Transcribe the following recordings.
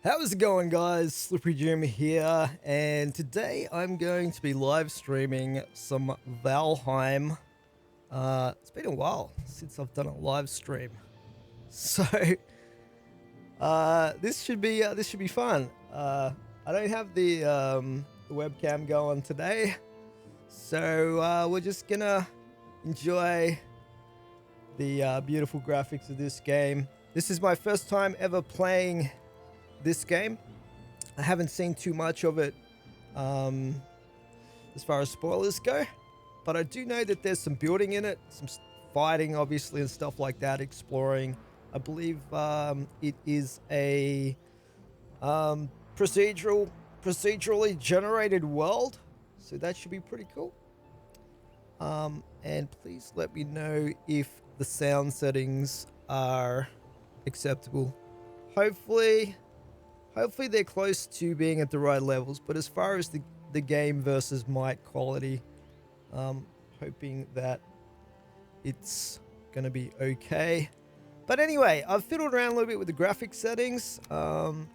How's it going, guys? Slippery Jim here, and today I'm going to be live streaming some Valheim. It's been a while since I've done a live stream, so this should be fun. I don't have the webcam going today, so we're just gonna enjoy the beautiful graphics of this game. This is my first time ever playing this game. I haven't seen too much of it as far as spoilers go, but I do know that there's some building in it, some fighting obviously and stuff like that, exploring. I believe it is a procedurally generated world, so that should be pretty cool. And please let me know if the sound settings are acceptable. Hopefully they're close to being at the right levels, but as far as the game versus mic quality, hoping that it's going to be okay. But anyway, I've fiddled around a little bit with the graphic settings. I've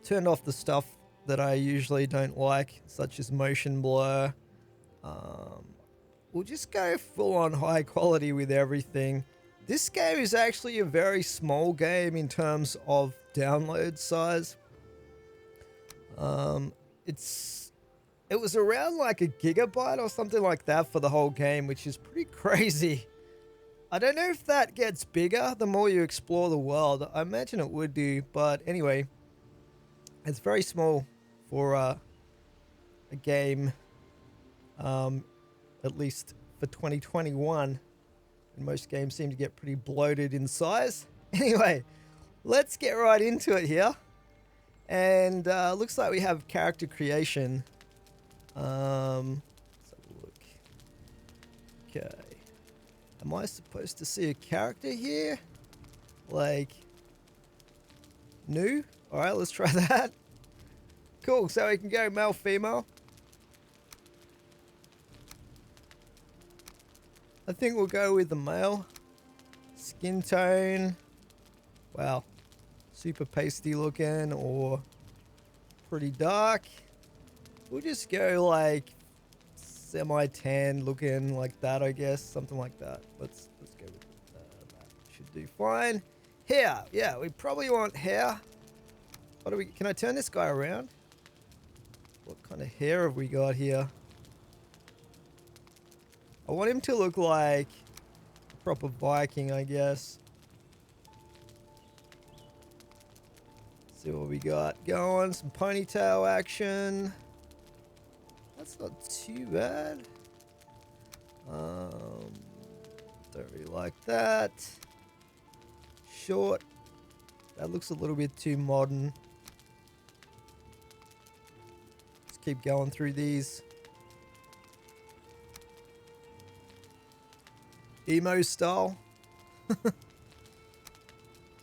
turned off the stuff that I usually don't like, such as motion blur. We'll just go full on high quality with everything. This game is actually a very small game in terms of download size. It was around like a gigabyte or something like that for the whole game, which is pretty crazy. I don't know if that gets bigger the more you explore the world. I imagine it would do, but anyway, it's very small for a game, at least for 2021. And most games seem to get pretty bloated in size. Anyway, let's get right into it here. And looks like we have character creation. Let's have a look. Okay. Am I supposed to see a character here? Like, new? Alright, let's try that. Cool, so we can go male, female. I think we'll go with the male. Skin tone. Wow. Super pasty looking or pretty dark. We'll just go like semi-tan looking like that, I guess. Something like that. Let's go with that. Should do fine. Hair. Yeah, we probably want hair. What do we... Can I turn this guy around? What kind of hair have we got here? I want him to look like a proper Viking, I guess. See what we got going. Some ponytail action. That's not too bad. Don't really like that. Short. That looks a little bit too modern. Let's keep going through these. Emo style.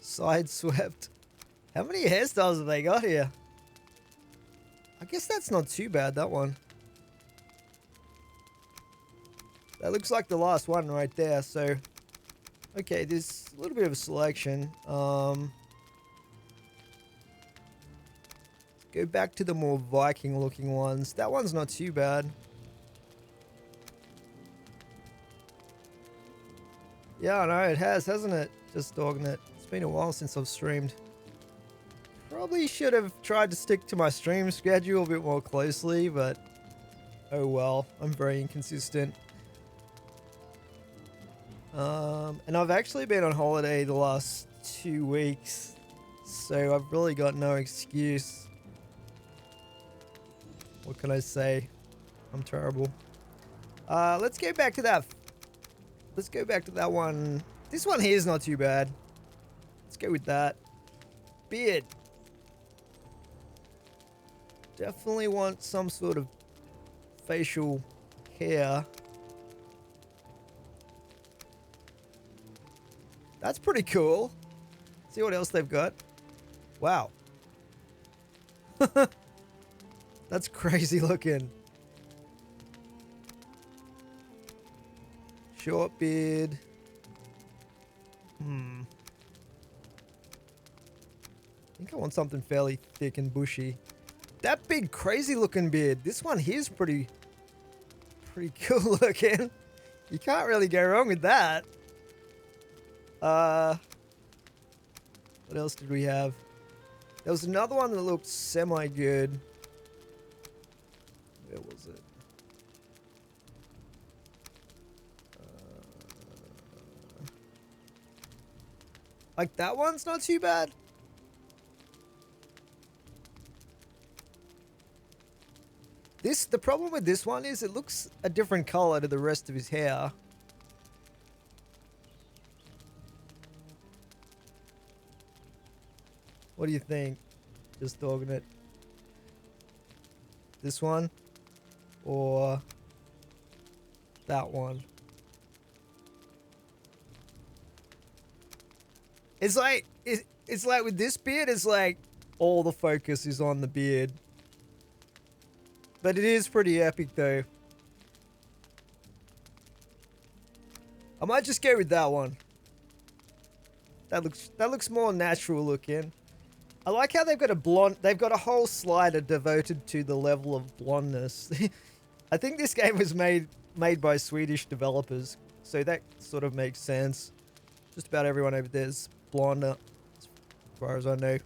Side swept. How many hairstyles have they got here? I guess that's not too bad, that one. That looks like the last one right there, so... Okay, there's a little bit of a selection. Let's go back to the more Viking looking ones. That one's not too bad. Yeah, I know, it has, hasn't it? Just dogging it. It's been a while since I've streamed. Probably should have tried to stick to my stream schedule a bit more closely, but oh well, I'm very inconsistent. And I've actually been on holiday the last 2 weeks, so I've really got no excuse. What can I say? I'm terrible. Let's go back to that. Let's go back to that one. This one here is not too bad. Let's go with that. Beard. Definitely want some sort of facial hair. That's pretty cool. See what else they've got. Wow. That's crazy looking. Short beard. I think I want something fairly thick and bushy. That big crazy looking beard. This one here's pretty cool looking. You can't really go wrong with that. What else did we have? There was another one that looked semi-good. Where was it? Like that one's not too bad. The problem with this one is it looks a different color to the rest of his hair. What do you think? Just dogging it. This one or that one? It's like it's like with this beard, it's like all the focus is on the beard. But it is pretty epic though. I might just go with that one. That looks more natural looking. I like how they've got a whole slider devoted to the level of blondness. I think this game was made by Swedish developers, so that sort of makes sense. Just about everyone over there is blonde, as far as I know.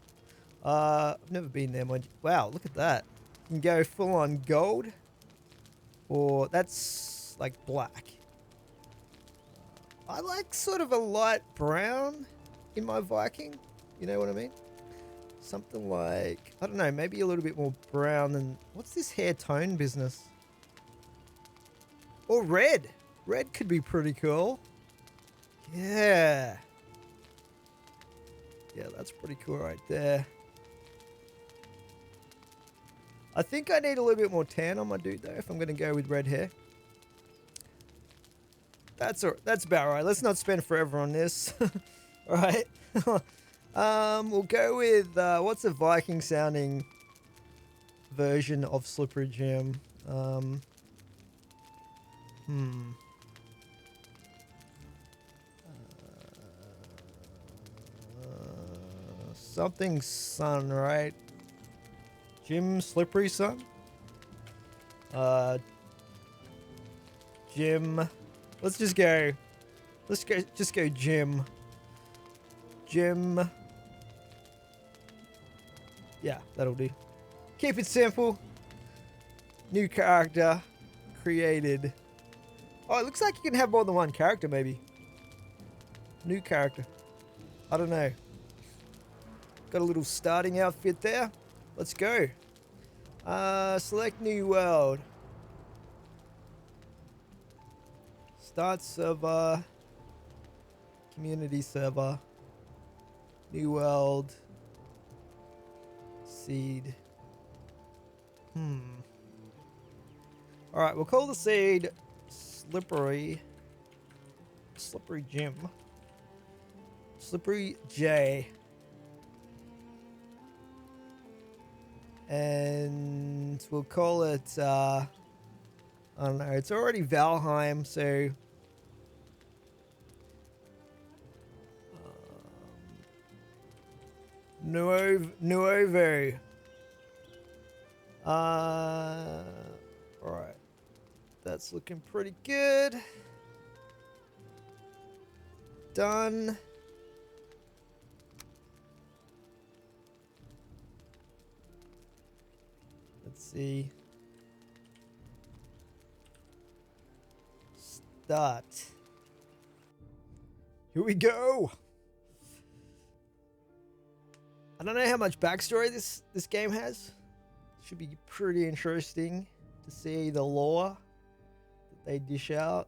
I've never been there, mind you. Wow, look at that. You can go full on gold, or that's like black. I like sort of a light brown in my Viking. You know what I mean? Something like, I don't know, maybe a little bit more brown than... What's this hair tone business? Or red. Red could be pretty cool. Yeah. Yeah, that's pretty cool right there. I think I need a little bit more tan on my dude though, if I'm going to go with red hair. That's about right. Let's not spend forever on this. All right. We'll go with what's a Viking sounding version of Slippery Jim? Something Sun, right? Jim Slippery Sun? Jim. Let's just go. Just go Jim. Jim. Yeah, that'll do. Keep it simple. New character created. Oh, it looks like you can have more than one character, maybe. New character. I don't know. Got a little starting outfit there. Let's go. Select new world. Start server. Community server. New world. Seed. Alright, we'll call the seed Slippery Jim. Slippery J. And we'll call it, I don't know, it's already Valheim, so... Nuovo. Alright. That's looking pretty good. Done. Let's see. Start. Here we go. I don't know how much backstory this game has. Should be pretty interesting to see the lore that they dish out.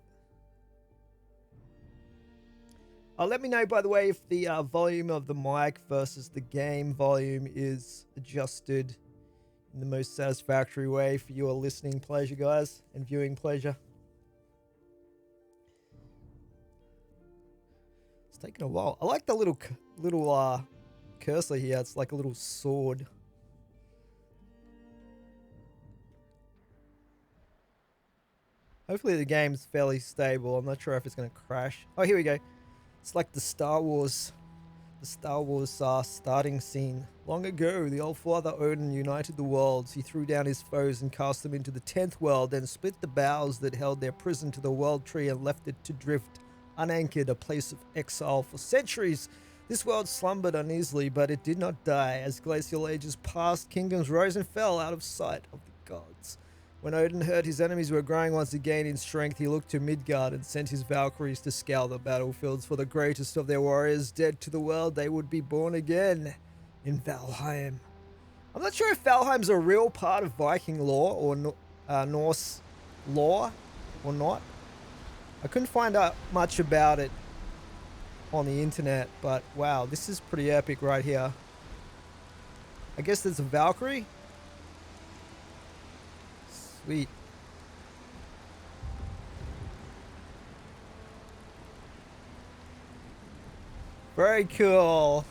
Let me know, by the way, if the volume of the mic versus the game volume is adjusted in the most satisfactory way for your listening pleasure, guys, and viewing pleasure. It's taking a while. I like the little cursor here. It's like a little sword. Hopefully the game's fairly stable. I'm not sure if it's going to crash. Oh, here we go. It's like the Star Wars The Star Wars starting scene. Long ago, the Old Father Odin united the worlds. He threw down his foes and cast them into the 10th world, then split the boughs that held their prison to the world tree and left it to drift, unanchored, a place of exile. For centuries, this world slumbered uneasily, but it did not die. As glacial ages passed, kingdoms rose and fell out of sight of the gods. When Odin heard his enemies were growing once again in strength, he looked to Midgard and sent his Valkyries to scour the battlefields. For the greatest of their warriors, dead to the world, they would be born again in Valheim. I'm not sure if Valheim's a real part of Viking lore or Norse lore or not. I couldn't find out much about it on the internet, but wow, this is pretty epic right here. I guess there's a Valkyrie. Sweet. Very cool.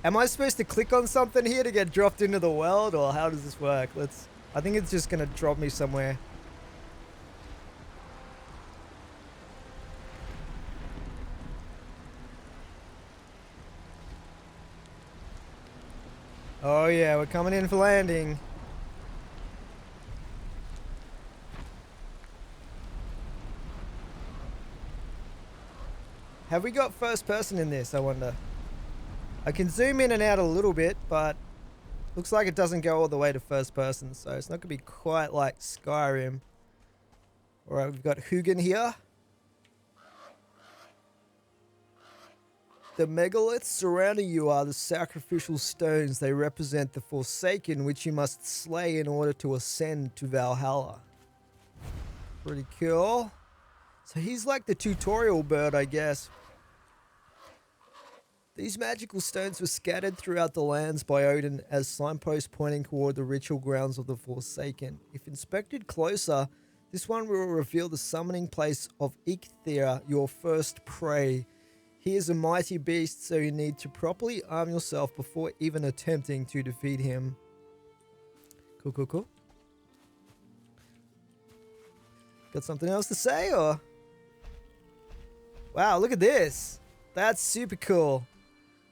Am I supposed to click on something here to get dropped into the world, or how does this work? I think it's just gonna drop me somewhere. Oh yeah, we're coming in for landing. Have we got first person in this, I wonder? I can zoom in and out a little bit, but looks like it doesn't go all the way to first person, so it's not gonna be quite like Skyrim. Alright, we've got Hugin here. The megaliths surrounding you are the sacrificial stones. They represent the Forsaken, which you must slay in order to ascend to Valhalla. Pretty cool. So he's like the tutorial bird, I guess. These magical stones were scattered throughout the lands by Odin as signposts pointing toward the ritual grounds of the Forsaken. If inspected closer, this one will reveal the summoning place of Eikthyr, your first prey. He is a mighty beast, so you need to properly arm yourself before even attempting to defeat him. Cool, cool, cool. Got something else to say, or? Wow, look at this. That's super cool.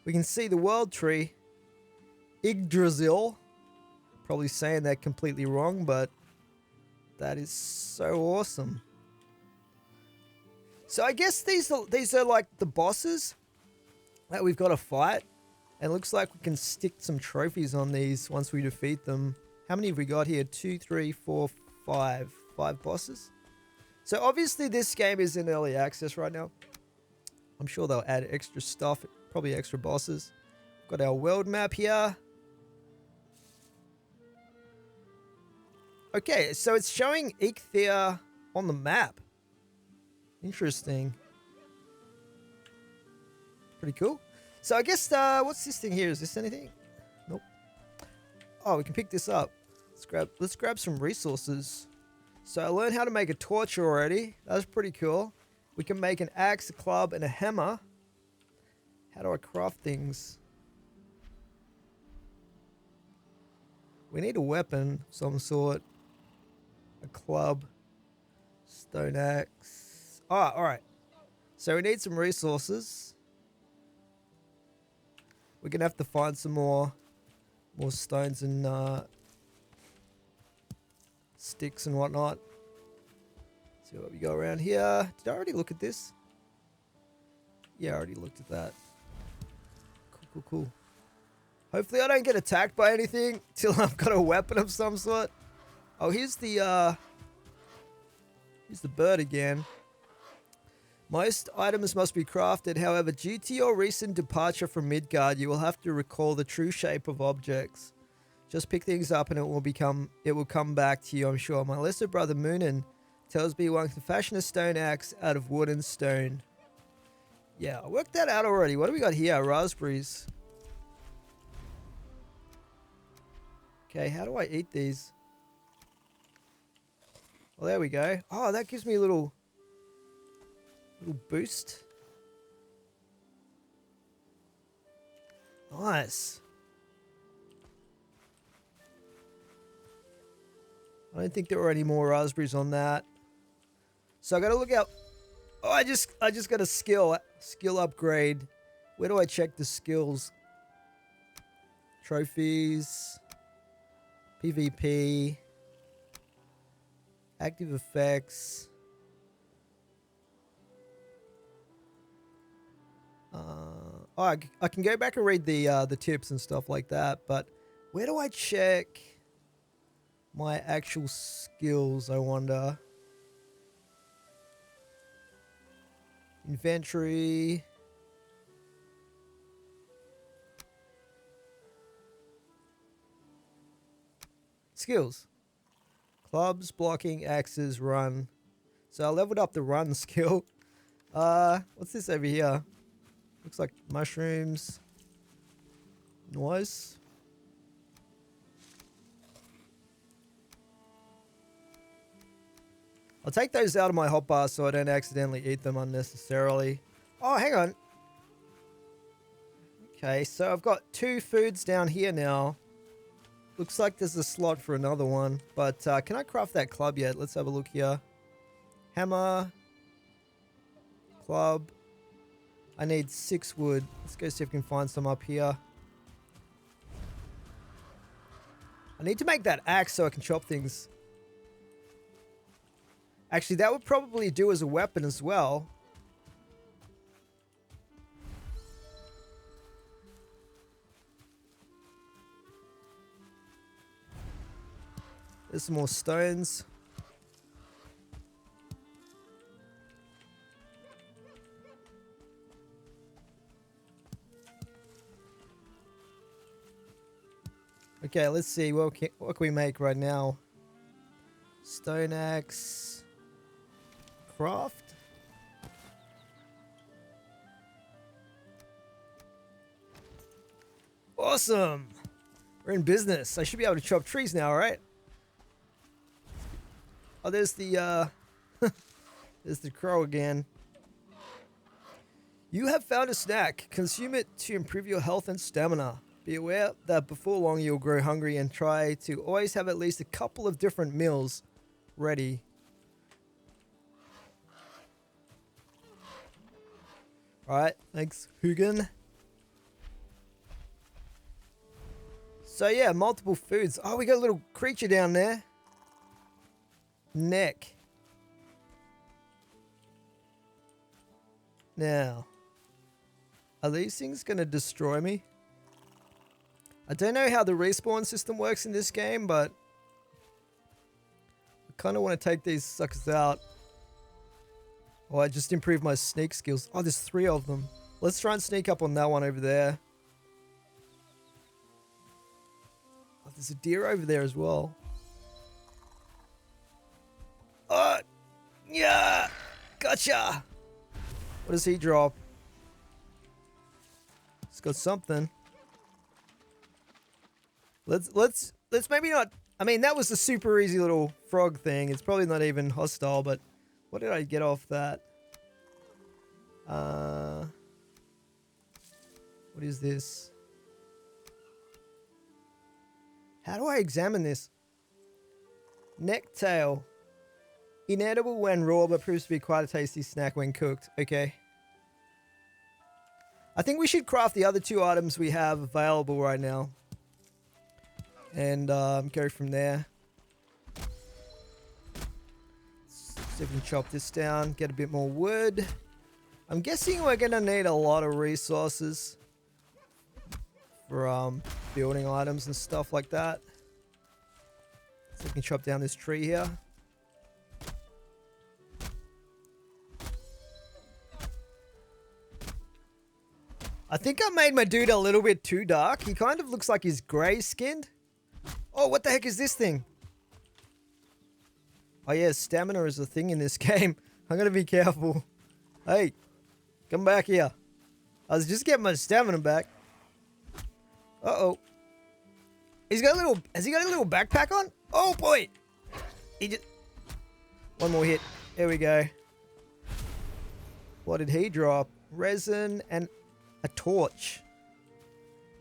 We can see the world tree. Yggdrasil. Probably saying that completely wrong, but that is so awesome. So I guess these are like the bosses that we've got to fight. And it looks like we can stick some trophies on these once we defeat them. How many have we got here? 2, 3, 4, 5. 5 bosses. So obviously this game is in early access right now. I'm sure they'll add extra stuff, probably extra bosses. Got our world map here. Okay, so it's showing Eikthyr on the map. Interesting. Pretty cool. So I guess, what's this thing here? Is this anything? Nope. Oh, we can pick this up. Let's grab some resources. So I learned how to make a torch already. That's pretty cool. We can make an axe, a club, and a hammer. How do I craft things? We need a weapon of some sort. A club. Stone axe. Oh, alright. So we need some resources. We're going to have to find some more stones and sticks and whatnot. See what we got around here. Did I already look at this? Yeah, I already looked at that. Cool, cool, cool. Hopefully I don't get attacked by anything till I've got a weapon of some sort. Oh, here's the bird again. Most items must be crafted. However, due to your recent departure from Midgard, you will have to recall the true shape of objects. Just pick things up and it will come back to you, I'm sure. My lesser brother Moonin tells me one can fashion a stone axe out of wood and stone. Yeah, I worked that out already. What do we got here? Raspberries. Okay, how do I eat these? Well, there we go. Oh, that gives me a little boost. Nice. I don't think there were any more raspberries on that. So I gotta look out. Oh, I just got a skill upgrade. Where do I check the skills? Trophies, PvP, active effects. I can go back and read the tips and stuff like that, but where do I check my actual skills, I wonder? Inventory. Skills. Clubs, blocking, axes, run. So I leveled up the run skill. What's this over here? Looks like mushrooms. Nice. I'll take those out of my hotbar so I don't accidentally eat them unnecessarily. Oh, hang on. Okay, so I've got 2 foods down here now. Looks like there's a slot for another one. But can I craft that club yet? Let's have a look here. Hammer. Club. I need 6 wood. Let's go see if we can find some up here. I need to make that axe so I can chop things. Actually, that would probably do as a weapon as well. There's some more stones. Okay, let's see. What can we make right now? Stone axe. Craft. Awesome. We're in business. I should be able to chop trees now, right? Oh, there's the there's the crow again. You have found a snack. Consume it to improve your health and stamina. Be aware that before long you'll grow hungry, and try to always have at least a couple of different meals ready. Alright, thanks, Hugin. So yeah, multiple foods. Oh, we got a little creature down there. Neck. Now, are these things going to destroy me? I don't know how the respawn system works in this game, but I kind of want to take these suckers out. Oh, I just improved my sneak skills. Oh, there's 3 of them. Let's try and sneak up on that one over there. Oh, there's a deer over there as well. Oh, yeah, gotcha. What does he drop? He's got something. Let's maybe not. I mean, that was a super easy little frog thing. It's probably not even hostile, but what did I get off that? What is this? How do I examine this? Necktail. Inedible when raw, but proves to be quite a tasty snack when cooked. Okay. I think we should craft the other 2 items we have available right now. And go from there. See if we can chop this down, get a bit more wood. I'm guessing we're going to need a lot of resources for building items and stuff like that. So we can chop down this tree here. I think I made my dude a little bit too dark. He kind of looks like he's grey-skinned. Oh, what the heck is this thing? Oh yeah, stamina is a thing in this game. I'm gonna be careful. Hey, come back here. I was just getting my stamina back. Uh-oh. Has he got a little backpack on? Oh boy! He just... One more hit. There we go. What did he drop? Resin and a torch.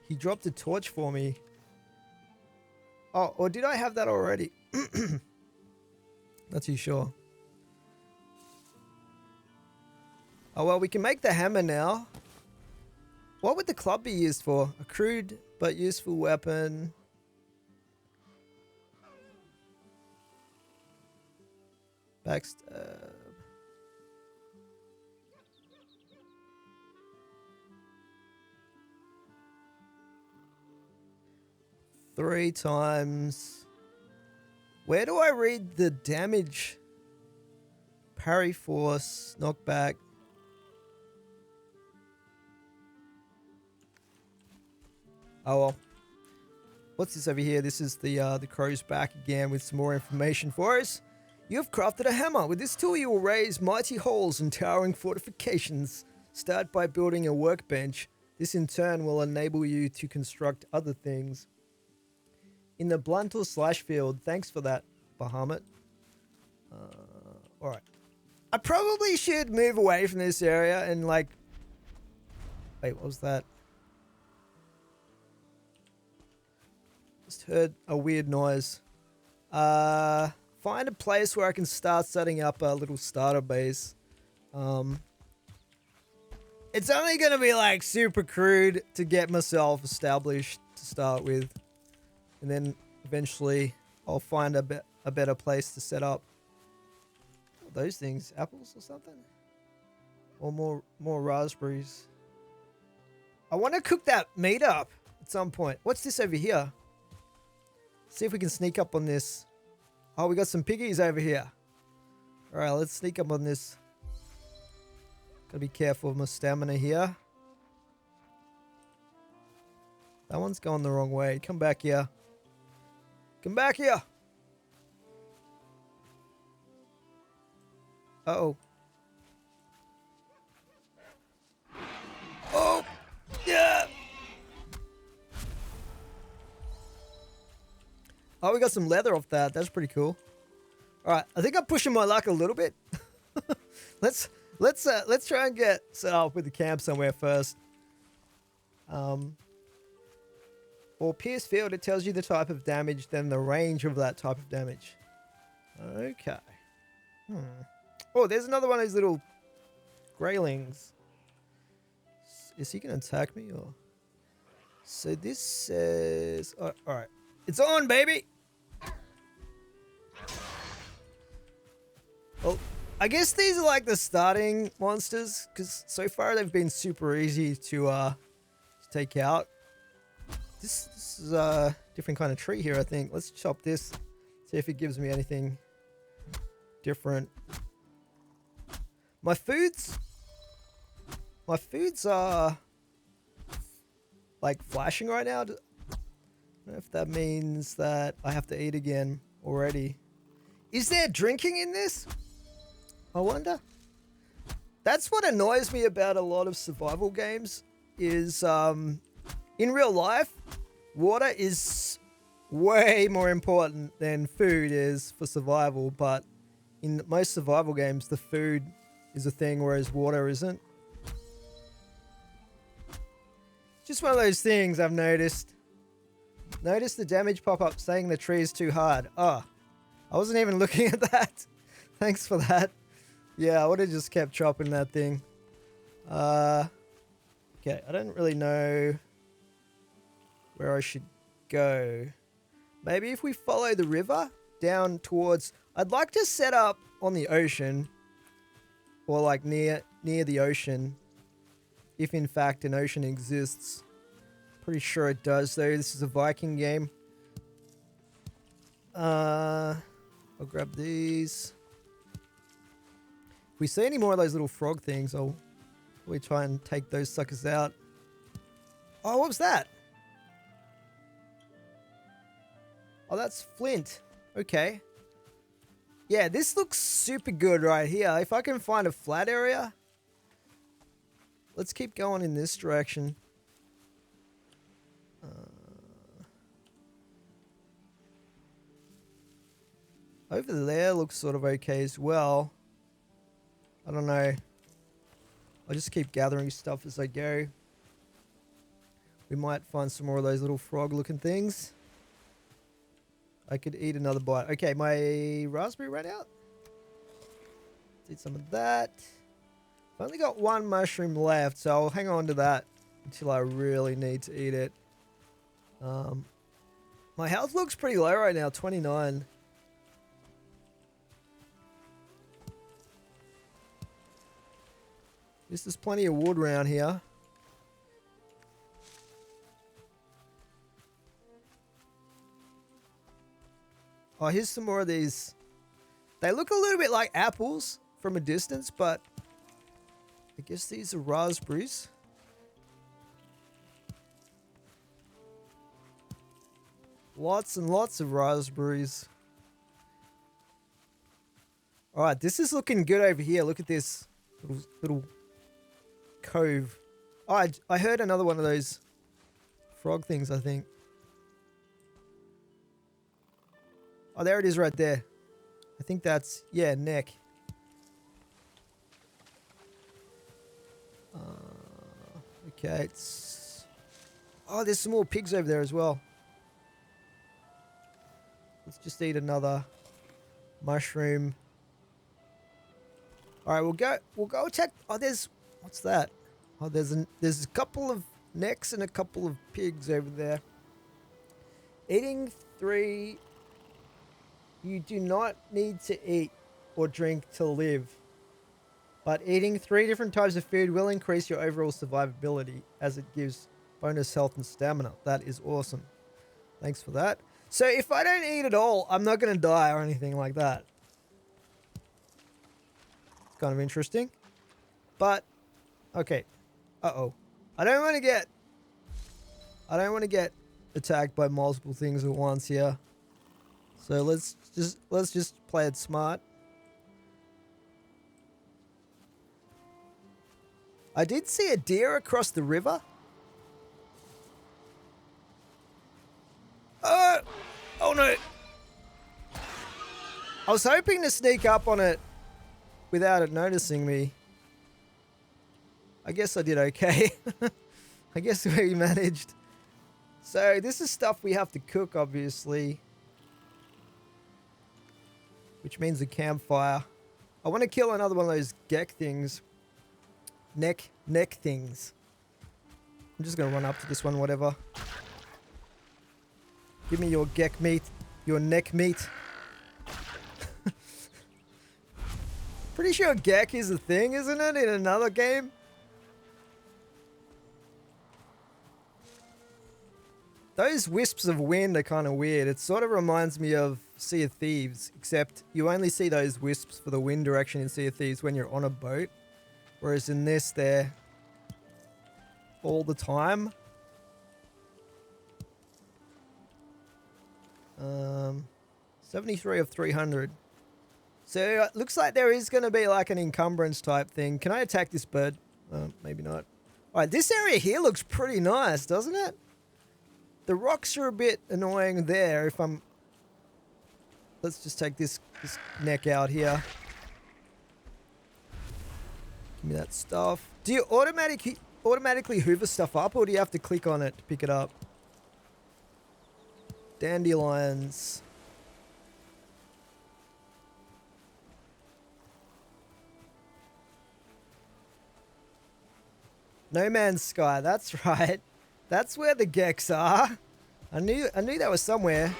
He dropped a torch for me. Oh, or did I have that already? Not too sure. Oh, well, we can make the hammer now. What would the club be used for? A crude but useful weapon. Backstab. Three times. Where do I read the damage? Parry force, knockback. Oh well. What's this over here? This is the crow's back again with some more information for us. You have crafted a hammer. With this tool you will raise mighty halls and towering fortifications. Start by building a workbench. This in turn will enable you to construct other things. In the blunt or slash field. Thanks for that, Bahamut. Alright. I probably should move away from this area and like... Wait, what was that? Just heard a weird noise. Find a place where I can start setting up a little starter base. It's only going to be like super crude to get myself established to start with. And then eventually I'll find a better place to set up. What are those things? Apples or something? Or more raspberries. I want to cook that meat up at some point. What's this over here? See if we can sneak up on this. Oh, we got some piggies over here. Alright, let's sneak up on this. Gotta be careful of my stamina here. That one's going the wrong way. Come back here. Come back here. Uh-oh. Oh! Yeah! Oh, we got some leather off that. That's pretty cool. All right, I think I'm pushing my luck a little bit. let's try and get set up with the camp somewhere first. For Pierce Field, it tells you the type of damage, then the range of that type of damage. Okay. Oh, there's another one of those little graylings. Is he gonna attack me or? So this says, all right, it's on, baby. Well, I guess these are like the starting monsters, because so far they've been super easy to take out. This is a different kind of tree here, I think. Let's chop this, see if it gives me anything different. My foods are like flashing right now. I don't know if that means that I have to eat again already. Is there drinking in this? I wonder. That's what annoys me about a lot of survival games is in real life, water is way more important than food is for survival, but in most survival games, the food is a thing, whereas water isn't. Just one of those things I've noticed. Notice the damage pop-up saying the tree is too hard. Oh, I wasn't even looking at that. Thanks for that. Yeah, I would have just kept chopping that thing. Okay, I don't really know where I should go. Maybe if we follow the river down towards... I'd like to set up on the ocean, or like near the ocean, if in fact an ocean exists. Pretty sure it does though. This is a Viking game. I'll grab these. If we see any more of those little frog things, I'll probably try and take those suckers out. Oh, what was that? Oh, that's flint. Okay. Yeah, this looks super good right here. If I can find a flat area. Let's keep going in this direction. Over there looks sort of okay as well. I don't know. I'll just keep gathering stuff as I go. We might find some more of those little frog looking things. I could eat another bite. Okay, my raspberry ran out. Let's eat some of that. If I've only got one mushroom left, so I'll hang on to that until I really need to eat it. My health looks pretty low right now, 29. There's plenty of wood around here. Oh, here's some more of these. They look a little bit like apples from a distance, but I guess these are raspberries. Lots and lots of raspberries. All right, this is looking good over here. Look at this little cove. Oh, I heard another one of those frog things, I think. Oh, there it is right there. I think that's, yeah, neck. Okay, it's... Oh, there's some more pigs over there as well. Let's just eat another mushroom. All right, we'll go attack. Oh, what's that? Oh, there's a couple of necks and a couple of pigs over there. Eating 3. You do not need to eat or drink to live, but eating 3 different types of food will increase your overall survivability as it gives bonus health and stamina. That is awesome. Thanks for that. So if I don't eat at all, I'm not going to die or anything like that. It's kind of interesting. But, okay. Uh-oh. I don't want to get attacked by multiple things at once here. So let's just play it smart. I did see a deer across the river. Oh no. I was hoping to sneak up on it without it noticing me. I guess I did okay. I guess we managed. So this is stuff we have to cook, obviously. Which means a campfire. I want to kill another one of those geck things. Neck things. I'm just going to run up to this one, whatever. Give me your geck meat. Your neck meat. Pretty sure geck is a thing, isn't it? In another game? Those wisps of wind are kind of weird. It sort of reminds me of Sea of Thieves, except you only see those wisps for the wind direction in Sea of Thieves when you're on a boat. Whereas in this, they're all the time. 73 of 300. So it looks like there is going to be like an encumbrance type thing. Can I attack this bird? Maybe not. All right, this area here looks pretty nice, doesn't it? The rocks are a bit annoying there if I'm... Let's just take this neck out here. Give me that stuff. Do you automatically hoover stuff up, or do you have to click on it to pick it up? Dandelions. No Man's Sky, that's right. That's where the gecks are. I knew that was somewhere.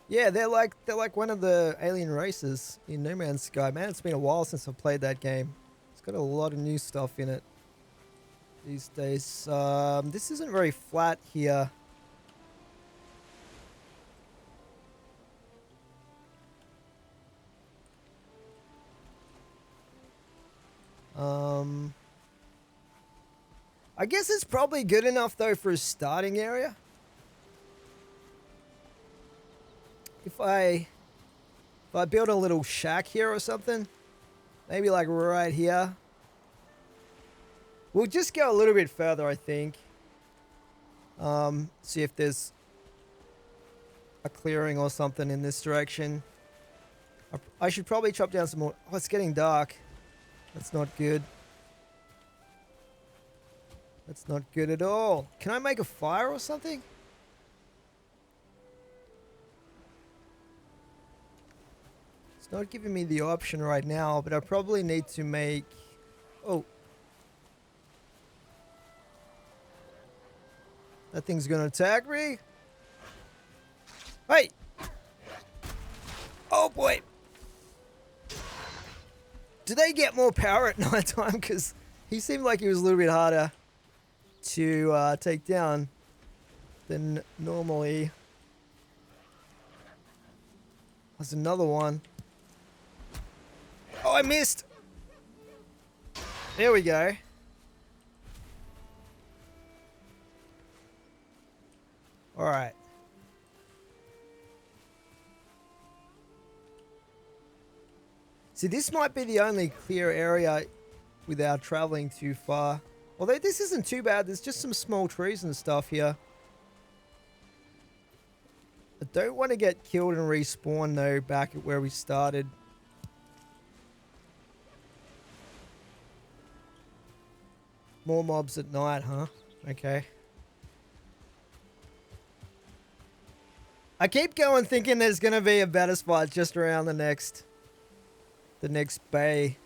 Yeah, they're like one of the alien races in No Man's Sky. Man, it's been a while since I've played that game. It's got a lot of new stuff in it these days. This isn't very flat here. I guess it's probably good enough though for a starting area. If I build a little shack here or something, maybe like right here. We'll just go a little bit further, I think. See if there's a clearing or something in this direction. I should probably chop down some more. Oh, it's getting dark. That's not good. That's not good at all. Can I make a fire or something? not giving me the option right now, but I probably need to make... Oh. That thing's gonna attack me. Hey! Oh boy! Do they get more power at night time? Because he seemed like he was a little bit harder to take down than normally. There's another one. Oh, I missed! There we go. Alright. See, this might be the only clear area without traveling too far. Although this isn't too bad, there's just some small trees and stuff here. I don't want to get killed and respawn though back at where we started. More mobs at night, huh? Okay. I keep going thinking there's going to be a better spot just around the next bay.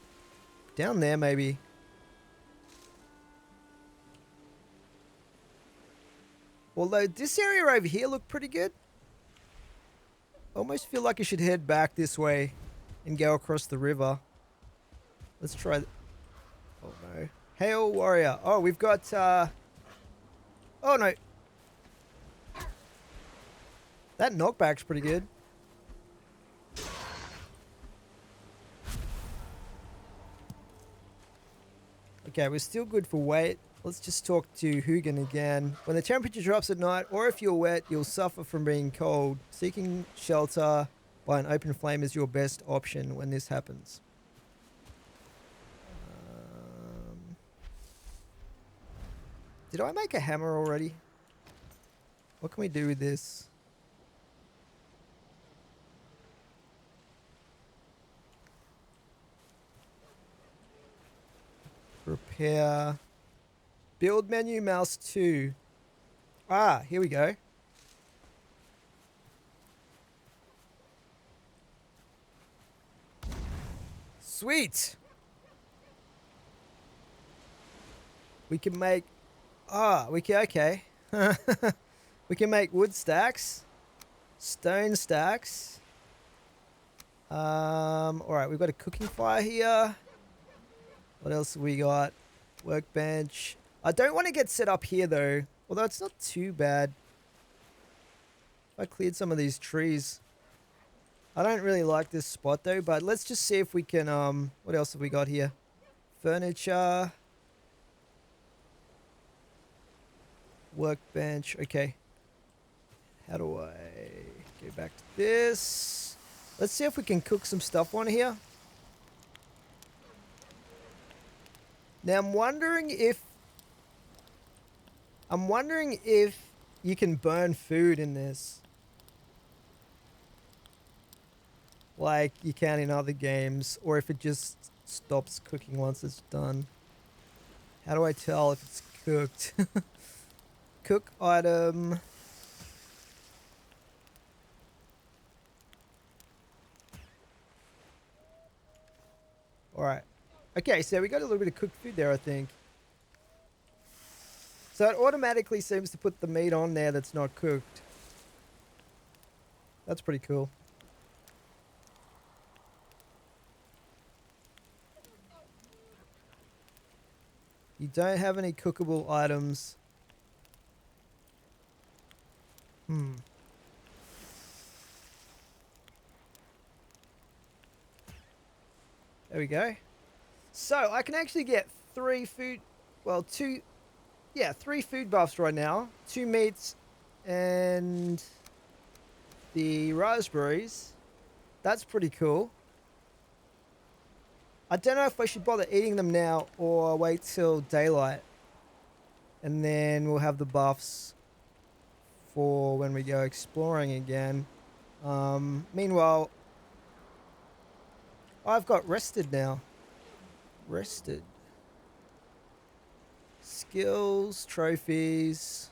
Down there maybe. Although this area over here looked pretty good. Almost feel like I should head back this way and go across the river. Let's try. Oh no. Hail Warrior. Oh, we've got oh no. That knockback's pretty good. Okay, we're still good for weight. Let's just talk to Hugin again. When the temperature drops at night, or if you're wet, you'll suffer from being cold. Seeking shelter by an open flame is your best option when this happens. Did I make a hammer already? What can we do with this? Repair. Build menu, mouse 2. Ah, here we go. Sweet. We can make... Ah, we can... Okay. We can make wood stacks. Stone stacks. Alright, we've got a cooking fire here. What else have we got? Workbench. I don't want to get set up here though. Although it's not too bad. I cleared some of these trees. I don't really like this spot though, but let's just see if we can, what else have we got here? Furniture. Workbench. Okay. How do I go back to this? Let's see if we can cook some stuff on here. Now I'm wondering if you can burn food in this. Like you can in other games, or if it just stops cooking once it's done. How do I tell if it's cooked? Cook item. Alright. Okay, so we got a little bit of cooked food there, I think. So it automatically seems to put the meat on there that's not cooked. That's pretty cool. You don't have any cookable items. There we go. So I can actually get 3 food, well 2, yeah 3 food buffs right now. 2 meats and the raspberries. That's pretty cool. I don't know if I should bother eating them now or wait till daylight. And then we'll have the buffs for when we go exploring again. Meanwhile, I've got rested now. Rested. Skills, trophies.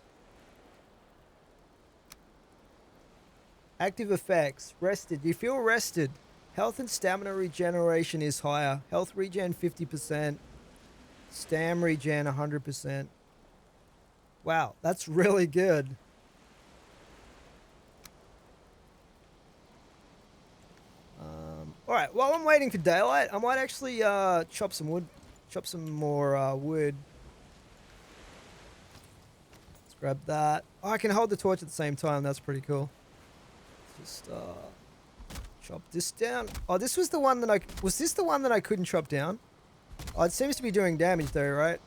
Active effects. Rested. You feel rested. Health and stamina regeneration is higher. Health regen 50%. Stam regen 100%. Wow, that's really good. Alright, while I'm waiting for daylight, I might actually chop some wood. Chop some more wood. Let's grab that. Oh, I can hold the torch at the same time. That's pretty cool. Let's just chop this down. Oh, this was the one that was this the one that I couldn't chop down? Oh, it seems to be doing damage though, right?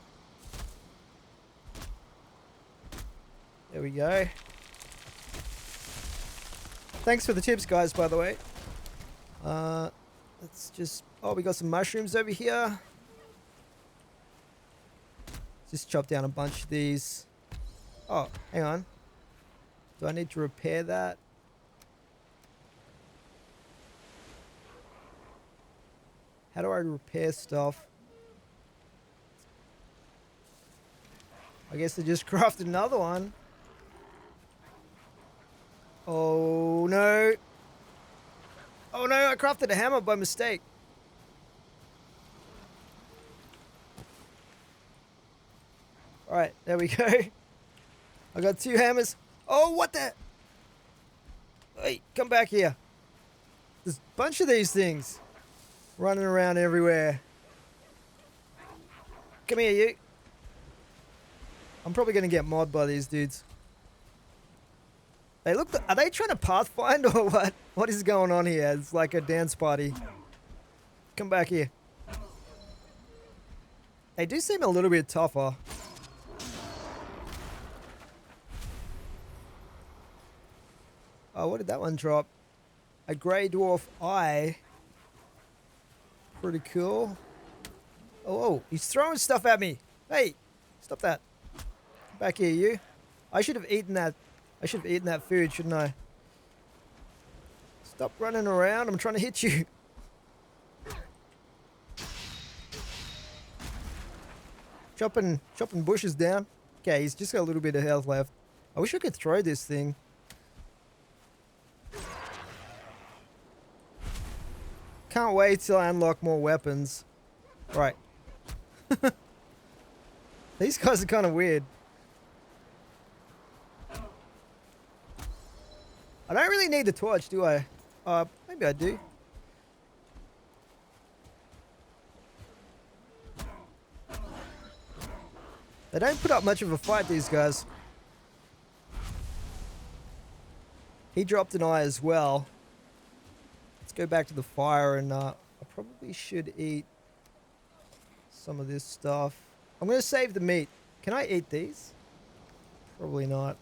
There we go. Thanks for the tips, guys, by the way. Let's just... Oh, we got some mushrooms over here. Just chop down a bunch of these. Oh, hang on. Do I need to repair that? How do I repair stuff? I guess I just crafted another one. Oh, no. Oh, no, I crafted a hammer by mistake. Alright, there we go. I got 2 hammers. Oh, what the? Hey, come back here. There's a bunch of these things running around everywhere. Come here, you. I'm probably going to get mobbed by these dudes. They look... Are they trying to pathfind or what? What is going on here? It's like a dance party. Come back here. They do seem a little bit tougher. Oh, what did that one drop? A grey dwarf eye. Pretty cool. Oh, he's throwing stuff at me. Hey, stop that. Back here, you. I should have eaten that. I should have eaten that food, shouldn't I? Stop running around. I'm trying to hit you. Chopping bushes down. Okay, he's just got a little bit of health left. I wish I could throw this thing. Can't wait till I unlock more weapons. Right. These guys are kind of weird. I don't really need the torch, do I? Maybe I do. They don't put up much of a fight, these guys. He dropped an eye as well. Let's go back to the fire and I probably should eat some of this stuff. I'm going to save the meat. Can I eat these? Probably not.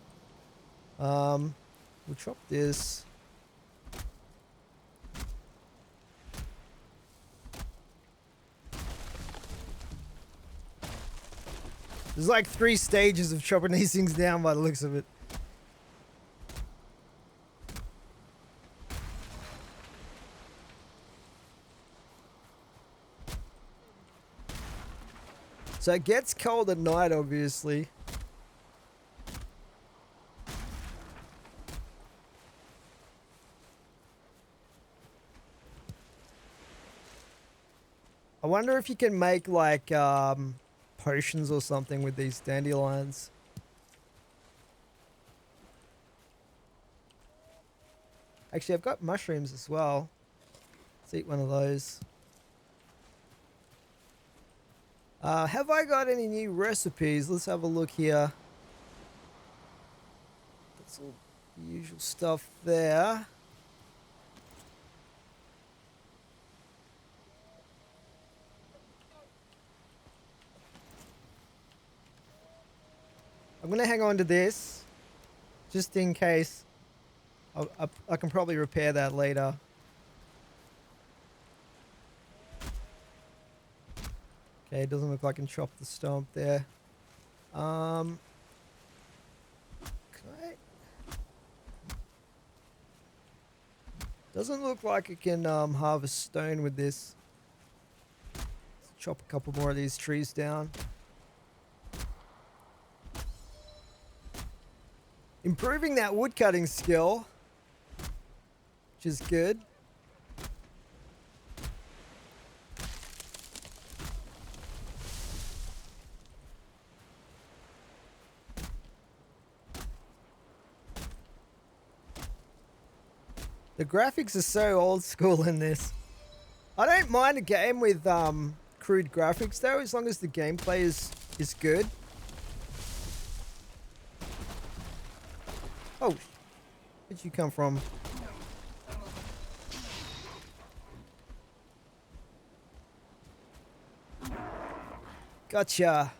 We'll chop this. There's like 3 stages of chopping these things down by the looks of it. So it gets cold at night, obviously. I wonder if you can make like potions or something with these dandelions. Actually, I've got mushrooms as well. Let's eat one of those. Have I got any new recipes? Let's have a look here. That's all the usual stuff there. I'm going to hang on to this just in case. I can probably repair that later. Okay, it doesn't look like I can chop the stump there. Can I? Doesn't look like I can harvest stone with this. Let's chop a couple more of these trees down. Improving that woodcutting skill, which is good. The graphics are so old school in this. I don't mind a game with crude graphics though, as long as the gameplay is good. Oh, where'd you come from? Gotcha.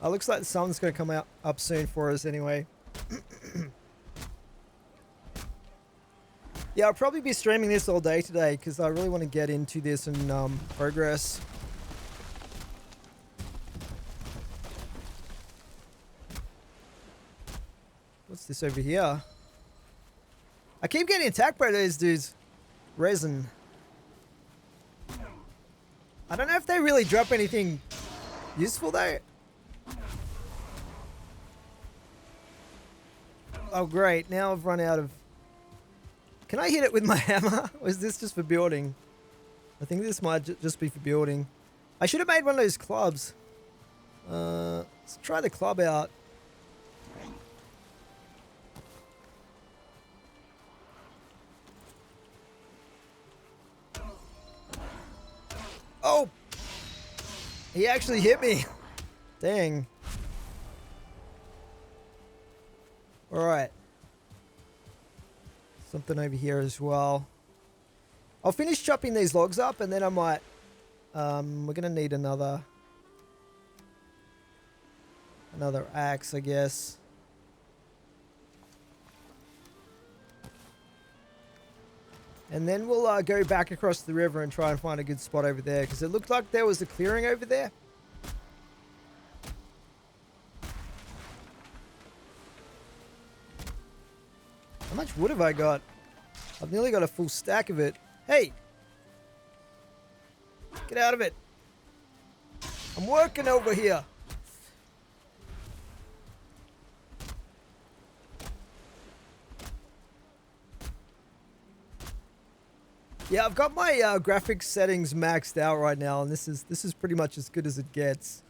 Oh, looks like the sun's going to come out up soon for us anyway. Yeah, I'll probably be streaming this all day today because I really want to get into this and progress. What's this over here? I keep getting attacked by those dudes. Resin. I don't know if they really drop anything useful though. Oh great, now I've run out of... Can I hit it with my hammer? Or is this just for building? I think this might just be for building. I should have made one of those clubs. Let's try the club out. Oh! He actually hit me. Dang. Alright. Something over here as well. I'll finish chopping these logs up and then I might... we're gonna need another axe, I guess. And then we'll go back across the river and try and find a good spot over there, because it looked like there was a clearing over there. How much wood have I got? I've nearly got a full stack of it. Hey! Get out of it! I'm working over here! Yeah, I've got my graphics settings maxed out right now, and this is pretty much as good as it gets.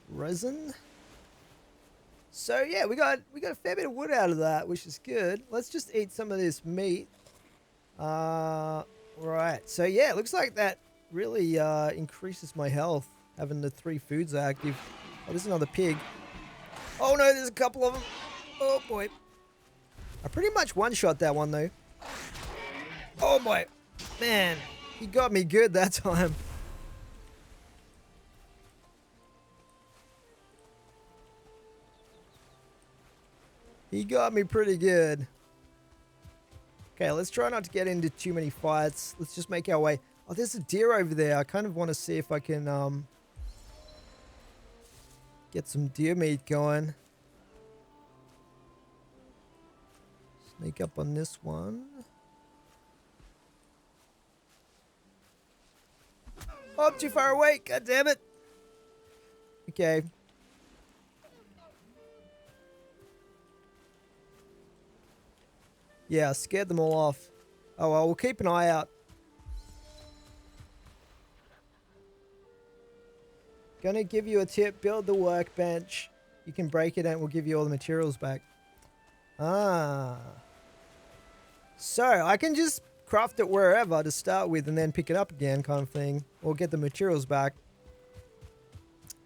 Resin. So yeah, we got a fair bit of wood out of that, which is good. Let's just eat some of this meat. Right. So yeah, it looks like that really increases my health, having the 3 foods active. Oh, there's another pig. Oh no, there's a couple of them. Oh boy. I pretty much one-shot that one though. Oh boy. Man, he got me good that time. He got me pretty good. Okay, let's try not to get into too many fights. Let's just make our way. Oh, there's a deer over there. I kind of want to see if I can get some deer meat going. Sneak up on this one. Oh, I'm too far away. God damn it. Okay. Yeah, I scared them all off. Oh well, we'll keep an eye out. Gonna give you a tip. Build the workbench. You can break it and we'll give you all the materials back. Ah. So, I can just craft it wherever to start with and then pick it up again kind of thing. Or get the materials back.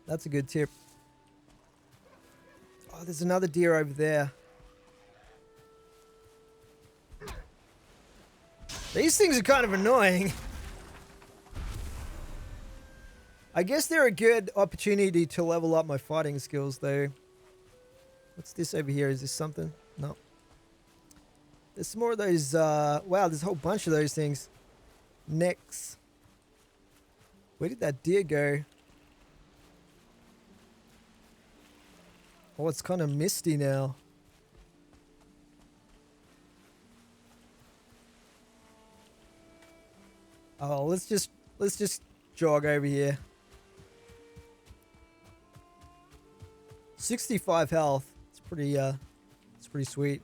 That's a good tip. Oh, there's another deer over there. These things are kind of annoying. I guess they're a good opportunity to level up my fighting skills though. What's this over here? Is this something? No. There's some more of those, wow, there's a whole bunch of those things. Necks. Where did that deer go? Oh, it's kind of misty now. Oh, let's just jog over here. 65 health. It's pretty sweet.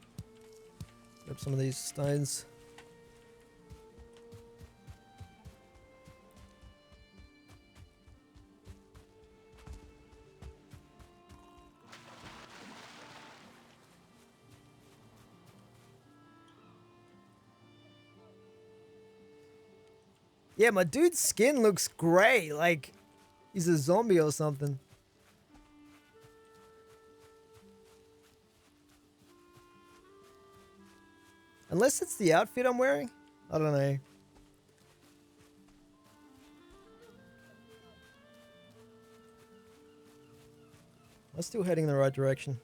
Grab some of these stones. Yeah, my dude's skin looks great. Like, he's a zombie or something. Unless it's the outfit I'm wearing. I don't know. I'm still heading in the right direction.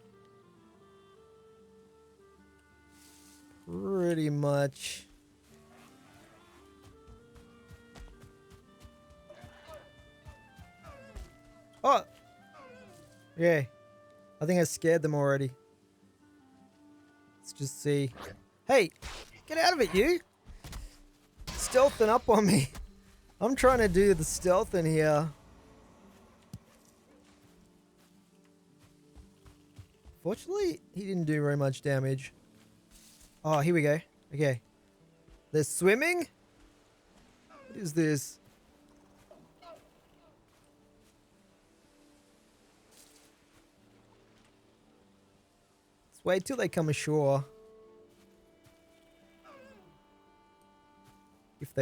Pretty much. Oh! Yeah. I think I scared them already. Let's just see. Hey! Get out of it, you! Stealthing up on me. I'm trying to do the stealth in here. Fortunately, he didn't do very much damage. Oh, here we go. Okay. They're swimming? What is this? Let's wait till they come ashore. If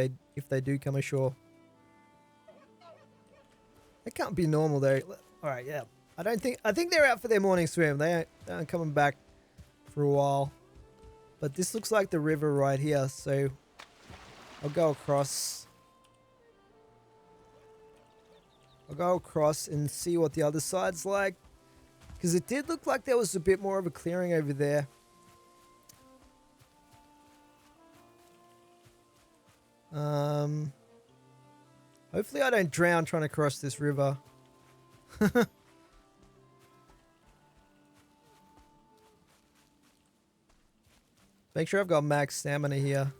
they do come ashore. They can't be normal though. Alright, yeah. I think they're out for their morning swim. They aren't coming back for a while. But this looks like the river right here, so I'll go across. I'll go across and see what the other side's like. Because it did look like there was a bit more of a clearing over there. Hopefully I don't drown trying to cross this river. Make sure I've got max stamina here.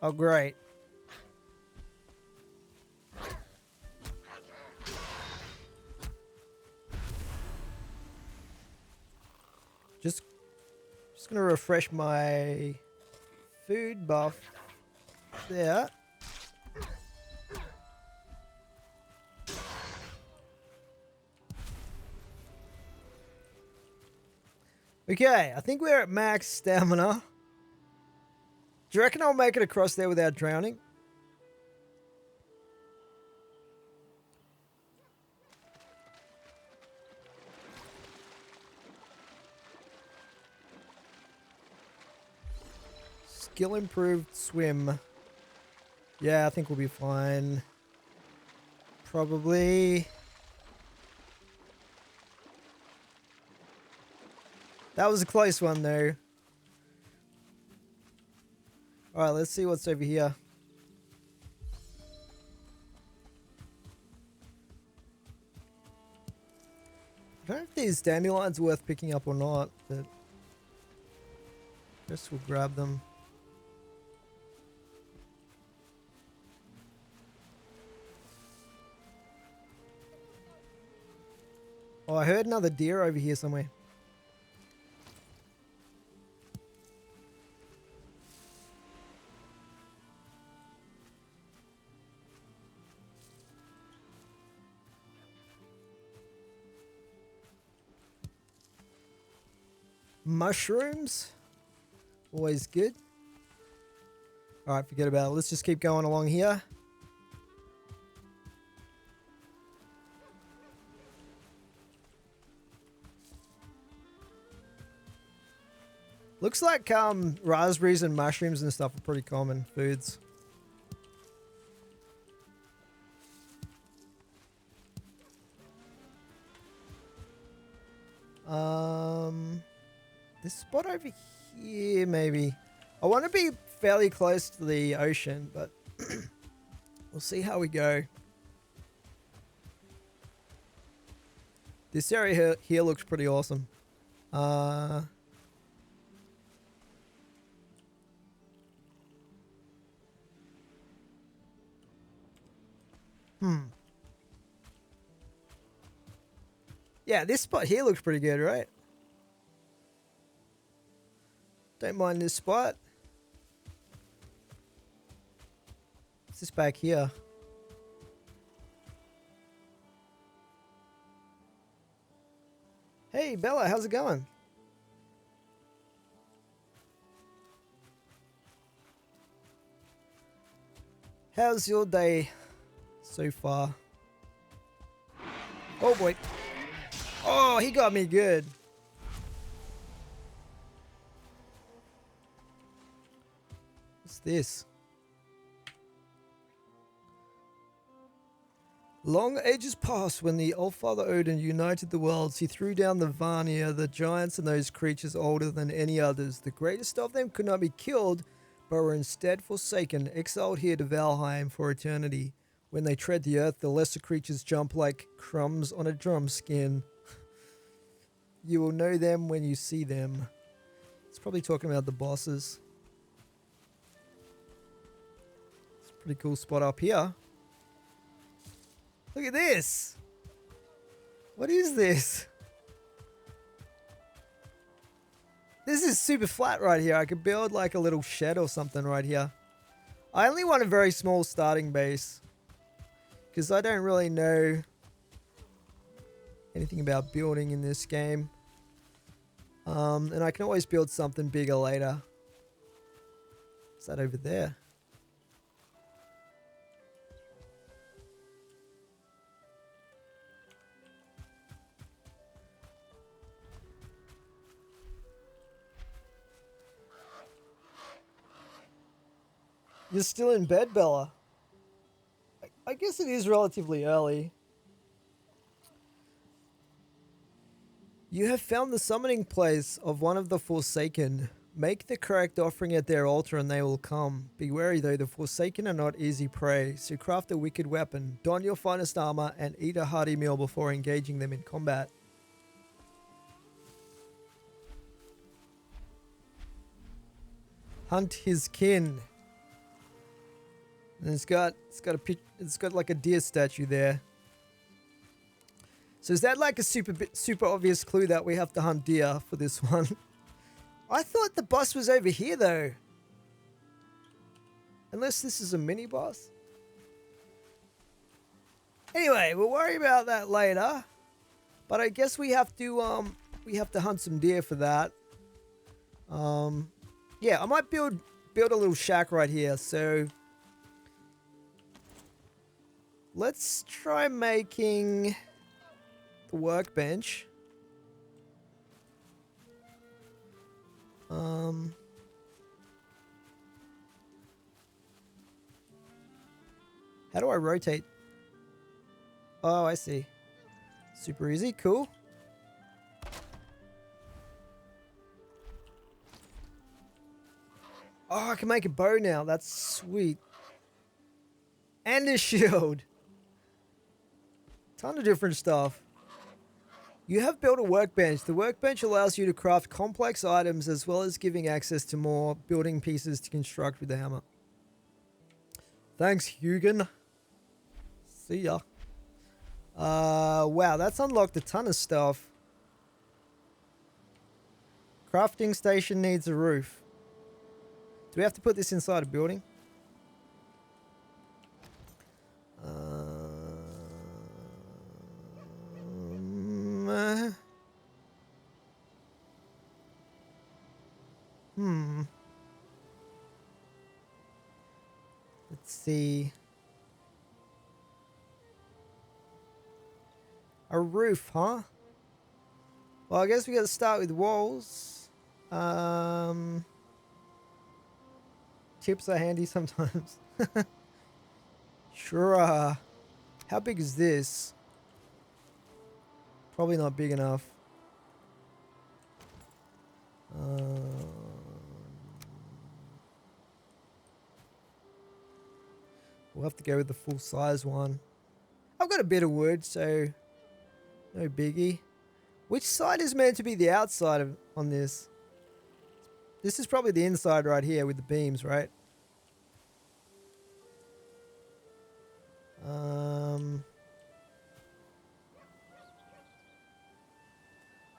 Oh, great. Just gonna refresh my food buff there. Okay, I think we're at max stamina. Do you reckon I'll make it across there without drowning? Skill improved swim. Yeah, I think we'll be fine. Probably. That was a close one though. Alright, let's see what's over here. I don't know if these dandelions are worth picking up or not, but I guess we'll grab them. Oh, I heard another deer over here somewhere. Mushrooms. Always good. Alright, forget about it. Let's just keep going along here. Looks like raspberries and mushrooms and stuff are pretty common foods. This spot over here, maybe. I want to be fairly close to the ocean, but we'll see how we go. This area here looks pretty awesome. Yeah, this spot here looks pretty good, right? Don't mind this spot. What's this back here? Hey, Bella, how's it going? How's your day so far? Oh boy. Oh, he got me good. What's this? Long ages past, when the Allfather Odin united the worlds, he threw down the Vanir, the giants and those creatures older than any others. The greatest of them could not be killed, but were instead forsaken, exiled here to Valheim for eternity. When they tread the earth, the lesser creatures jump like crumbs on a drum skin. You will know them when you see them. It's probably talking about the bosses. It's a pretty cool spot up here. Look at this! What is this? This is super flat right here. I could build like a little shed or something right here. I only want a very small starting base, because I don't really know anything about building in this game. And I can always build something bigger later. What's that over there? You're still in bed, Bella? I guess it is relatively early. You have found the summoning place of one of the Forsaken. Make the correct offering at their altar and they will come. Be wary though, the Forsaken are not easy prey, so craft a wicked weapon, don your finest armor, and eat a hearty meal before engaging them in combat. Hunt his kin. And it's got like a deer statue there. So is that like a super obvious clue that we have to hunt deer for this one? I thought the boss was over here though. Unless this is a mini boss. Anyway, we'll worry about that later. But I guess we have to hunt some deer for that. Yeah, I might build a little shack right here. So let's try making the workbench. How do I rotate? Oh, I see. Super easy, cool. Oh, I can make a bow now. That's sweet. And a shield. Ton of different stuff. You have built a workbench. The workbench allows you to craft complex items as well as giving access to more building pieces to construct with the hammer. Thanks, Hugin. See ya. Wow, that's unlocked a ton of stuff. Crafting station needs a roof. Do we have to put this inside a building? Let's see. A roof, huh? Well, I guess we gotta start with walls. Tips are handy sometimes. Sure. How big is this? Probably not big enough. We'll have to go with the full size one. I've got a bit of wood, so no biggie. Which side is meant to be the outside on this? This is probably the inside right here with the beams, right?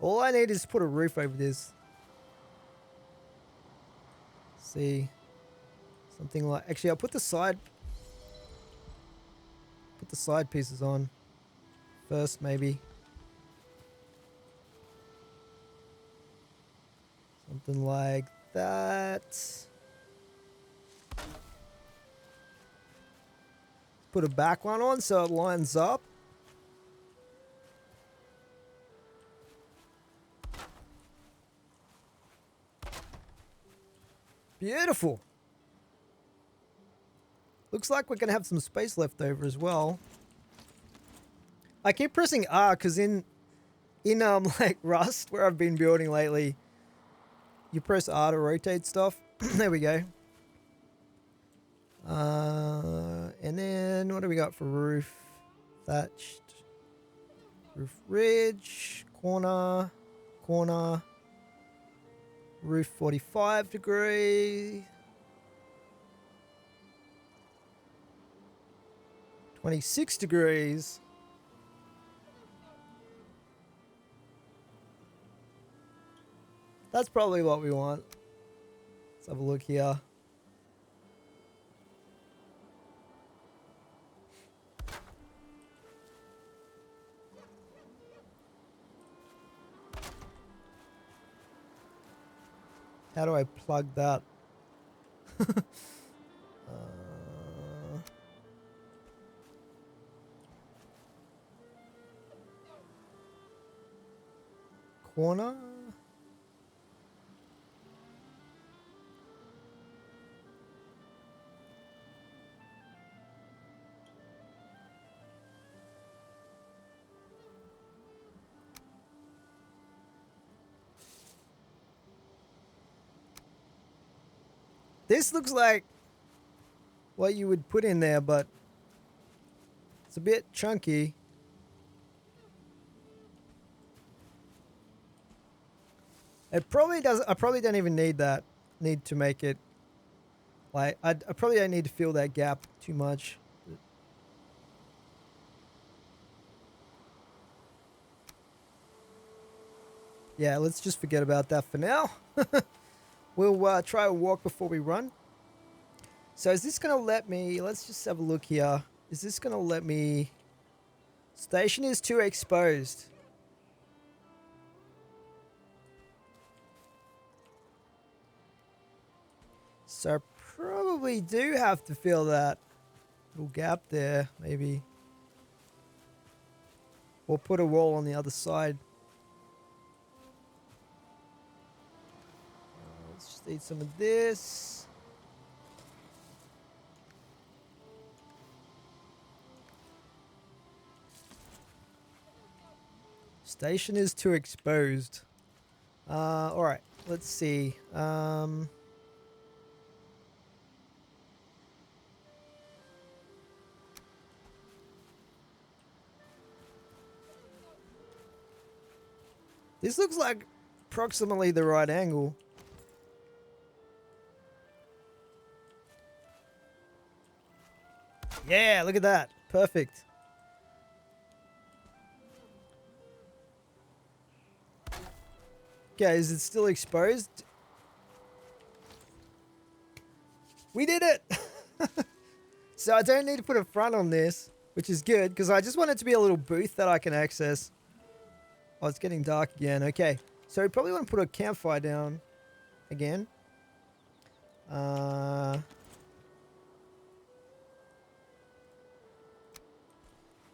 All I need is to put a roof over this. See. Something like... Actually, I'll put the side pieces on first, maybe. Something like that. put a back one on so it lines up. Beautiful. Looks like we're going to have some space left over as well. I keep pressing R because in like Rust, where I've been building lately, you press R to rotate stuff. There we go. And then what do we got for roof? Thatched. Roof ridge. Corner. Corner. Roof 45 degree. 26 degrees. That's probably what we want. Let's have a look here. How do I plug that? Corner. This looks like what you would put in there, but it's a bit chunky. It probably does. I probably don't even need that. Need to make it like I probably don't need to fill that gap too much. Yeah, let's just forget about that for now. We'll try a walk before we run. So is this going to let me... Let's just have a look here. Is this going to let me... Station is too exposed. So I probably do have to fill that little gap there, maybe. Or put a wall on the other side. Let's just eat some of this. Station is too exposed. Alright, let's see. This looks like approximately the right angle. Yeah, look at that. Perfect. Okay, is it still exposed? We did it! So I don't need to put a front on this, which is good, because I just want it to be a little booth that I can access. Oh, it's getting dark again. Okay, so we probably want to put a campfire down again.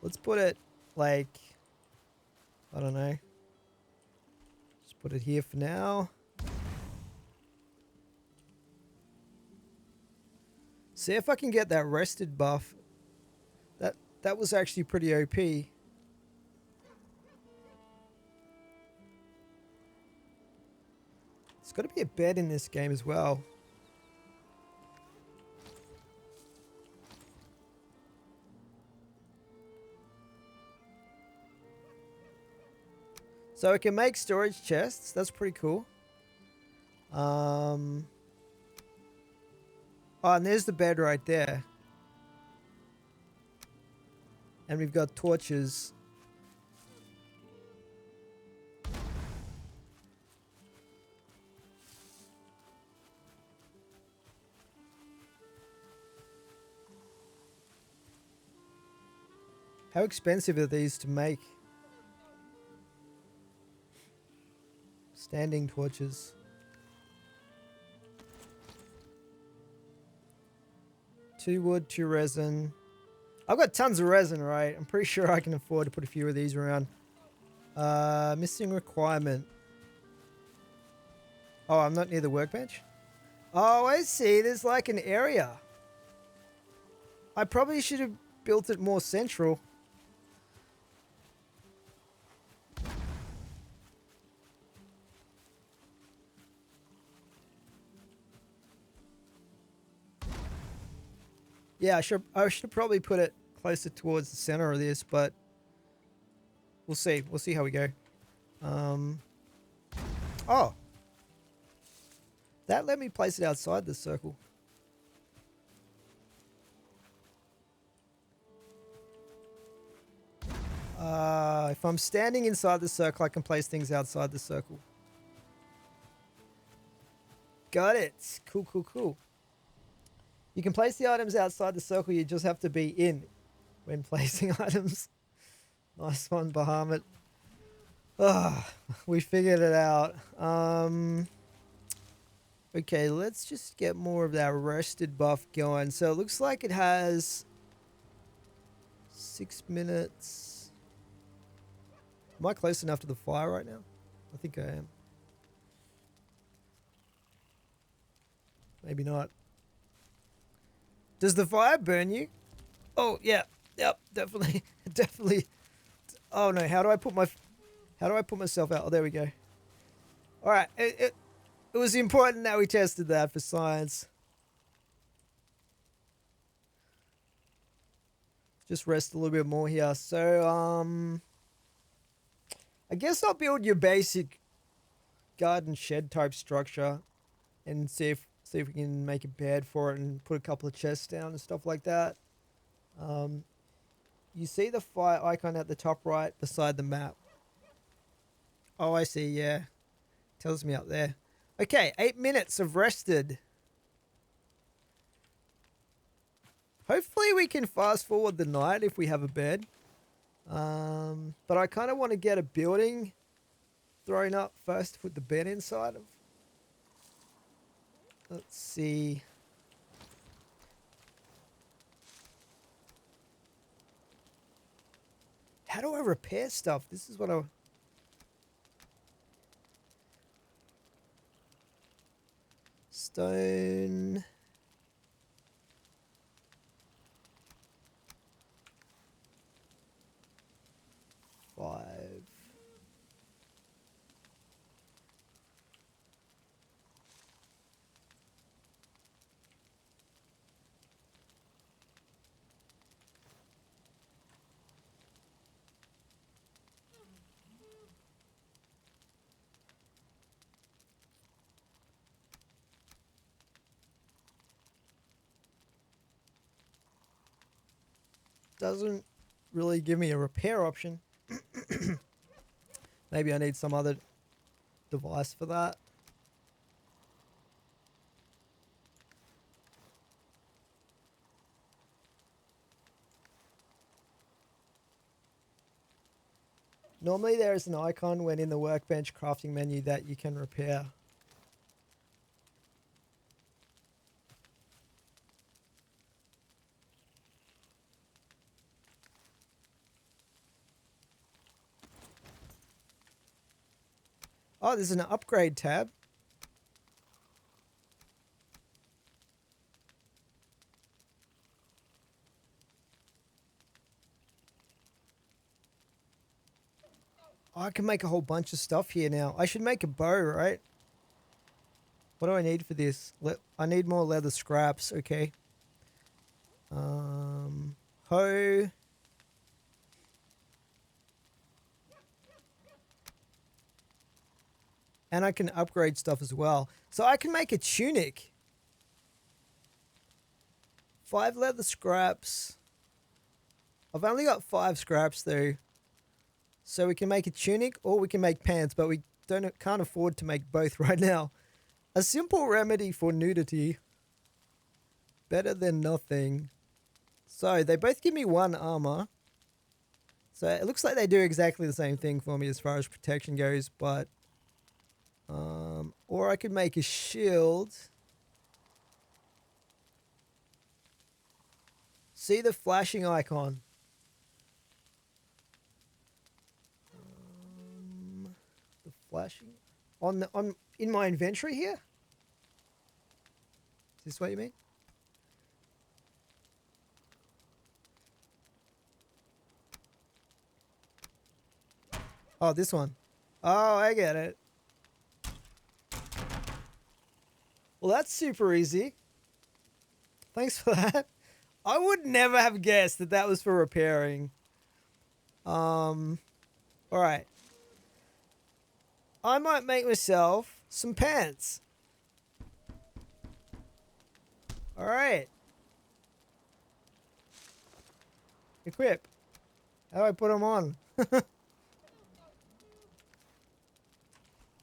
Let's put it like, I don't know. Just put it here for now. See if I can get that rested buff. That was actually pretty OP. There's got to be a bed in this game as well. So it can make storage chests. That's pretty cool. Oh, and there's the bed right there. And we've got torches. How expensive are these to make? Standing torches. 2 wood, 2 resin. I've got tons of resin, right? I'm pretty sure I can afford to put a few of these around. Missing requirement. Oh, I'm not near the workbench? Oh, I see. There's like an area. I probably should have built it more central. Yeah, I should probably put it closer towards the center of this, but we'll see. We'll see how we go. Oh. That let me place it outside the circle. If I'm standing inside the circle, I can place things outside the circle. Got it. Cool, cool, cool. You can place the items outside the circle. You just have to be in when placing items. Nice one, Bahamut. We figured it out. Okay, let's just get more of that rested buff going. So it looks like it has 6 minutes. Am I close enough to the fire right now? I think I am. Maybe not. Does the fire burn you? Oh, yeah. Yep, definitely. Definitely. Oh, no. How do I put myself out? Oh, there we go. All right. It was important that we tested that for science. Just rest a little bit more here. So, I guess I'll build your basic garden shed type structure and see if we can make a bed for it and put a couple of chests down and stuff like that. You see the fire icon at the top right beside the map. Oh, I see. Yeah. Tells me up there. Okay, 8 minutes of rested. Hopefully we can fast forward the night if we have a bed. But I kind of want to get a building thrown up first to put the bed inside of. Let's see. How do I repair stuff? This is what I... Stone... 5. Doesn't really give me a repair option. Maybe I need some other device for that. Normally there is an icon when in the Workbench crafting menu that you can repair. Oh, there's an upgrade tab. Oh, I can make a whole bunch of stuff here now. I should make a bow, right? What do I need for this? I need more leather scraps, okay. Hoe. And I can upgrade stuff as well. So I can make a tunic. 5 leather scraps. I've only got 5 scraps though. So we can make a tunic or we can make pants, but we can't afford to make both right now. A simple remedy for nudity. Better than nothing. So they both give me 1 armor. So it looks like they do exactly the same thing for me as far as protection goes, but or I could make a shield. see the flashing icon. The flashing on in my inventory here. Is this what you mean? Oh, this one. Oh, I get it. Well, that's super easy. Thanks for that. I would never have guessed that that was for repairing. All right. I might make myself some pants. All right. Equip. How do I put them on?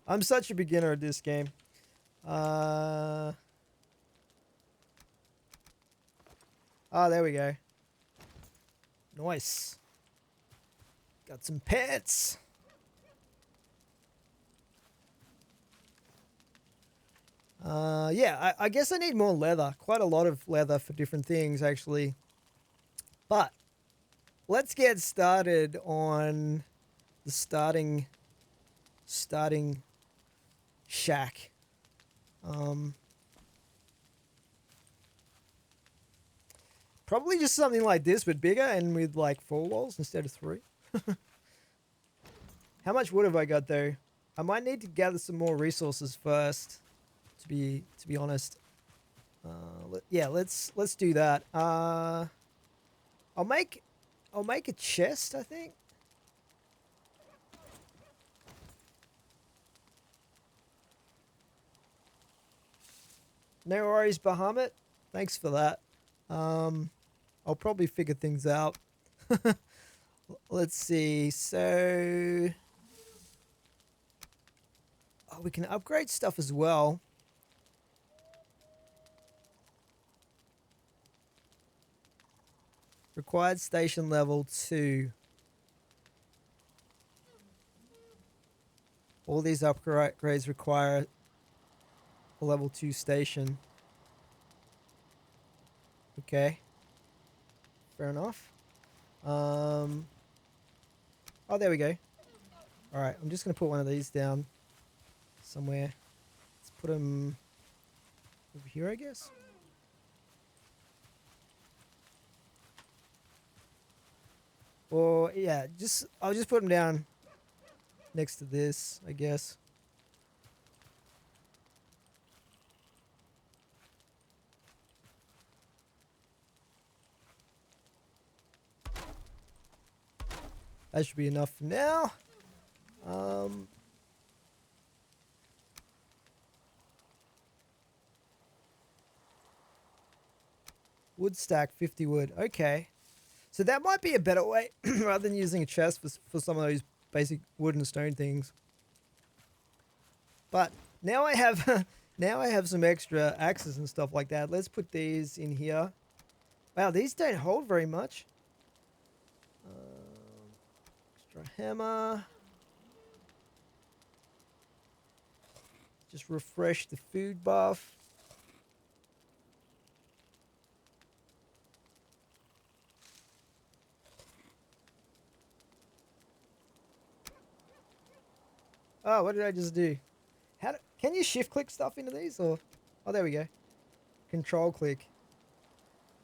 I'm such a beginner at this game. Oh, there we go. Nice. Got some pants. Yeah, I guess I need more leather. Quite a lot of leather for different things, actually. But let's get started on the starting shack. Probably just something like this, but bigger and with like 4 walls instead of 3. How much wood have I got though? I might need to gather some more resources first. To be honest. Yeah, let's do that. I'll make a chest, I think. No worries, Bahamut. Thanks for that. I'll probably figure things out. Let's see. So, oh, we can upgrade stuff as well. Required station level 2. All these upgrades require a level 2 station. Okay. Fair enough. Oh, there we go. Alright, I'm just going to put one of these down somewhere. Let's put them over here, I guess. Or, yeah, I'll just put them down next to this, I guess. That should be enough for now. Wood stack, 50 wood. Okay. So that might be a better way rather than using a chest for some of those basic wood and stone things. But now I have now I have some extra axes and stuff like that. Let's put these in here. Wow, these don't hold very much. Extra hammer. Just refresh the food buff. Oh, what did I just do? Can you shift click stuff into these or? Oh, there we go. Control click.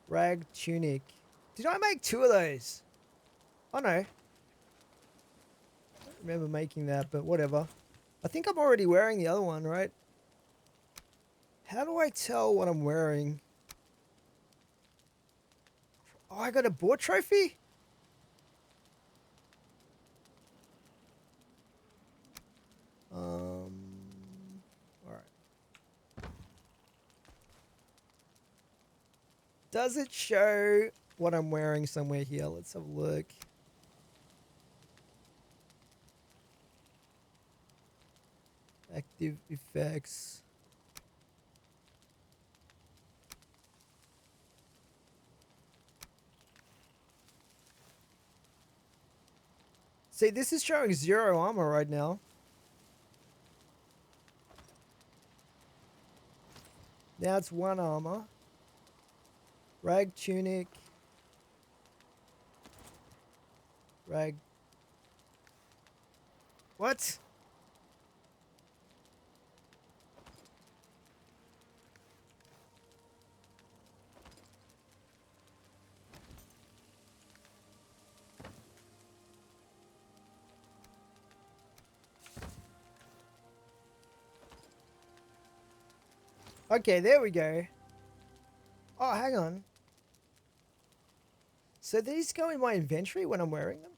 Rag tunic. Did I make 2 of those? Oh no. I don't remember making that, but whatever. I think I'm already wearing the other one, right? How do I tell what I'm wearing? Oh, I got a boar trophy? Alright. Does it show what I'm wearing somewhere here? Let's have a look. Active effects. See, this is showing 0 armor right now. Now it's 1 armor. Rag tunic. Rag. What? Okay, there we go. Oh, hang on. So these go in my inventory when I'm wearing them?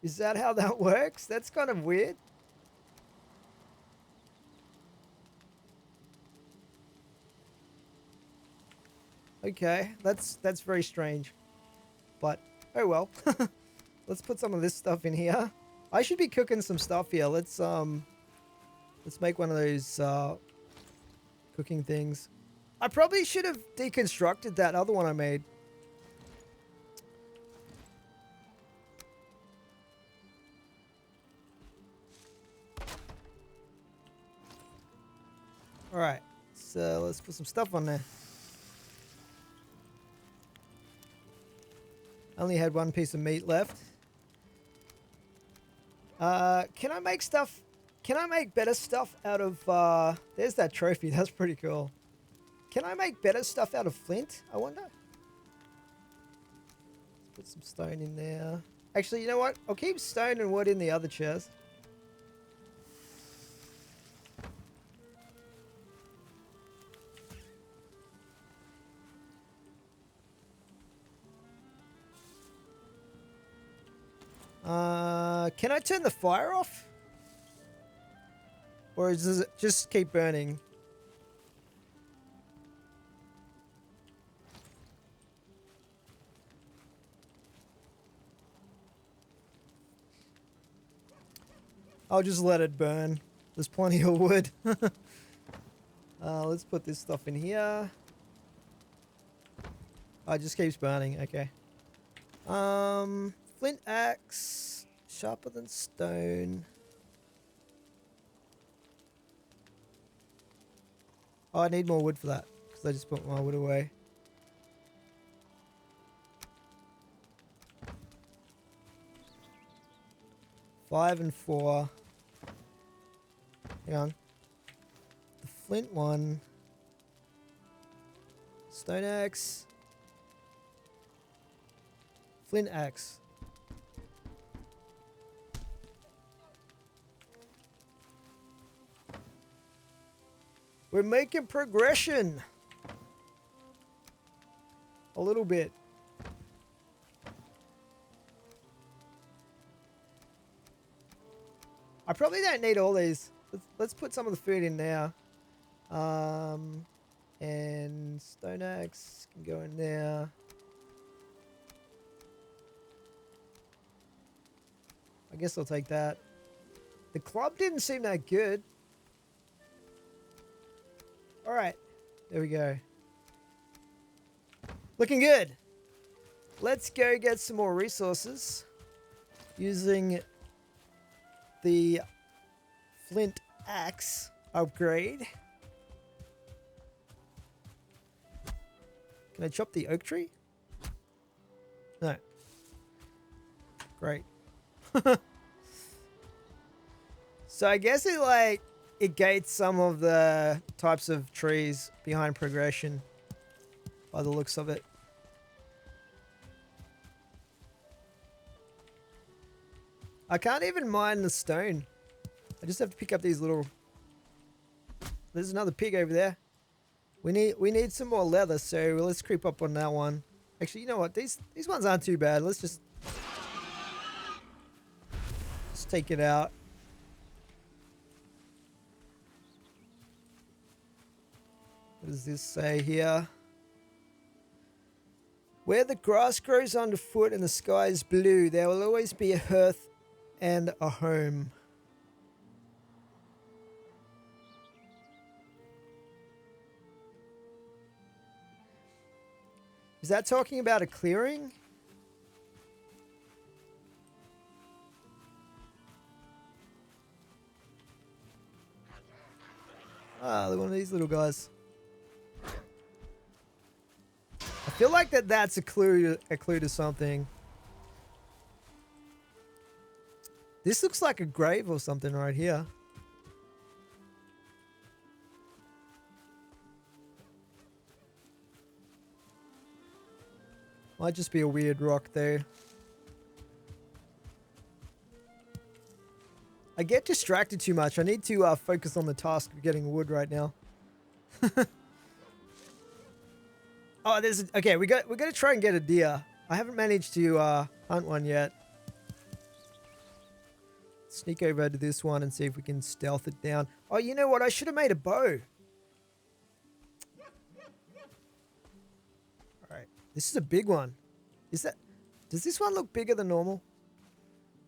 Is that how that works? That's kind of weird. Okay, that's very strange. But oh well. Let's put some of this stuff in here. I should be cooking some stuff here. Let's make one of those cooking things. I probably should have deconstructed that other one I made. All right, so let's put some stuff on there. I only had one piece of meat left. Can I make stuff? Can I make better stuff out of, there's that trophy. That's pretty cool. Can I make better stuff out of flint? I wonder. Let's put some stone in there. Actually, you know what? I'll keep stone and wood in the other chest. Can I turn the fire off? Or does it just keep burning? I'll just let it burn. There's plenty of wood. Let's put this stuff in here. Oh, it just keeps burning. Okay. Flint axe, sharper than stone. Oh, I need more wood for that because I just put my wood away. Five and 4. Hang on. The flint one. Stone axe. Flint axe. We're making progression. A little bit. I probably don't need all these. Let's put some of the food in now. And stone axe can go in there. I guess I'll take that. The club didn't seem that good. All right, there we go. Looking good. Let's go get some more resources using the flint axe upgrade. Can I chop the oak tree? No. Great. So I guess it gates some of the types of trees behind progression by the looks of it. I can't even mine the stone. I just have to pick up these little... There's another pig over there. We need some more leather, so let's creep up on that one. Actually, you know what? These ones aren't too bad. Let's just take it out. What does this say here? Where the grass grows underfoot and the sky is blue, there will always be a hearth and a home. Is that talking about a clearing? Ah, one of these little guys. I feel like that's a clue to something. This looks like a grave or something right here. Might just be a weird rock there. I get distracted too much. I need to focus on the task of getting wood right now. Oh, okay. We're gonna try and get a deer. I haven't managed to hunt one yet. Sneak over to this one and see if we can stealth it down. Oh, you know what? I should have made a bow. All right, this is a big one. Does this one look bigger than normal?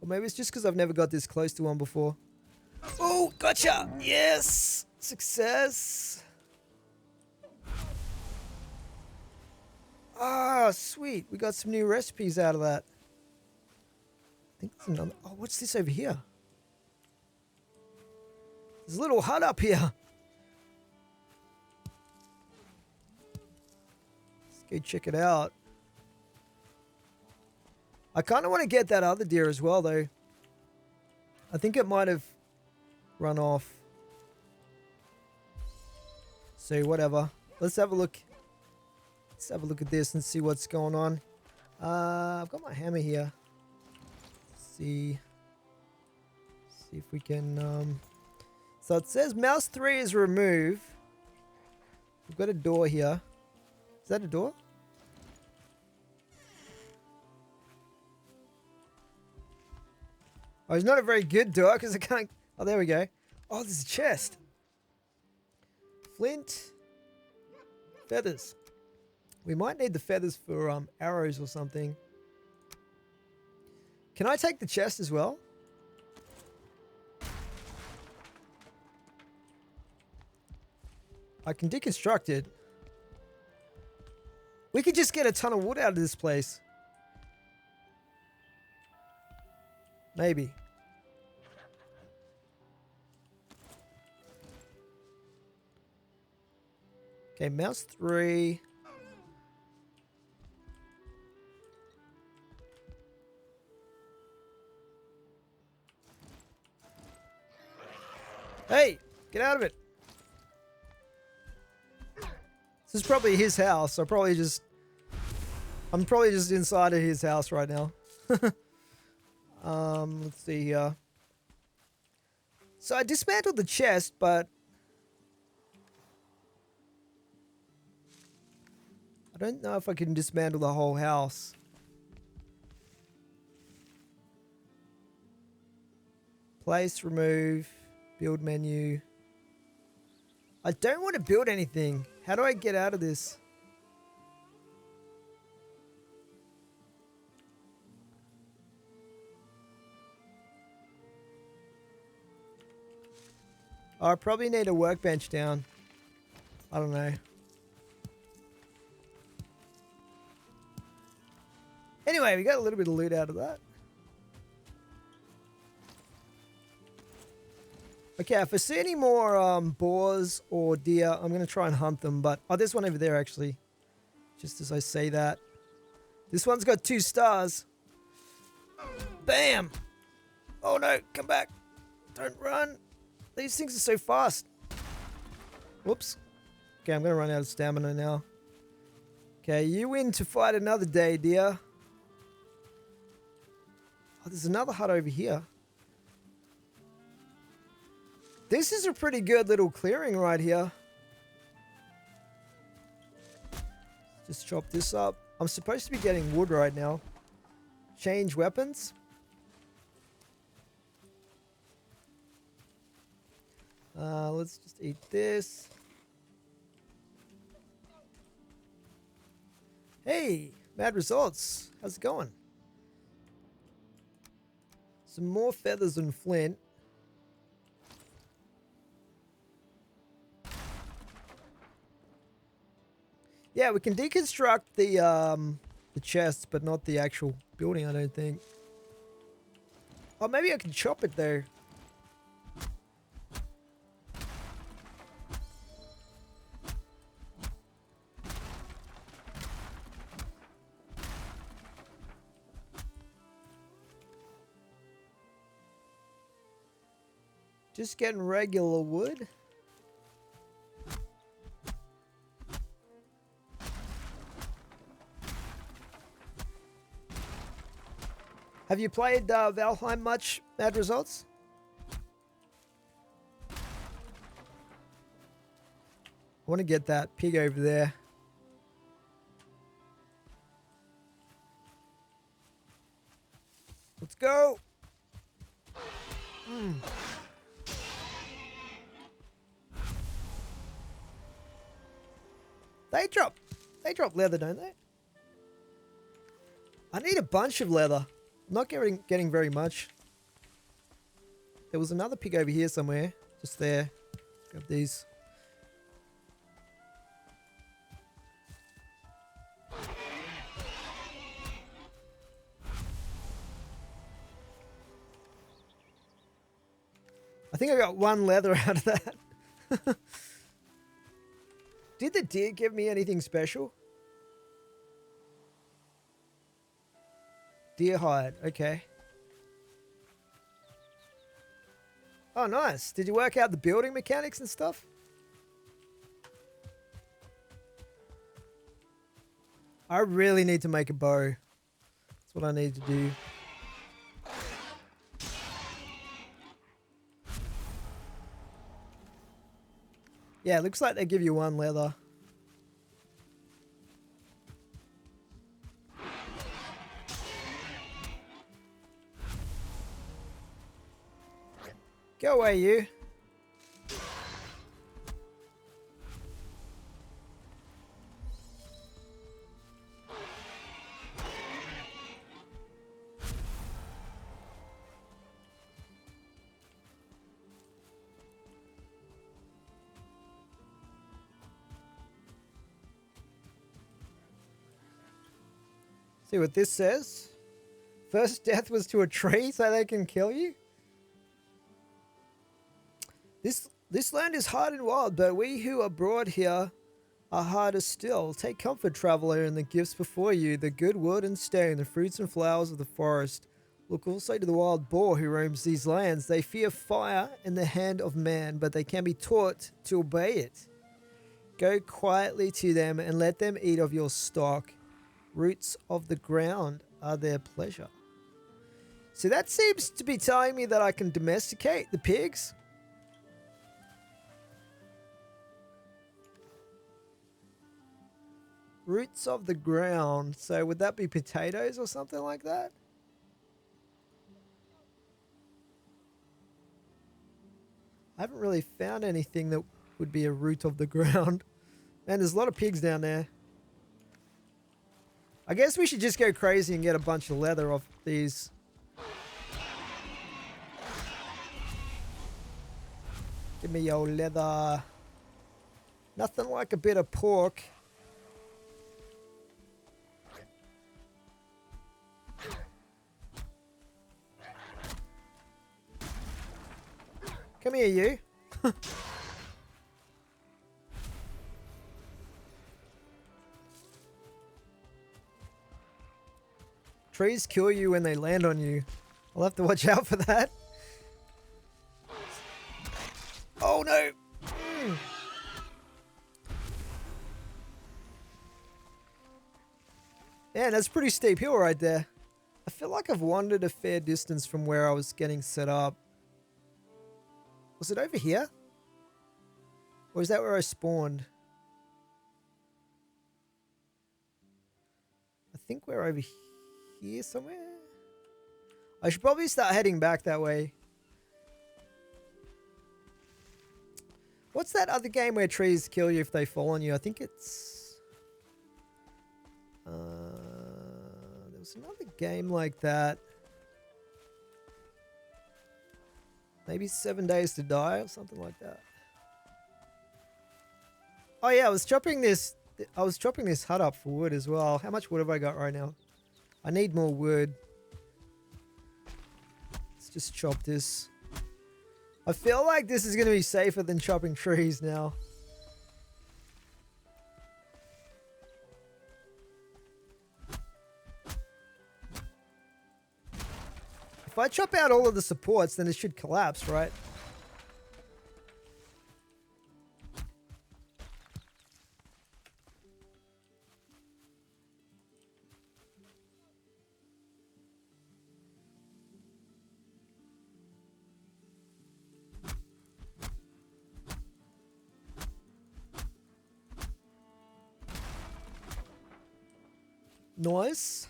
Or maybe it's just because I've never got this close to one before. Oh, gotcha! Yes! Success! Ah, sweet. We got some new recipes out of that. I think there's another... Oh, what's this over here? There's a little hut up here. Let's go check it out. I kind of want to get that other deer as well, though. I think it might have run off. So, whatever. Let's have a look. Let's have a look at this and see what's going on. I've got my hammer here. Let's see if we can... So it says mouse 3 is removed. We've got a door here. Is that a door? Oh, it's not a very good door because I can't... Oh, there we go. Oh, there's a chest. Flint. Feathers. We might need the feathers for arrows or something. Can I take the chest as well? I can deconstruct it. We could just get a ton of wood out of this place. Maybe. Okay, mouse 3. Hey, get out of it. This is probably his house. I'm probably just inside of his house right now. Let's see here. So I dismantled the chest, but I don't know if I can dismantle the whole house. Place, remove, build menu. I don't want to build anything. How do I get out of this? Oh, I probably need a workbench down. I don't know. Anyway, we got a little bit of loot out of that. Okay, if I see any more boars or deer, I'm going to try and hunt them. But oh, there's one over there, actually. Just as I say that. This one's got 2 stars. Bam! Oh, no. Come back. Don't run. These things are so fast. Whoops. Okay, I'm going to run out of stamina now. Okay, you win to fight another day, dear. Oh, there's another hut over here. This is a pretty good little clearing right here. Just chop this up. I'm supposed to be getting wood right now. Change weapons. Let's just eat this. Hey, mad results. How's it going? Some more feathers and flint. Yeah, we can deconstruct the chests, but not the actual building, I don't think. Oh, maybe I can chop it there. Just getting regular wood. Have you played Valheim much, Mad Results? I want to get that pig over there. Let's go. They drop leather, don't they? I need a bunch of leather. I'm not getting very much. There was another pig over here somewhere. Just there. Grab these. I think I got one leather out of that. Did the deer give me anything special? Deer hide, okay. Oh, nice. Did you work out the building mechanics and stuff? I really need to make a bow. That's what I need to do. Yeah, it looks like they give you one leather. Go away, you. See what this says? First death was to a tree so they can kill you? This land is hard and wild, but we who are brought here are harder still. Take comfort, traveler, in the gifts before you, the good wood and stone, the fruits and flowers of the forest. Look also to the wild boar who roams these lands. They fear fire in the hand of man, but they can be taught to obey it. Go quietly to them and let them eat of your stock. Roots of the ground are their pleasure. So that seems to be telling me that I can domesticate the pigs. Roots of the ground. So would that be potatoes or something like that? I haven't really found anything that would be a root of the ground. Man, there's a lot of pigs down there. I guess we should just go crazy and get a bunch of leather off these. Give me your leather. Nothing like a bit of pork. Come here, you. Trees kill you when they land on you. I'll have to watch out for that. Oh no! Man, that's a pretty steep hill right there. I feel like I've wandered a fair distance from where I was getting set up. Was it over here? Or is that where I spawned? I think we're over here somewhere. I should probably start heading back that way. What's that other game where trees kill you if they fall on you? I think it's... there was another game like that. Maybe 7 Days to Die or something like that. Oh yeah, I was chopping this hut up for wood as well. How much wood have I got right now? I need more wood. Let's just chop this. I feel like this is going to be safer than chopping trees now. If I chop out all of the supports, then it should collapse, right? Nice.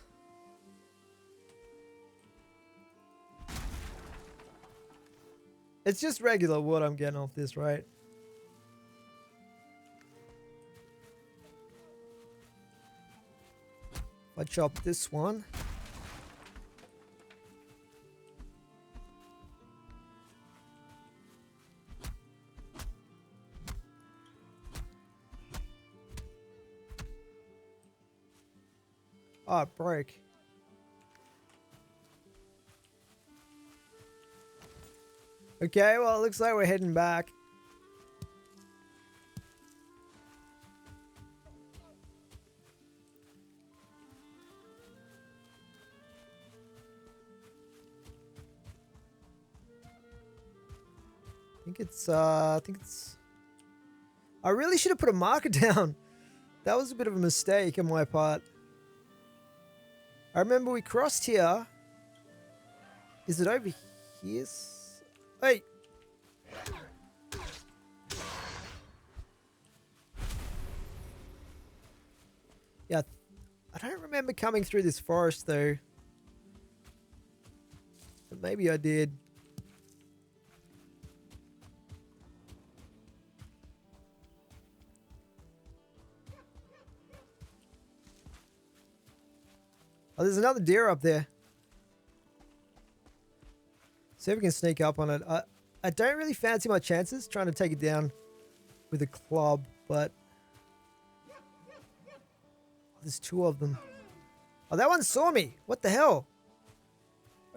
It's just regular wood I'm getting off this, right? If I chop this one. Oh, it broke. Okay, well, it looks like we're heading back. I think it's... I really should have put a marker down. That was a bit of a mistake on my part. I remember we crossed here. Is it over here? Hey! Yeah, I don't remember coming through this forest though. But maybe I did. Oh, there's another deer up there. See if we can sneak up on it. I don't really fancy my chances trying to take it down with a club, but... There's two of them. Oh, that one saw me. What the hell?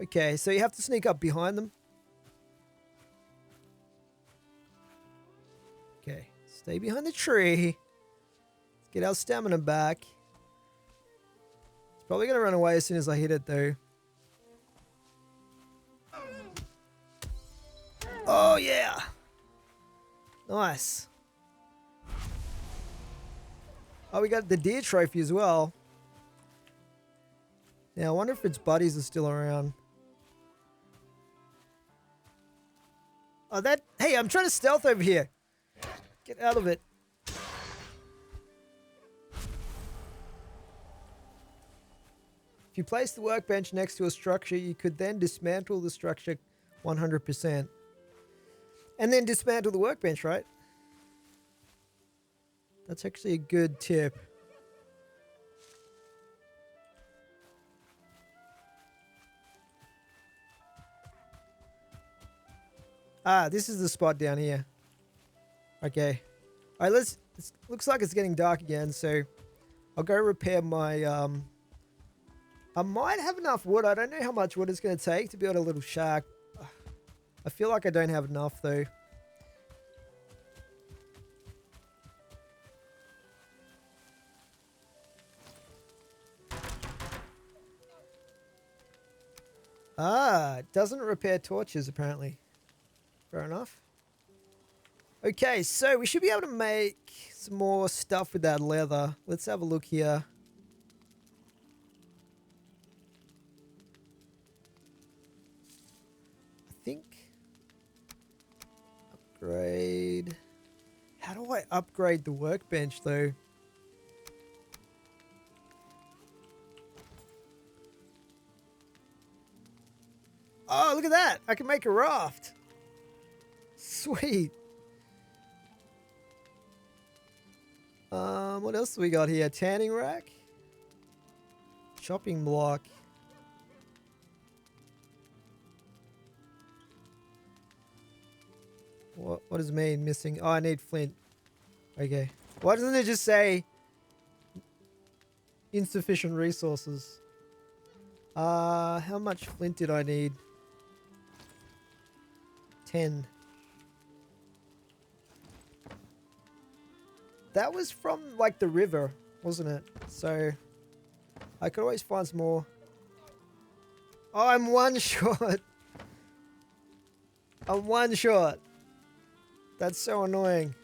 Okay, so you have to sneak up behind them. Okay, stay behind the tree. Let's get our stamina back. It's probably going to run away as soon as I hit it, though. Oh, yeah. Nice. Oh, we got the deer trophy as well. Now, I wonder if its buddies are still around. Oh, that... Hey, I'm trying to stealth over here. Get out of it. If you place the workbench next to a structure, you could then dismantle the structure 100%. And then dismantle the workbench, right? That's actually a good tip. Ah, this is the spot down here. Okay. Alright, let's... It looks like it's getting dark again, so... I'll go repair my... I might have enough wood. I don't know how much wood it's going to take to build a little shack. I feel like I don't have enough, though. Ah, it doesn't repair torches, apparently. Fair enough. Okay, so we should be able to make some more stuff with that leather. Let's have a look here. I think... Upgrade... How do I upgrade the workbench, though? Oh, look at that! I can make a raft! Sweet! What else do we got here? Tanning rack? Chopping block. What does it mean, missing? Oh, I need flint. Okay. Why doesn't it just say insufficient resources? How much flint did I need? 10. That was from, like, the river, wasn't it? So, I could always find some more. Oh, I'm one short. I'm one short. That's so annoying.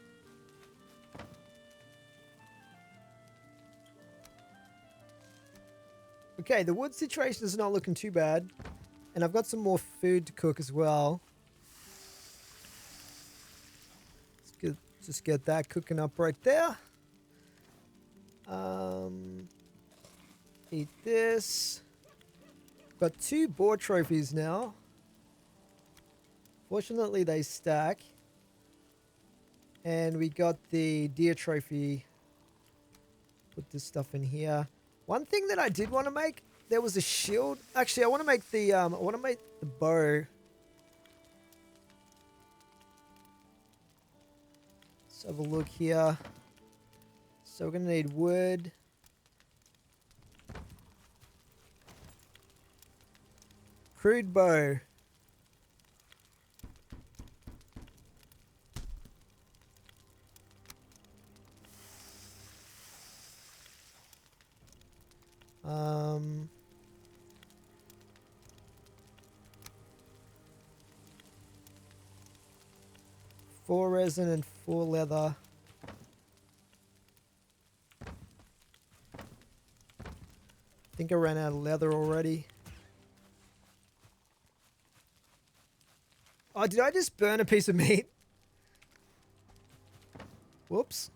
Okay, the wood situation is not looking too bad. And I've got some more food to cook as well. Just get that cooking up right there. Eat this. Got 2 boar trophies now. Fortunately, they stack. And we got the deer trophy. Put this stuff in here. One thing that I did want to make, there was a shield. Actually, I want to make the bow. Let's have a look here. So we're gonna need wood. Crude bow. Um, 4 resin and 4 leather. I think I ran out of leather already. Oh, did I just burn a piece of meat? Whoops.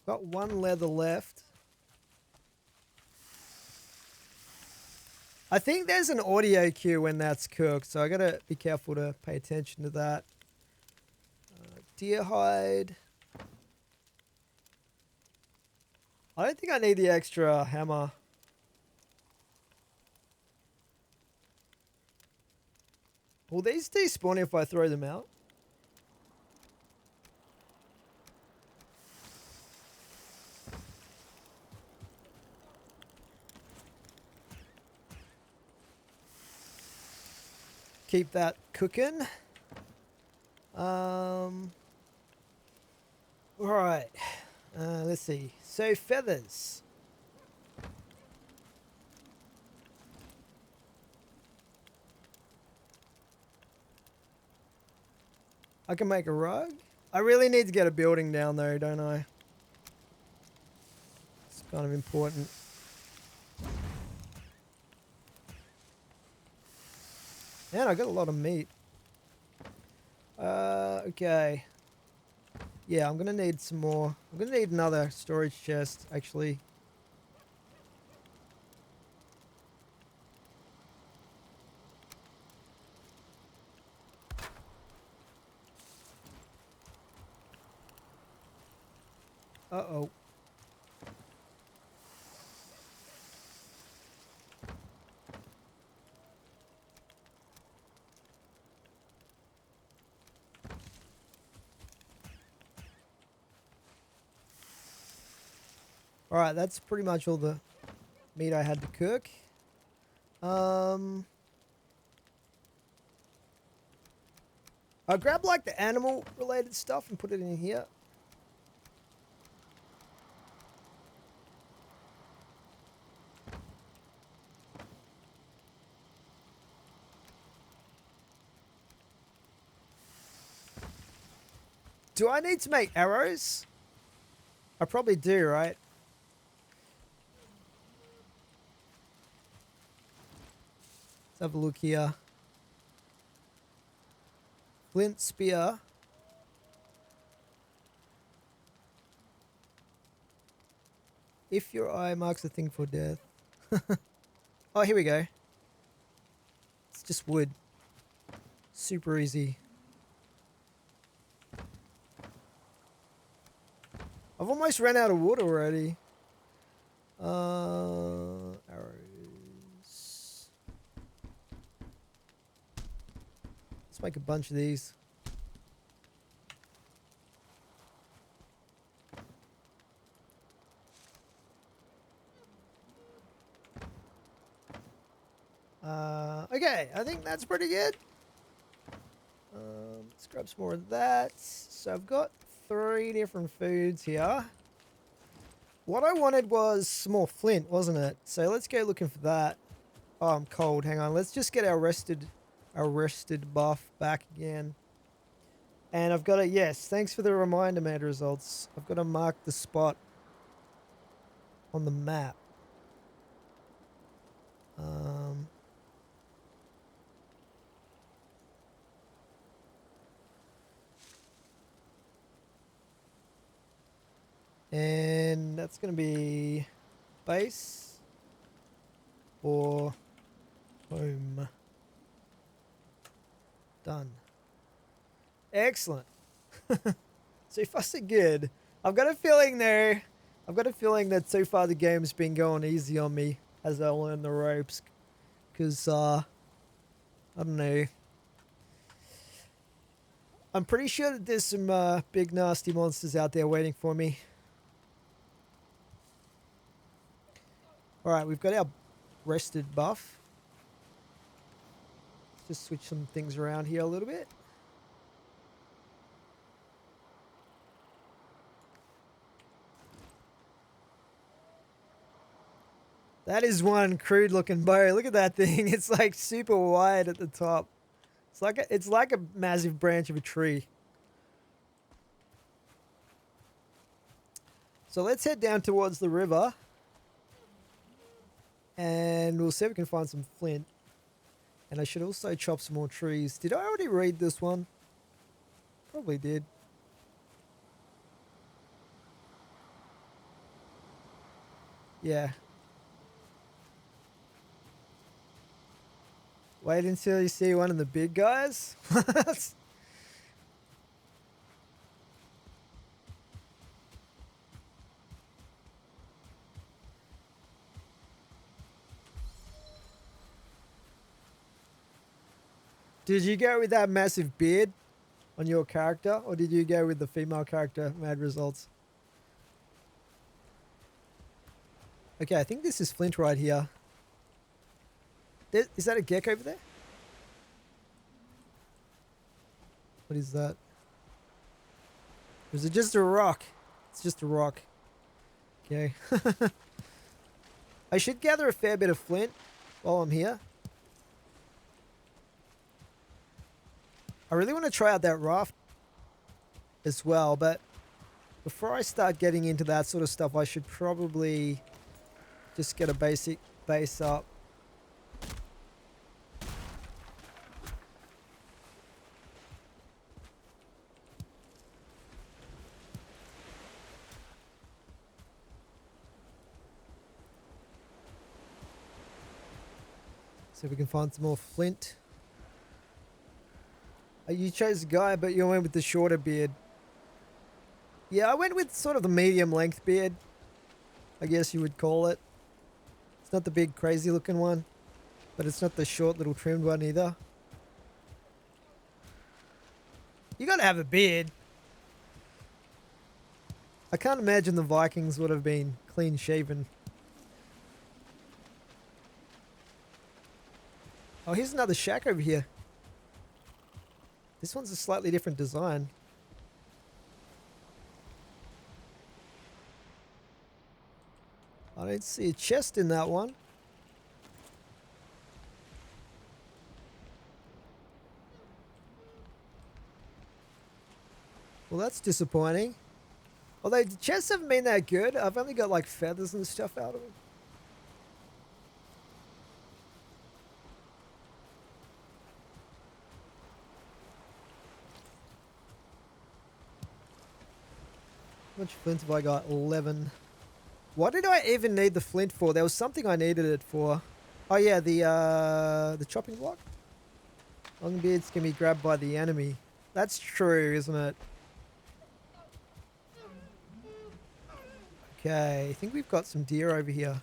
Got 1 leather left. I think there's an audio cue when that's cooked, so I gotta be careful to pay attention to that. Deer hide. I don't think I need the extra hammer. Will these despawn if I throw them out? Keep that cooking. Alright. Let's see. So feathers. I can make a rug. I really need to get a building down though, don't I? It's kind of important. Man, I got a lot of meat. Okay. Yeah, I'm gonna need some more. I'm gonna need another storage chest, actually. Uh-oh. Alright, that's pretty much all the meat I had to cook. I'll grab like the animal related stuff and put it in here. Do I need to make arrows? I probably do, right? Let's have a look here. Flint spear. If your eye marks a thing for death. Oh, here we go. It's just wood. Super easy. I've almost ran out of wood already. Arrows. Let's make a bunch of these. Okay, I think that's pretty good. Let's grab some more of that. So I've got 3 different foods here. What I wanted was some more flint, wasn't it? So let's go looking for that. Oh, I'm cold. Hang on. Let's just get our rested buff back again. And I've got to, yes, thanks for the reminder, made results. I've got to mark the spot on the map. And that's that's going to be base or home. Done. Excellent. So far so good. I've got a feeling though, that so far the game's been going easy on me as I learn the ropes. Because, I don't know. I'm pretty sure that there's some big nasty monsters out there waiting for me. Alright, we've got our rested buff. Let's just switch some things around here a little bit. That is one crude looking bow. Look at that thing. It's like super wide at the top. It's like a massive branch of a tree. So let's head down towards the river. And we'll see if we can find some flint. And I should also chop some more trees. Did I already read this one? Probably did. Yeah. Wait until you see one of the big guys. Did you go with that massive beard on your character, or did you go with the female character, Mad Results? Okay, I think this is flint right here. Is that a gecko over there? What is that? Or is it just a rock? It's just a rock. Okay. I should gather a fair bit of flint while I'm here. I really want to try out that raft as well, but before I start getting into that sort of stuff, I should probably just get a basic base up. See if we can find some more flint. You chose a guy, but you went with the shorter beard. Yeah, I went with sort of the medium length beard, I guess you would call it. It's not the big crazy looking one, but it's not the short little trimmed one either. You gotta have a beard. I can't imagine the Vikings would have been clean shaven. Oh, here's another shack over here. This one's a slightly different design. I don't see a chest in that one. Well, that's disappointing. Although the chests haven't been that good. I've only got like feathers and stuff out of them. How much flint have I got? 11. What did I even need the flint for? There was something I needed it for. Oh yeah, the chopping block. Longbeards can be grabbed by the enemy. That's true, isn't it? Okay, I think we've got some deer over here.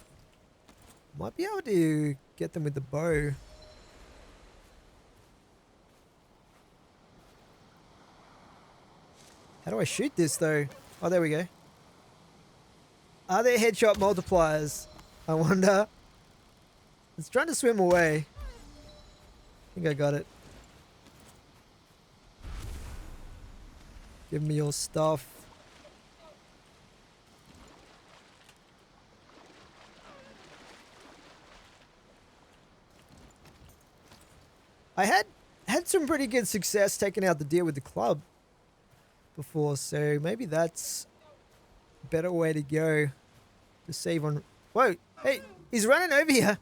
Might be able to get them with the bow. How do I shoot this though? Oh, there we go. Are there headshot multipliers? I wonder. It's trying to swim away. I think I got it. Give me your stuff. I had some pretty good success taking out the deer with the club before, so maybe that's a better way to go to save on. Whoa, hey, he's running over here.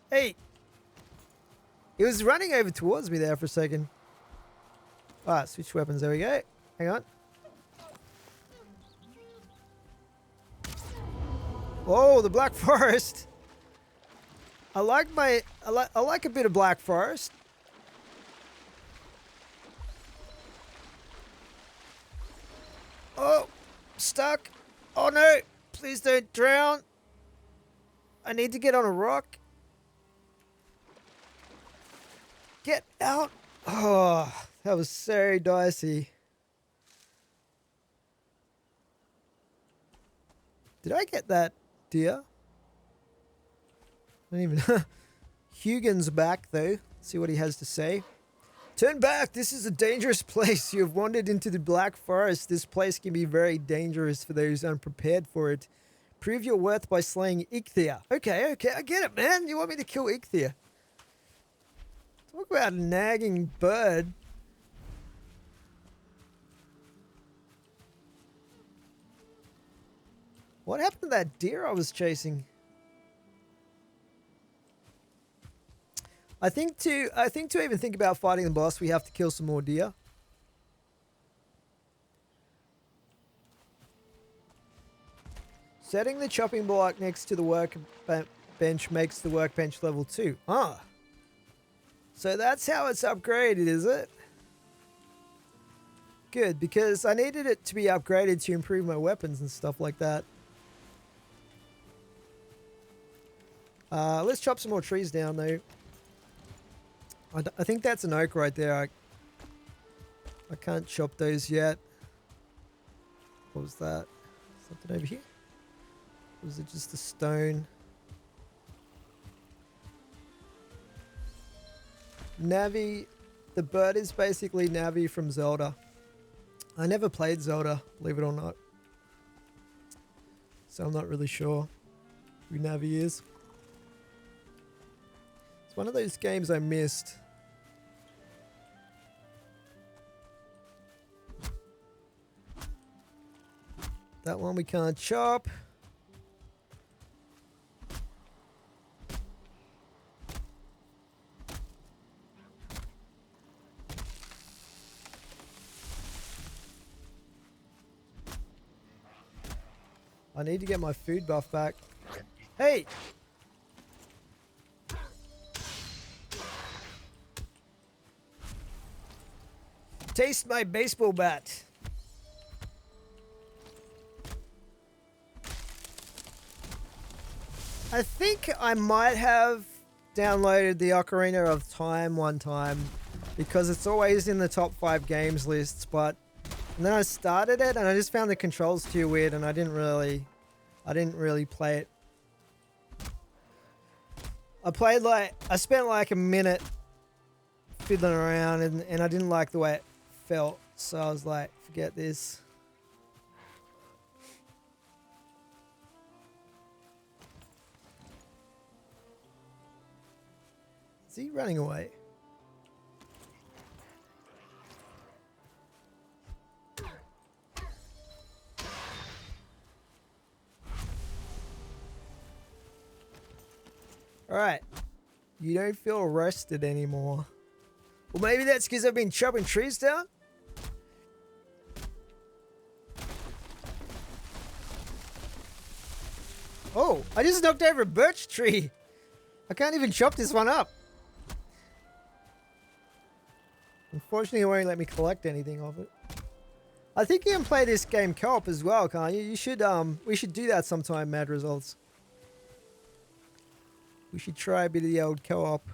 Hey, he was running over towards me there for a second. Alright, switch weapons. There we go. Hang on. Oh, the Black Forest. I like a bit of Black Forest. Oh, stuck. Oh no, please don't drown. I need to get on a rock. Get out. Oh, that was so dicey. Did I get that deer? I don't even... Hugin's back though. See what he has to say. Turn back! This is a dangerous place. You have wandered into the Black Forest. This place can be very dangerous for those unprepared for it. Prove your worth by slaying Ichthia. Okay, I get it, man. You want me to kill Ichthia? Talk about a nagging bird. What happened to that deer I was chasing? I think to even think about fighting the boss, we have to kill some more deer. Setting the chopping block next to the workbench makes the workbench level 2. Ah. So that's how it's upgraded, is it? Good, because I needed it to be upgraded to improve my weapons and stuff like that. Let's chop some more trees down though. I think that's an oak right there. I can't chop those yet. What was that? Something over here? Or was it just a stone? Navi. The bird is basically Navi from Zelda. I never played Zelda, believe it or not. So I'm not really sure who Navi is. It's one of those games I missed. That one we can't chop. I need to get my food buff back. Hey! Taste my baseball bat. I think I might have downloaded the Ocarina of Time one time because it's always in the top 5 games lists, but and then I started it and I just found the controls too weird and I didn't really play it. I spent like a minute fiddling around and I didn't like the way it felt, so I was like, forget this. Is he running away? Alright. You don't feel rested anymore. Well, maybe that's because I've been chopping trees down? Oh, I just knocked over a birch tree. I can't even chop this one up. Unfortunately, it won't let me collect anything of it. I think you can play this game co-op as well, can't you? You should, we should do that sometime, Mad Results. We should try a bit of the old co-op.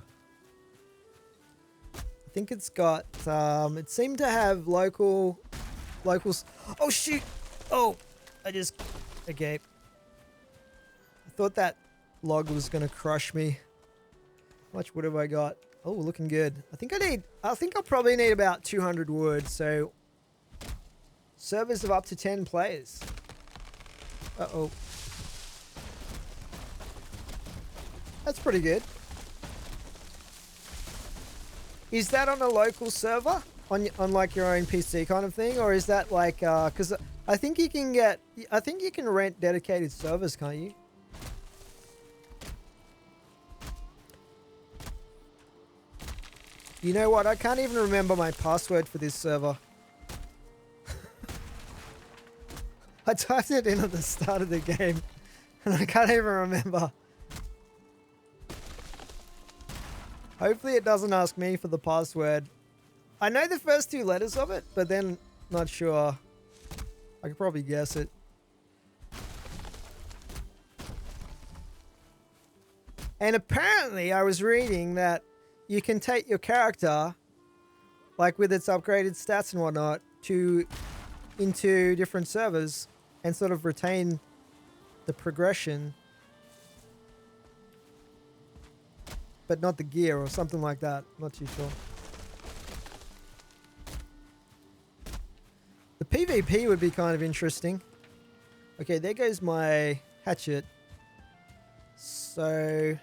I think it's got, it seemed to have locals. Oh, shoot! Oh, okay. I thought that log was going to crush me. How much wood have I got? Oh, looking good. I think I'll probably need about 200 wood, so servers of up to 10 players. Uh-oh. That's pretty good. Is that on a local server? On like your own PC kind of thing? Or is that like, cause I think you can rent dedicated servers, can't you? You know what? I can't even remember my password for this server. I typed it in at the start of the game. And I can't even remember. Hopefully it doesn't ask me for the password. I know the first 2 letters of it, but then not sure. I could probably guess it. And apparently I was reading that you can take your character, like with its upgraded stats and whatnot, into different servers and sort of retain the progression, but not the gear or something like that. Not too sure. The PvP would be kind of interesting. Okay, there goes my hatchet. So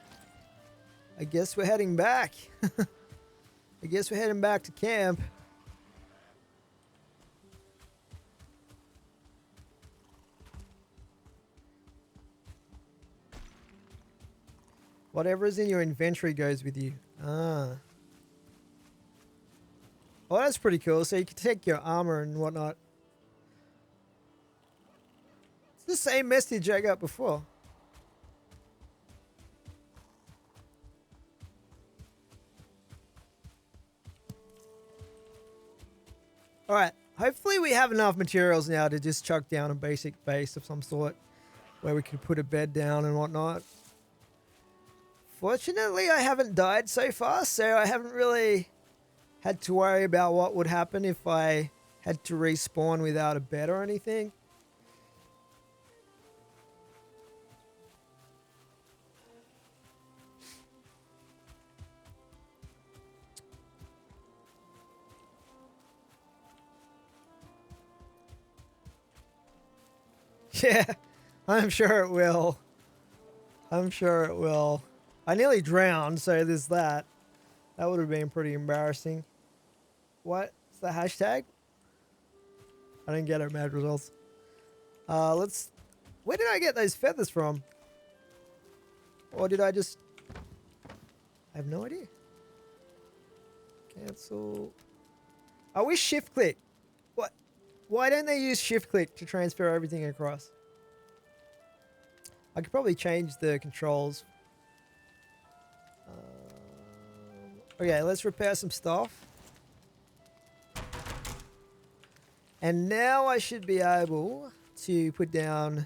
I guess we're heading back. I guess we're heading back to camp. Whatever is in your inventory goes with you. Ah. Well, that's pretty cool. So you can take your armor and whatnot. It's the same message I got before. Alright, hopefully we have enough materials now to just chuck down a basic base of some sort where we can put a bed down and whatnot. Fortunately, I haven't died so far, so I haven't really had to worry about what would happen if I had to respawn without a bed or anything. Yeah, I'm sure it will. I'm sure it will. I nearly drowned, so there's that. That would have been pretty embarrassing. What's the hashtag? I didn't get it, mad results. Let's... Where did I get those feathers from? Or did I just... I have no idea. Cancel. I wish shift click. What? Why don't they use shift click to transfer everything across? I could probably change the controls. Okay, let's repair some stuff. And now I should be able to put down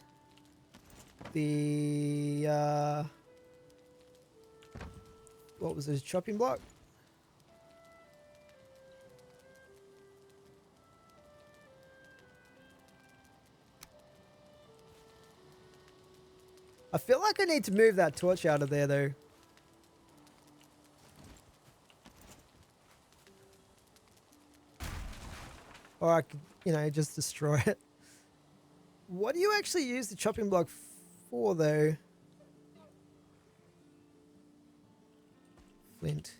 the... what was this? Chopping block? I feel like I need to move that torch out of there, though. Or I could, you know, just destroy it. What do you actually use the chopping block for, though? Flint.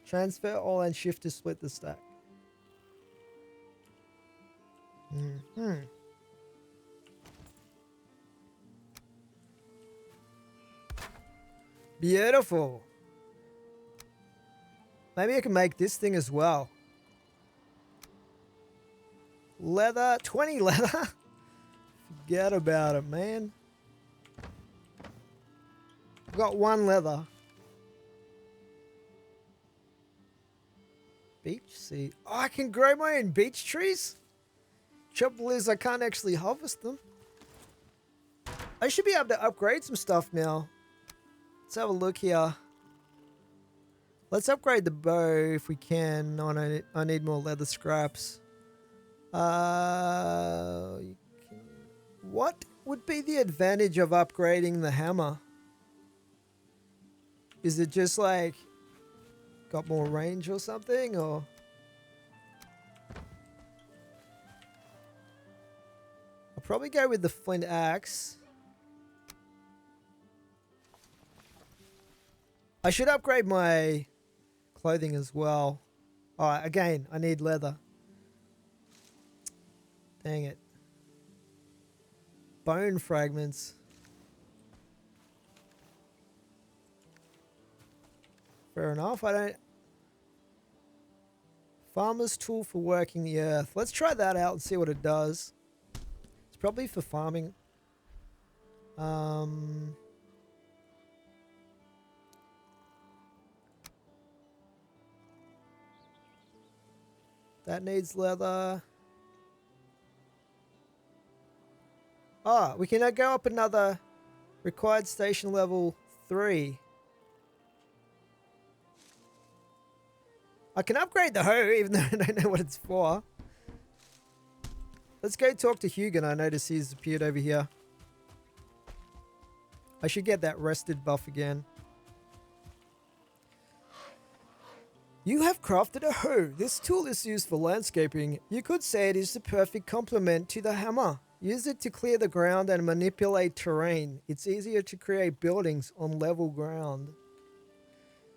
Transfer all and shift to split the stack. Mm-hmm. Beautiful. Maybe I can make this thing as well. Leather. 20 leather? Forget about it, man. I've got 1 leather. Beech seed. Oh, I can grow my own beech trees? Trouble is I can't actually harvest them. I should be able to upgrade some stuff now. Let's have a look here. Let's upgrade the bow if we can. Oh, no, I need more leather scraps. What would be the advantage of upgrading the hammer? Is it just like got more range or something, or? I'll probably go with the flint axe. I should upgrade my clothing as well. Alright, again, I need leather. Dang it. Bone fragments. Fair enough, I don't... Farmer's tool for working the earth. Let's try that out and see what it does. It's probably for farming. That needs leather. Ah, we can go up another required station level 3. I can upgrade the hoe even though I don't know what it's for. Let's go talk to Hugo. I notice he's appeared over here. I should get that rested buff again. You have crafted a hoe. This tool is used for landscaping. You could say it is the perfect complement to the hammer. Use it to clear the ground and manipulate terrain. It's easier to create buildings on level ground.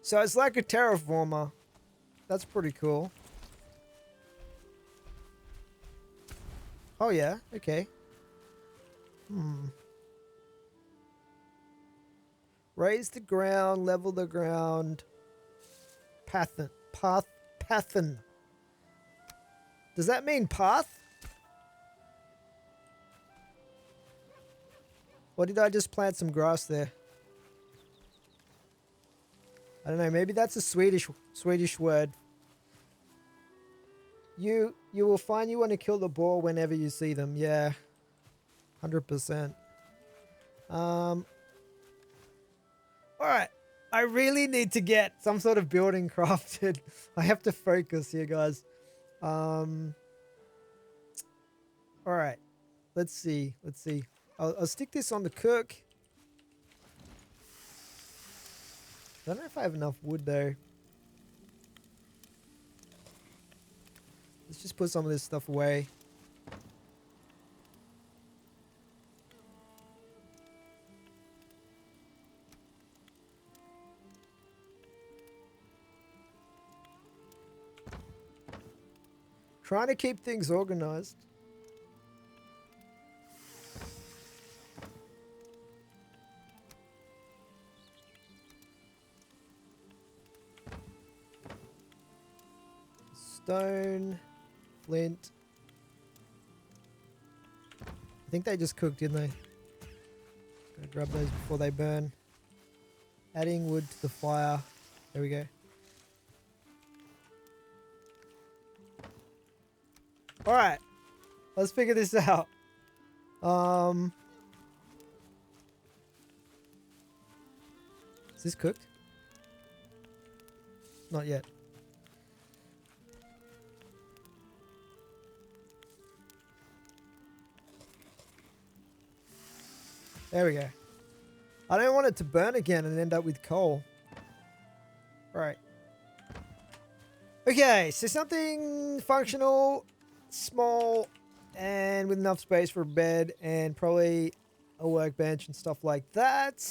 So it's like a terraformer. That's pretty cool. Oh yeah, okay. Raise the ground, level the ground. Pathen. Does that mean path? Or did I just plant some grass there? I don't know, maybe that's a Swedish word. You will find you want to kill the boar whenever you see them. Yeah. 100%. Alright. I really need to get some sort of building crafted. I have to focus here, guys. Alright. Let's see. I'll stick this on the cook. I don't know if I have enough wood though. Let's just put some of this stuff away. Trying to keep things organized. Stone, flint. I think they just cooked, didn't they? Gotta grab those before they burn. Adding wood to the fire. There we go. Alright. Let's figure this out. Is this cooked? Not yet. There we go. I don't want it to burn again and end up with coal. Right. Okay, so something functional, small, and with enough space for a bed and probably a workbench and stuff like that.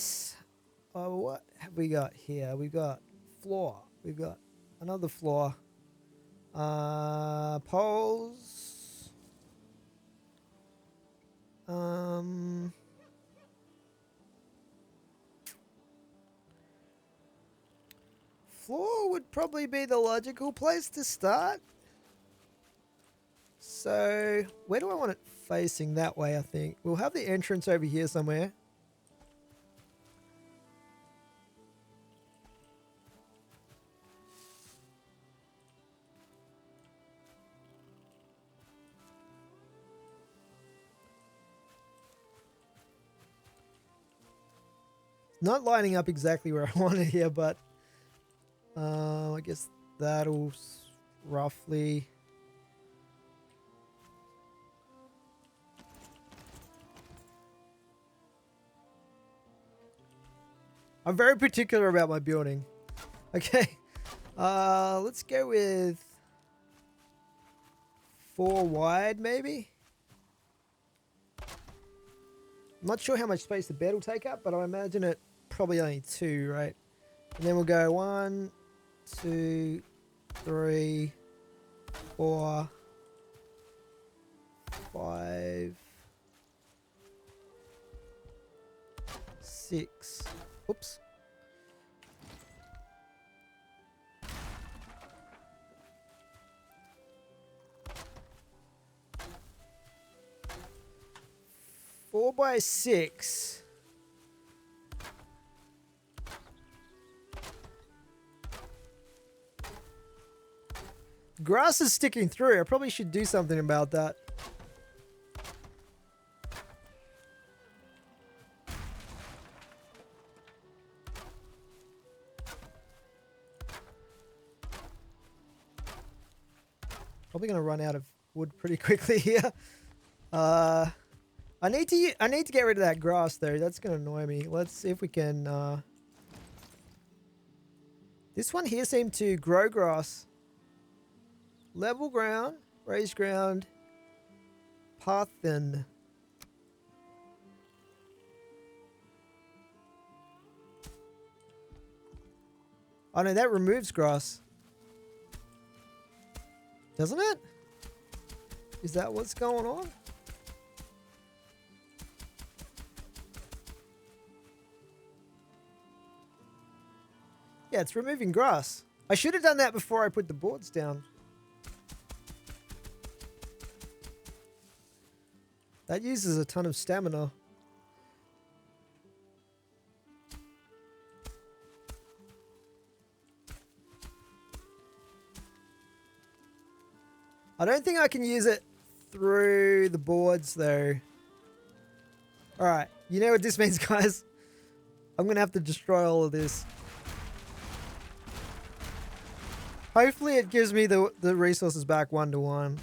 Oh, what have we got here? We've got floor. We've got another floor. Poles. Floor would probably be the logical place to start. So, where do I want it facing? That way, I think. We'll have the entrance over here somewhere. Not lining up exactly where I want it here, but I guess that'll roughly... I'm very particular about my building. Okay. Let's go with 4 wide, maybe? I'm not sure how much space the bed will take up, but I imagine it probably only 2, right? And then we'll go 1, 2, 3, 4, 5, 6. Oops. 4 by 6. Grass is sticking through. I probably should do something about that. Probably gonna run out of wood pretty quickly here. I need to get rid of that grass though. That's gonna annoy me. Let's see if we can. This one here seemed to grow grass. Level ground, raised ground, path thin. Oh no, that removes grass. Doesn't it? Is that what's going on? Yeah, it's removing grass. I should have done that before I put the boards down. That uses a ton of stamina. I don't think I can use it through the boards though. Alright, you know what this means, guys? I'm gonna have to destroy all of this. Hopefully it gives me the resources back 1 to 1.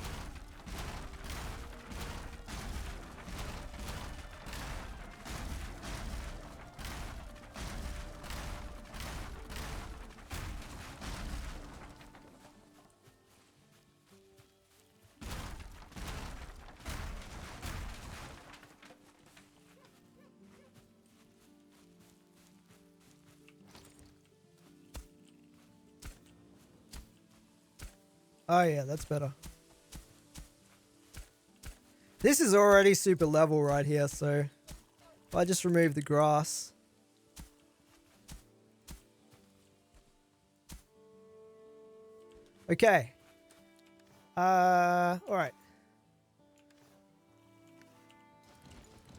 Oh yeah, that's better. This is already super level right here, so if I just remove the grass. Okay. Alright.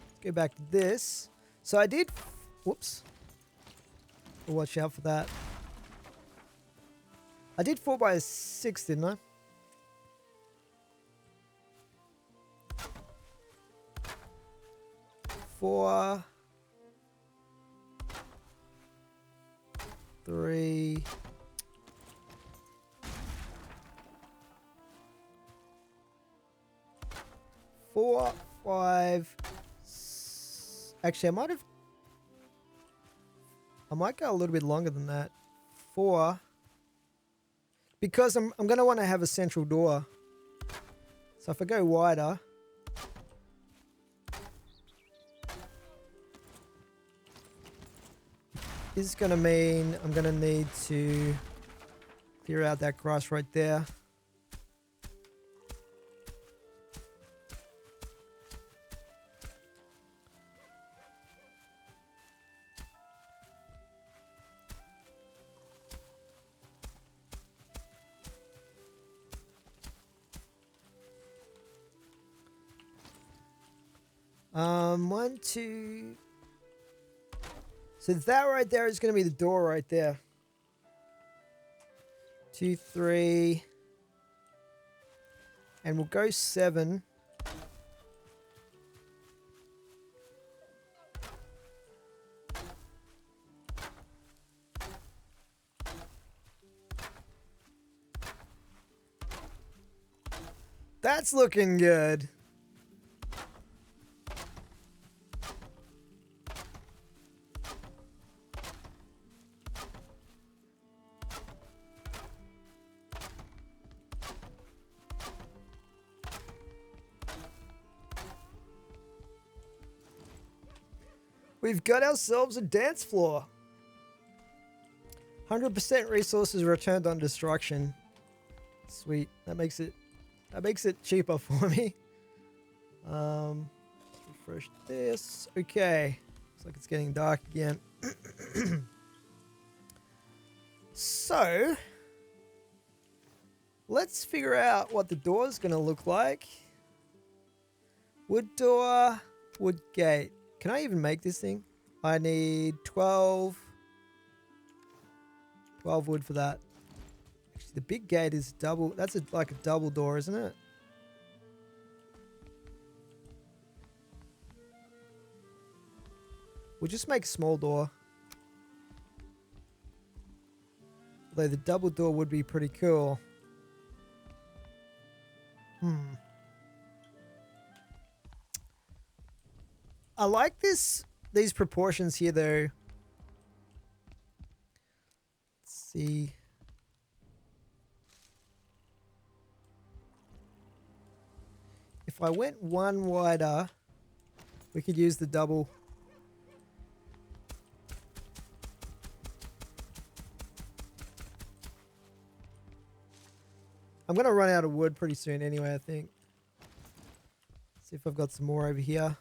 Let's go back to this. So I did, whoops. Watch out for that. I did 4 by 6, didn't I? Four, 3, 4, 5. Actually, I might go a little bit longer than that. 4. Because I'm going to want to have a central door. So if I go wider. This is going to mean I'm going to need to clear out that grass right there. One, two. So that right there is going to be the door right there. 2, 3. And we'll go 7. That's looking good. We've got ourselves a dance floor. 100% resources returned on destruction. Sweet. That makes it cheaper for me. Refresh this. Okay. Looks like it's getting dark again. So, let's figure out what the door's gonna look like. Wood door. wood gate. Can I even make this thing? I need 12 wood for that. Actually, the big gate is double. That's like a double door, isn't it? We'll just make a small door. Although the double door would be pretty cool. I like these proportions here though. Let's see. If I went one wider, we could use the double. I'm going to run out of wood pretty soon anyway, I think. See if I've got some more over here.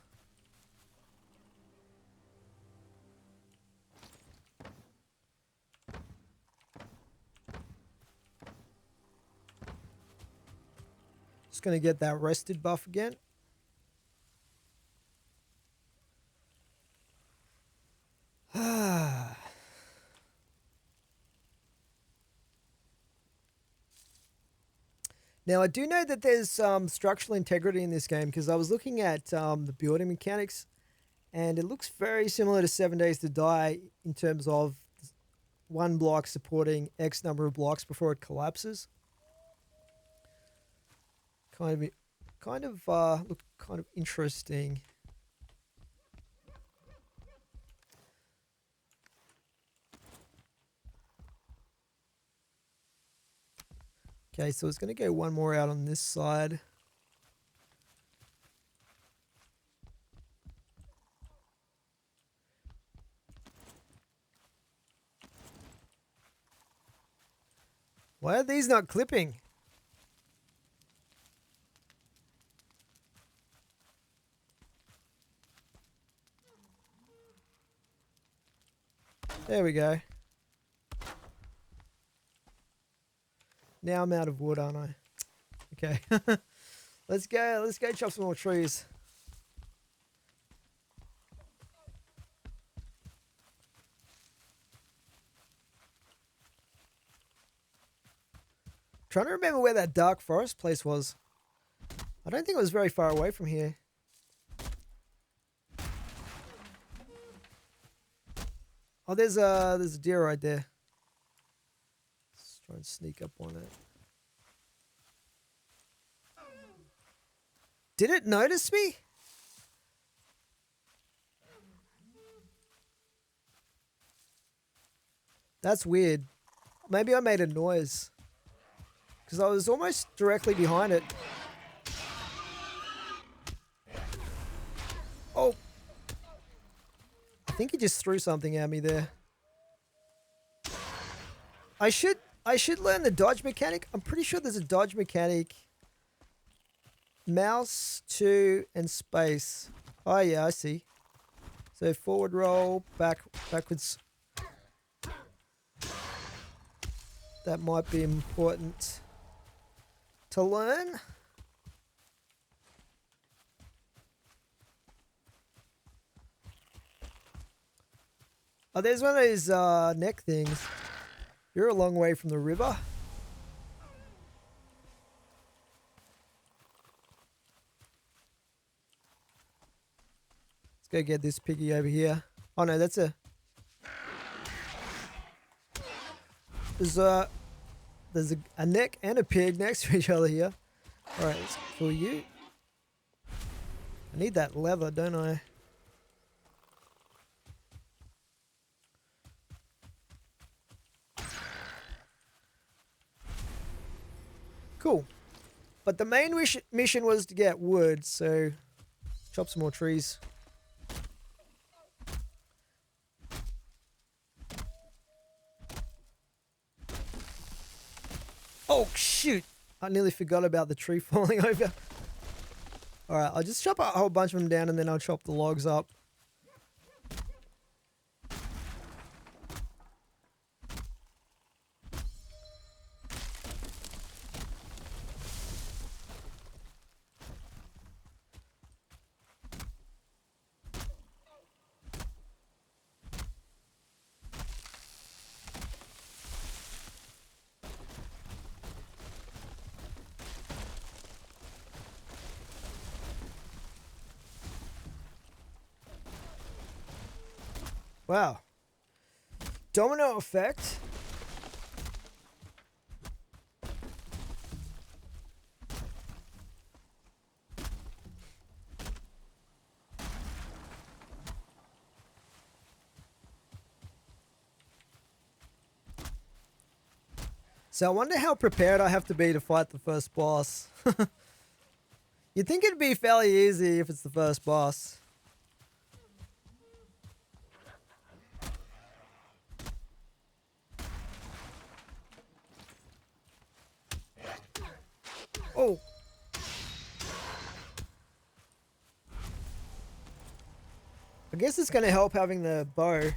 Just going to get that rested buff again. Now, I do know that there's some structural integrity in this game because I was looking at the building mechanics and it looks very similar to 7 Days to Die in terms of one block supporting X number of blocks before it collapses. Looked kind of interesting. Okay, so it's going to go one more out on this side. Why are these not clipping? There we go. Now I'm out of wood, aren't I? Okay. Let's go chop some more trees. Trying to remember where that dark forest place was. I don't think it was very far away from here. Oh, there's a deer right there. Let's try and sneak up on it. Did it notice me? That's weird. Maybe I made a noise. Because I was almost directly behind it. Oh. I think he just threw something at me there. I should learn the dodge mechanic. I'm pretty sure there's a dodge mechanic. Mouse 2 and space. Oh yeah, I see. So forward roll, backwards. That might be important to learn. Oh, there's one of those neck things. You're a long way from the river. Let's go get this piggy over here. Oh no, that's a... There's a neck and a pig next to each other here. Alright, let's kill you. I need that leather, don't I? Cool. But the main mission was to get wood, so let's chop some more trees. Oh, shoot. I nearly forgot about the tree falling over. Alright, I'll just chop a whole bunch of them down and then I'll chop the logs up. Wow. Domino effect. So I wonder how prepared I have to be to fight the first boss. You'd think it'd be fairly easy if it's the first boss. Oh. I guess it's going to help having the bow.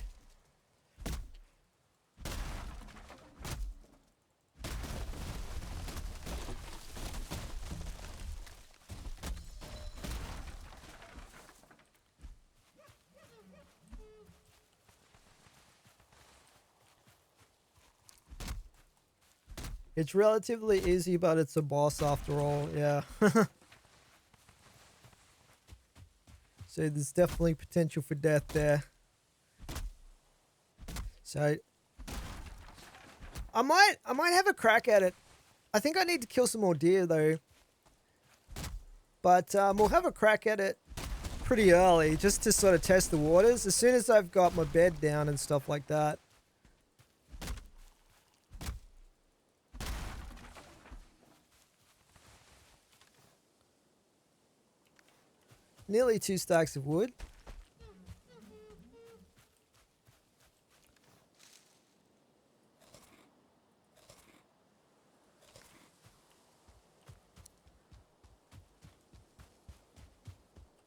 It's relatively easy, but it's a boss after all, yeah. So there's definitely potential for death there. So I might have a crack at it. I think I need to kill some more deer though. But we'll have a crack at it pretty early just to sort of test the waters as soon as I've got my bed down and stuff like that. Nearly 2 stacks of wood.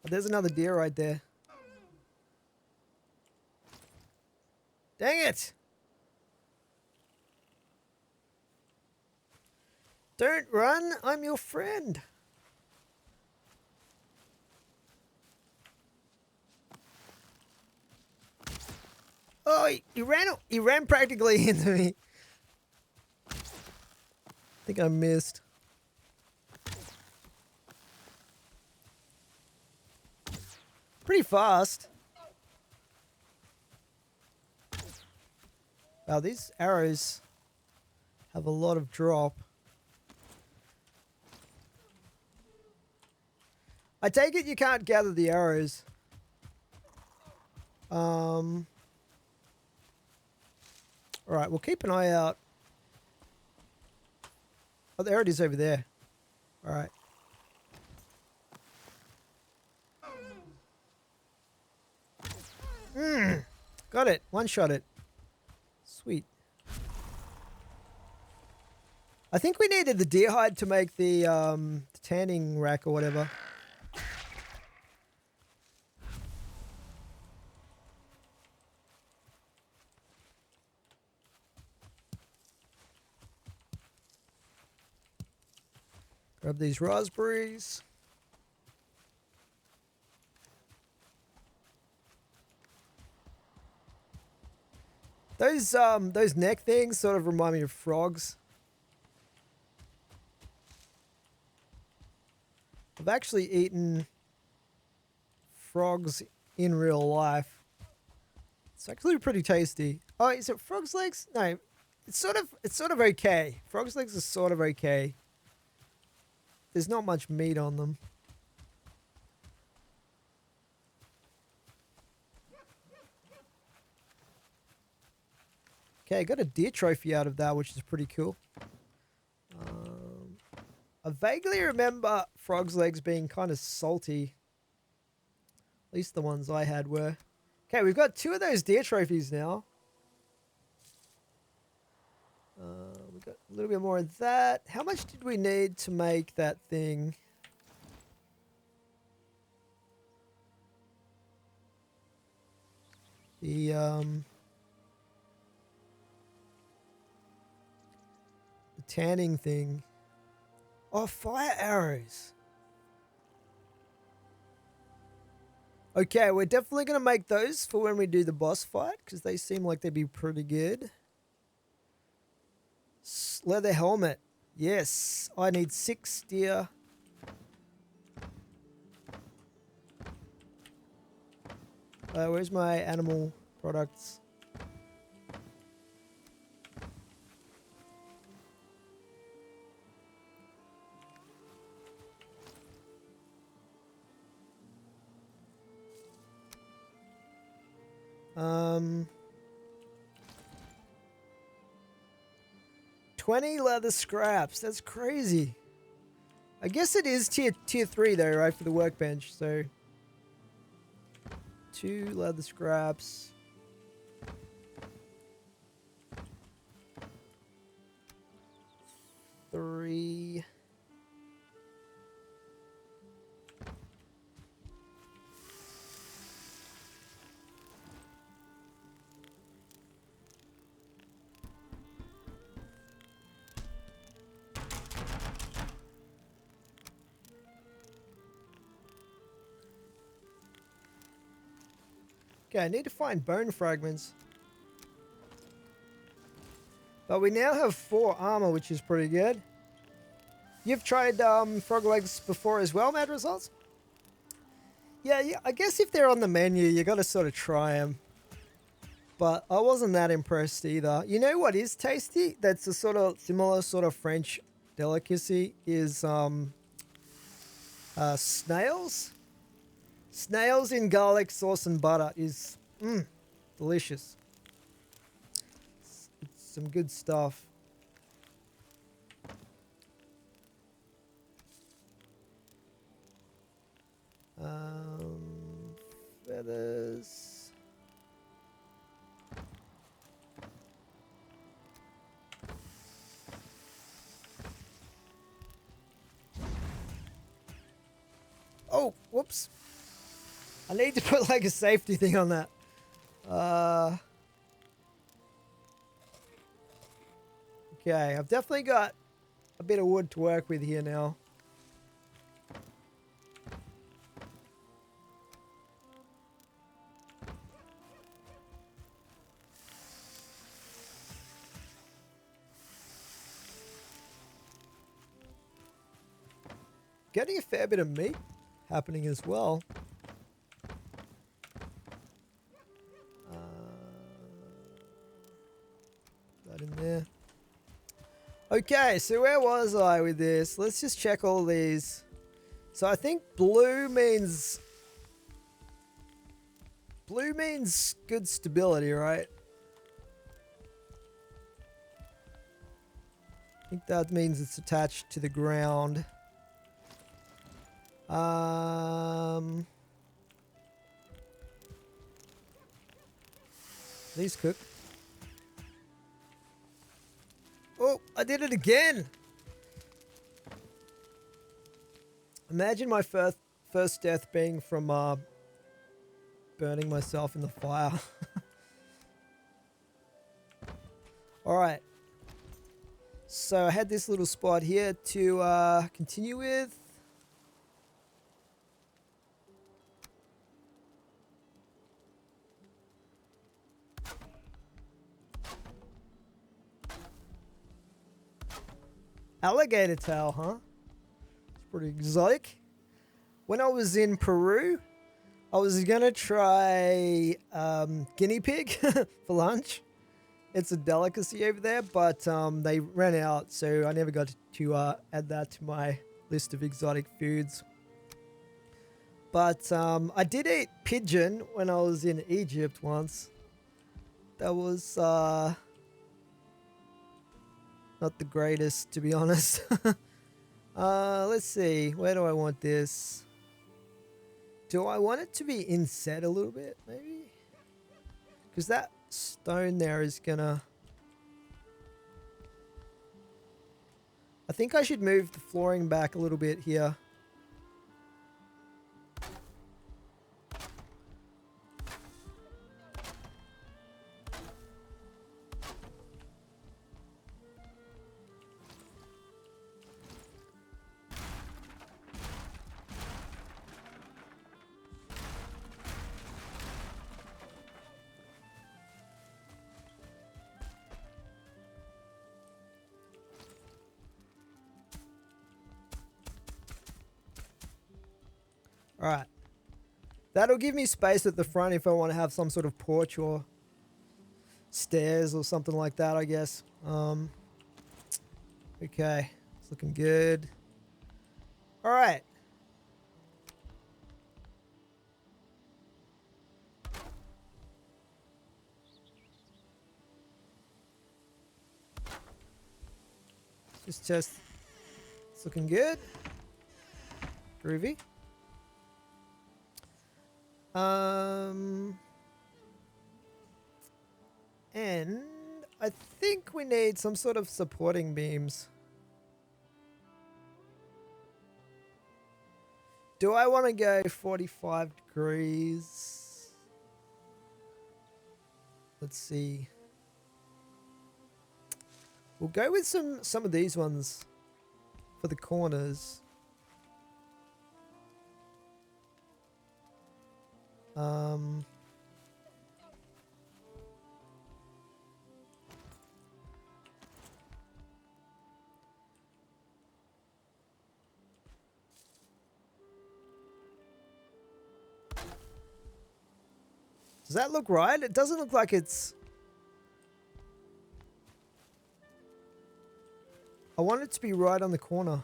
Oh, there's another deer right there. Dang it! Don't run, I'm your friend. Oh, he ran practically into me. I think I missed. Pretty fast. Wow, these arrows have a lot of drop. I take it you can't gather the arrows. Alright, we'll keep an eye out. Oh, there it is over there. Alright. Got it. One-shot it. Sweet. I think we needed the deer hide to make the tanning rack or whatever. Grab these raspberries. Those neck things sort of remind me of frogs. I've actually eaten frogs in real life. It's actually pretty tasty. Oh, is it frog's legs? No, it's sort of okay. Frog's legs are sort of okay. There's not much meat on them. Okay, I got a deer trophy out of that, which is pretty cool. I vaguely remember frog's legs being kind of salty. At least the ones I had were. Okay, we've got 2 of those deer trophies now. We got a little bit more of that. How much did we need to make that thing? The tanning thing. Oh, fire arrows. Okay, we're definitely going to make those for when we do the boss fight, because they seem like they'd be pretty good. Leather helmet. Yes, I need 6 deer. Where's my animal products. Um, 20 leather scraps. That's crazy. I guess it is tier 3 though, right, for the workbench. So 2 leather scraps. 3. Okay, I need to find bone fragments. But we now have 4 armor, which is pretty good. You've tried frog legs before as well, Mad Results? Yeah, I guess if they're on the menu, you got to sort of try them. But I wasn't that impressed either. You know what is tasty? That's a sort of similar sort of French delicacy is snails. Snails in garlic sauce and butter is delicious. It's some good stuff. Feathers. Oh, whoops. I need to put like a safety thing on that. Okay, I've definitely got a bit of wood to work with here now. Getting a fair bit of meat happening as well. That in there. Okay, so where was I with this? Let's just check all these. So I think blue means good stability, right? I think that means it's attached to the ground. These cook. Oh, I did it again. Imagine my first death being from burning myself in the fire. All right. So I had this little spot here to continue with. Alligator tail, huh? It's pretty exotic. When I was in Peru, I was gonna try guinea pig for lunch. It's a delicacy over there, but they ran out, so I never got to add that to my list of exotic foods. But I did eat pigeon when I was in Egypt once. That was not the greatest, to be honest. Let's see. Where do I want this? Do I want it to be inset a little bit, maybe? Because that stone there is gonna... I think I should move the flooring back a little bit here. Alright. That'll give me space at the front if I want to have some sort of porch or stairs or something like that, I guess. Okay, it's looking good. All right. Just test. It's looking good. Groovy. And I think we need some sort of supporting beams. Do I want to go 45 degrees? Let's see. We'll go with some of these ones for the corners. Does that look right? It doesn't look like it's... I want it to be right on the corner.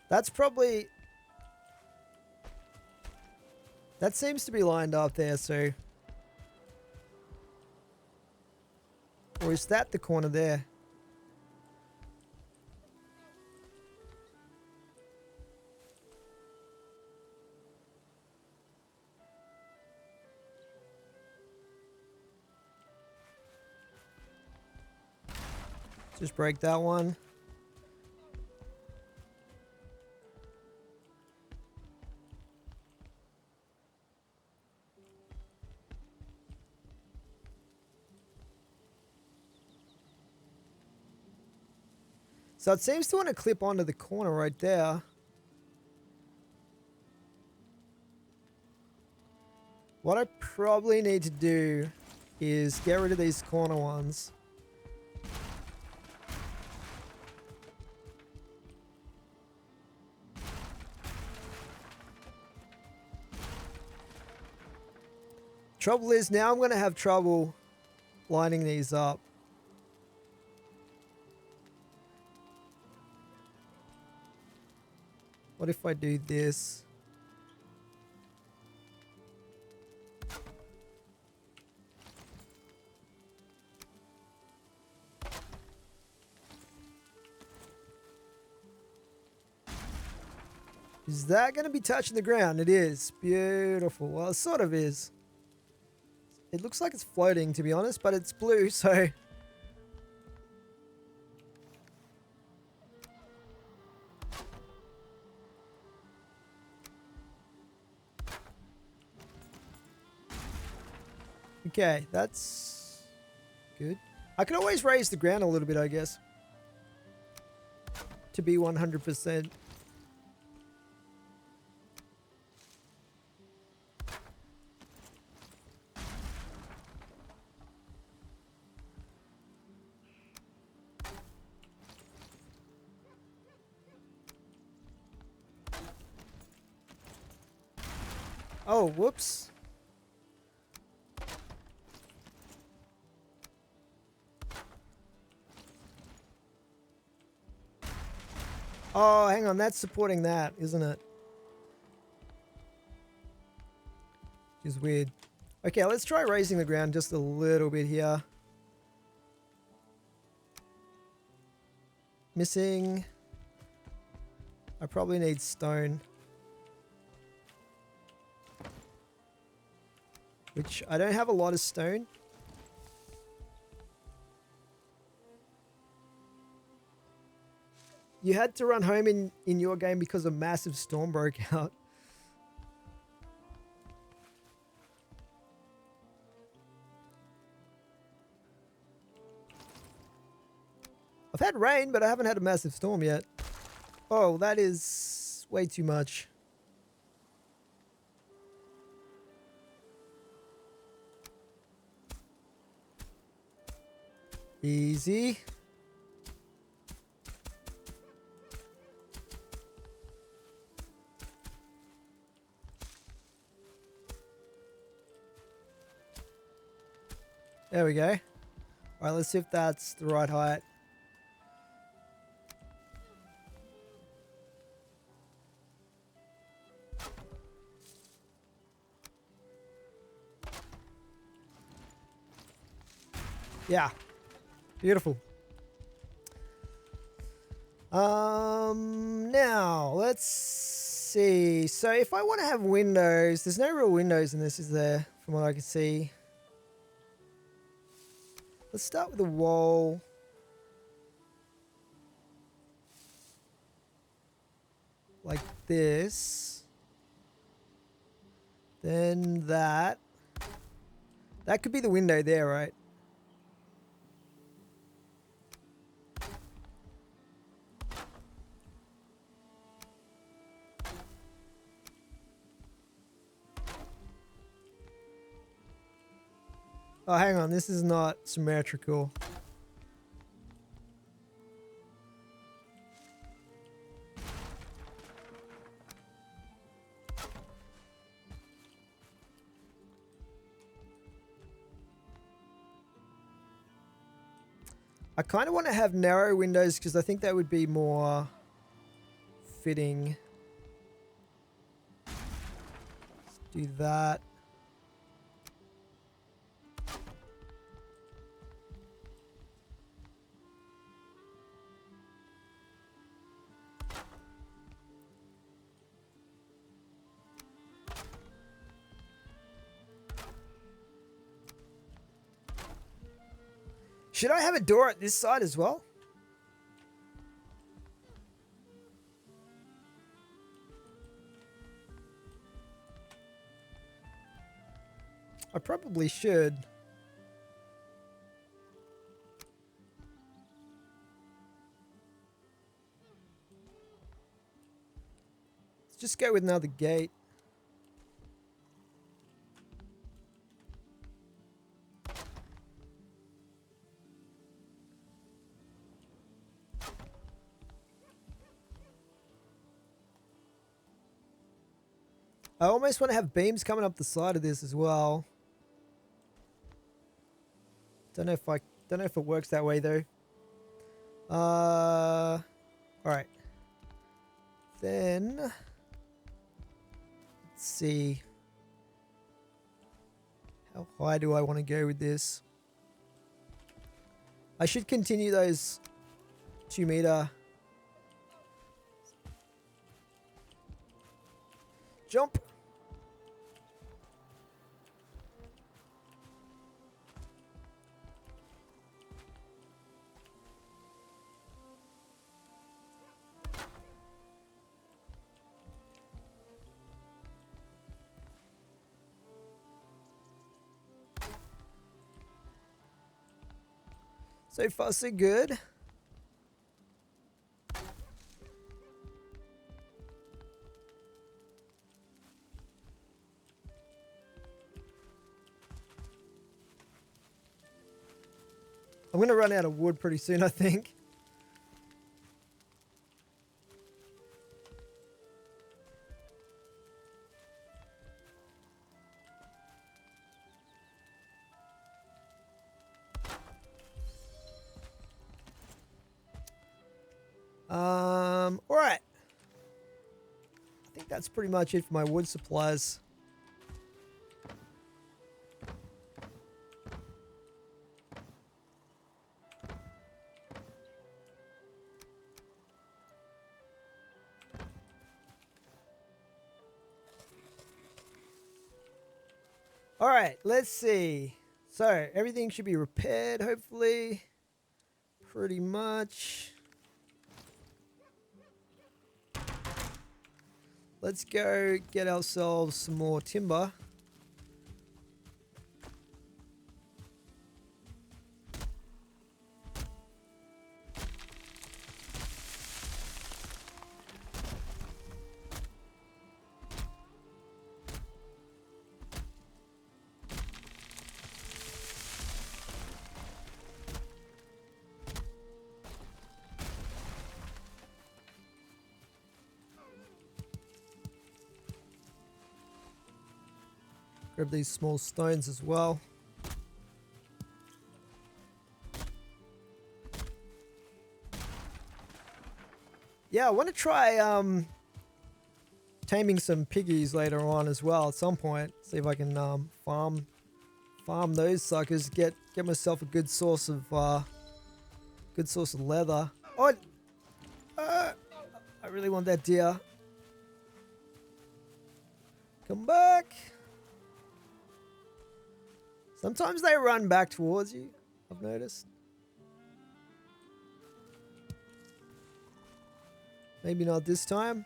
That's probably... That seems to be lined up there, so... Or is that the corner there? Just break that one. So it seems to want to clip onto the corner right there. What I probably need to do is get rid of these corner ones. Trouble is, now I'm going to have trouble lining these up. What if I do this? Is that going to be touching the ground? It is. Beautiful. Well, it sort of is. It looks like it's floating, to be honest, but it's blue, so... Okay, that's good. I can always raise the ground a little bit, I guess. To be 100%. Oh, whoops. Oh, hang on. That's supporting that, isn't it? Which is weird. Okay, let's try raising the ground just a little bit here. Missing. I probably need stone. Which I don't have a lot of stone. You had to run home in your game because a massive storm broke out. I've had rain, but I haven't had a massive storm yet. Oh, that is way too much. Easy. There we go. All right, let's see if that's the right height. Yeah, beautiful. Now let's see. So if I want to have windows, there's no real windows in this, is there? From what I can see. Let's start with a wall. Like this. Then that. That could be the window there, right? Oh, hang on. This is not symmetrical. I kind of want to have narrow windows because I think that would be more fitting. Let's do that. Should I have a door at this side as well? I probably should. Let's just go with another gate. I almost want to have beams coming up the side of this as well. Don't know if it works that way though. All right. Then let's see. How high do I want to go with this? I should continue those 2 meter. Jump. So far, so good. I'm going to run out of wood pretty soon, I think. All right. I think that's pretty much it for my wood supplies. All right, let's see. So everything should be repaired, hopefully. Pretty much. Let's go get ourselves some more timber. Grab these small stones as well. Yeah, I want to try taming some piggies later on as well at some point. See if I can farm those suckers. Get myself a good source of leather. Oh, I really want that deer. Come back. Sometimes they run back towards you, I've noticed. Maybe not this time.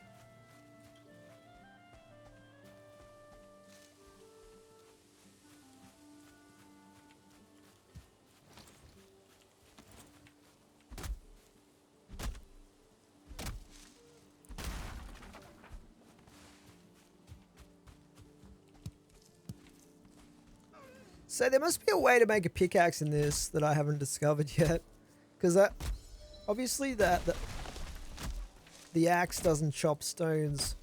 So there must be a way to make a pickaxe in this that I haven't discovered yet. Because obviously the axe doesn't chop stones.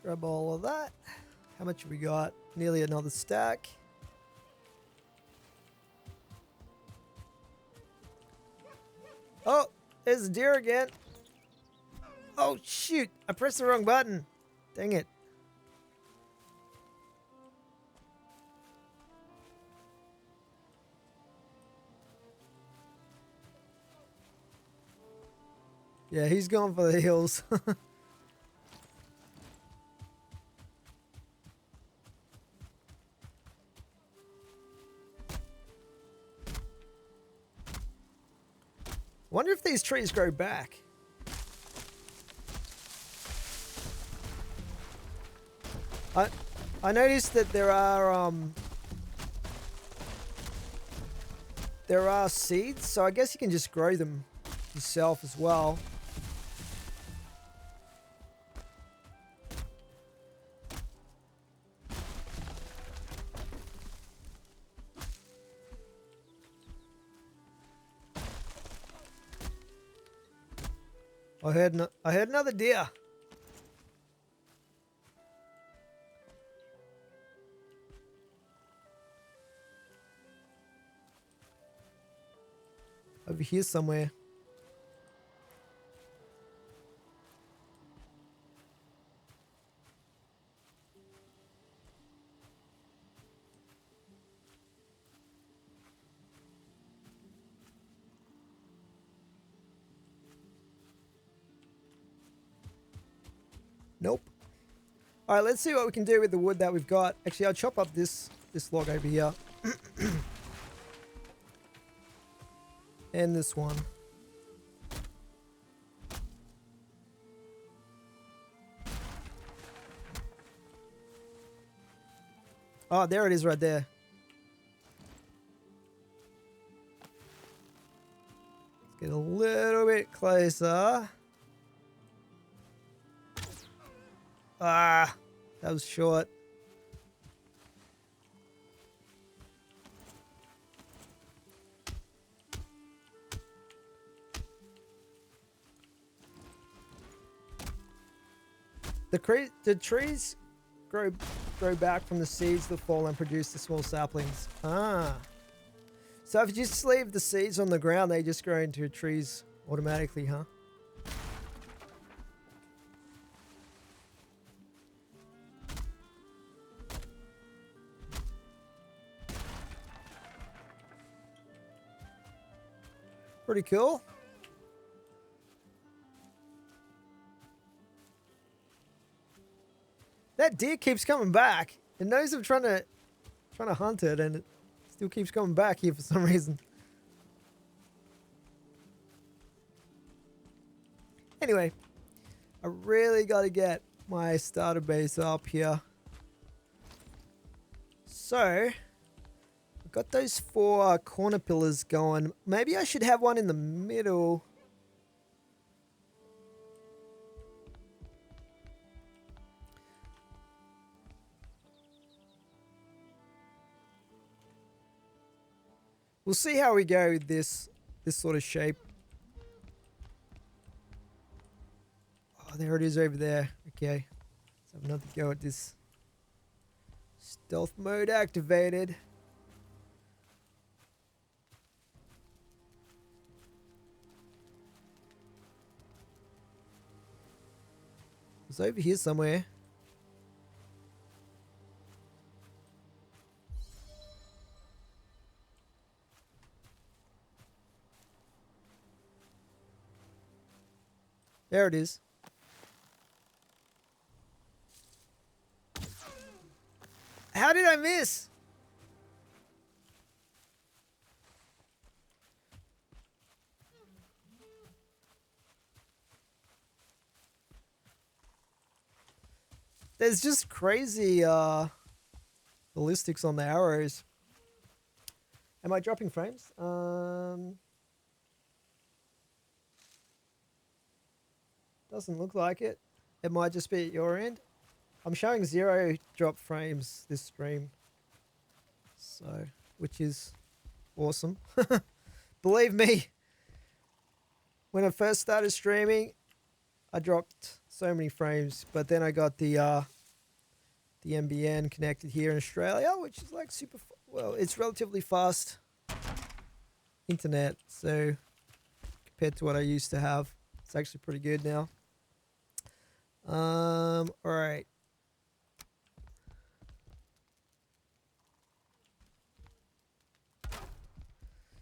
Grab all of that. How much have we got? Nearly another stack. Oh, there's a deer again. Oh, shoot. I pressed the wrong button. Dang it. Yeah, he's going for the hills. Wonder if these trees grow back. I noticed that there are seeds, so I guess you can just grow them yourself as well. I heard another deer. Over here somewhere. Nope. All right, let's see what we can do with the wood that we've got. Actually, I'll chop up this log over here. And this one. Oh, there it is right there. Let's get a little bit closer. Ah, that was short. The trees grow back from the seeds that fall and produce the small saplings. Ah. So if you just leave the seeds on the ground, they just grow into trees automatically, huh? Pretty cool. That deer keeps coming back. It knows I'm trying to hunt it, and it still keeps coming back here for some reason. Anyway, I really got to get my starter base up here. So, I've got those 4 corner pillars going. Maybe I should have one in the middle. We'll see how we go with this. this sort of shape. Oh, there it is over there. Okay. Let's have another go at this. Stealth mode activated. It's over here somewhere. There it is. How did I miss? There's just crazy ballistics on the arrows. Am I dropping frames? Doesn't look like it. It might just be at your end. I'm showing 0 drop frames this stream. So, which is awesome. Believe me, when I first started streaming, I dropped so many frames, but then I got the NBN connected here in Australia, which is like super, well, it's relatively fast internet. So compared to what I used to have, it's actually pretty good now. All right.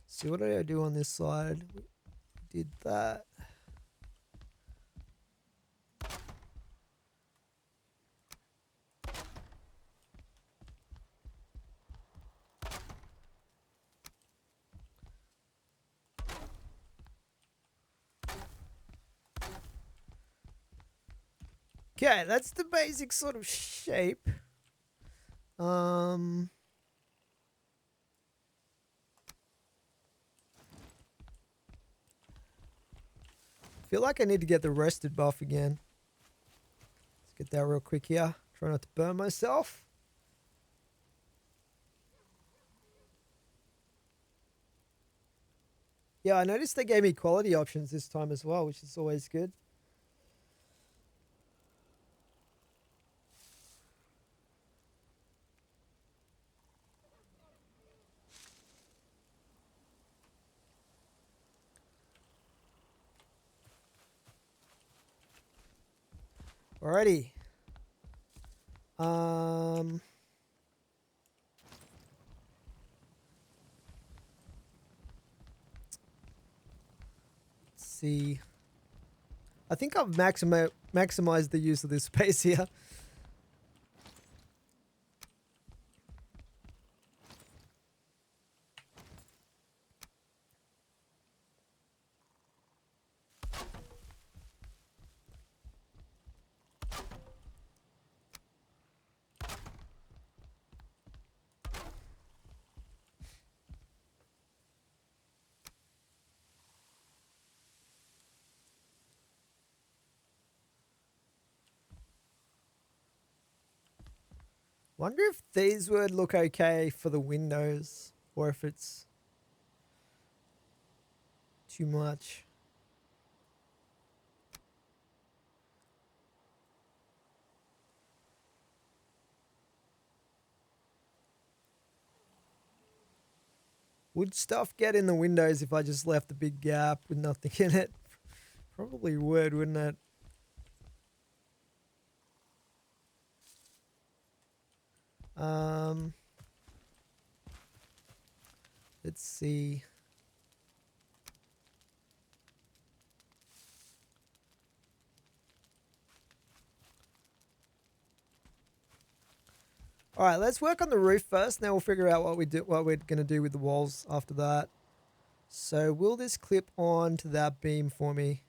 See, what did I do on this side? We did that. Okay, that's the basic sort of shape. Feel like I need to get the rested buff again. Let's get that real quick here. Try not to burn myself. Yeah, I noticed they gave me quality options this time as well, which is always good. Alrighty. Let's see. I think I've maximized the use of this space here. Wonder if these would look okay for the windows or if it's too much. Would stuff get in the windows if I just left a big gap with nothing in it? Probably would, wouldn't it? Let's see. All right, let's work on the roof first. Now we'll figure out what we're gonna do with the walls after that. So will this clip on to that beam for me?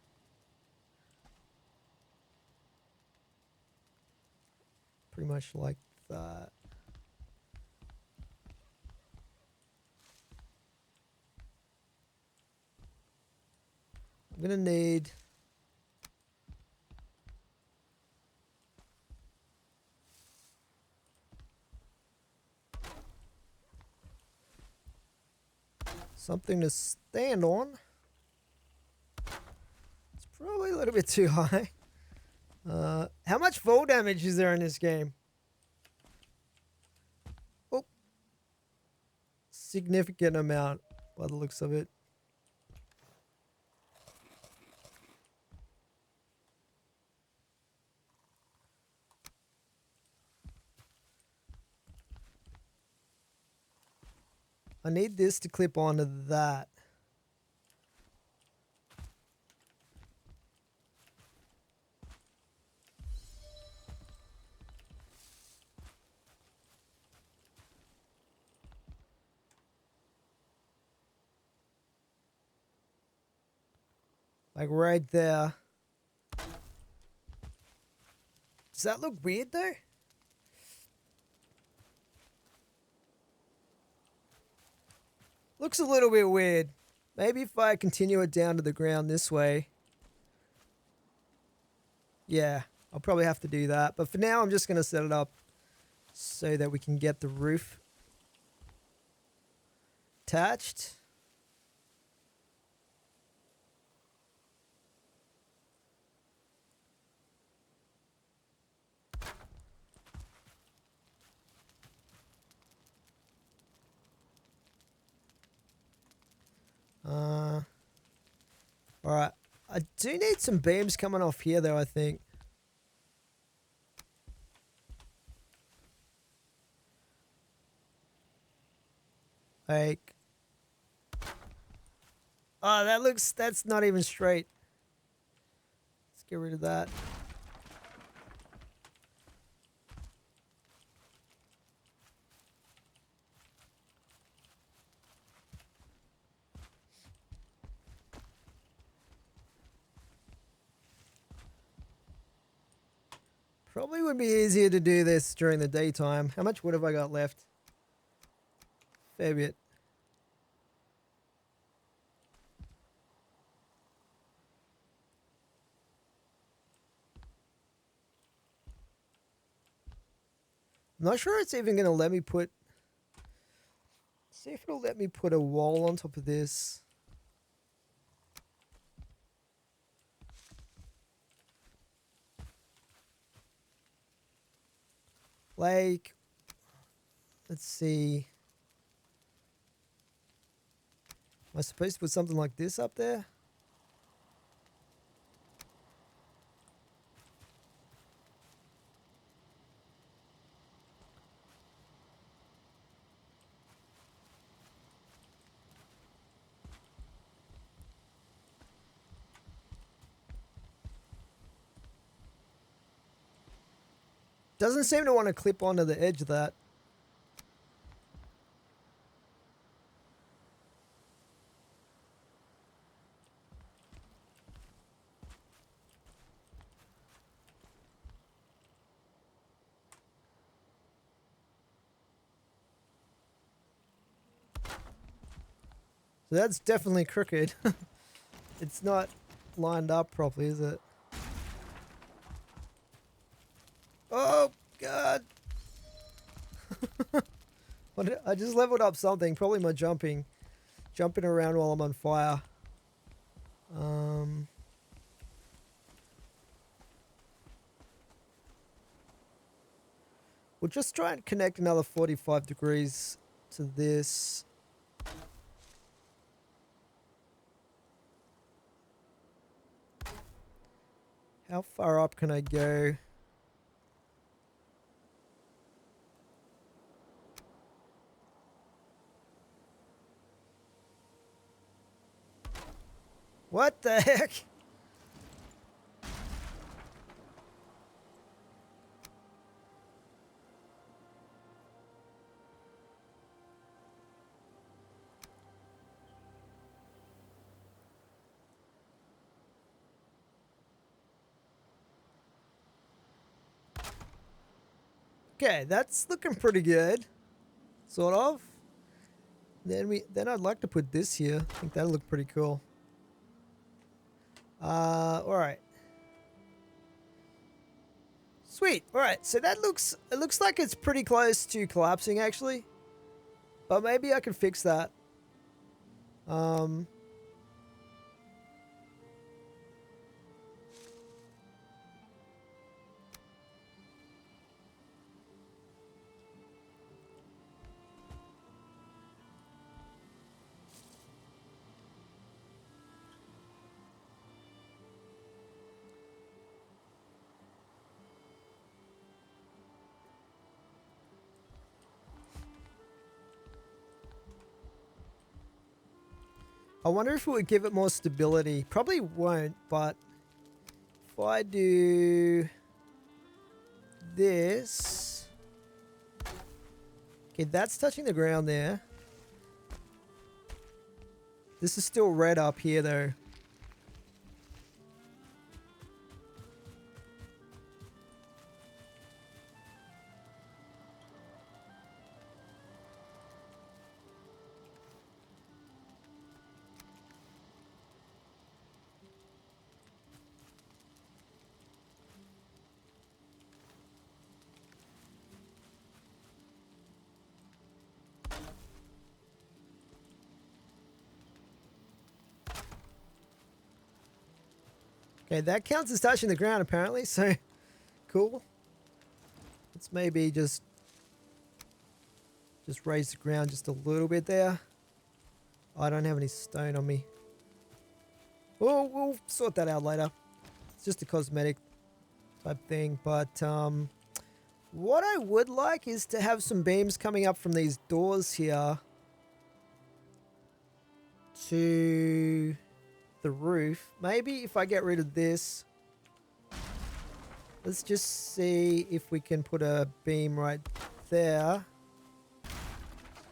Pretty much like that. I'm gonna need something to stand on. It's probably a little bit too high. How much fall damage is there in this game? Oh, significant amount by the looks of it. I need this to clip onto that. Like right there. Does that look weird though? Looks a little bit weird. Maybe if I continue it down to the ground this way. Yeah, I'll probably have to do that. But for now, I'm just going to set it up so that we can get the roof attached. Alright. I do need some beams coming off here though, I think. Like... Oh, that's not even straight. Let's get rid of that. Probably would be easier to do this during the daytime. How much wood have I got left? Fair bit. I'm not sure it's even going to let me put... See if it'll let me put a wall on top of this. Like, let's see. Am I supposed to put something like this up there? Doesn't seem to want to clip onto the edge of that. So that's definitely crooked. It's not lined up properly, is it? Oh, God. I just leveled up something. Probably my jumping. Jumping around while I'm on fire. We'll just try and connect another 45 degrees to this. How far up can I go? What the heck? Okay, that's looking pretty good. Sort of. Then I'd like to put this here. I think that'll look pretty cool. Alright. Sweet. Alright, so it looks like it's pretty close to collapsing actually. But maybe I can fix that. Um, I wonder if it would give it more stability. Probably won't, but if I do this... Okay, that's touching the ground there. This is still red up here, though. Okay, that counts as touching the ground, apparently, so cool. Let's maybe just raise the ground just a little bit there. I don't have any stone on me. We'll sort that out later. It's just a cosmetic type thing, but what I would like is to have some beams coming up from these doors here to the roof. Maybe if I get rid of this, let's just see if we can put a beam right there.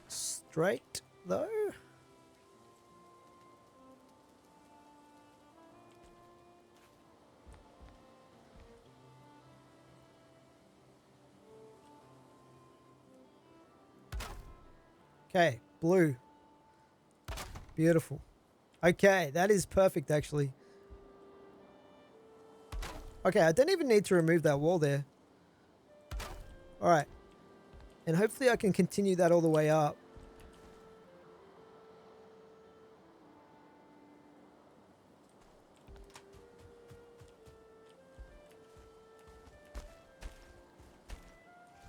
Straight though. Okay, blue. Beautiful. Okay, that is perfect actually. Okay, I don't even need to remove that wall there. Alright. And hopefully I can continue that all the way up.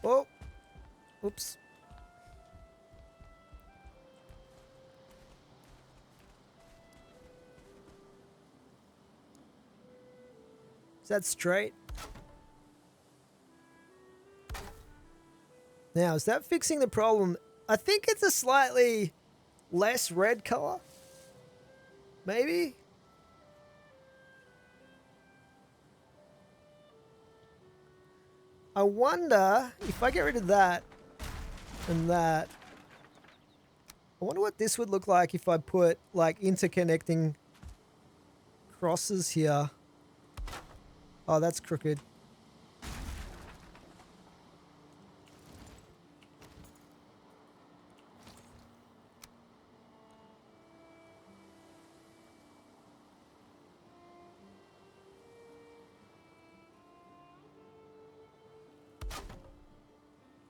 Oh! Oops. Is that straight? Now, is that fixing the problem? I think it's a slightly less red color. Maybe? I wonder if I get rid of that and that. I wonder what this would look like if I put like interconnecting crosses here. Oh, that's crooked.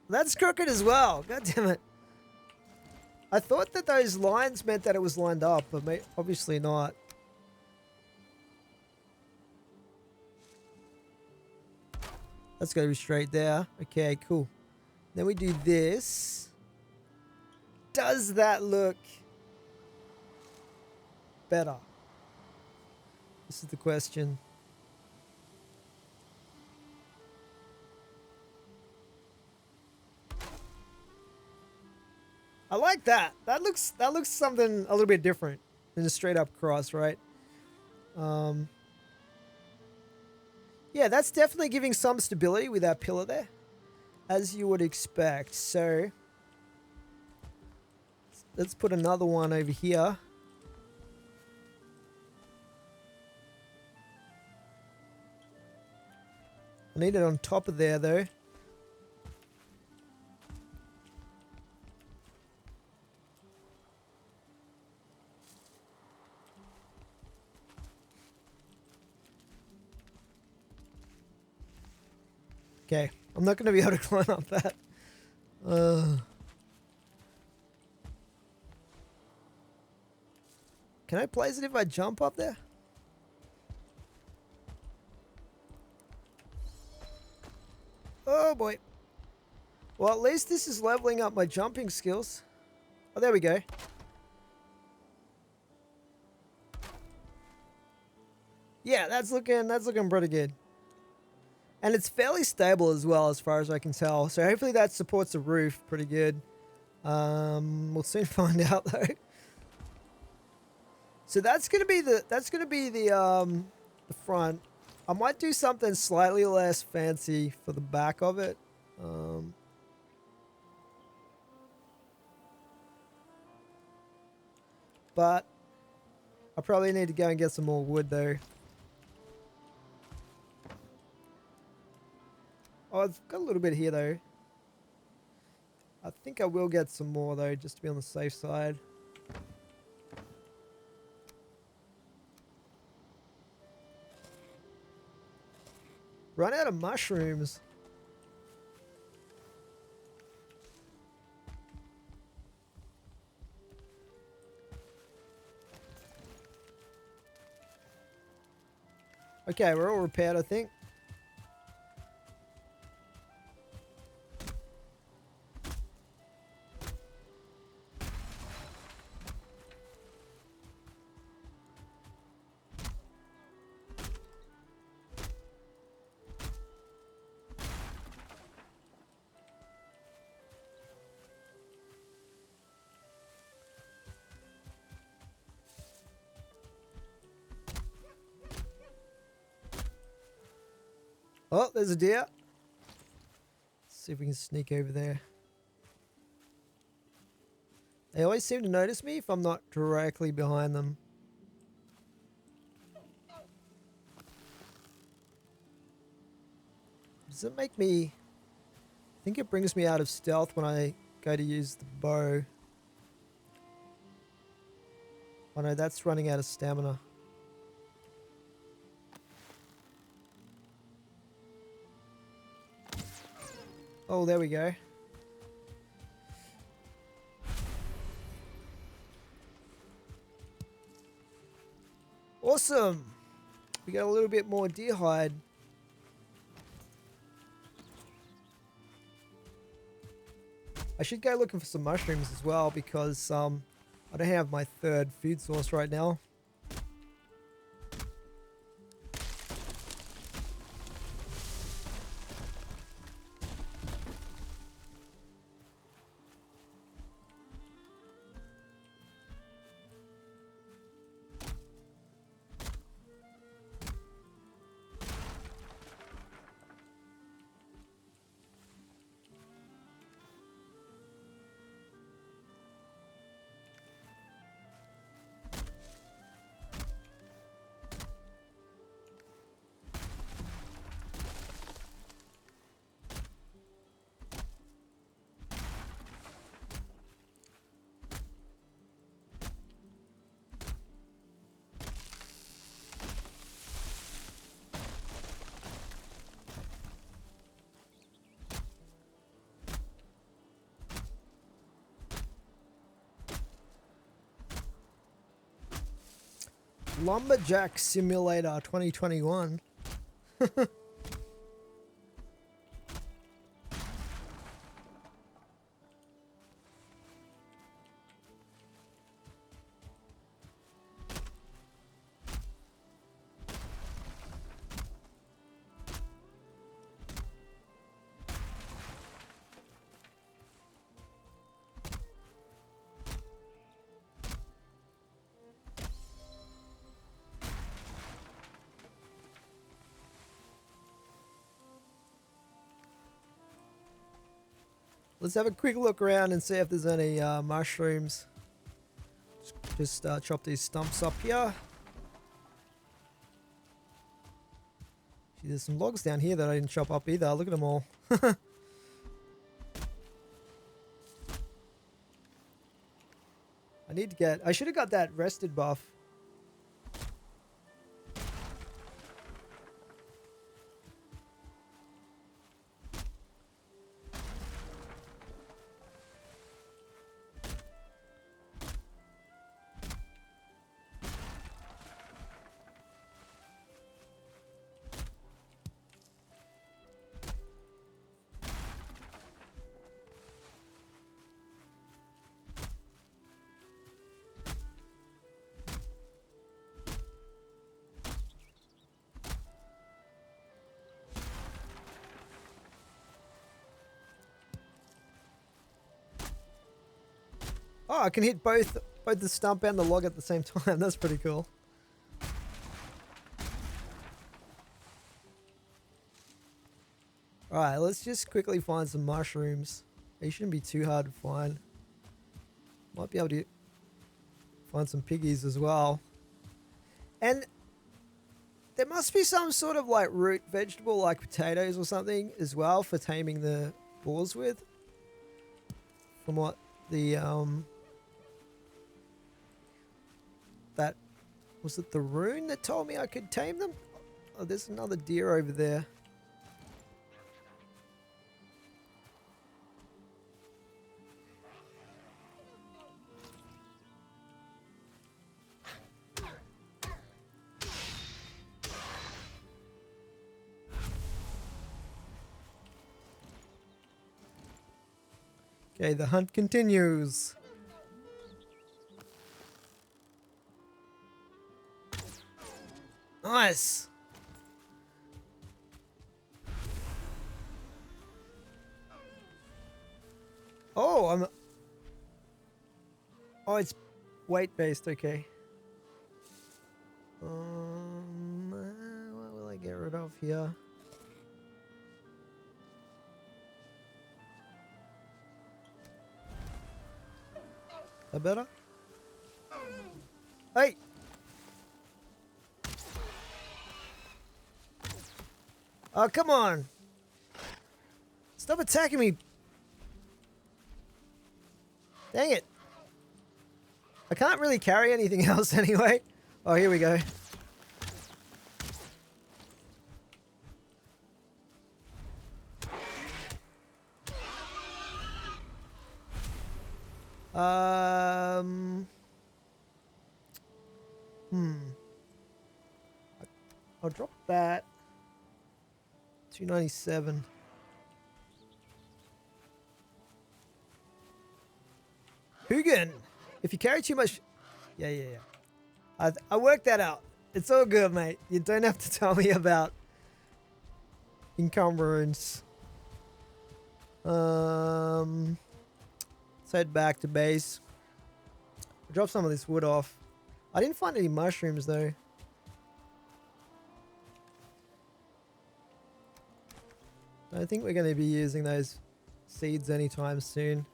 That's crooked as well. God damn it. I thought that those lines meant that it was lined up, but obviously not. That's got to be straight there. Okay, cool. Then we do this. Does that look better? This is the question. I like that. That looks something a little bit different than a straight up cross, right? Yeah, that's definitely giving some stability with that pillar there, as you would expect. So let's put another one over here. I need it on top of there though. Okay, I'm not going to be able to climb up that. Can I place it if I jump up there? Oh boy. Well, at least this is leveling up my jumping skills. Oh, there we go. Yeah, that's looking pretty good. And it's fairly stable as well, as far as I can tell. So hopefully that supports the roof pretty good. We'll soon find out though. So that's gonna be the front. I might do something slightly less fancy for the back of it. But I probably need to go and get some more wood though. Oh, I've got a little bit here though. I think I will get some more though, just to be on the safe side. Run out of mushrooms. Okay, we're all repaired, I think. Oh, there's a deer. Let's see if we can sneak over there. They always seem to notice me if I'm not directly behind them. Does it make me... I think it brings me out of stealth when I go to use the bow. Oh no, that's running out of stamina. Oh, there we go. Awesome! We got a little bit more deer hide. I should go looking for some mushrooms as well because I don't have my third food source right now. Lumberjack Simulator 2021. Let's have a quick look around and see if there's any mushrooms. Just chop these stumps up here. See, there's some logs down here that I didn't chop up either. Look at them all. I should have got that rested buff. Oh, I can hit both the stump and the log at the same time. That's pretty cool. Alright, let's just quickly find some mushrooms. They shouldn't be too hard to find. Might be able to find some piggies as well. And there must be some sort of like root vegetable like potatoes or something as well for taming the boars with. From what the that was it the rune that told me I could tame them? Oh, there's another deer over there. Okay, the hunt continues. Nice. Oh, oh, it's weight based. Okay. What will I get rid of here? That better? Hey! Oh, come on! Stop attacking me! Dang it! I can't really carry anything else anyway. Oh, here we go. I'll drop that. 297. Hugin, if you carry too much... Yeah. I worked that out. It's all good, mate. You don't have to tell me about encumbrance. Let's head back to base. I'll drop some of this wood off. I didn't find any mushrooms, though. I don't think we're going to be using those seeds anytime soon.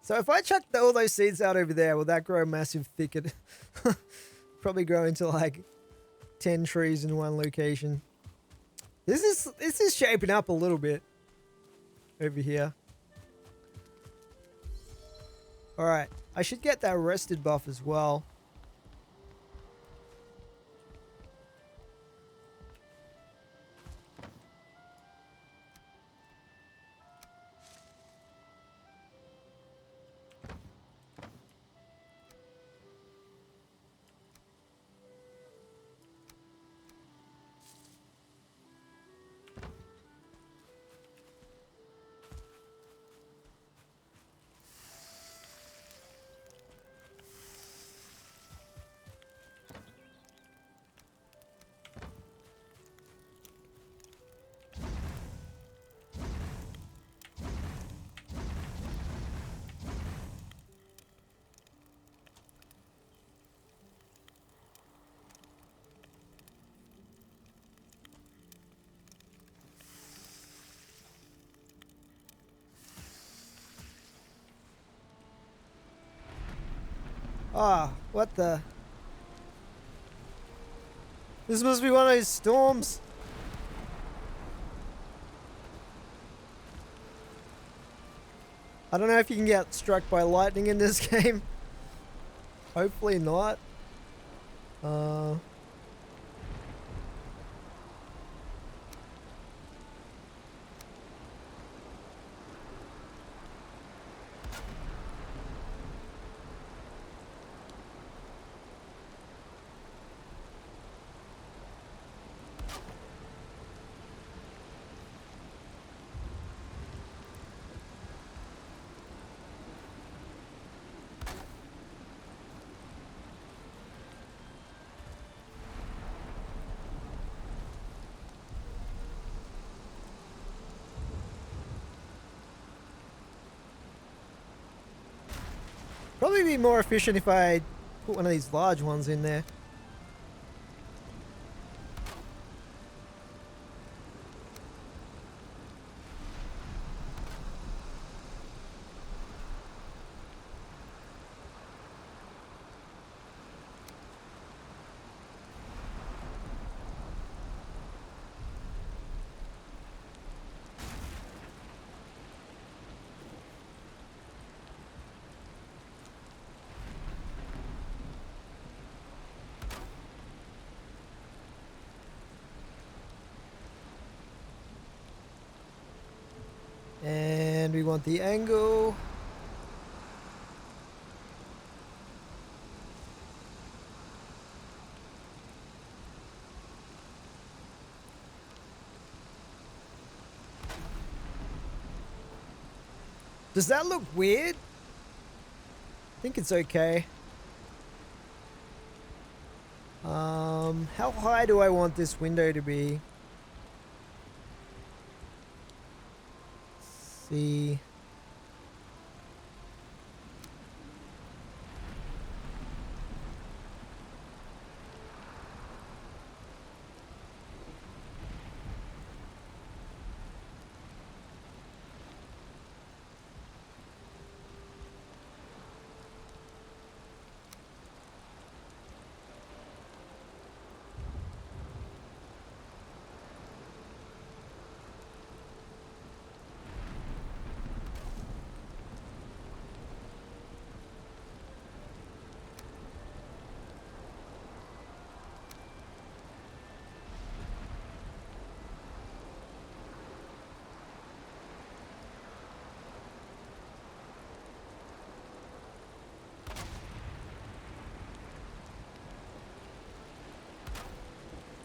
So if I chuck all those seeds out over there, will that grow a massive thicket? Probably grow into like 10 trees in one location. This is shaping up a little bit over here. Alright, I should get that rested buff as well. Ah, what the? This must be one of those storms. I don't know if you can get struck by lightning in this game. Hopefully not. Probably be more efficient if I put one of these large ones in there. And we want the angle. Does that look weird? I think it's okay. How high do I want this window to be? Let's see.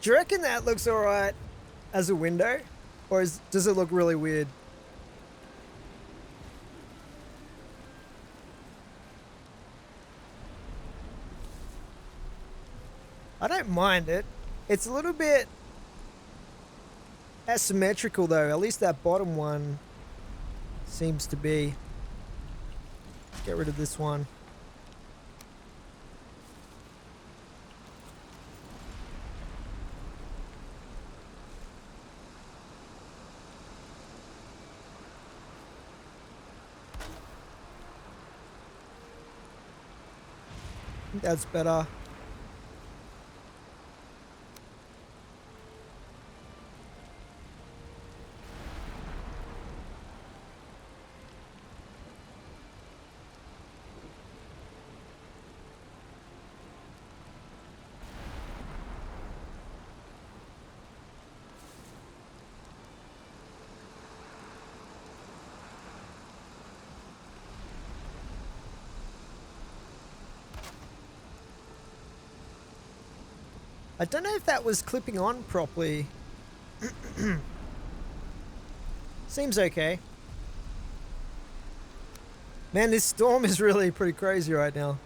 Do you reckon that looks alright as a window? Or does it look really weird? I don't mind it. It's a little bit asymmetrical though. At least that bottom one seems to be. Let's get rid of this one. I think that's better. I don't know if that was clipping on properly. Seems okay. Man, this storm is really pretty crazy right now.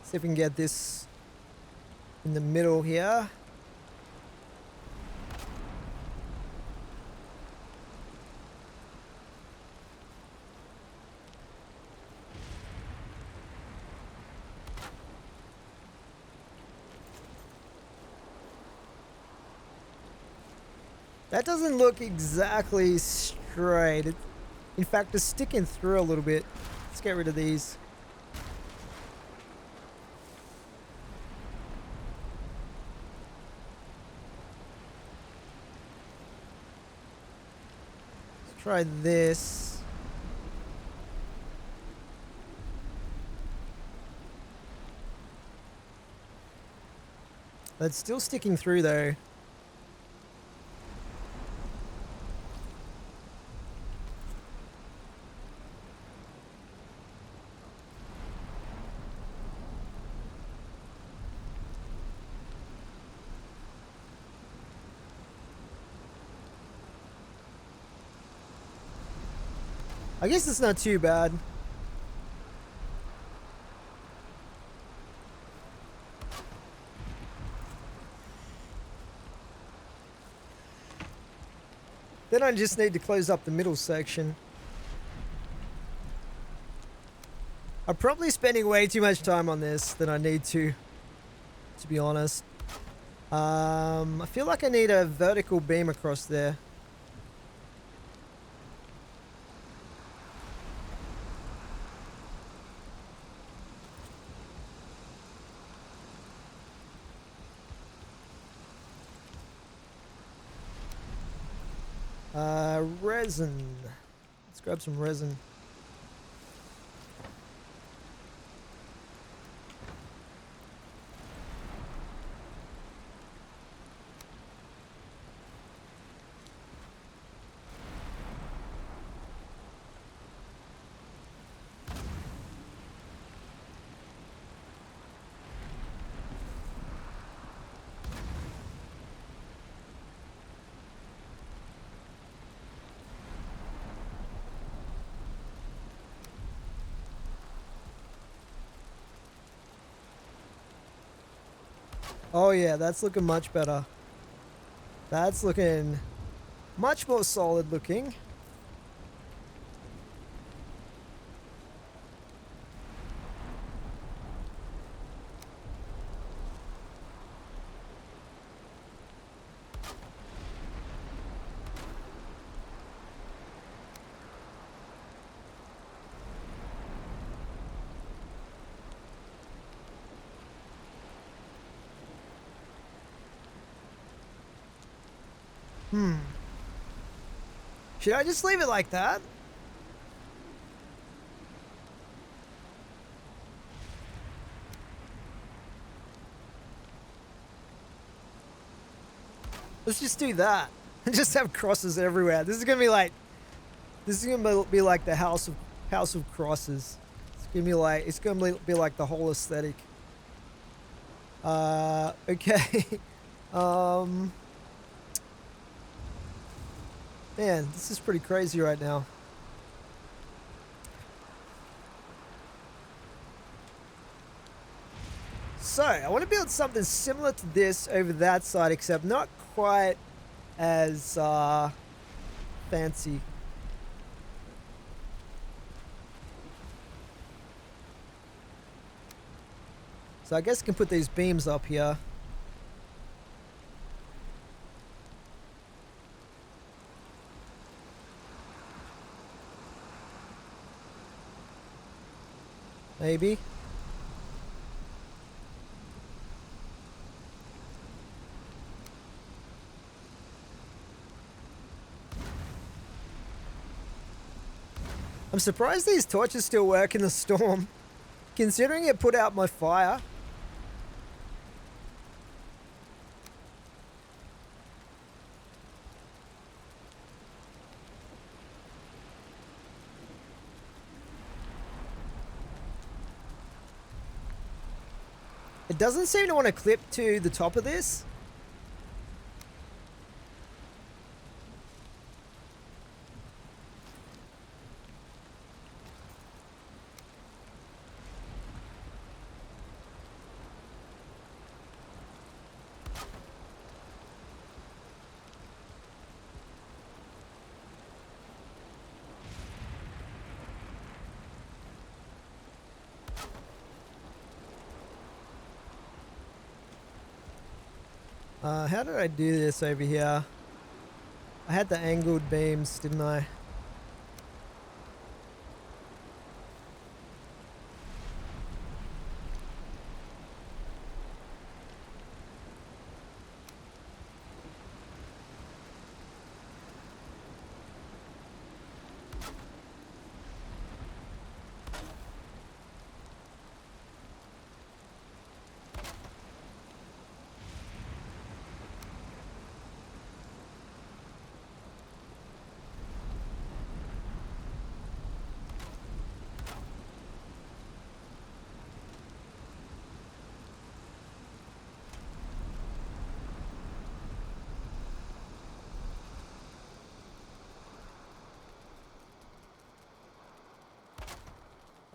See if we can get this in the middle here. That doesn't look exactly straight. In fact, it's sticking through a little bit. Let's get rid of these. Try this. That's still sticking through though. I guess it's not too bad. Then I just need to close up the middle section. I'm probably spending way too much time on this than I need to be honest. I feel like I need a vertical beam across there. Resin. Let's grab some resin. Oh yeah, that's looking much better. That's looking much more solid looking. Should I just leave it like that? Let's just do that. And just have crosses everywhere. This is gonna be like the house of crosses. It's gonna be like the whole aesthetic. Okay. Man, this is pretty crazy right now. So, I want to build something similar to this over that side, except not quite as fancy. So I guess I can put these beams up here. Maybe. I'm surprised these torches still work in the storm, considering it put out my fire. It doesn't seem to want to clip to the top of this. How did I do this over here? I had the angled beams, didn't I?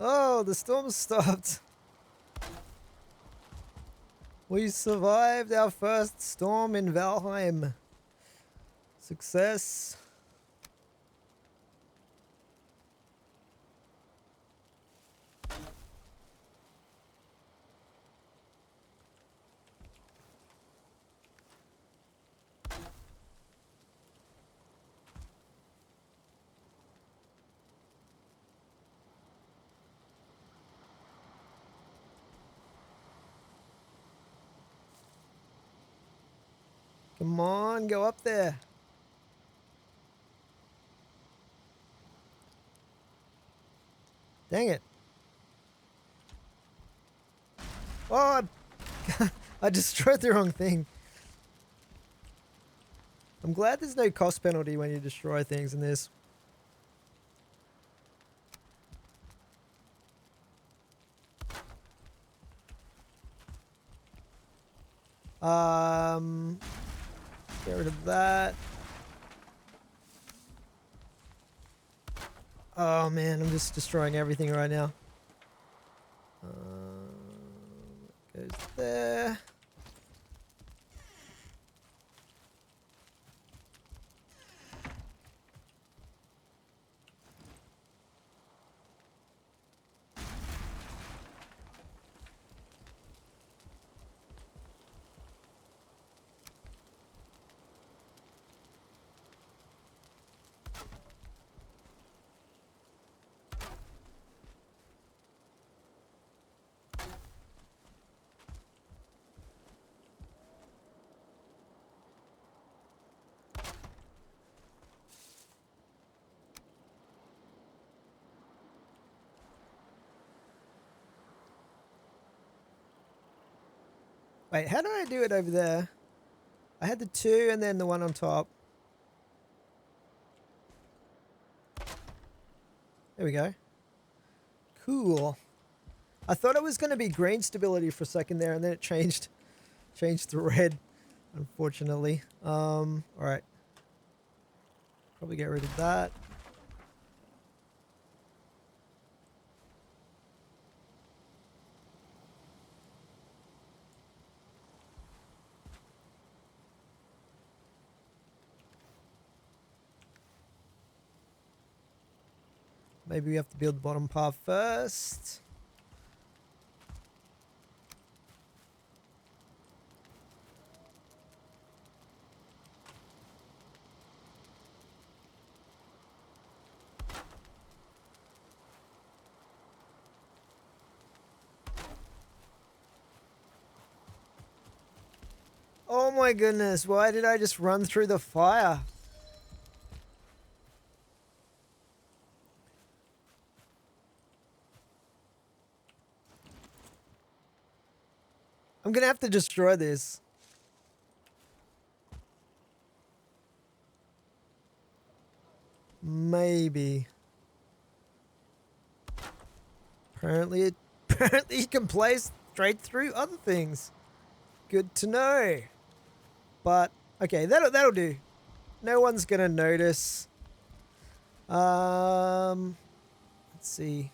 Oh, the storm stopped. We survived our first storm in Valheim. Success. Come on, go up there. Dang it. Oh, I destroyed the wrong thing. I'm glad there's no cost penalty when you destroy things in this. Get rid of that. Oh man, I'm just destroying everything right now. Goes there. Wait, how do I do it over there? I had the 2 and then the one on top. There we go. Cool. I thought it was going to be green stability for a second there, and then it changed to red, unfortunately. All right. Probably get rid of that. Maybe we have to build the bottom part first. Oh my goodness, why did I just run through the fire? I'm gonna have to destroy this. Maybe. Apparently you can play straight through other things. Good to know. But okay, that'll do. No one's gonna notice. Let's see.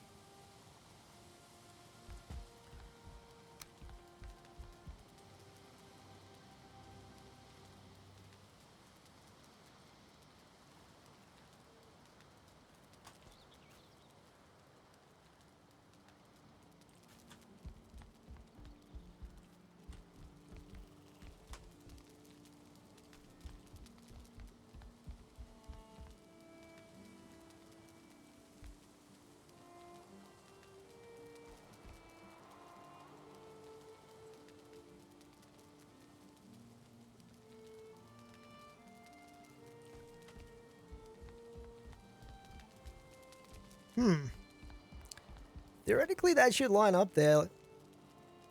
Theoretically, that should line up there.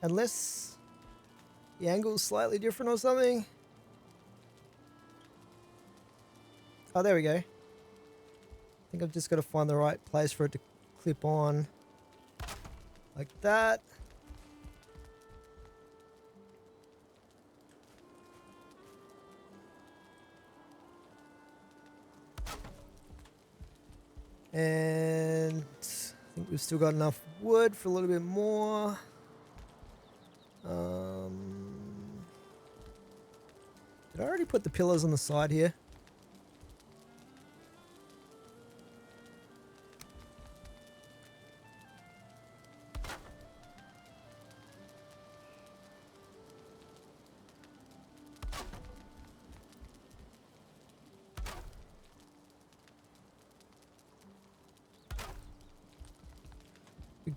Unless the angle's slightly different or something. Oh, there we go. I think I've just got to find the right place for it to clip on. Like that. And I think We've still got enough wood for a little bit more. Did I already put the pillars on the side here?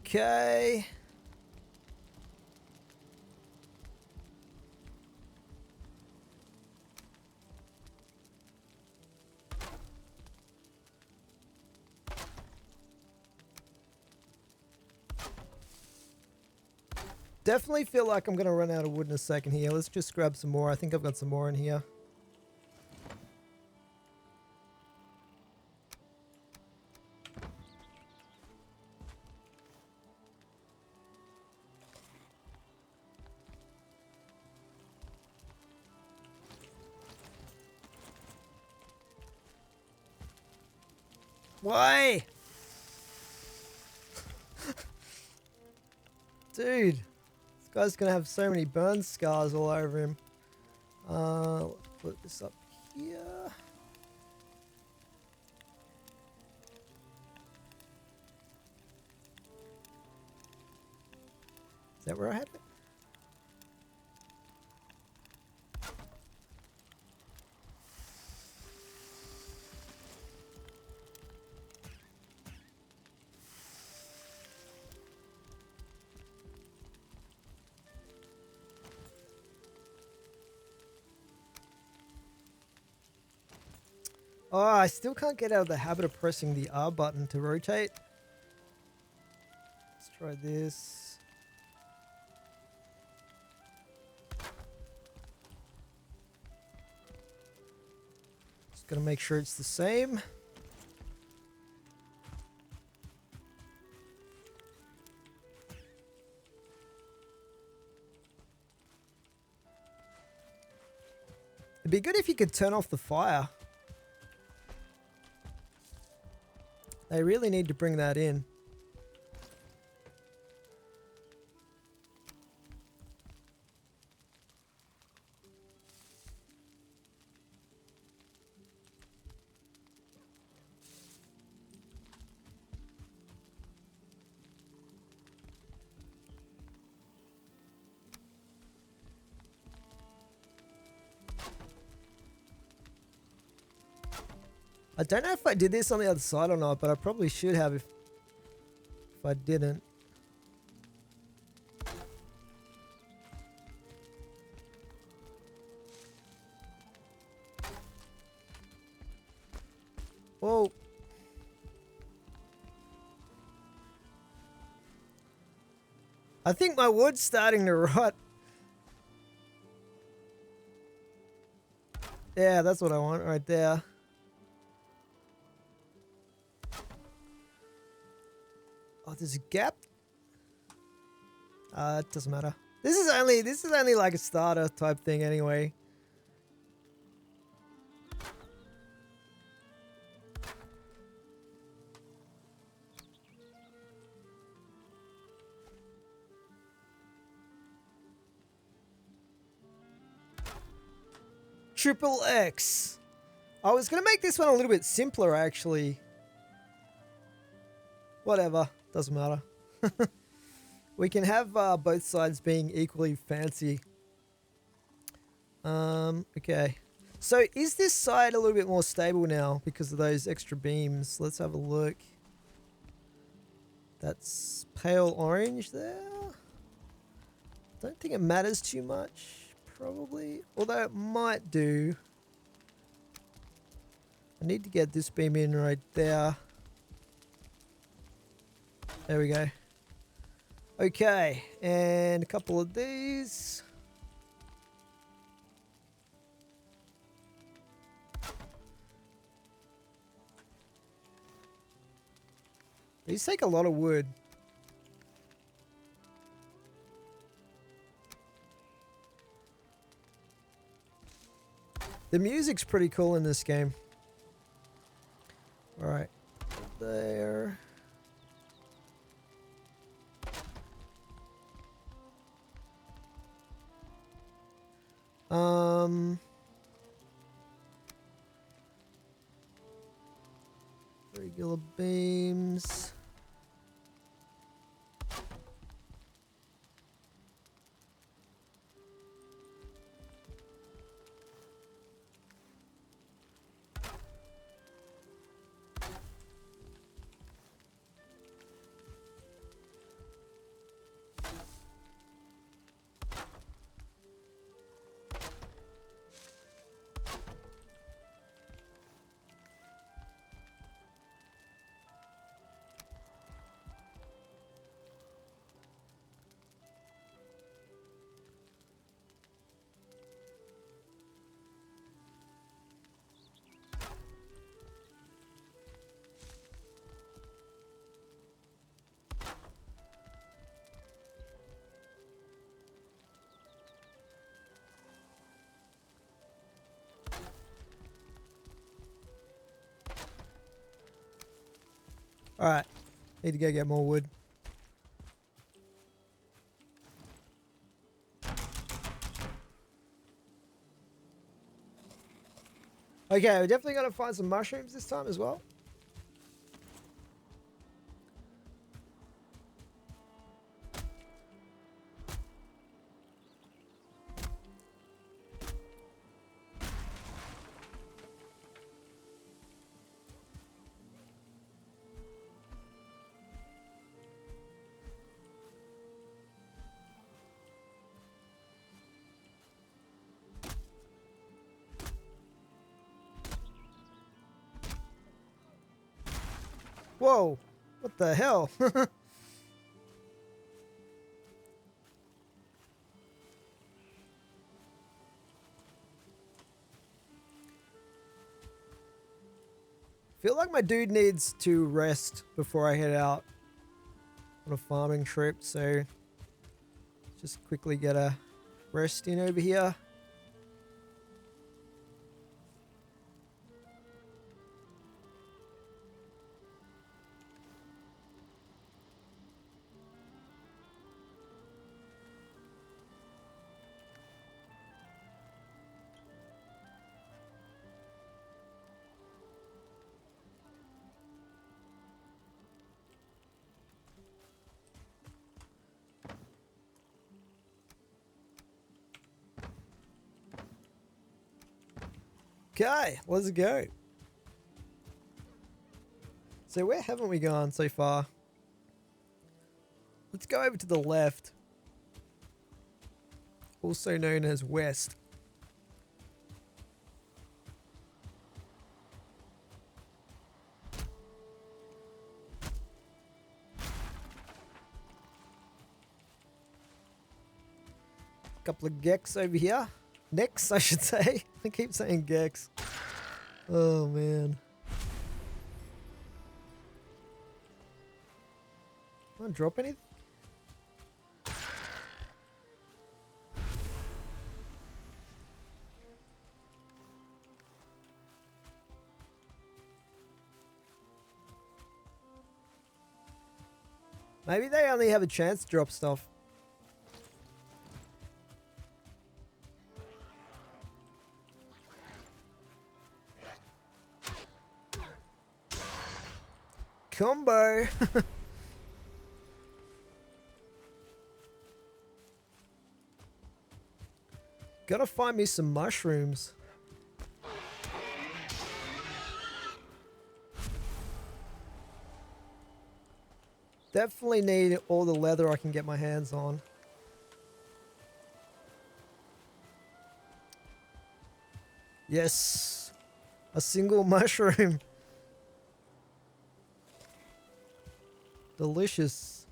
Okay. Definitely feel like I'm going to run out of wood in a second here. Let's just grab some more. I think I've got some more in here. Why? Dude, this guy's gonna have so many burn scars all over him. Let's put this up here. Is that where I had it? Oh, I still can't get out of the habit of pressing the R button to rotate. Let's try this. Just gotta make sure it's the same. It'd be good if you could turn off the fire. They really need to bring that in. I don't know if I did this on the other side or not, but I probably should have if I didn't. Whoa. I think my wood's starting to rot. Yeah, that's what I want right there. Oh, there's a gap. It doesn't matter. This is only like a starter type thing anyway. Triple X. I was gonna make this one a little bit simpler actually. Whatever, doesn't matter. We can have both sides being equally fancy. Okay. So is this side a little bit more stable now because of those extra beams? Let's have a look. That's pale orange there. Don't think it matters too much, probably. Although it might do. I need to get this beam in right there. There we go. Okay, and a couple of these. These take a lot of wood. The music's pretty cool in this game. All right, there. Um, regular beams. All right, need to go get more wood. Okay, we're definitely gonna find some mushrooms this time as well. Whoa, what the hell? Feel like my dude needs to rest before I head out on a farming trip, so just quickly get a rest in over here. Okay, let's go. So where haven't we gone so far? Let's go over to the left, also known as west. Couple of Gex over here. Nex, I should say. I keep saying Gex. Oh, man. Can I drop anything? Maybe they only have a chance to drop stuff. Combo. Gotta find me some mushrooms. Definitely need all the leather I can get my hands on. Yes. A single mushroom. Delicious.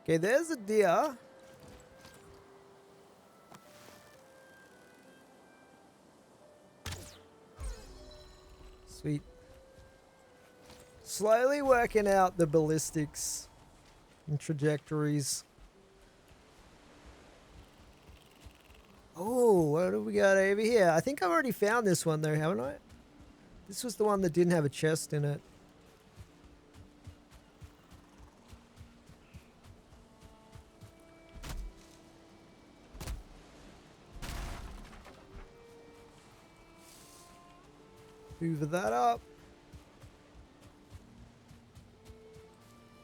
Okay, there's a deer. Sweet. Slowly working out the ballistics and trajectories. Oh, what do we got over here? I think I've already found this one though, haven't I? This was the one that didn't have a chest in it. Hoover that up.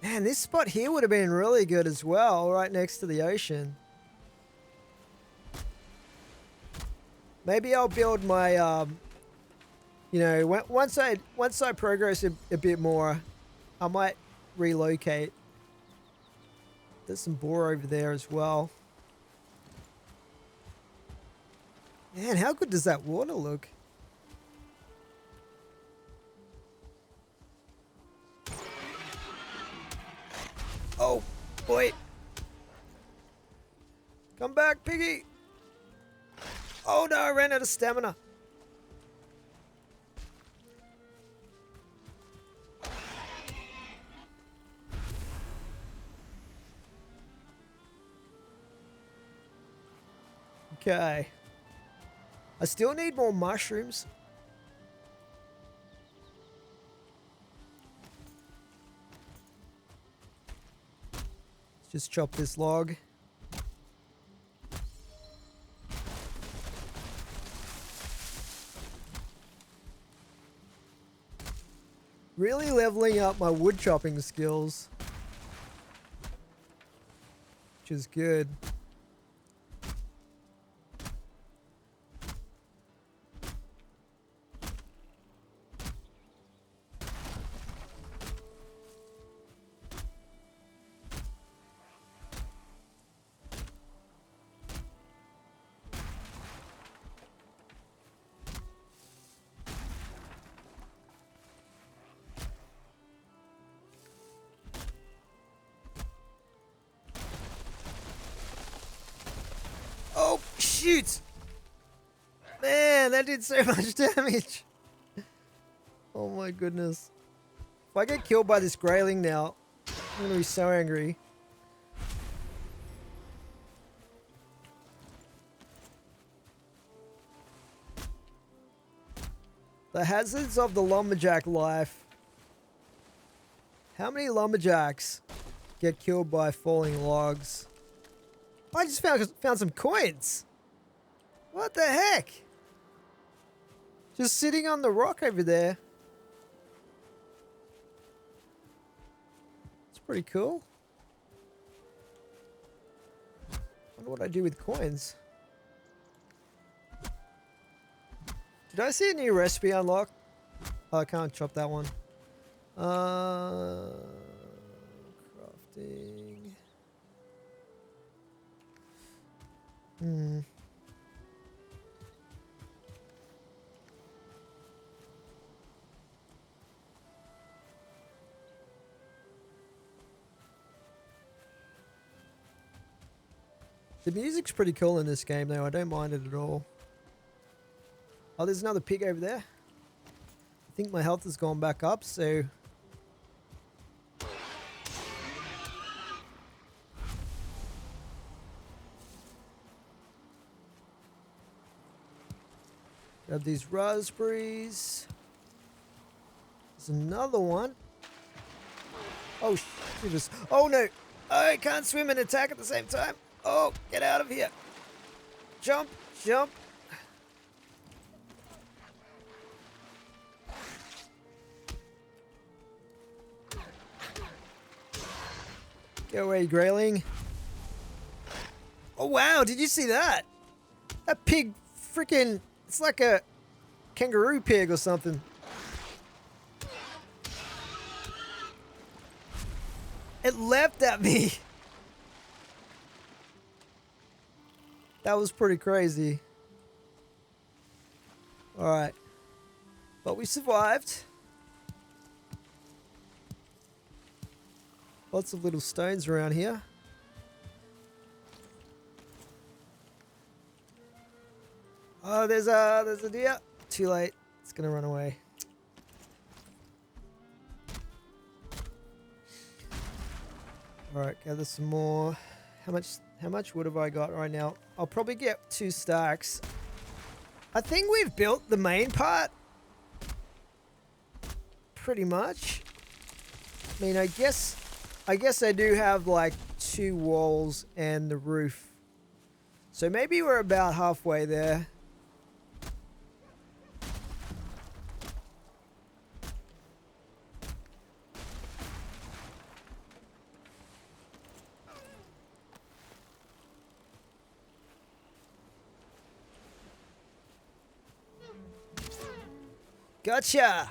Man, this spot here would have been really good as well, right next to the ocean. Maybe I'll build my, you know, once I progress a bit more, I might relocate. There's some boar over there as well. Man, how good does that water look? Oh, boy. Come back, piggy. Oh no, I ran out of stamina. Okay. I still need more mushrooms. Let's just chop this log. Really leveling up my wood chopping skills, which is good. Oh, shoot! Man, that did so much damage. Oh my goodness. If I get killed by this grayling now, I'm gonna be so angry. The hazards of the lumberjack life. How many lumberjacks get killed by falling logs? I just found some coins. What the heck? Just sitting on the rock over there. It's pretty cool. Wonder what I do with coins. Did I see a new recipe unlock? Oh, I can't chop that one. Crafting. The music's pretty cool in this game though, I don't mind it at all. Oh, there's another pig over there. I think my health has gone back up, so... Grab these raspberries. There's another one. Oh, Jesus. Oh, no. I can't swim and attack at the same time. Oh, get out of here. Jump, jump. Go away, grayling. Oh, wow. Did you see that? That pig freaking... It's like a kangaroo pig or something. It leapt at me. That was pretty crazy. Alright. But we survived. Lots of little stones around here. Oh, there's a deer. Too late. It's gonna run away. Alright, gather some more. How much wood have I got right now? I'll probably get 2 stacks. I think we've built the main part. pretty much. I mean, I guess I do have like 2 walls and the roof. So maybe we're about halfway there. Gotcha!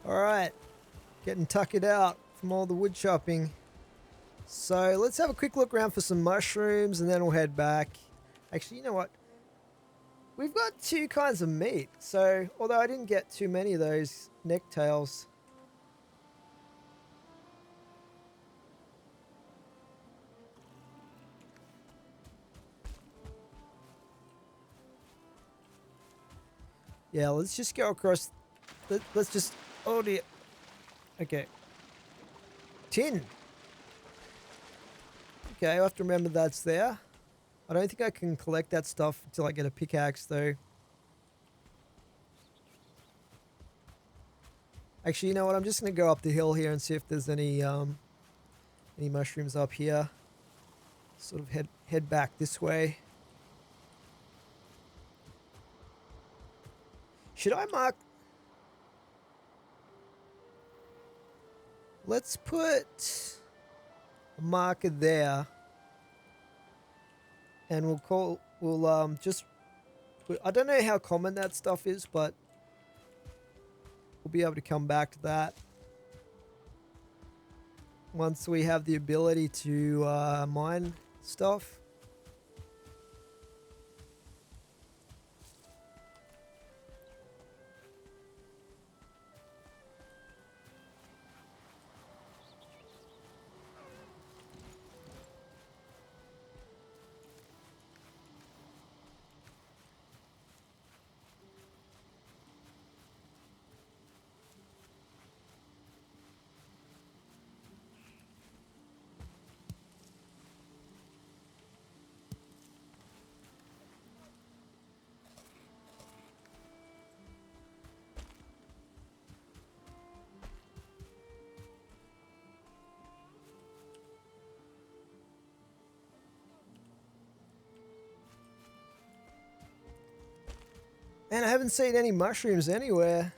Alright, getting tuckered out from all the wood chopping. So let's have a quick look around for some mushrooms and then we'll head back. Actually, you know what? We've got 2 kinds of meat. So, although I didn't get too many of those necktails. Yeah, let's just go across. Let's just. Oh dear. Okay. Tin. Okay, I'll have to remember that's there. I don't think I can collect that stuff until I get a pickaxe, though. Actually, you know what? I'm just going to go up the hill here and see if there's any mushrooms up here. Sort of head back this way. Should I mark? Let's put a marker there. And we'll just, I don't know how common that stuff is, but we'll be able to come back to that once we have the ability to mine stuff. Man, I haven't seen any mushrooms anywhere.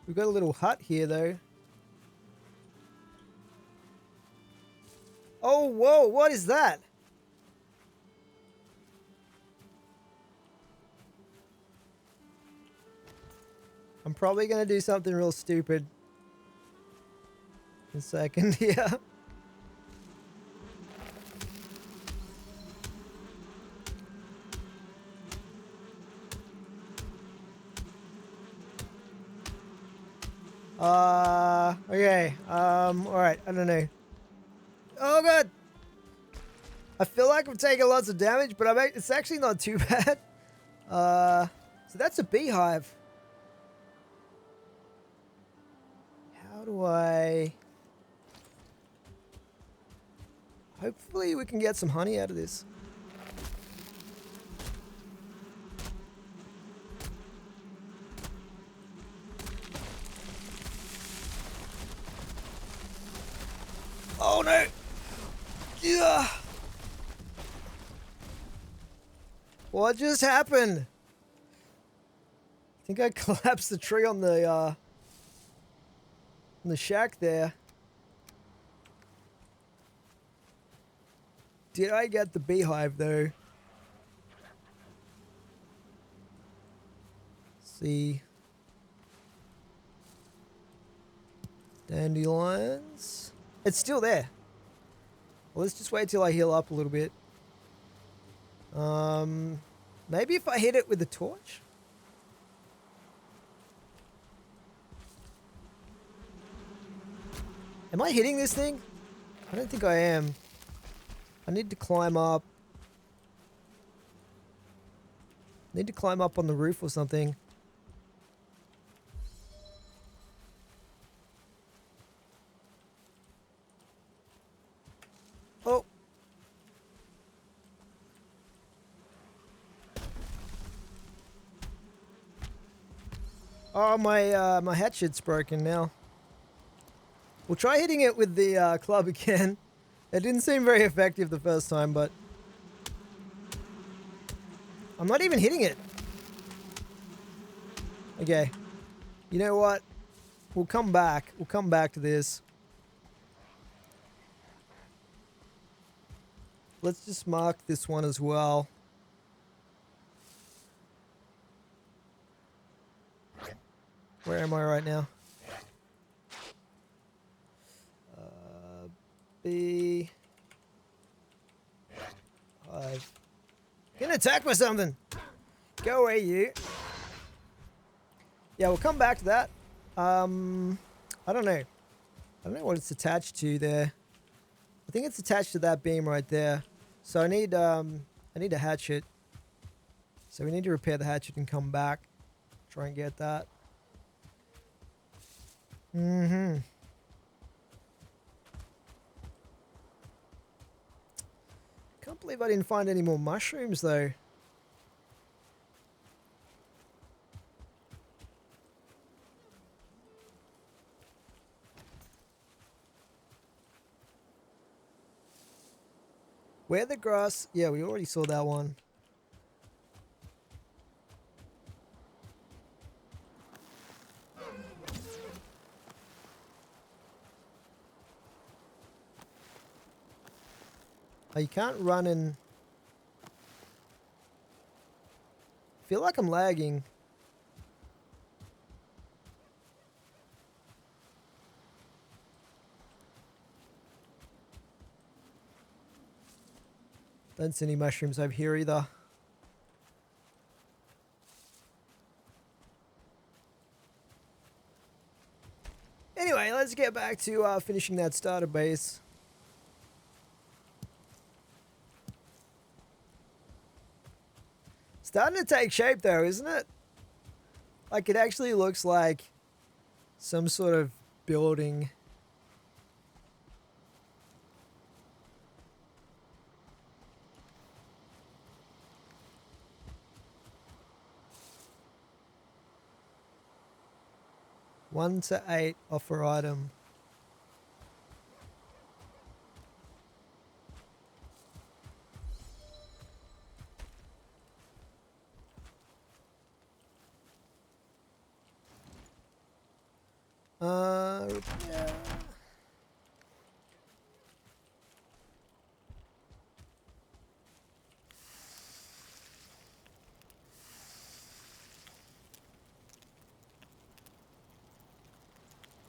We've got a little hut here, though. Oh, whoa, what is that? I'm probably going to do something real stupid in a second, yeah. Okay, alright, I don't know. Oh god! I feel like I'm taking lots of damage, but it's actually not too bad. So that's a beehive. How do I... Hopefully we can get some honey out of this. Oh no! Yeah! What just happened? I think I collapsed the tree on the shack there. Did I get the beehive though? Let's see. Dandelions. It's still there. Well, let's just wait till I heal up a little bit. Maybe if I hit it with a torch? Am I hitting this thing? I don't think I am. I need to climb up. Need to climb up on the roof or something. Oh. Oh, my hatchet's broken now. We'll try hitting it with the club again. It didn't seem very effective the first time, but I'm not even hitting it. Okay. You know what? We'll come back. We'll come back to this. Let's just mark this one as well. Where am I right now? Beehive. Get attacked by something. Go away, you. Yeah, we'll come back to that. I don't know. I don't know what it's attached to there. I think it's attached to that beam right there. So I need a hatchet. So we need to repair the hatchet and come back. Try and get that. Mm-hmm. Can't believe I didn't find any more mushrooms though. Where the grass? Yeah, we already saw that one. Oh, you can't run and... I feel like I'm lagging. Don't see any mushrooms over here either. Anyway, let's get back to finishing that starter base. Starting to take shape though, isn't it? Like it actually looks like some sort of building. One to 8 offer item. Repair.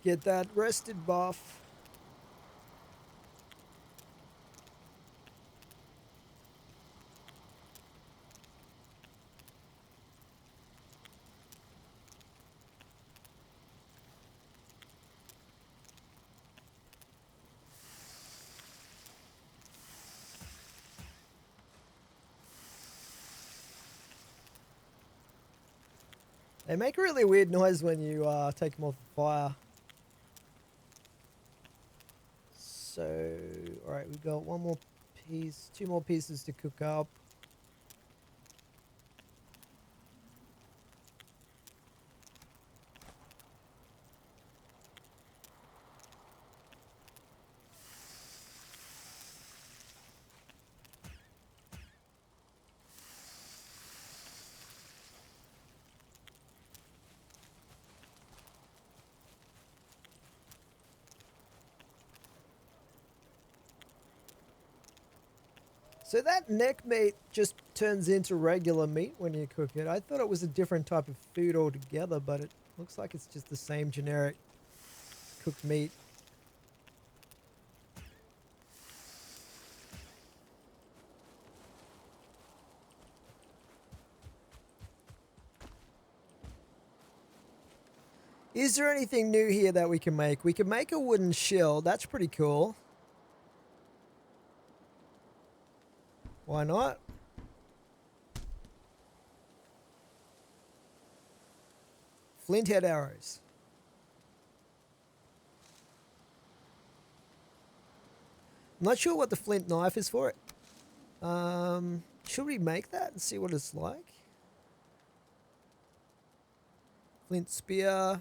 Get that rested buff. They make a really weird noise when you take them off the fire. So, alright, we've got one more piece, 2 more pieces to cook up. So that neck meat just turns into regular meat when you cook it. I thought it was a different type of food altogether, but it looks like it's just the same generic cooked meat. Is there anything new here that we can make? We can make a wooden shield. That's pretty cool. Why not? Flint head arrows. I'm not sure what the flint knife is for it. Should we make that and see what it's like? Flint spear.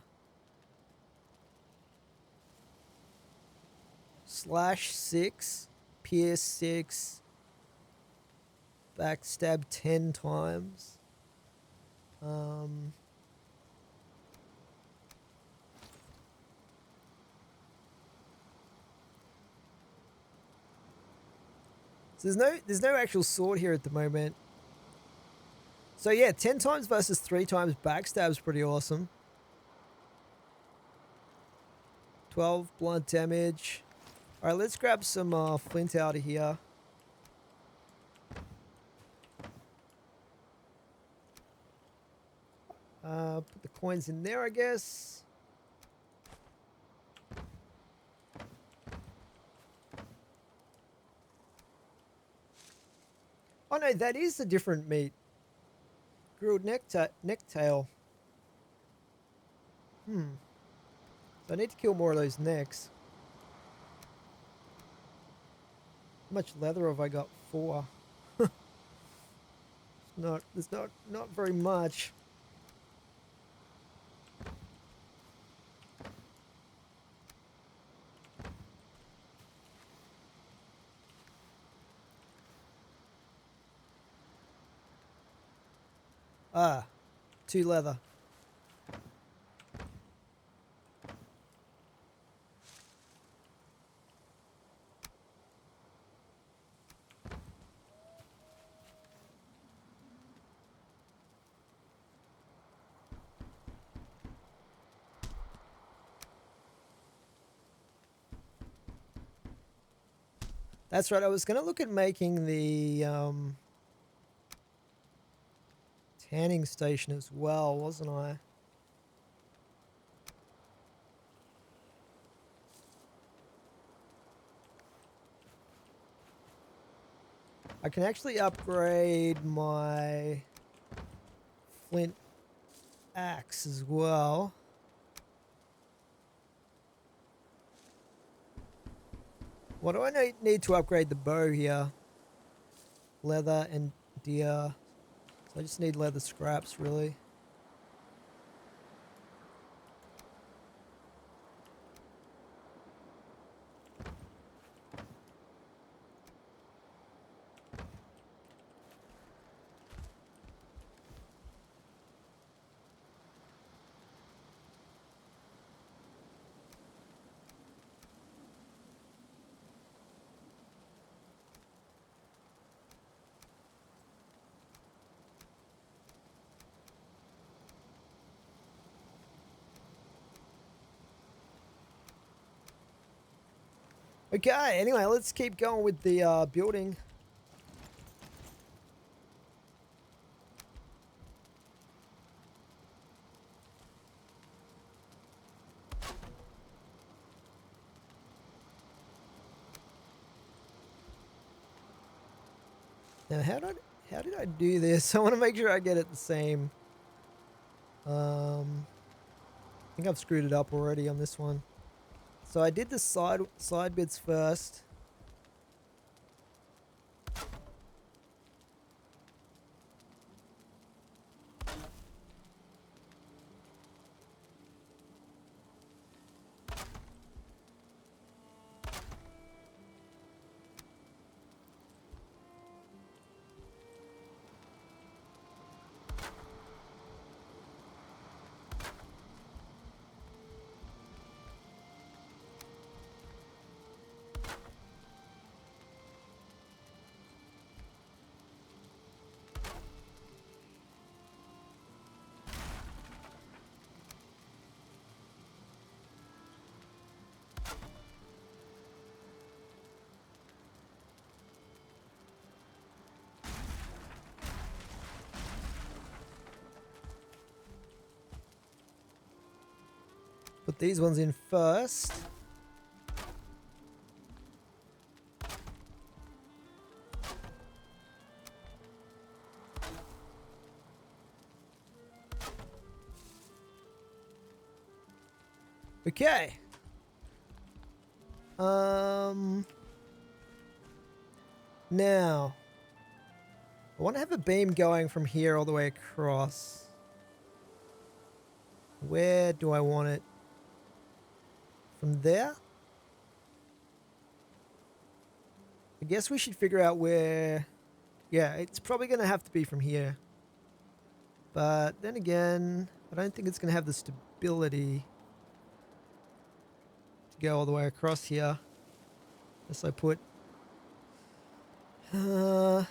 Slash 6. Pierce 6. Backstab 10 times. So there's no actual sword here at the moment. So yeah, 10 times versus 3 times backstab is pretty awesome. 12 blunt damage. Alright, let's grab some flint out of here. Put the coins in there, I guess. Oh no, that is a different meat. Grilled necktail. So I need to kill more of those necks. How much leather have I got? 4. There's not very much. Ah, 2 leather. That's right, I was going to look at making the tanning station as well, wasn't I? I can actually upgrade my flint axe as well. What do I need to upgrade the bow here? Leather and deer. So I just need leather scraps, really. Okay, anyway, let's keep going with the building. Now, how did I do this? I want to make sure I get it the same. I think I've screwed it up already on this one. So I did the side bits first. Put these ones in first. Okay. Now, I want to have a beam going from here all the way across. Where do I want it? From there? I guess we should figure out where... Yeah, it's probably going to have to be from here. But then again, I don't think it's going to have the stability to go all the way across here. Unless I put... I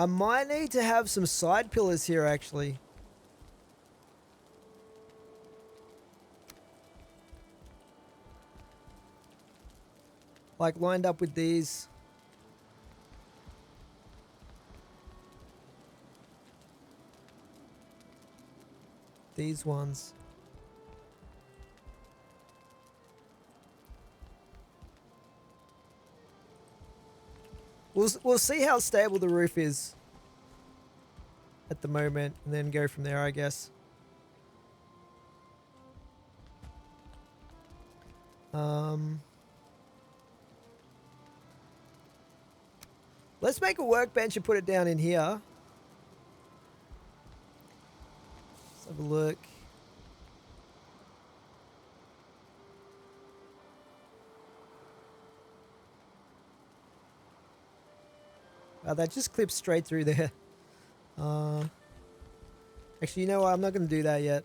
might need to have some side pillars here, actually. Like, lined up with these. These ones. We'll see how stable the roof is at the moment, and then go from there, I guess. Let's make a workbench and put it down in here. Let's have a look. Wow, that just clips straight through there. Actually, you know what? I'm not going to do that yet.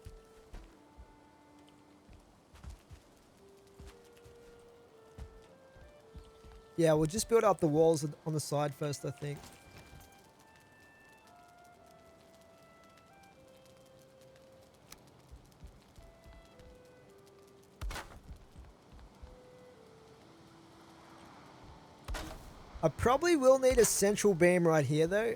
Yeah, we'll just build up the walls on the side first, I think. I probably will need a central beam right here, though.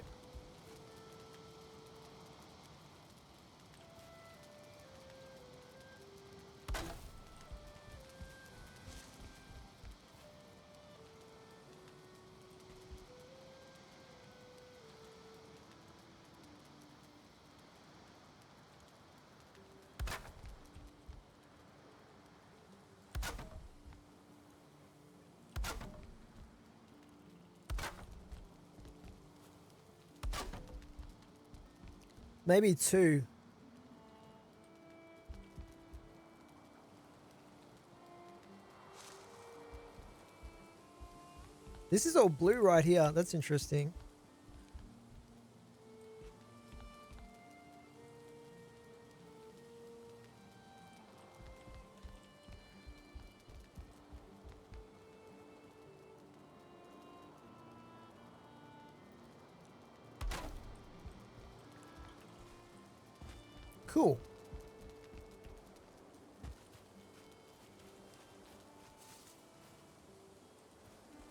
Maybe two. This is all blue right here. That's interesting. Cool.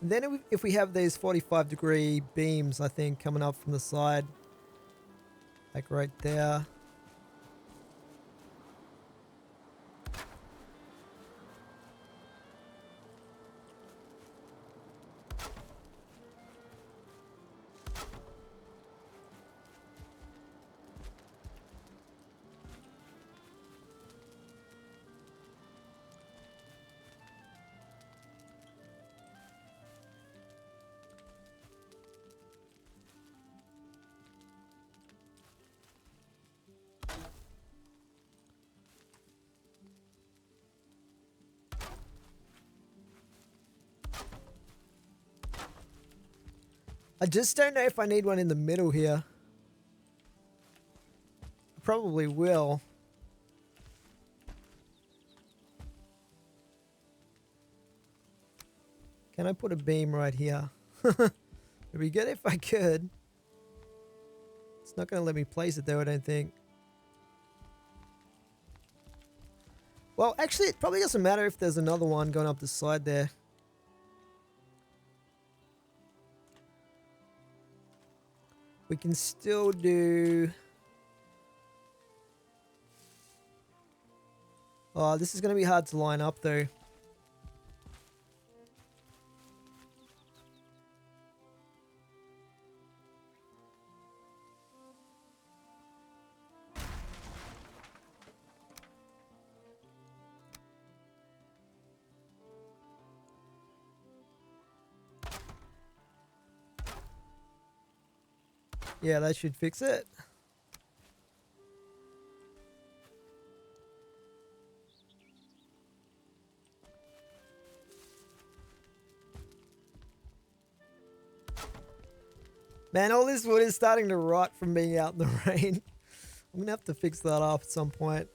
And then if we have these 45-degree beams, I think, coming up from the side, like right there. I just don't know if I need one in the middle here. I probably will. Can I put a beam right here? It'd be good if I could. It's not going to let me place it though, I don't think. Well, actually, it probably doesn't matter if there's another one going up the side there. We can still do... Oh, this is going to be hard to line up though. Yeah, that should fix it. Man, all this wood is starting to rot from being out in the rain. I'm gonna have to fix that up at some point.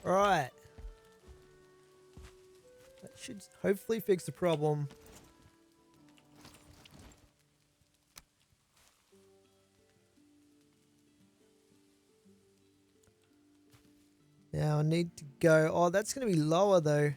Alright. That should hopefully fix the problem. Now I need to go... Oh, that's going to be lower though.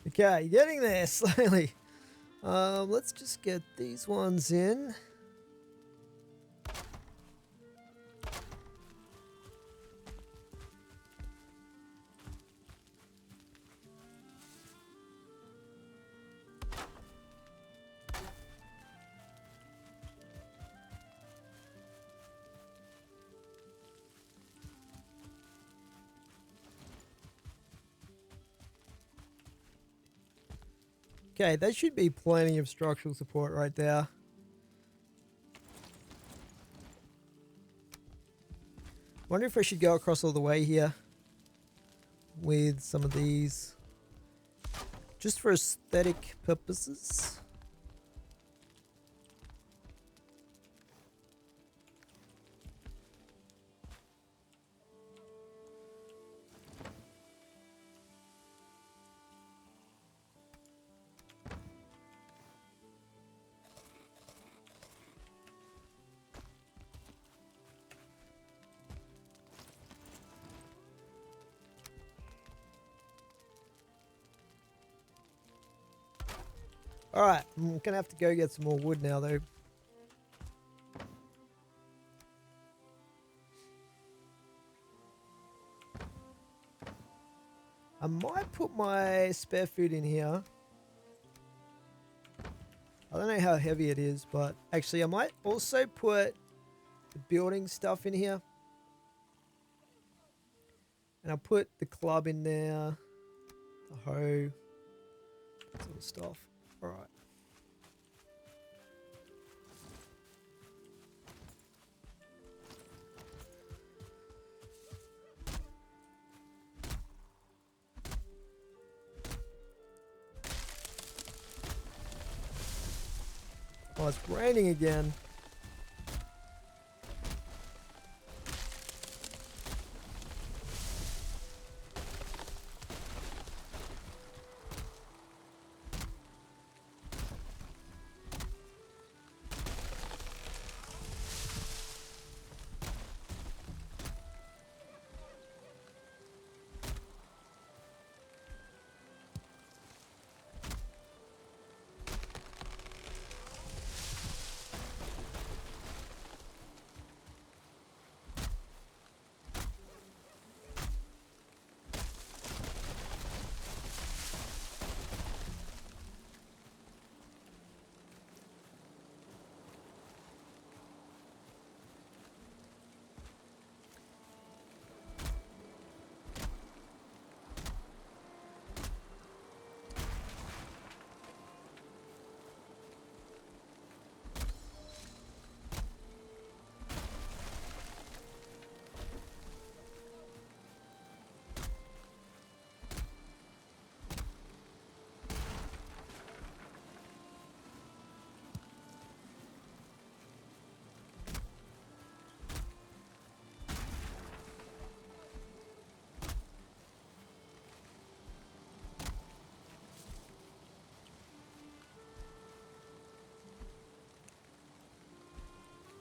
Okay, getting there slowly. Let's just get these ones in. Okay, that should be plenty of structural support right there. Wonder if I should go across all the way here with some of these, just for aesthetic purposes. Alright, I'm gonna have to go get some more wood now though. I might put my spare food in here. I don't know how heavy it is, but actually I might also put the building stuff in here. And I'll put the club in there, the hoe, that sort of stuff. Alright. Oh, it's raining again.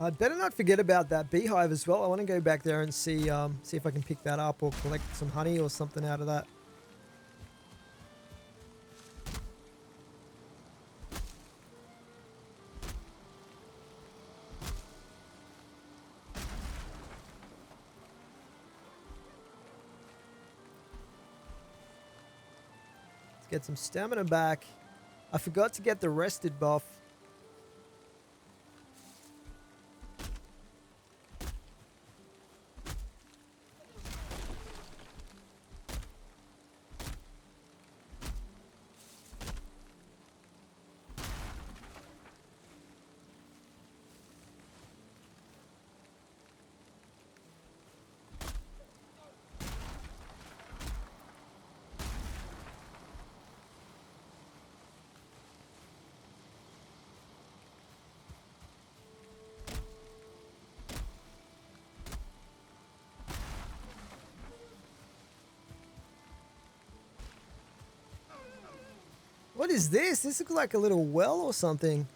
I'd better not forget about that beehive as well. I want to go back there and see if I can pick that up or collect some honey or something out of that. Let's get some stamina back. I forgot to get the rested buff. What is this? This looks like a little well or something.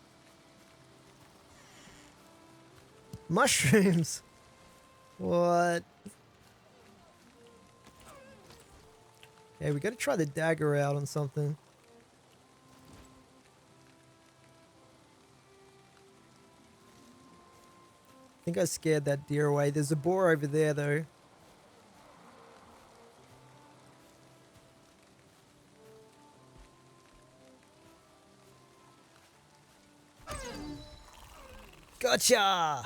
Mushrooms. What? Yeah, we gotta try the dagger out on something. I think I scared that deer away. There's a boar over there though. Gotcha!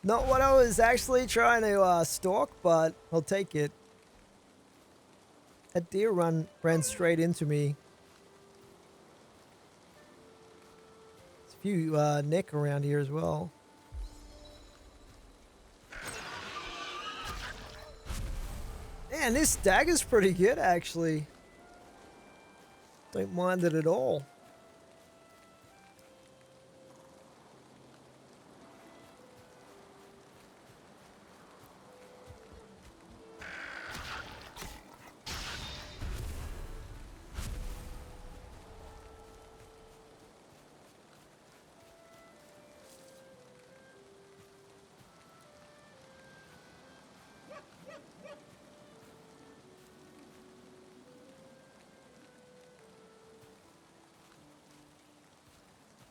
Not what I was actually trying to stalk, but I'll take it. That deer ran straight into me. There's a few neck around here as well. Man, this dagger's pretty good actually. Don't mind it at all.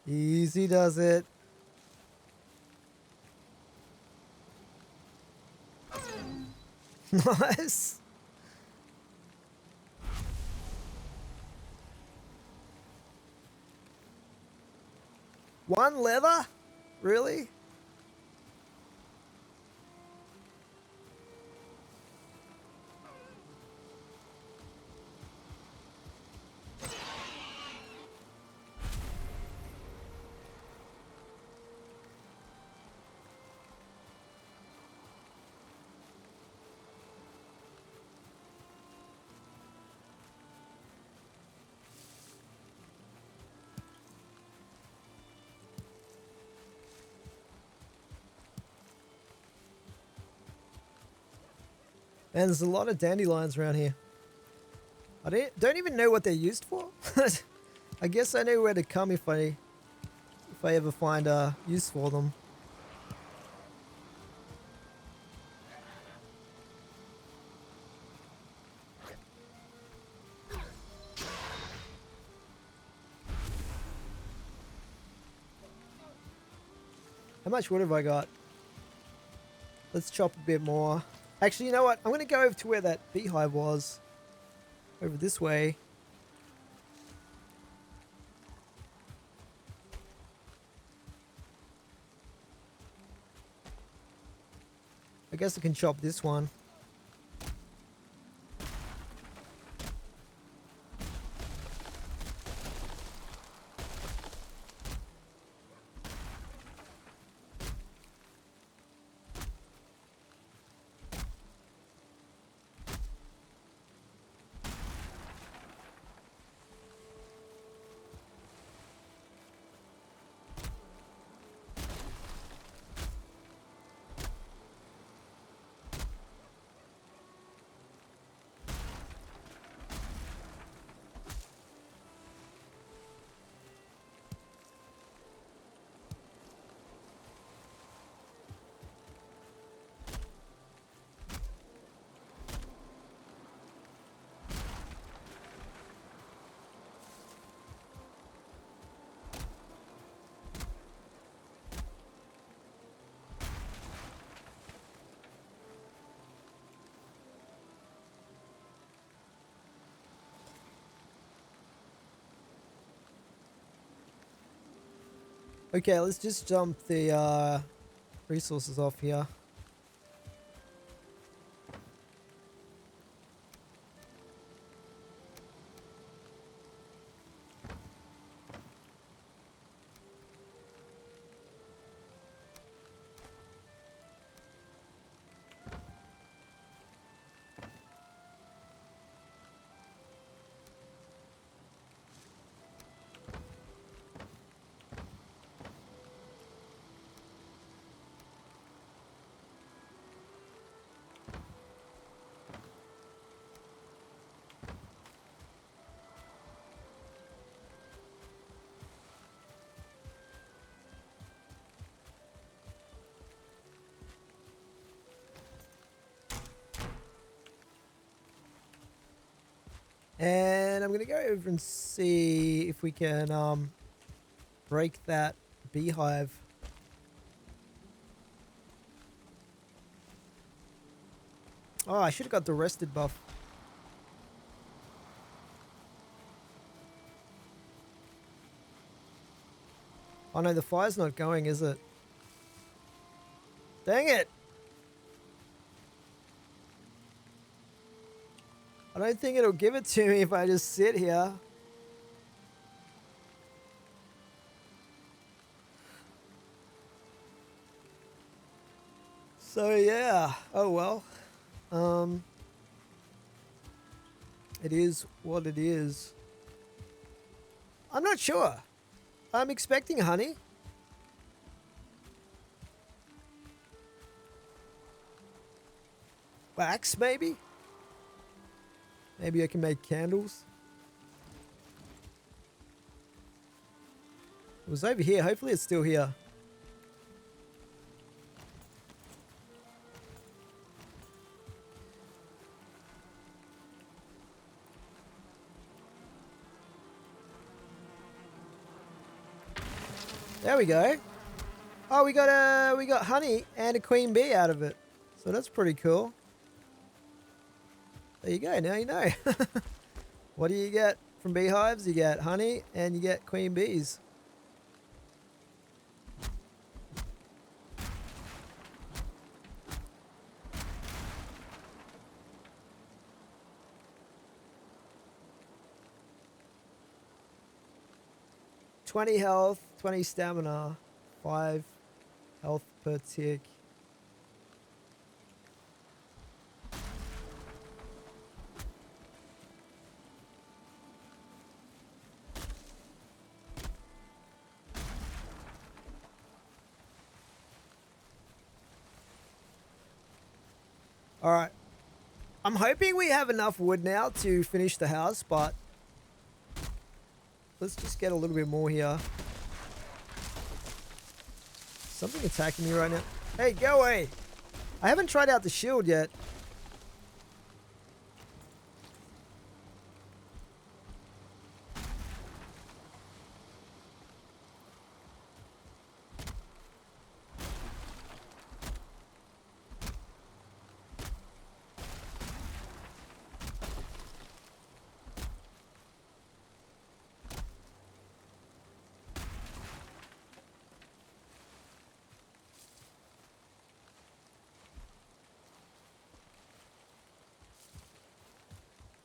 Easy does it. Nice. One leather? Really? And there's a lot of dandelions around here. I don't even know what they're used for. I guess I know where to come if I ever find a use for them. How much wood have I got? Let's chop a bit more. Actually, you know what? I'm going to go over to where that beehive was. Over this way. I guess I can chop this one. Okay, let's just jump the resources off here. And I'm going to go over and see if we can break that beehive. Oh, I should have got the rested buff. Oh no, the fire's not going, is it? Dang it! I don't think it'll give it to me if I just sit here. So yeah, oh well. It is what it is. I'm not sure. I'm expecting honey. Wax, maybe? Maybe I can make candles. It was over here. Hopefully it's still here. There we go. Oh, we got honey and a queen bee out of it. So that's pretty cool. There you go. Now you know. What do you get from beehives? You get honey and you get queen bees. "20 health, 20 stamina, 5 health per tick." Alright. I'm hoping we have enough wood now to finish the house, but let's just get a little bit more here. Something attacking me right now. Hey, go away! I haven't tried out the shield yet.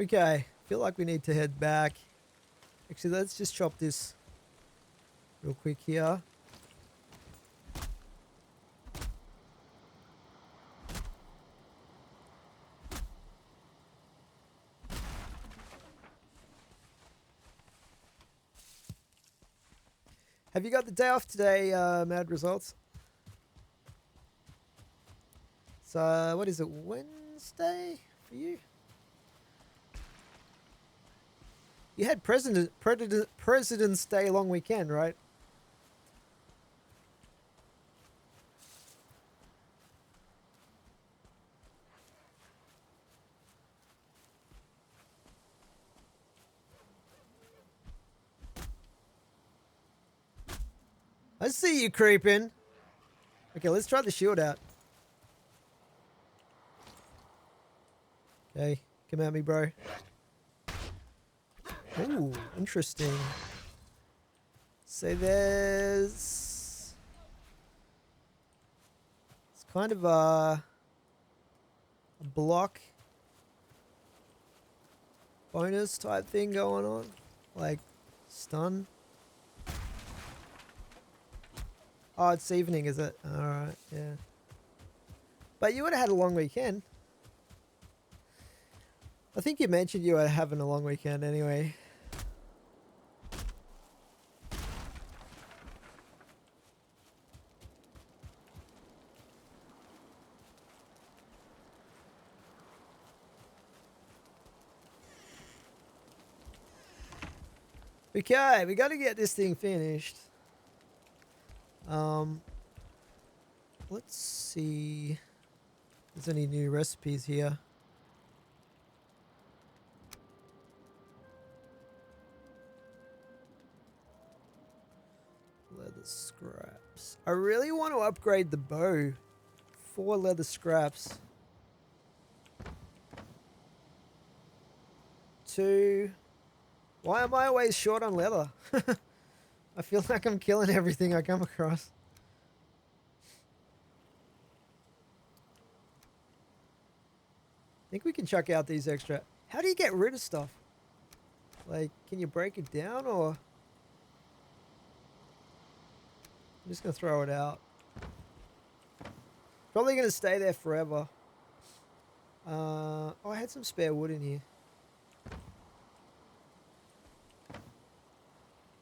Okay, feel like we need to head back. Actually, let's just chop this real quick here. Have you got the day off today, Mad Results? So, what is it, Wednesday for you? You had President's Day long weekend, right? I see you creeping. Okay, let's try the shield out. Okay, come at me, bro. Ooh, interesting. So there's kind of a block bonus type thing going on, like stun. Oh, it's evening, is it? All right, yeah. But you would have had a long weekend. I think you mentioned you were having a long weekend anyway. Okay, we got to get this thing finished. Let's see if there's any new recipes here. Leather scraps. I really want to upgrade the bow. 4 leather scraps. 2. Why am I always short on leather? I feel like I'm killing everything I come across. I think we can chuck out these extra. How do you get rid of stuff? Like, can you break it down or? I'm just going to throw it out. Probably going to stay there forever. Oh, I had some spare wood in here.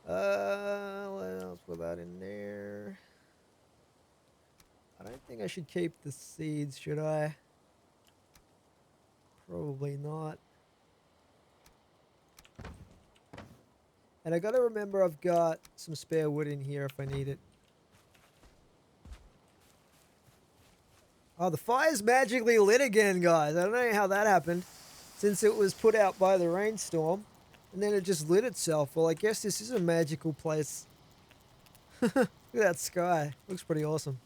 What else put that in there? I don't think I should keep the seeds, should I? Probably not. And I gotta remember I've got some spare wood in here if I need it. Oh, the fire's magically lit again, guys. I don't know how that happened, since it was put out by the rainstorm, and then it just lit itself. Well, I guess this is a magical place. Look at that sky. Looks pretty awesome.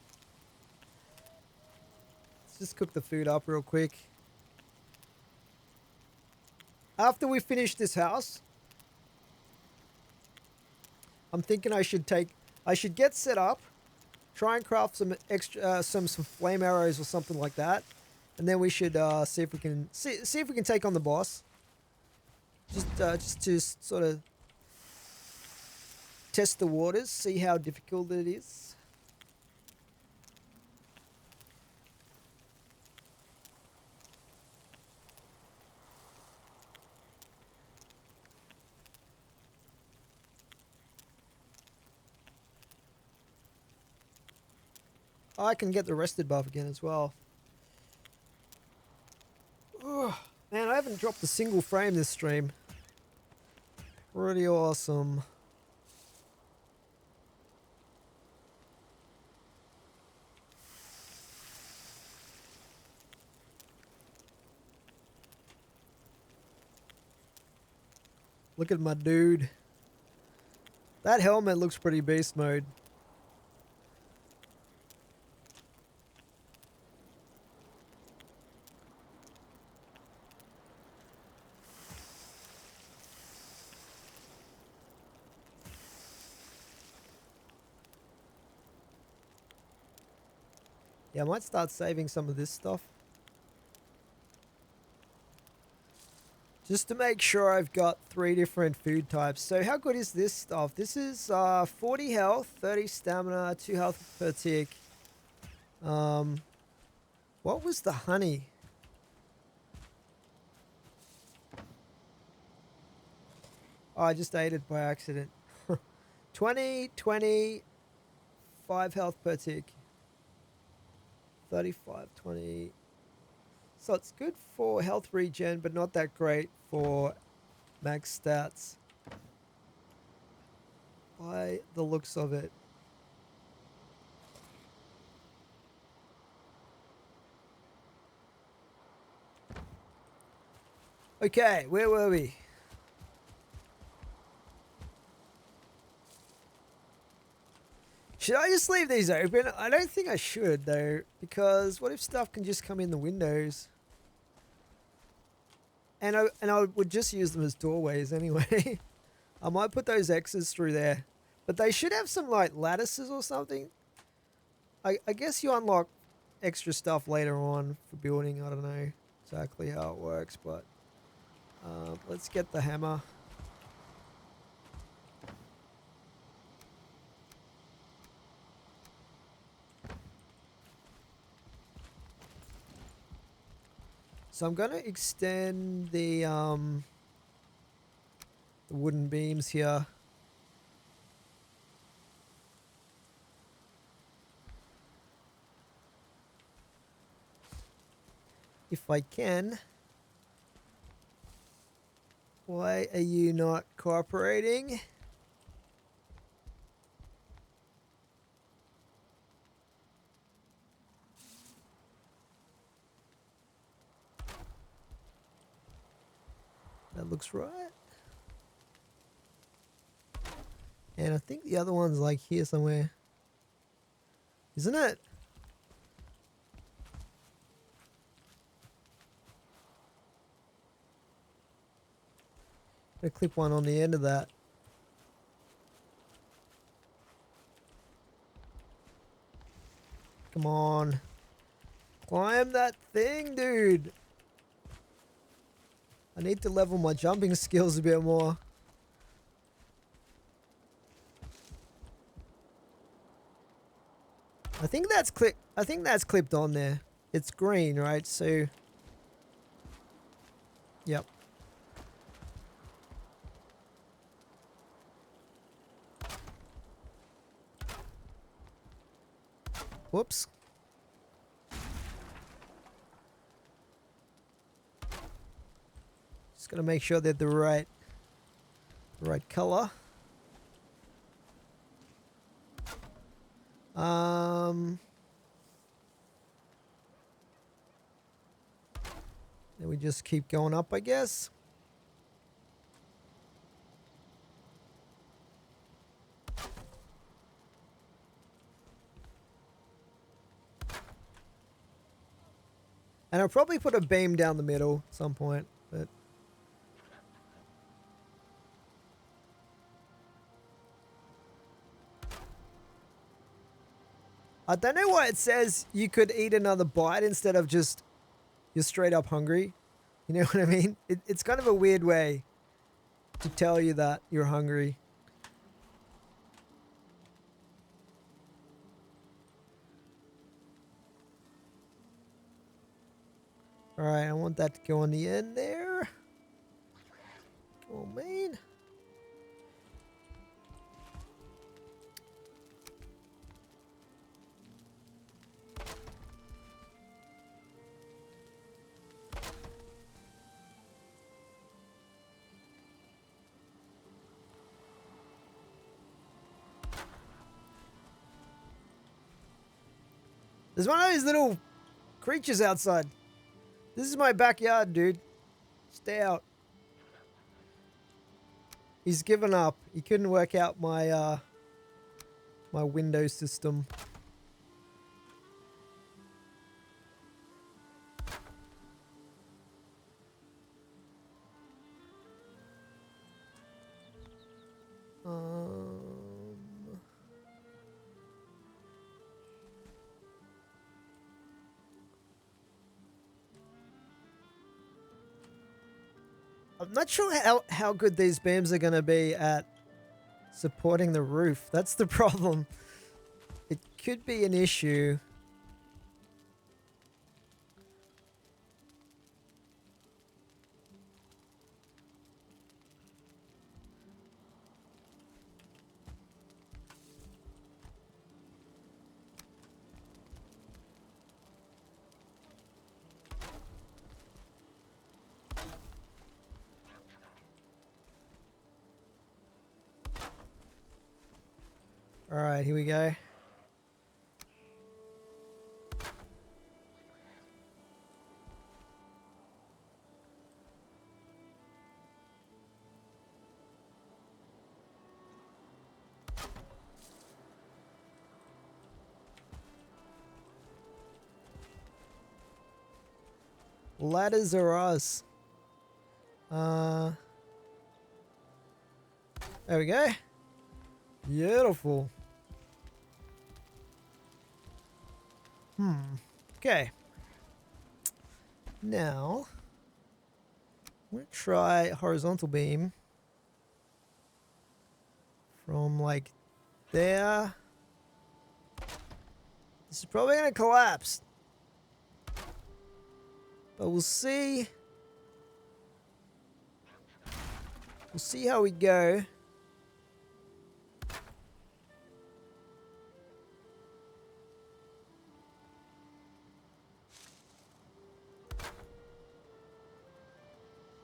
Let's just cook the food up real quick. After we finish this house, I'm thinking I should get set up, try and craft some extra, some flame arrows or something like that, and then we should see if we can take on the boss. Just to sort of test the waters, see how difficult it is. I can get the rested buff again as well. Ugh, man, I haven't dropped a single frame this stream. Pretty awesome. Look at my dude. That helmet looks pretty beast mode. Yeah, I might start saving some of this stuff. Just to make sure I've got 3 different food types. So how good is this stuff? This is 40 health, 30 stamina, 2 health per tick. What was the honey? Oh, I just ate it by accident. 20, 20, 5 health per tick. 35, 20. So it's good for health regen, but not that great for max stats. By the looks of it. Okay, where were we? Should I just leave these open? I don't think I should though, because what if stuff can just come in the windows? And I would just use them as doorways anyway. I might put those X's through there. But they should have some like lattices or something. I guess you unlock extra stuff later on for building. I don't know exactly how it works, but let's get the hammer. So I'm gonna extend the wooden beams here. If I can. Why are you not cooperating? That looks right. And I think the other one's like here somewhere. Isn't it? Gonna clip one on the end of that. Come on. Climb that thing, dude. I need to level my jumping skills a bit more. I think that's clipped on there. It's green, right? So yep. Whoops. Just gotta make sure they're the right color. Then we just keep going up, I guess. And I'll probably put a beam down the middle at some point, but I don't know why it says you could eat another bite instead of just you're straight up hungry. You know what I mean? It's kind of a weird way to tell you that you're hungry. Alright, I want that to go on the end there. Come on, man. There's one of those little creatures outside. This is my backyard, dude. Stay out. He's given up. He couldn't work out my my window system. I'm not sure how good these beams are going to be at supporting the roof. That's the problem. It could be an issue. All right, here we go. Ladders are us. There we go. Beautiful. Okay. Now, I'm going to try horizontal beam from like there. This is probably going to collapse. But we'll see. We'll see how we go.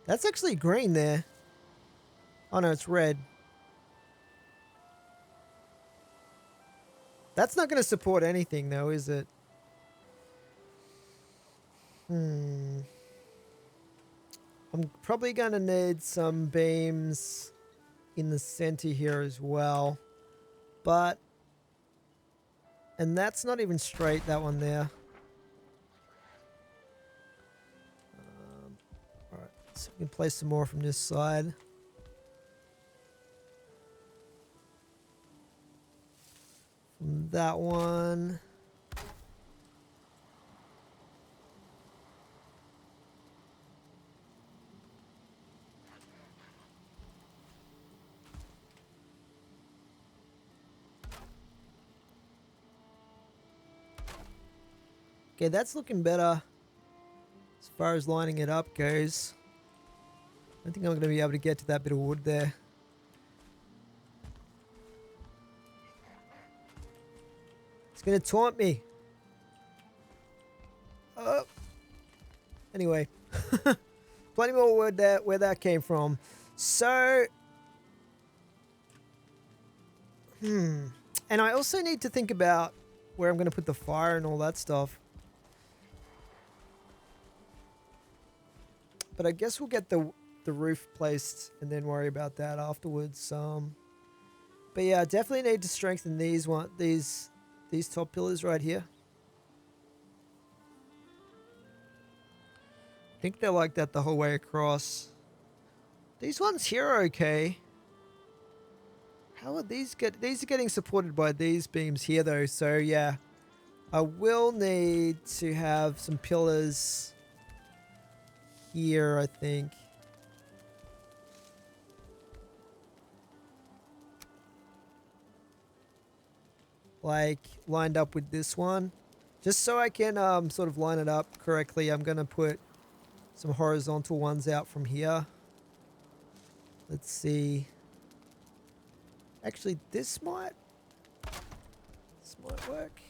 That's actually green there. Oh no, it's red. That's not going to support anything though, is it? I'm probably going to need some beams in the center here as well. But, and that's not even straight, that one there. Alright, so we can place some more from this side. From that one. Okay, that's looking better as far as lining it up goes. I don't think I'm going to be able to get to that bit of wood there. It's going to taunt me. Oh. Anyway. Plenty more wood there where that came from. So. And I also need to think about where I'm going to put the fire and all that stuff. But I guess we'll get the roof placed and then worry about that afterwards. But yeah, I definitely need to strengthen these top pillars right here. I think they're like that the whole way across. These ones here are okay. How are these these are getting supported by these beams here though, so yeah. I will need to have some pillars here, I think. Like lined up with this one. Just so I can sort of line it up correctly, I'm gonna put some horizontal ones out from here. Let's see. Actually, this might work.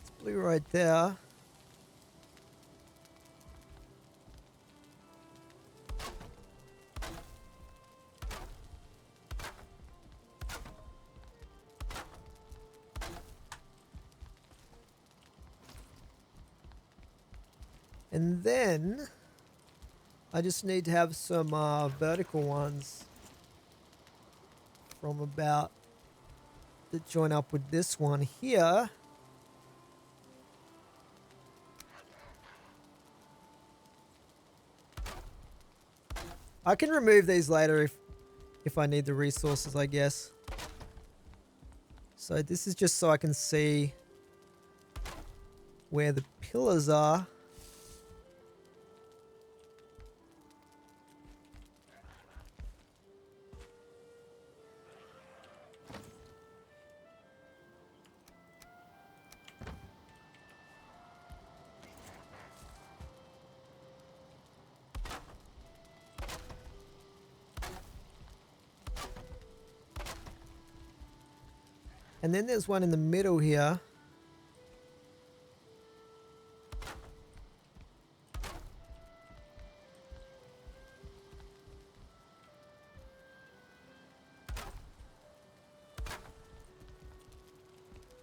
It's blue right there. And then I just need to have some vertical ones from about that join up with this one here. I can remove these later if I need the resources, I guess. So this is just so I can see where the pillars are. And then there's one in the middle here.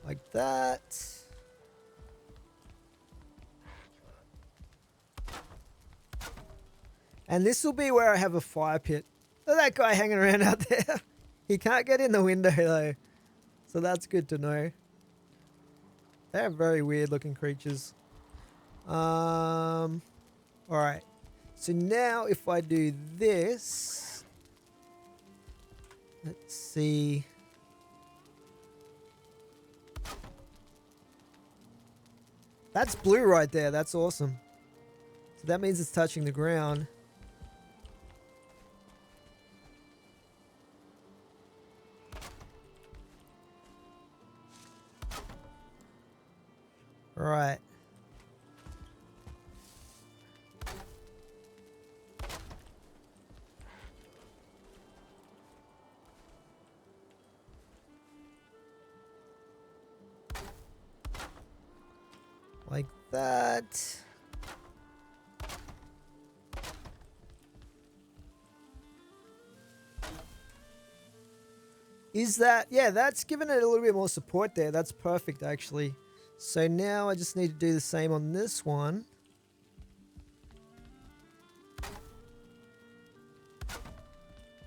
Like that. And this will be where I have a fire pit. Look at that guy hanging around out there. He can't get in the window though. So that's good to know. They're very weird looking creatures. Alright. So now if I do this, let's see. That's blue right there. That's awesome. So that means it's touching the ground. Right. Like that. Is that... Yeah, that's given it a little bit more support there. That's perfect, actually. So now I just need to do the same on this one.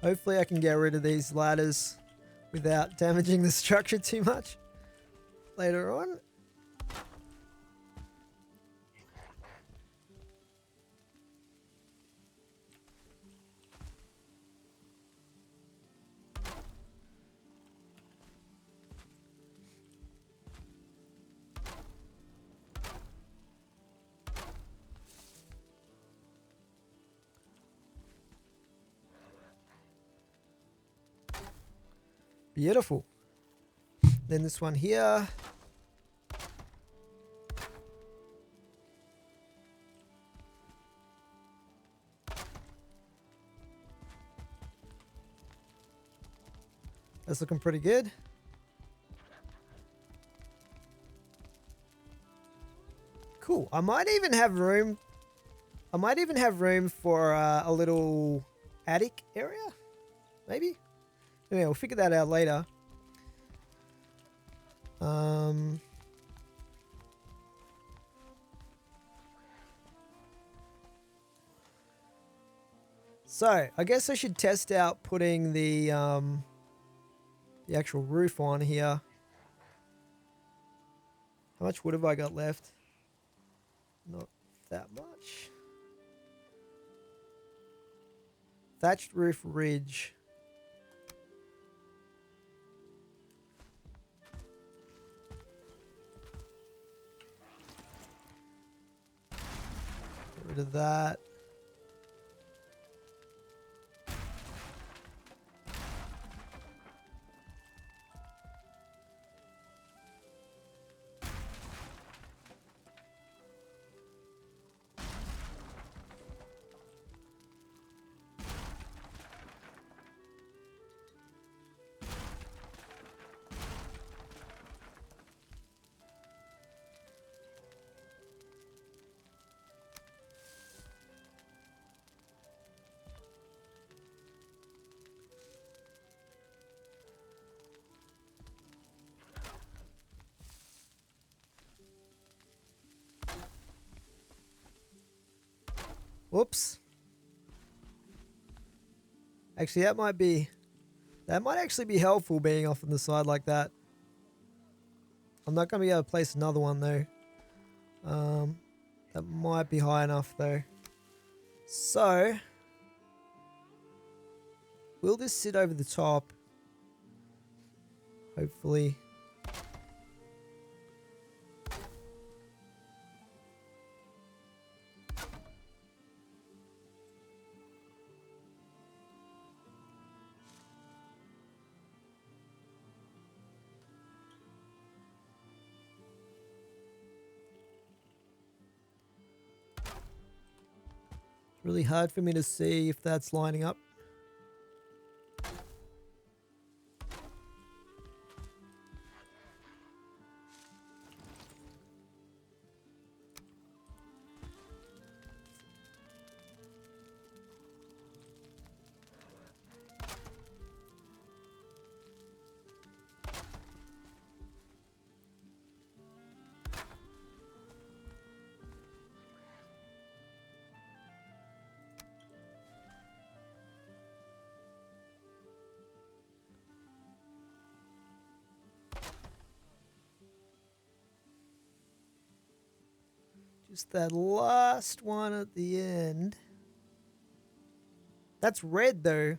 Hopefully I can get rid of these ladders without damaging the structure too much later on. Beautiful. Then this one here. That's looking pretty good. Cool. I might even have room for a little attic area. Maybe. Anyway, we'll figure that out later. So I guess I should test out putting the actual roof on here. How much wood have I got left? Not that much. Thatched roof ridge. Get rid of that. Whoops. Actually, that might actually be helpful being off on the side like that. I'm not going to be able to place another one though. That might be high enough though. So, will this sit over the top? Hopefully. Really hard for me to see if that's lining up. Just that last one at the end. That's red though.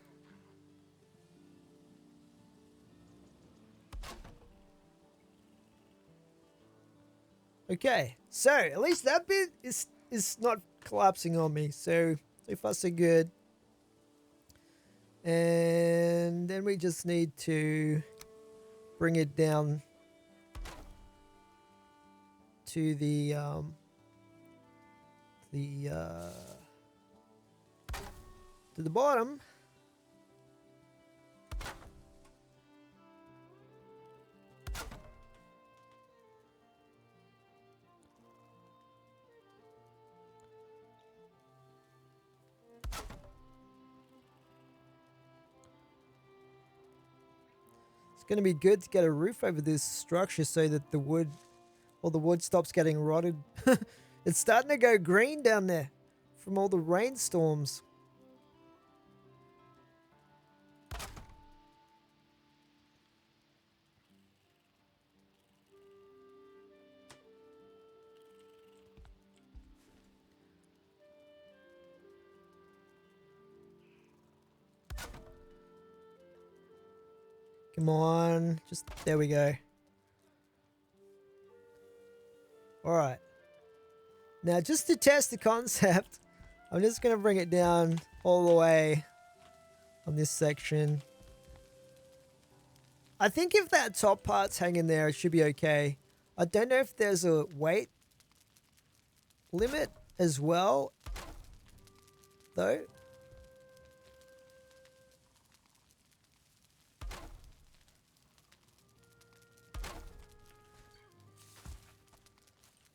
Okay, so at least that bit is not collapsing on me. So far so good. And then we just need to bring it down to the bottom. It's going to be good to get a roof over this structure so that the wood stops getting rotted. It's starting to go green down there from all the rainstorms. Come on, just there we go. All right. Now, just to test the concept, I'm just going to bring it down all the way on this section. I think if that top part's hanging there, it should be okay. I don't know if there's a weight limit as well, though.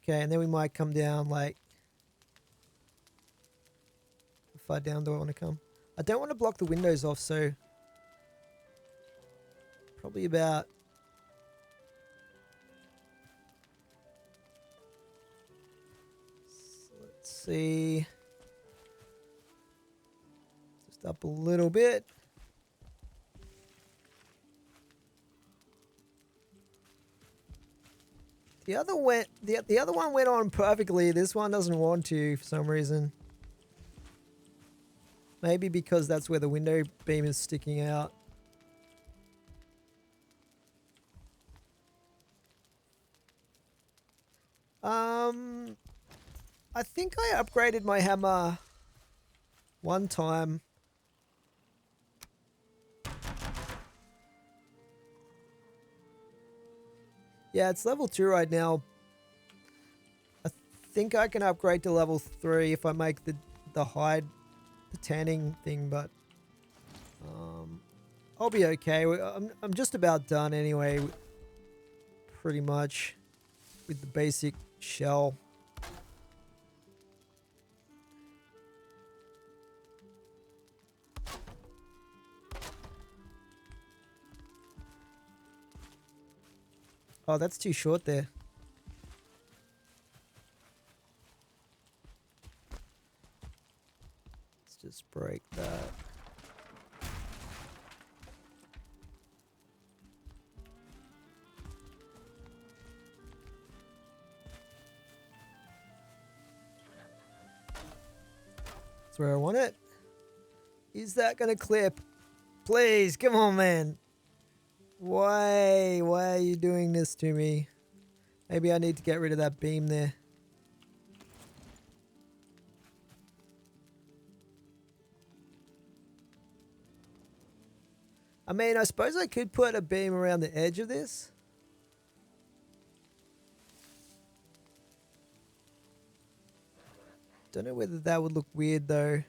Okay, and then we might come down like... How far down do I want to come? I don't want to block the windows off, so... Probably about... Let's see... Just up a little bit. The other one went on perfectly. This one doesn't want to for some reason. Maybe because that's where the window beam is sticking out. I think I upgraded my hammer one time. Yeah, it's level 2 right now. I think I can upgrade to level 3 if I make the hide, the tanning thing, but I'll be okay. I'm just about done anyway, pretty much, with the basic shell. Oh, that's too short there. Let's just break that. That's where I want it. Is that gonna clip? Please, come on, man. Why are you doing this to me? Maybe I need to get rid of that beam there. I mean, I suppose I could put a beam around the edge of this. Don't know whether that would look weird though.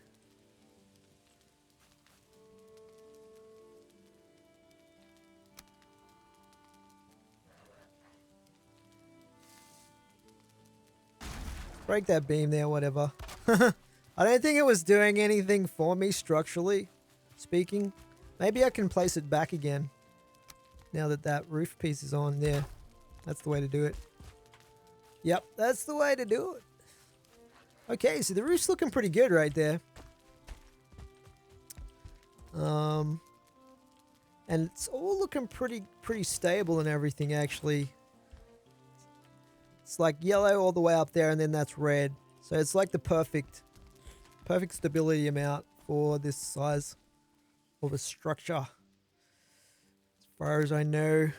Break that beam there, whatever. I don't think it was doing anything for me structurally speaking. Maybe I can place it back again now that that roof piece is on there. That's the way to do it. Yep, that's the way to do it. Okay, so the roof's looking pretty good right there. And it's all looking pretty stable and everything, actually. It's like yellow all the way up there, and then that's red. So it's like the perfect stability amount for this size of a structure, as far as I know.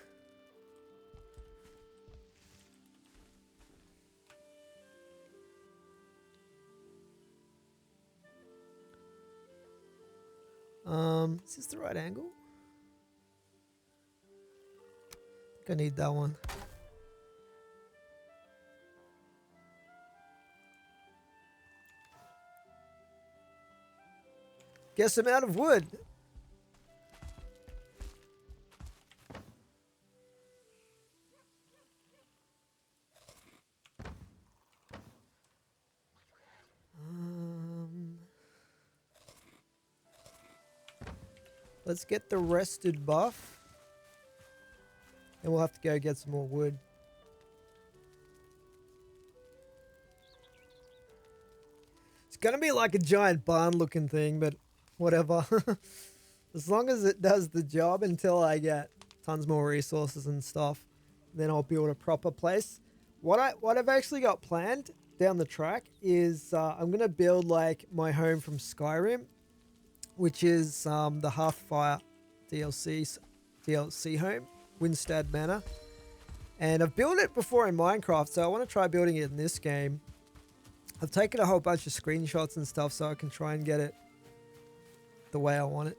Is this the right angle? I think I need that one. Guess I'm out of wood. Let's get the rested buff. And we'll have to go get some more wood. It's gonna be like a giant barn looking thing, but whatever. As long as it does the job until I get tons more resources and stuff, then I'll build a proper place. What I've actually got planned down the track is I'm gonna build like my home from Skyrim, which is the Hearthfire DLC home, Windstad Manor. And I've built it before in Minecraft, so I want to try building it in this game. I've taken a whole bunch of screenshots and stuff so I can try and get it the way I want it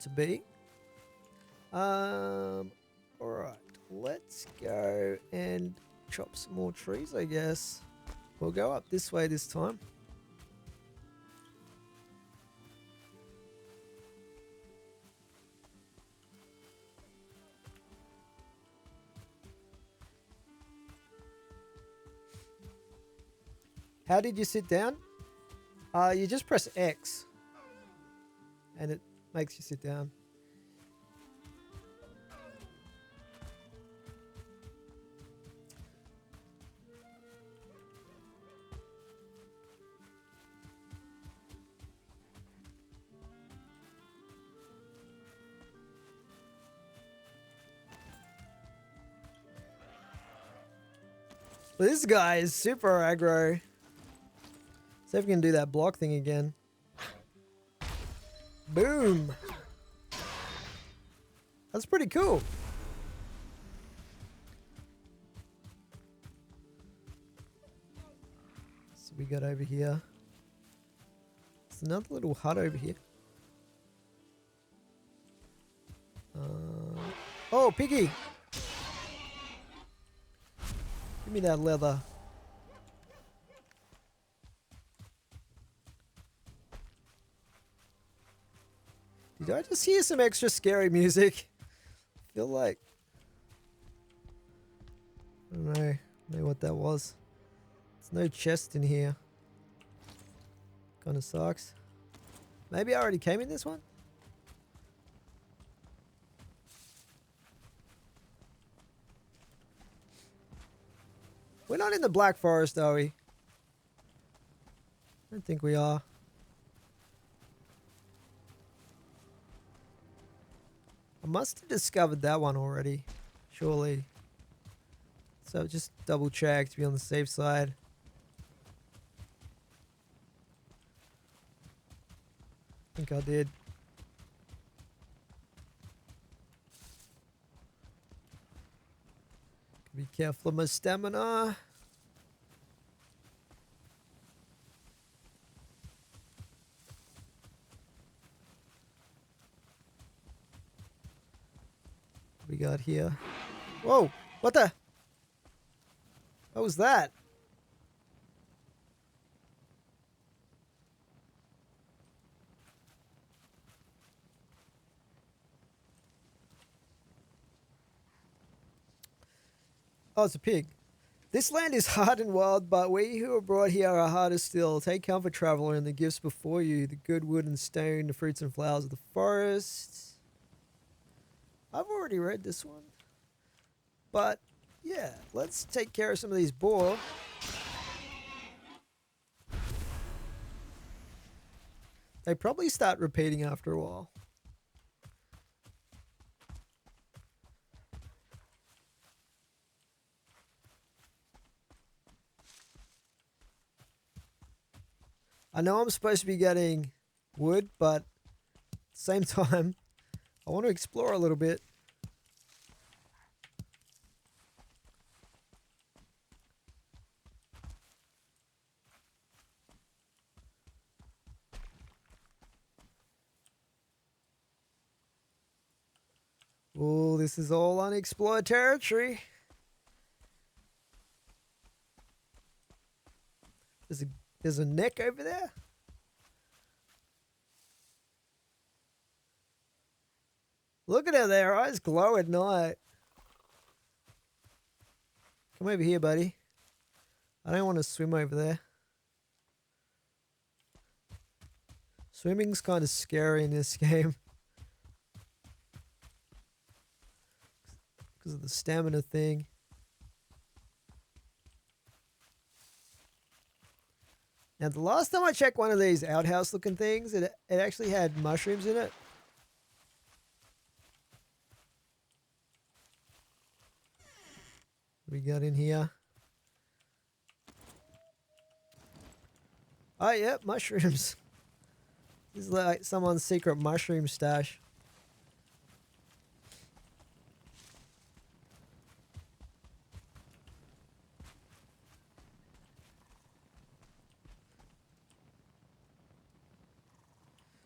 to be. Alright, let's go and chop some more trees, I guess. We'll go up this way this time. How did you sit down? You just press X and it makes you sit down. But this guy is super aggro. See if we can do that block thing again. Boom. That's pretty cool. So we got over here. There's another little hut over here. Oh, piggy. Give me that leather. Did I just hear some extra scary music? I feel like... I don't know what that was. There's no chest in here. Kinda sucks. Maybe I already came in this one? We're not in the Black Forest, are we? I don't think we are. I must have discovered that one already, surely. So just double check to be on the safe side. I think I did. Be careful of my stamina. We got here. Whoa! What the? What was that? Oh, it's a pig. This land is hard and wild, but we who are brought here are harder still. Take comfort, traveler, in the gifts before you, the good wood and stone, the fruits and flowers of the forest. I've already read this one. But, yeah, let's take care of some of these boar. They probably start repeating after a while. I know I'm supposed to be getting wood, but at the same time, I want to explore a little bit. Oh, this is all unexplored territory. There's a neck over there. Look at her there. Her eyes glow at night. Come over here, buddy. I don't want to swim over there. Swimming's kind of scary in this game. Because of the stamina thing. Now, the last time I checked one of these outhouse looking things, it actually had mushrooms in it. What do we got in here? Oh, yeah, mushrooms. This is like someone's secret mushroom stash.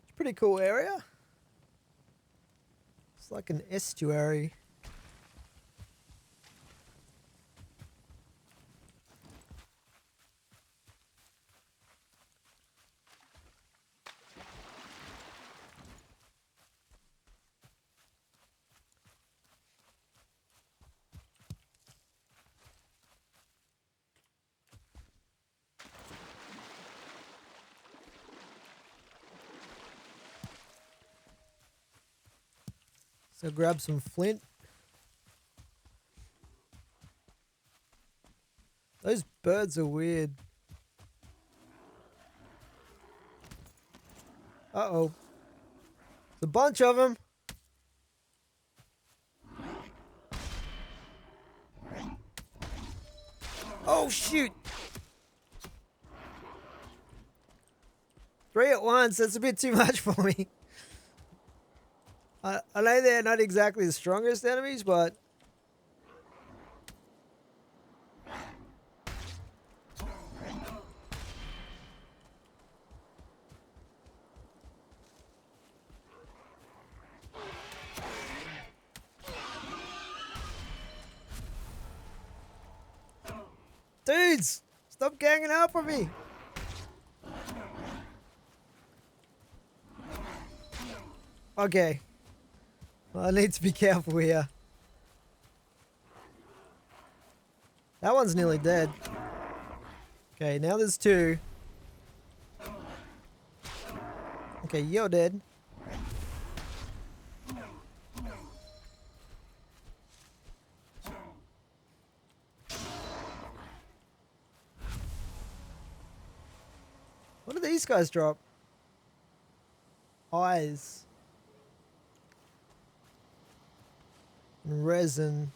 It's a pretty cool area. It's like an estuary. So grab some flint. Those birds are weird. Uh-oh. There's a bunch of them. Oh, shoot. 3 at once. That's a bit too much for me. I know they're not exactly the strongest enemies, but... Dudes! Stop ganging up on me! Okay. I need to be careful here. That one's nearly dead. Okay, now there's 2. Okay, you're dead. What do these guys drop? Eyes. And resin.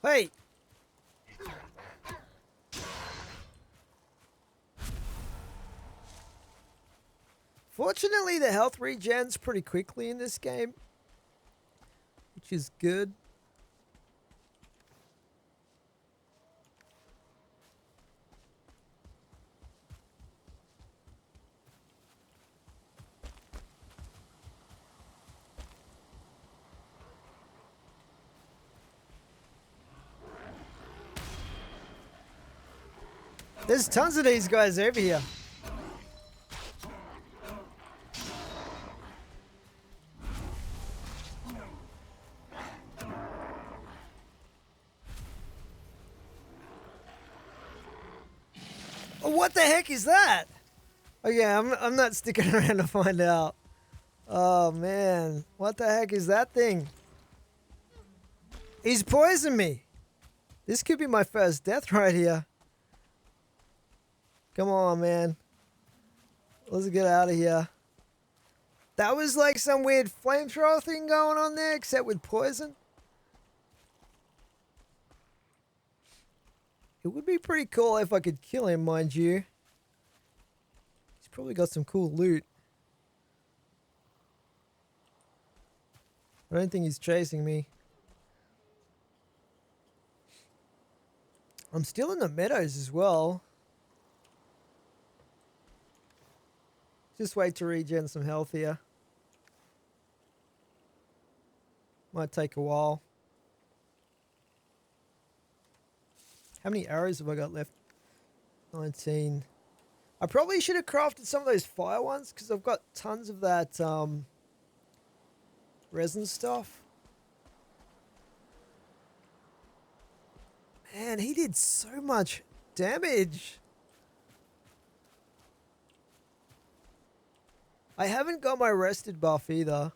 Hey! Fortunately, the health regens pretty quickly in this game, which is good. There's tons of these guys over here. Oh, what the heck is that? Oh yeah, I'm not sticking around to find out. Oh man, what the heck is that thing? He's poisoned me. This could be my first death right here. Come on, man. Let's get out of here. That was like some weird flamethrower thing going on there, except with poison. It would be pretty cool if I could kill him, mind you. He's probably got some cool loot. I don't think he's chasing me. I'm still in the meadows as well. Just wait to regen some health here. Might take a while. How many arrows have I got left? 19. I probably should have crafted some of those fire ones because I've got tons of that resin stuff. Man, he did so much damage. I haven't got my rested buff either.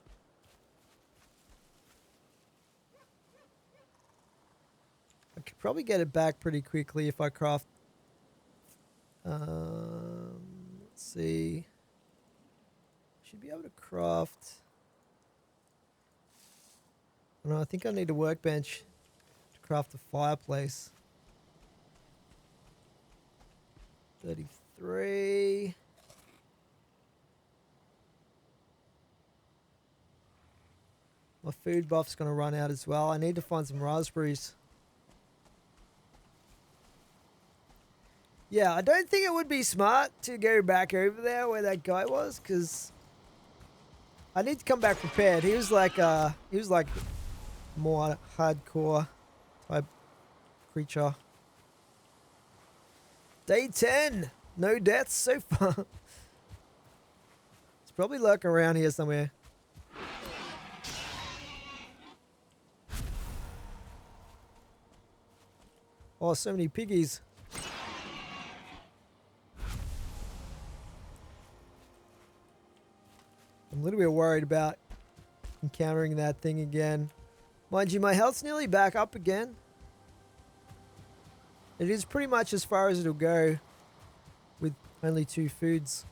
I could probably get it back pretty quickly if I craft. Let's see. Should be able to craft. No, I think I need a workbench to craft a fireplace. 33. My food buff's going to run out as well. I need to find some raspberries. Yeah, I don't think it would be smart to go back over there where that guy was, because I need to come back prepared. He was like more hardcore type creature. Day 10. No deaths so far. It's probably lurking around here somewhere. Oh, so many piggies. I'm a little bit worried about encountering that thing again. Mind you, my health's nearly back up again. It is pretty much as far as it'll go with only 2 foods.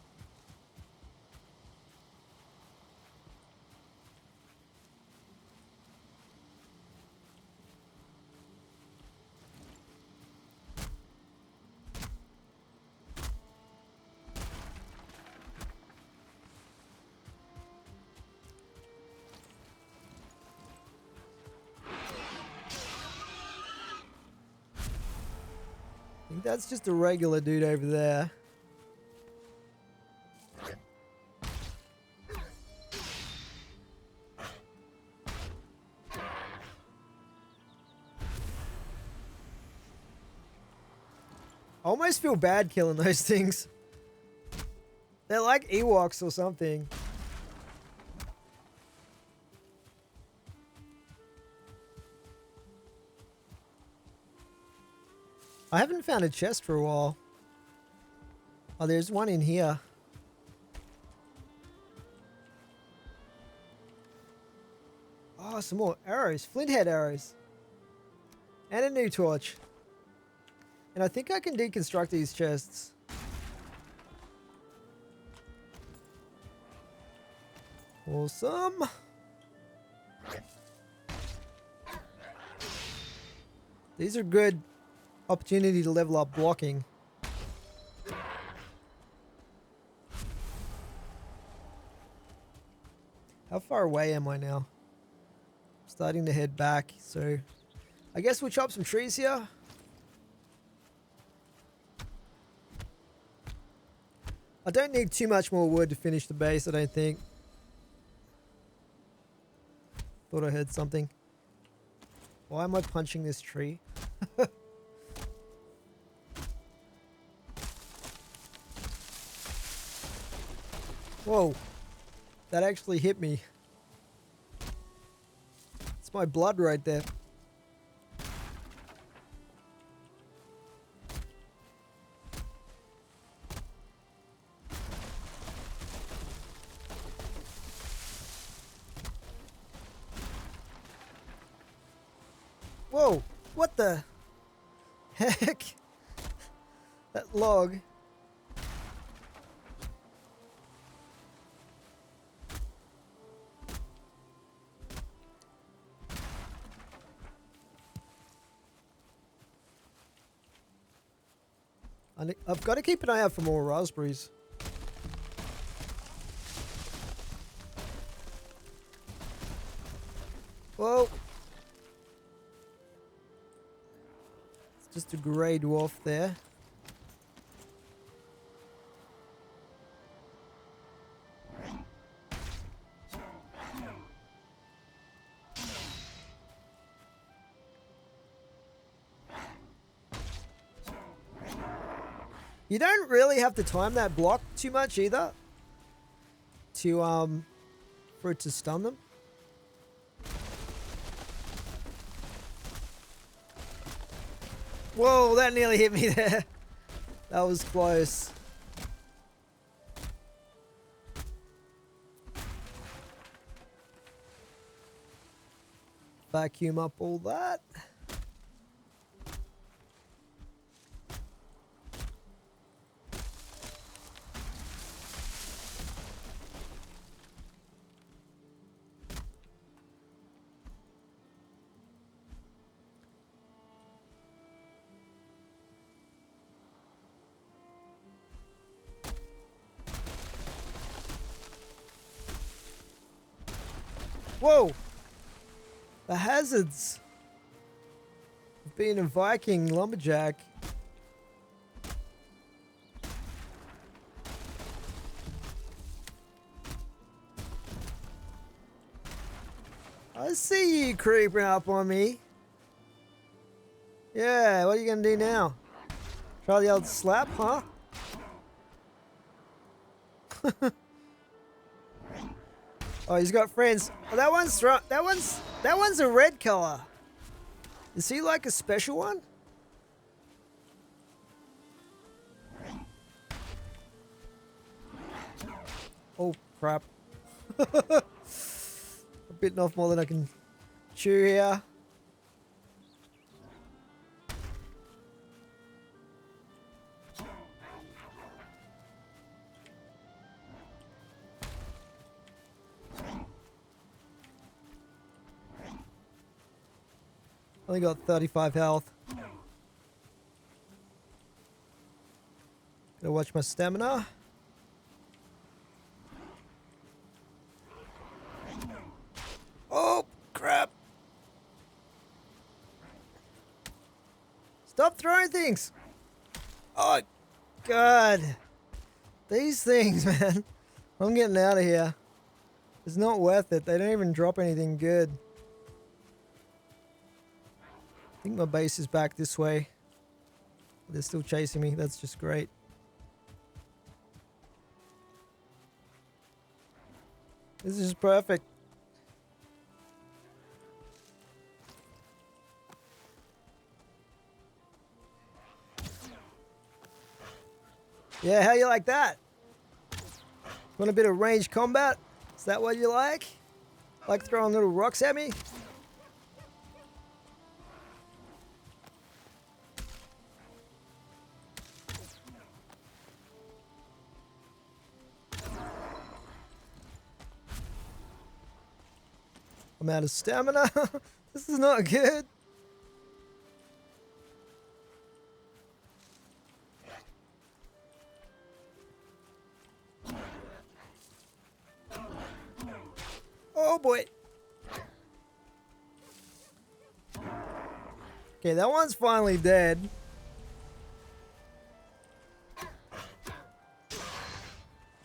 I think that's just a regular dude over there. I almost feel bad killing those things. They're like Ewoks or something. I haven't found a chest for a while. Oh, there's one in here. Oh, some more arrows. Flint head arrows. And a new torch. And I think I can deconstruct these chests. Awesome. These are good opportunity to level up blocking. How far away am I now? I'm starting to head back, so I guess we'll chop some trees here. I don't need too much more wood to finish the base, I don't think. Thought I heard something. Why am I punching this tree? Whoa. That actually hit me. It's my blood right there. Whoa, what the heck? That log. I've got to keep an eye out for more raspberries. Whoa. It's just a grey dwarf there. You don't really have to time that block too much either to for it to stun them. Whoa, that nearly hit me there. That was close. Vacuum up all that. Whoa! The hazards of being a Viking lumberjack. I see you creeping up on me. Yeah, what are you gonna do now? Try the old slap, huh? Oh, he's got friends. Oh, that one's a red color. Is he like a special one? Oh crap. I'm bitten off more than I can chew here. Only got 35 health. Gotta watch my stamina. Oh, crap. Stop throwing things. Oh, God. These things, man. I'm getting out of here. It's not worth it. They don't even drop anything good. I think my base is back this way. They're still chasing me. That's just great. This is perfect. Yeah, how you like that? Want a bit of range combat? Is that what you like? Like throwing little rocks at me? I'm out of stamina. This is not good. Oh boy. Okay, that one's finally dead.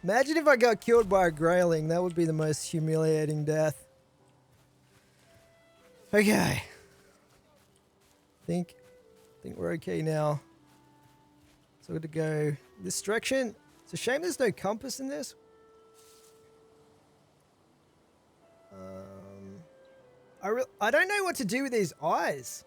Imagine if I got killed by a grayling. That would be the most humiliating death. Okay. I think we're okay now. So we're going to go this direction. It's a shame there's no compass in this. I don't know what to do with these eyes.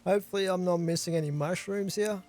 Hopefully I'm not missing any mushrooms here.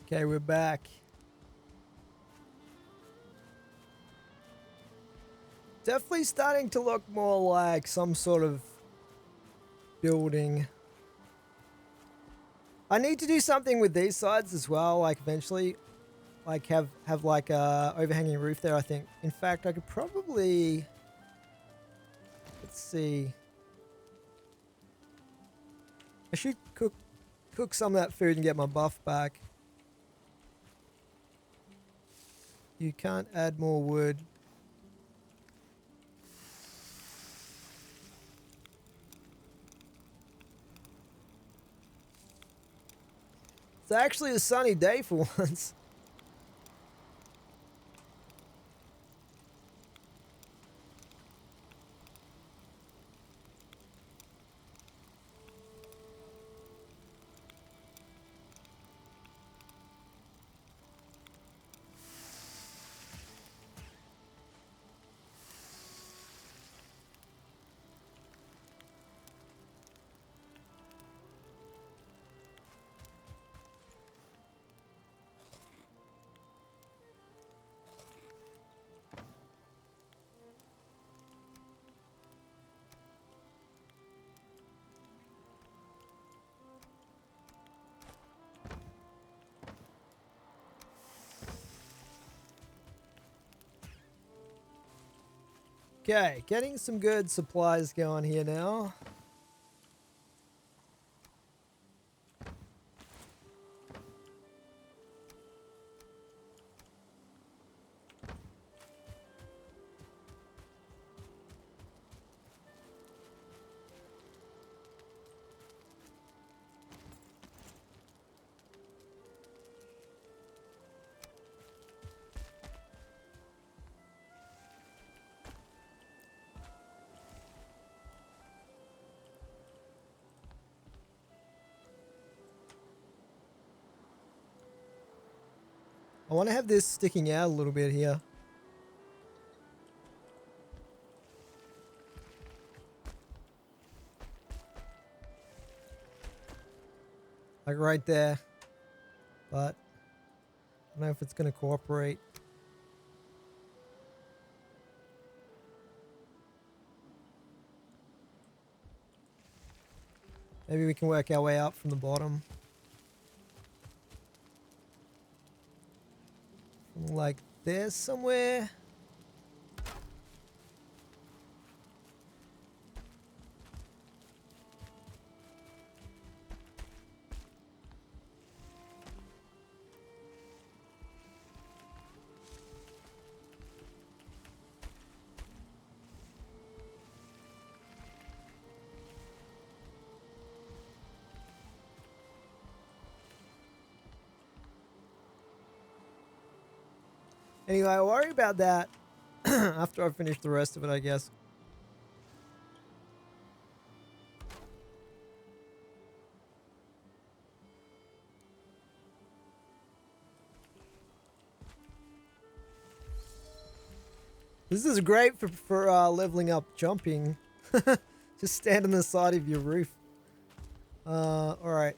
Okay, we're back. Definitely starting to look more like some sort of building. I need to do something with these sides as well, like eventually. Like have like a overhanging roof there, I think. In fact, I could probably... Let's see. I should cook some of that food and get my buff back. You can't add more wood. It's actually a sunny day for once. Okay, getting some good supplies going here now. I want to have this sticking out a little bit here. Like right there. But I don't know if it's going to cooperate. Maybe we can work our way up from the bottom. Like there's somewhere. Anyway, I'll worry about that after I finish the rest of it, I guess. This is great for leveling up jumping. Just stand on the side of your roof. Alright.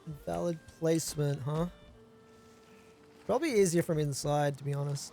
Invalid placement, huh? Probably easier from inside, to be honest.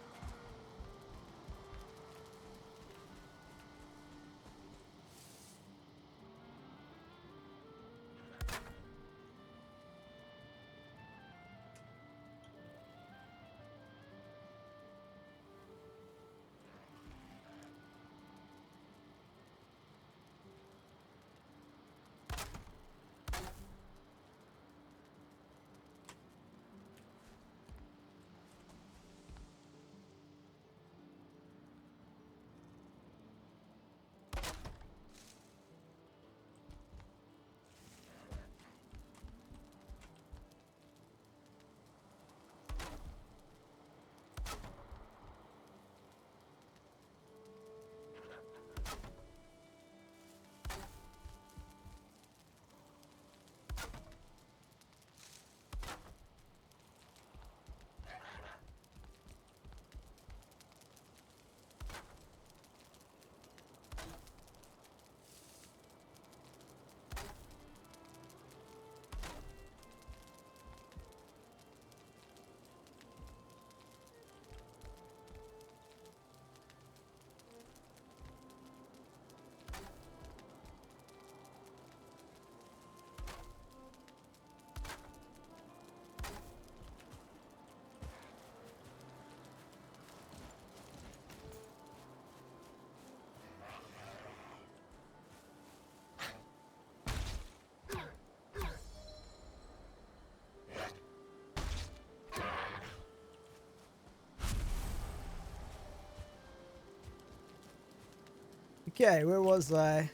Okay, where was I?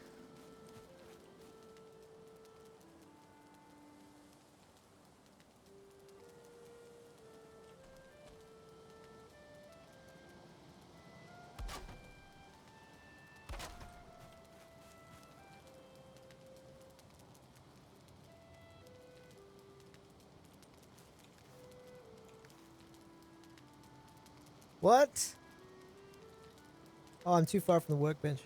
What? Oh, I'm too far from the workbench.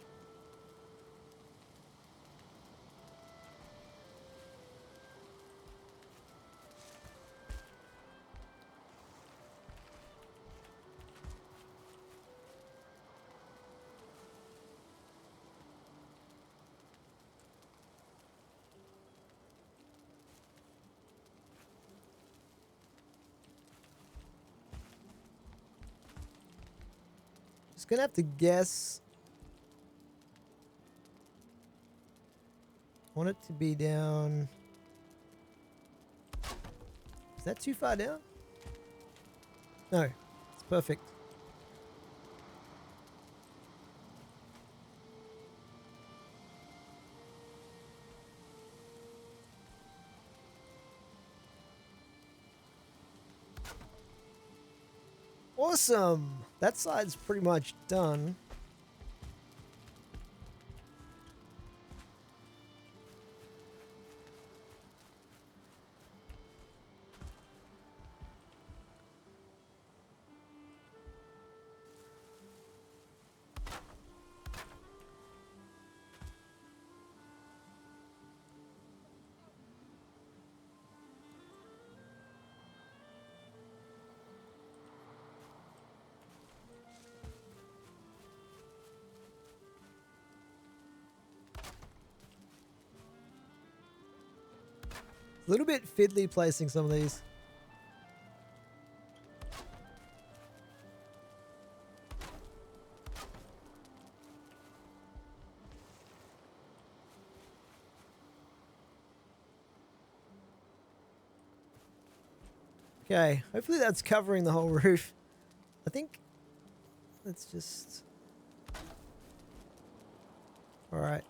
Just gonna have to guess. I want it to be down. Is that too far down? No, it's perfect. Awesome! That side's pretty much done. A little bit fiddly placing some of these. Okay, hopefully that's covering the whole roof. I think let's just... Alright.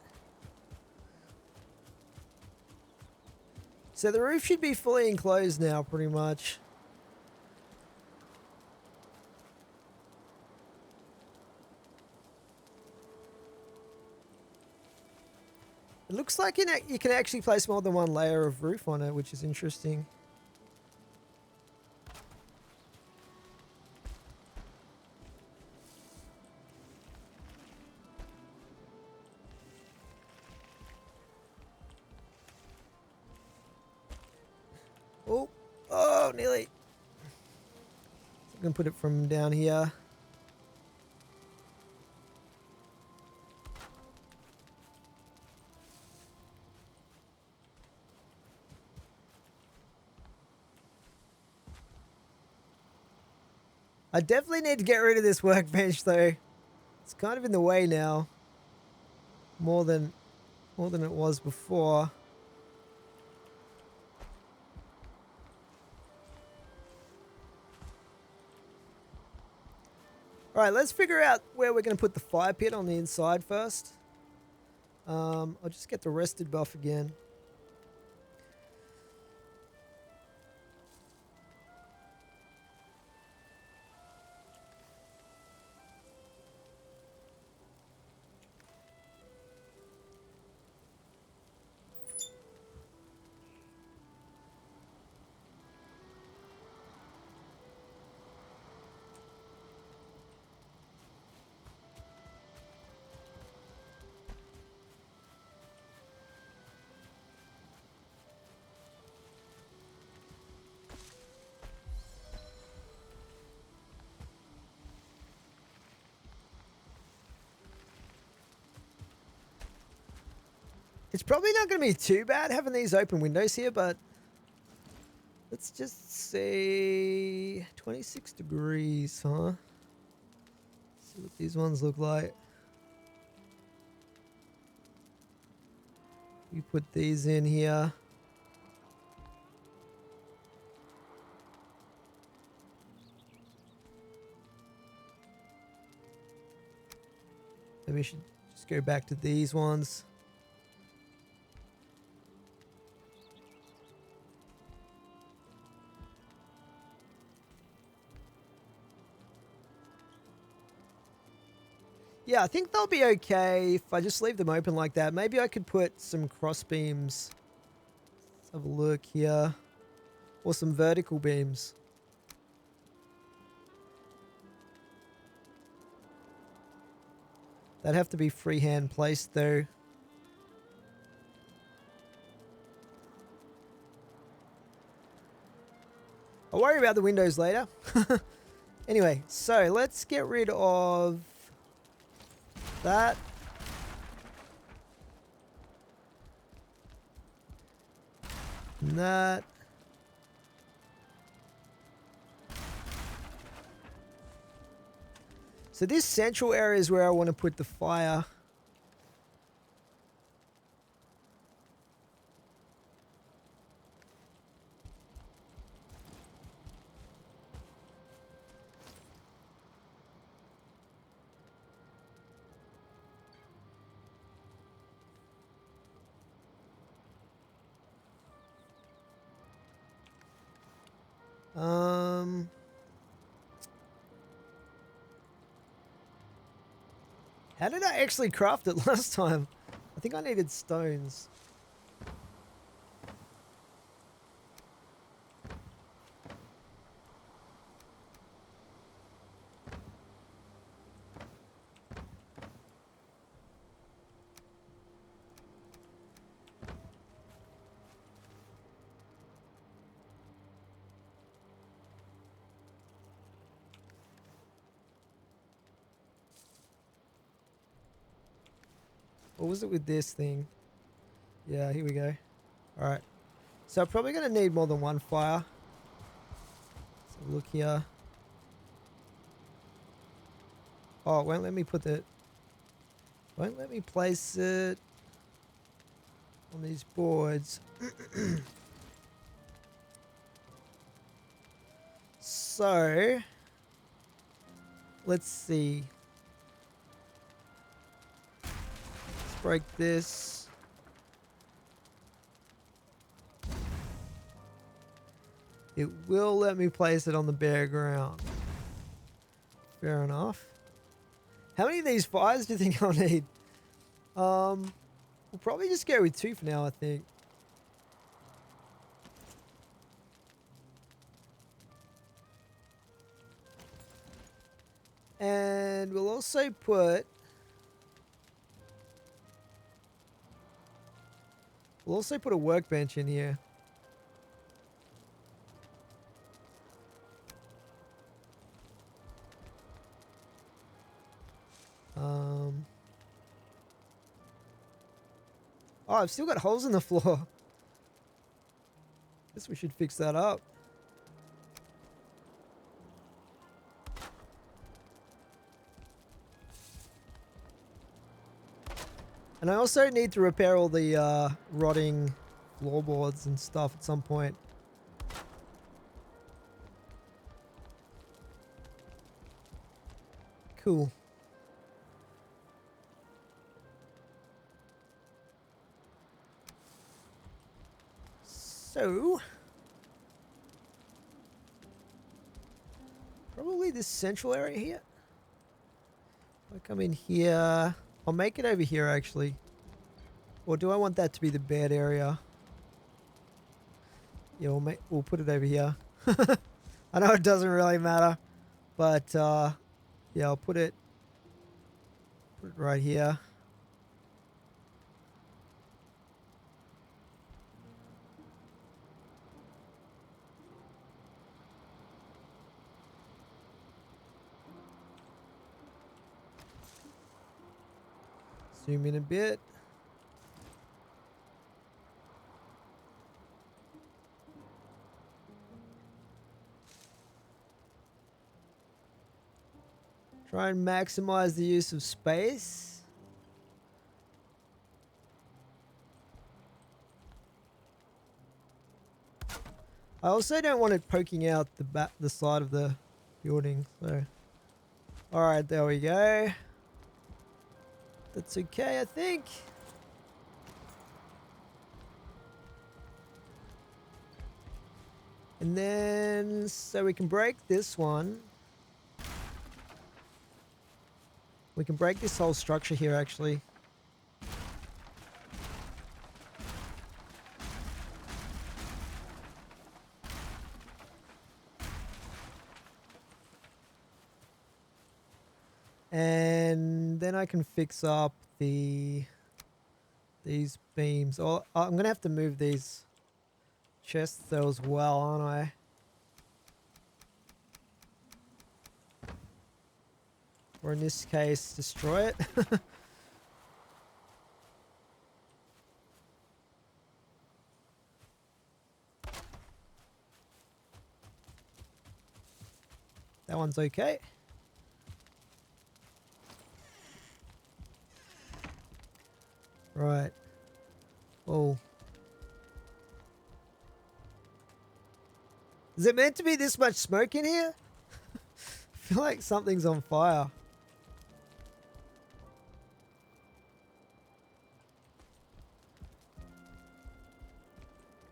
So the roof should be fully enclosed now, pretty much. It looks like you can actually place more than one layer of roof on it, which is interesting. Oh, oh, nearly. I'm going to put it from down here. I definitely need to get rid of this workbench though. It's kind of in the way now. More than it was before. Alright, let's figure out where we're going to put the fire pit on the inside first. I'll just get the rested buff again. It's probably not going to be too bad having these open windows here, but let's just say 26 degrees, huh? See what these ones look like. You put these in here. Maybe we should Just go back to these ones. Yeah, I think they'll be okay if I just leave them open like that. Maybe I could put some cross beams. Let's have a look here. Or some vertical beams. They'd have to be freehand placed though. I'll worry about the windows later. Anyway, so let's get rid of that. And that. So this central area is where I want to put the fire. How did I actually craft it last time? I think I needed stones. What was it with this thing? Yeah, here we go. Alright. So I'm probably going to need more than one fire. Let's have a look here. Oh, it won't let me put it. Won't let me place it on these boards. So, let's see. Let's break this. It will let me place it on the bare ground. Fair enough. How many of these fires do you think I'll need? We'll probably just go with 2 for now, I think. And we'll also put... We'll also put a workbench in here. Oh, I've still got holes in the floor. Guess we should fix that up. And I also need to repair all the rotting floorboards and stuff at some point. Cool. So, probably this central area here. If I come in here, I'll make it over here actually. Or do I want that to be the bed area? Yeah, we'll put it over here. I know it doesn't really matter, but yeah, I'll put it right here. Zoom in a bit. Try and maximize the use of space. I also don't want it poking out the side of the building. So, all right, there we go. That's okay, I think. And then, so we can break this one. We can break this whole structure here, actually. And then I can fix up these beams. Oh, I'm gonna have to move these chests though as well, aren't I? Or in this case, destroy it. That one's okay. Right. Oh. Is it meant to be this much smoke in here? I feel like something's on fire.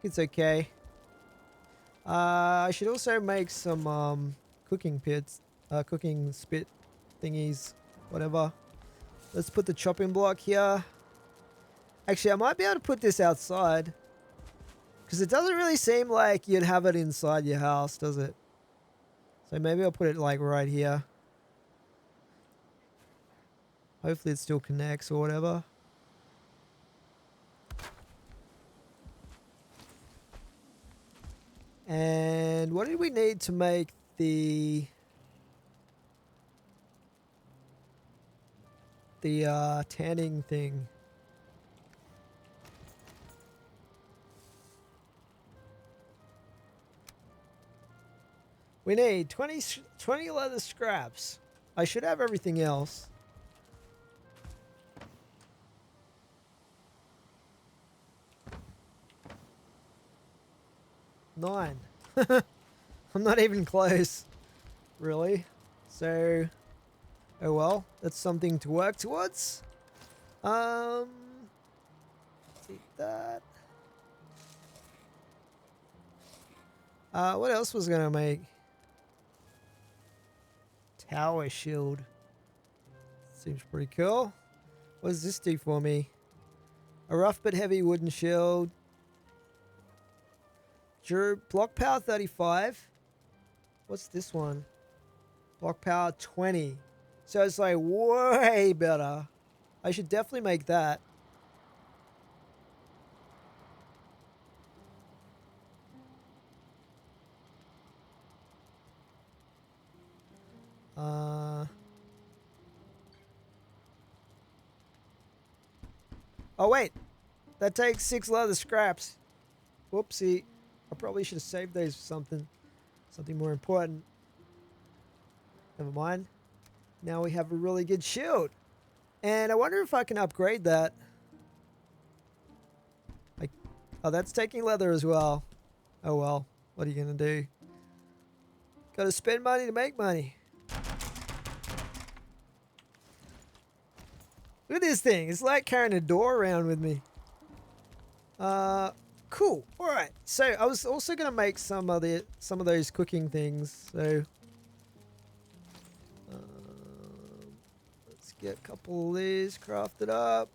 It's okay. I should also make some cooking pits, cooking spit thingies, whatever. Let's put the chopping block here. Actually, I might be able to put this outside. Because it doesn't really seem like you'd have it inside your house, does it? So maybe I'll put it like right here. Hopefully it still connects or whatever. And what did we need to make the tanning thing? We need 20 leather scraps. I should have everything else. 9. I'm not even close, really. So, oh well, that's something to work towards. Take that. What else was gonna make? Tower shield. Seems pretty cool. What does this do for me? A rough but heavy wooden shield. Block power 35. What's this one? Block power 20. So it's like way better. I should definitely make that. Oh wait, that takes 6 leather scraps. Whoopsie. I probably should have saved those for something more important. Never mind. Now we have a really good shield. And I wonder if I can upgrade that. Oh, that's taking leather as well. Oh well, what are you gonna do? Gotta spend money to make money. Look at this thing. It's like carrying a door around with me. Cool. All right. So I was also gonna make some of those cooking things. So let's get a couple of these crafted up.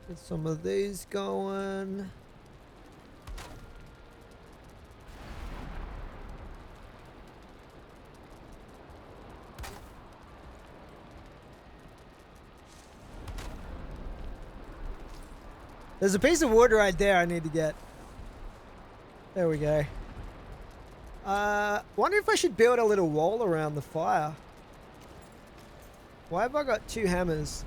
Get some of these going. There's a piece of wood right there I need to get. There we go. Wonder if I should build a little wall around the fire. Why have I got 2 hammers?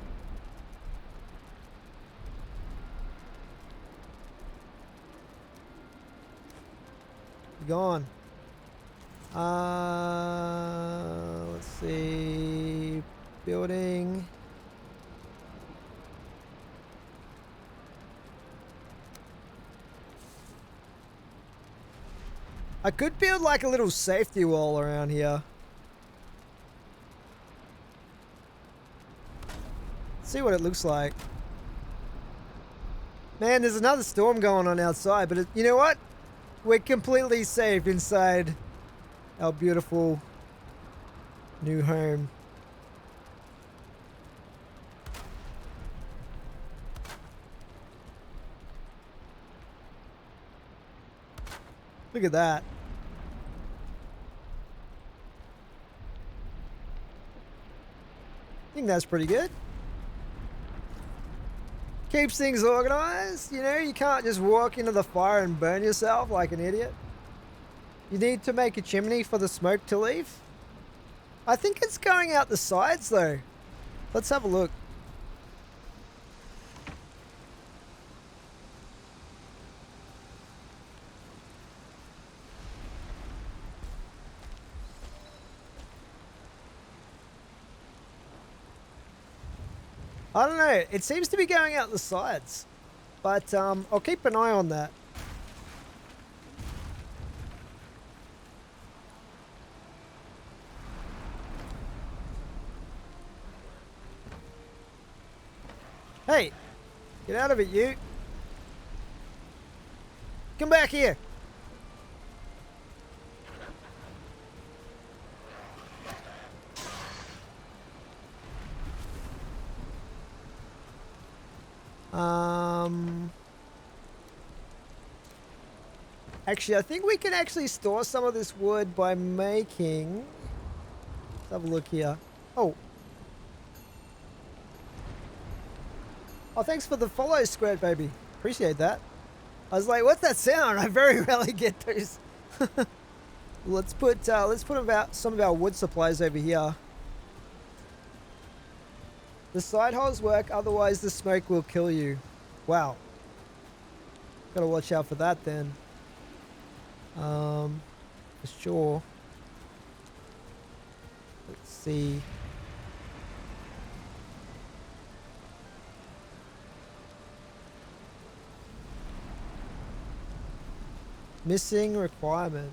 Gone. Let's see. Building. I could build like a little safety wall around here. See what it looks like. Man, there's another storm going on outside, but you know what? We're completely safe inside our beautiful new home. Look at that. I think that's pretty good. Keeps things organized. You know, you can't just walk into the fire and burn yourself like an idiot. You need to make a chimney for the smoke to leave. I think it's going out the sides though. Let's have a look. I don't know. It seems to be going out the sides. But I'll keep an eye on that. Hey, get out of it, you. Come back here. Actually, I think we can actually store some of this wood by making... Let's have a look here. Oh. Oh, thanks for the follow, Squirt Baby. Appreciate that. I was like, what's that sound? I very rarely get those. Let's put about some of our wood supplies over here. The side holes work, otherwise the smoke will kill you. Wow. Gotta watch out for that then. For sure. Let's see. Missing requirement.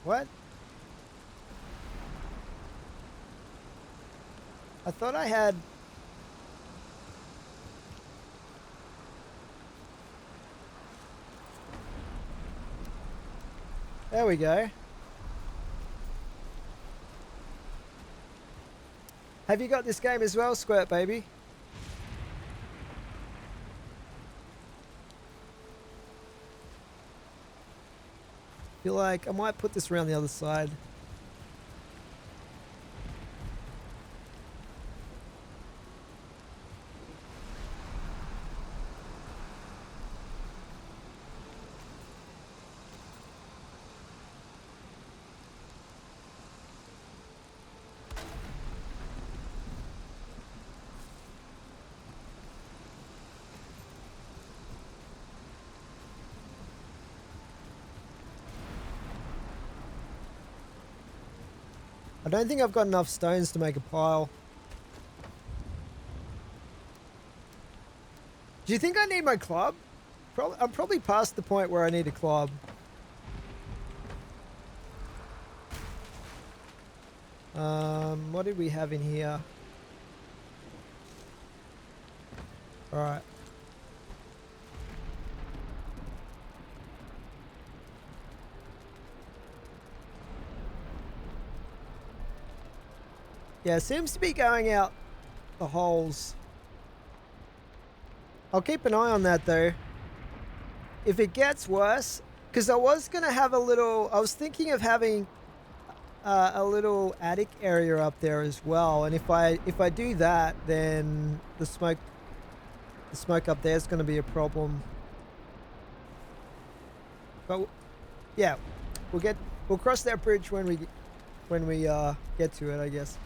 What? I thought I had... There we go. Have you got this game as well, Squirt Baby? Feel like I might put this around the other side. I don't think I've got enough stones to make a pile. Do you think I need my club? I'm probably past the point where I need a club. What did we have in here? Alright. Yeah, it seems to be going out the holes. I'll keep an eye on that though. If it gets worse, because I was going to have I was thinking of having a little attic area up there as well. And if I do that, then the smoke up there is going to be a problem. But yeah, we'll cross that bridge when we get to it, I guess.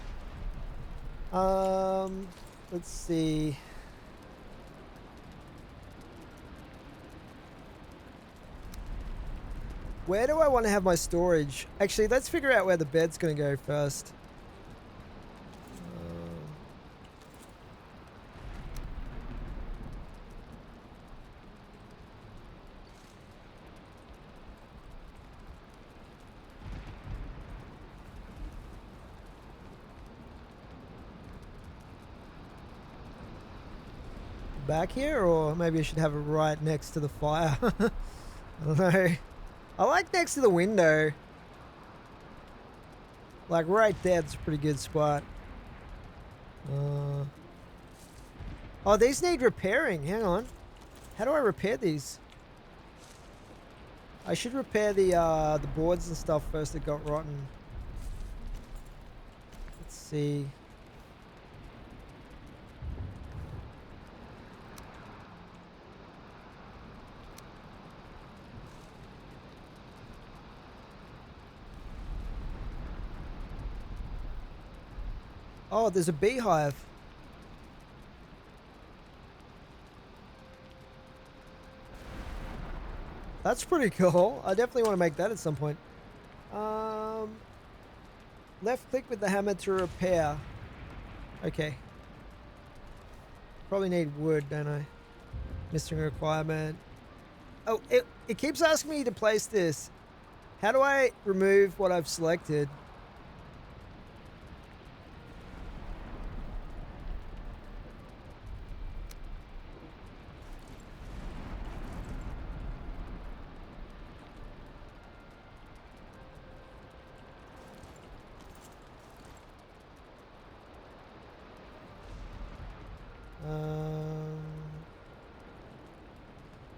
Let's see. Where do I want to have my storage? Actually, let's figure out where the bed's going to go first. back here, or maybe I should have it right next to the fire. I don't know. I like next to the window. Like right there, it's a pretty good spot. Oh, these need repairing. Hang on. How do I repair these? I should repair the boards and stuff first that got rotten. Let's see. Oh, there's a beehive. That's pretty cool. I definitely want to make that at some point. Left click with the hammer to repair. Okay. Probably need wood, don't I? Missing requirement. Oh, it keeps asking me to place this. How do I remove what I've selected?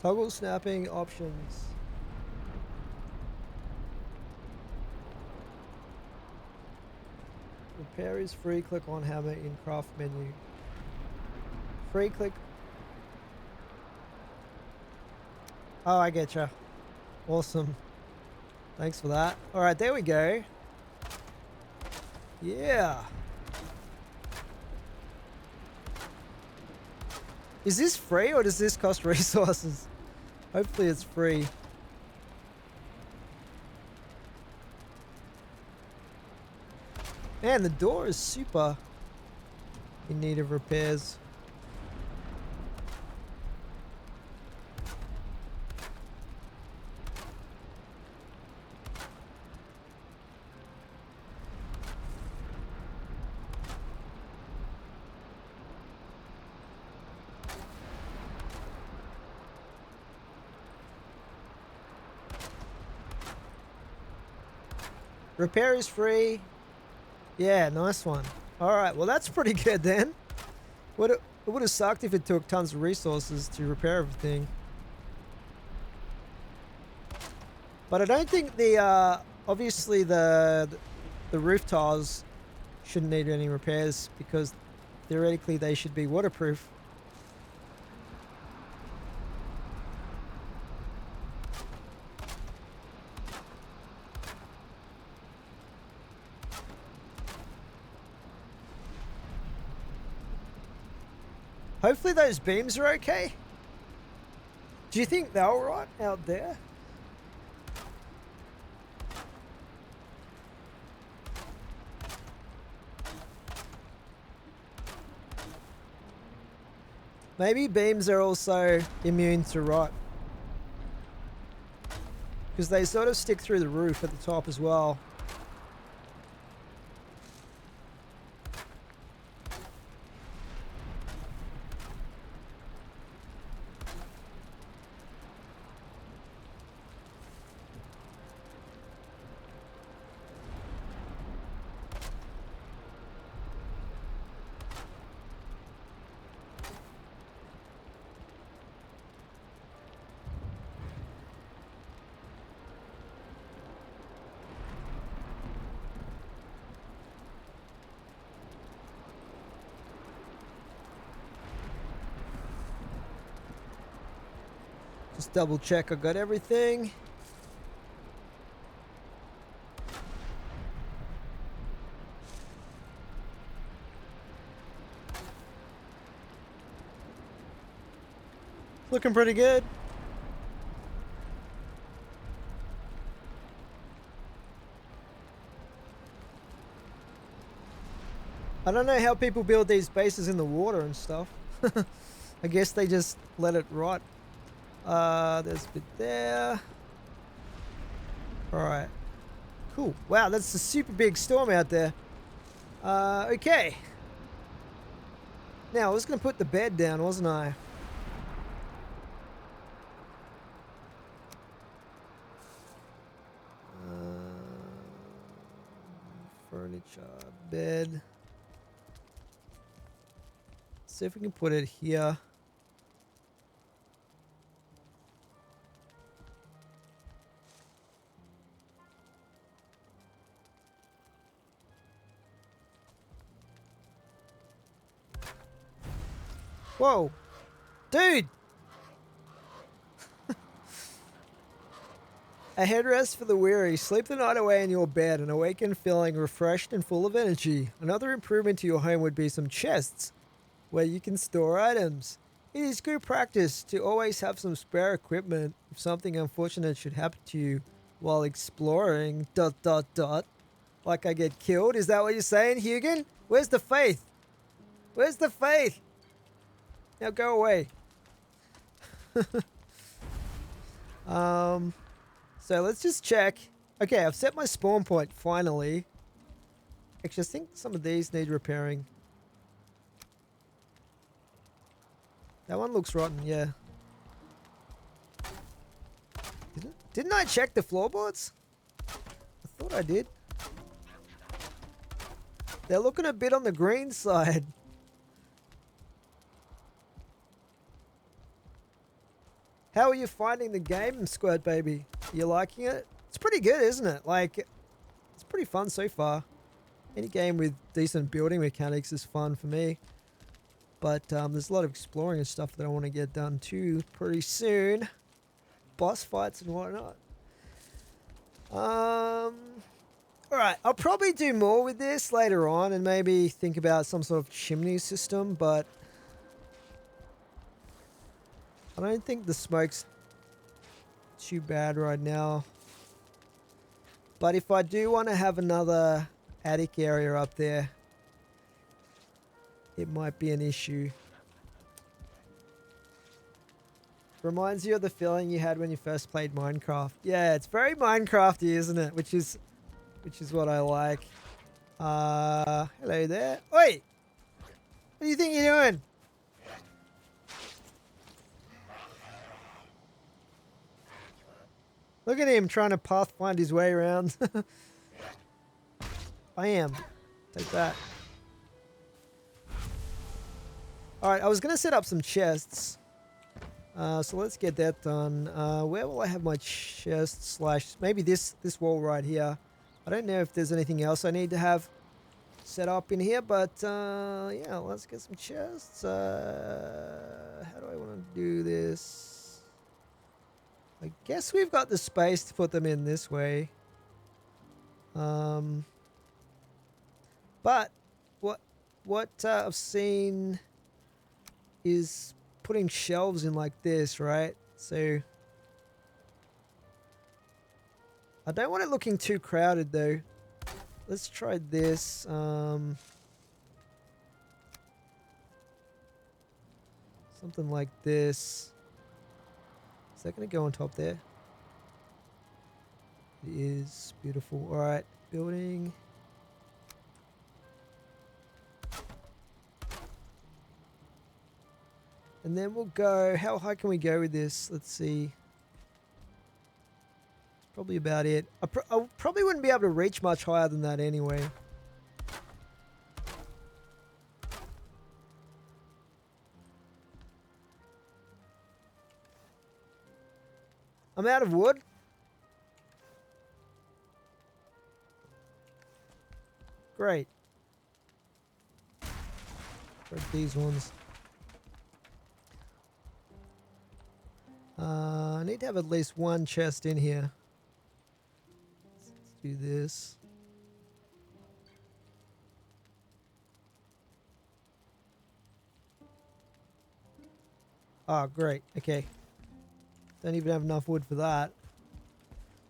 Toggle snapping options. Repair is free. Click on hammer in craft menu. Free click. Oh, I getcha. Awesome. Thanks for that. All right, there we go. Yeah. Is this free or does this cost resources? Hopefully it's free. Man, the door is super in need of repairs. Repair is free. Yeah, nice one. Alright, well that's pretty good then. It would have sucked if it took tons of resources to repair everything. But I don't think obviously the roof tiles shouldn't need any repairs because theoretically they should be waterproof. Hopefully those beams are okay. Do you think they're alright out there? Maybe beams are also immune to rot. Because they sort of stick through the roof at the top as well. Just double check I got everything. Looking pretty good. I don't know how people build these bases in the water and stuff. I guess they just let it rot. There's a bit there. Alright. Cool. Wow, that's a super big storm out there. Okay. Now, I was going to put the bed down, wasn't I? furniture, bed. See if we can put it here. Whoa. Dude! A headrest for the weary. Sleep the night away in your bed and awaken feeling refreshed and full of energy. Another improvement to your home would be some chests where you can store items. It is good practice to always have some spare equipment if something unfortunate should happen to you while exploring. ... Like I get killed. Is that what you're saying, Hugin? Where's the faith? Where's the faith? Now go away. So let's just check. Okay, I've set my spawn point finally. Actually, I think some of these need repairing. That one looks rotten, yeah. Didn't I check the floorboards? I thought I did. They're looking a bit on the green side. How are you finding the game, Squirt Baby? You liking it? It's pretty good, isn't it? Like, it's pretty fun so far. Any game with decent building mechanics is fun for me. But there's a lot of exploring and stuff that I want to get done too pretty soon. Boss fights and whatnot. Alright, I'll probably do more with this later on and maybe think about some sort of chimney system, but I don't think the smoke's too bad right now. But if I do want to have another attic area up there, it might be an issue. Reminds you of the feeling you had when you first played Minecraft. Yeah, it's very Minecrafty, isn't it? Which is what I like. Hello there. Oi! What do you think you're doing? Look at him trying to pathfind his way around. I am. Take that. Alright, I was going to set up some chests. So let's get that done. Where will I have my chest slash... Maybe this wall right here. I don't know if there's anything else I need to have set up in here, but yeah, let's get some chests. How do I want to do this? I guess we've got the space to put them in this way. But what I've seen is putting shelves in like this, right? So I don't want it looking too crowded though. Let's try this. Something like this. Is that going to go on top there? It is. Beautiful. All right. Building. And then we'll go... How high can we go with this? Let's see. It's probably about it. I probably wouldn't be able to reach much higher than that anyway. I'm out of wood. Great. Break these ones. I need to have at least one chest in here. Let's do this. Oh, great. Okay. Don't even have enough wood for that.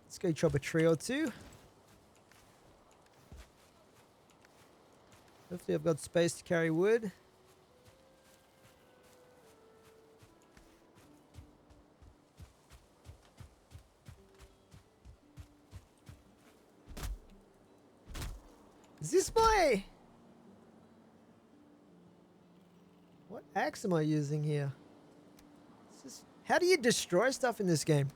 Let's go chop a tree or two. Hopefully I've got space to carry wood. Is this my... What axe am I using here? How do you destroy stuff in this game?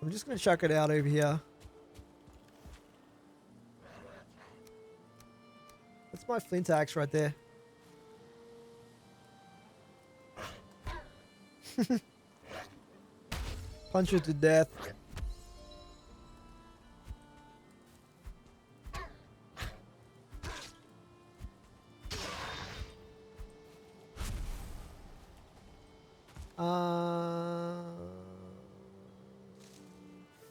I'm just going to chuck it out over here. That's my flint axe right there. Punch it to death.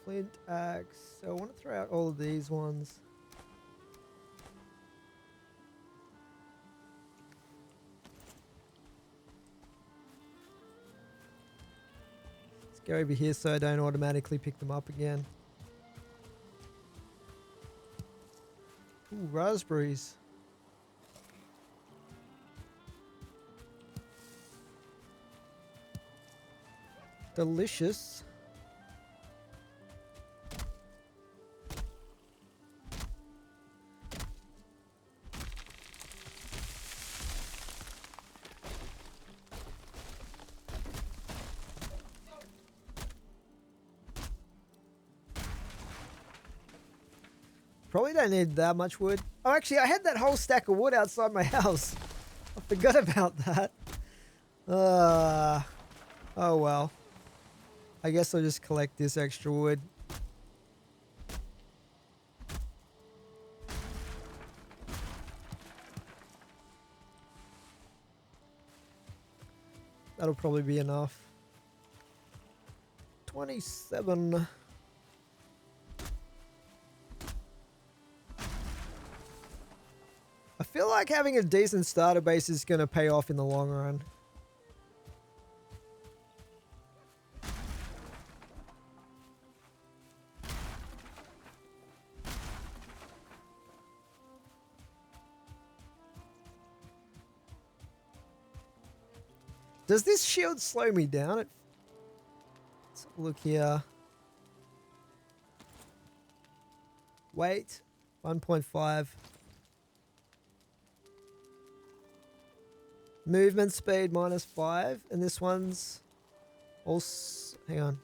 Flint axe. So I want to throw out all of these ones. Let's go over here so I don't automatically pick them up again. Ooh, raspberries. Delicious. Probably don't need that much wood. Oh, actually, I had that whole stack of wood outside my house. I forgot about that. Oh, well. I guess I'll just collect this extra wood. That'll probably be enough. 27. I feel like having a decent starter base is going to pay off in the long run. Does this shield slow me down? Let's have a look here. Weight, 1.5. Movement speed, -5. And this one's also... Hang on.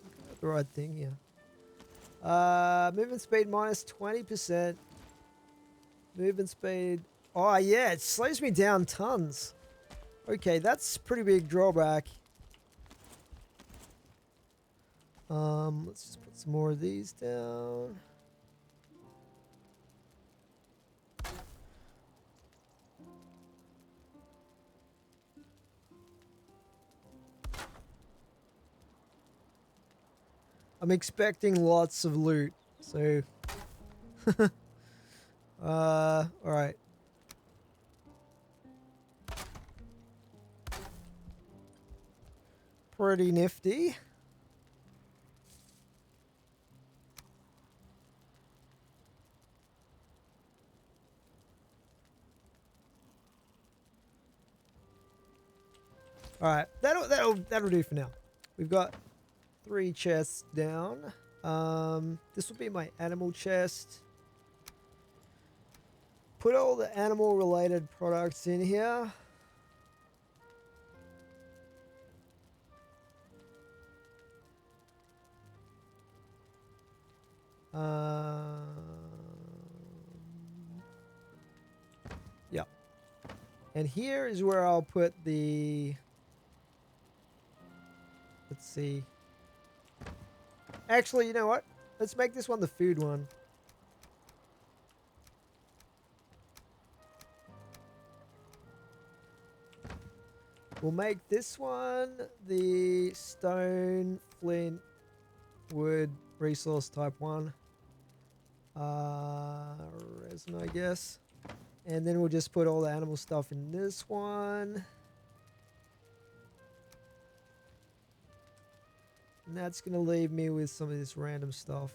I got the right thing here. Movement speed, -20%. Movement speed... Oh, yeah, it slows me down tons. Okay, that's a pretty big drawback. Let's just put some more of these down. I'm expecting lots of loot, so... alright. Pretty nifty. Alright, that'll do for now. We've got 3 chests down. This will be my animal chest. Put all the animal related products in here. Yeah. And here is where I'll put the... Let's see. Actually, you know what? Let's make this one the food one. We'll make this one the stone, flint, wood, resource type 1. Resin, I guess. And then we'll just put all the animal stuff in this one. And that's going to leave me with some of this random stuff.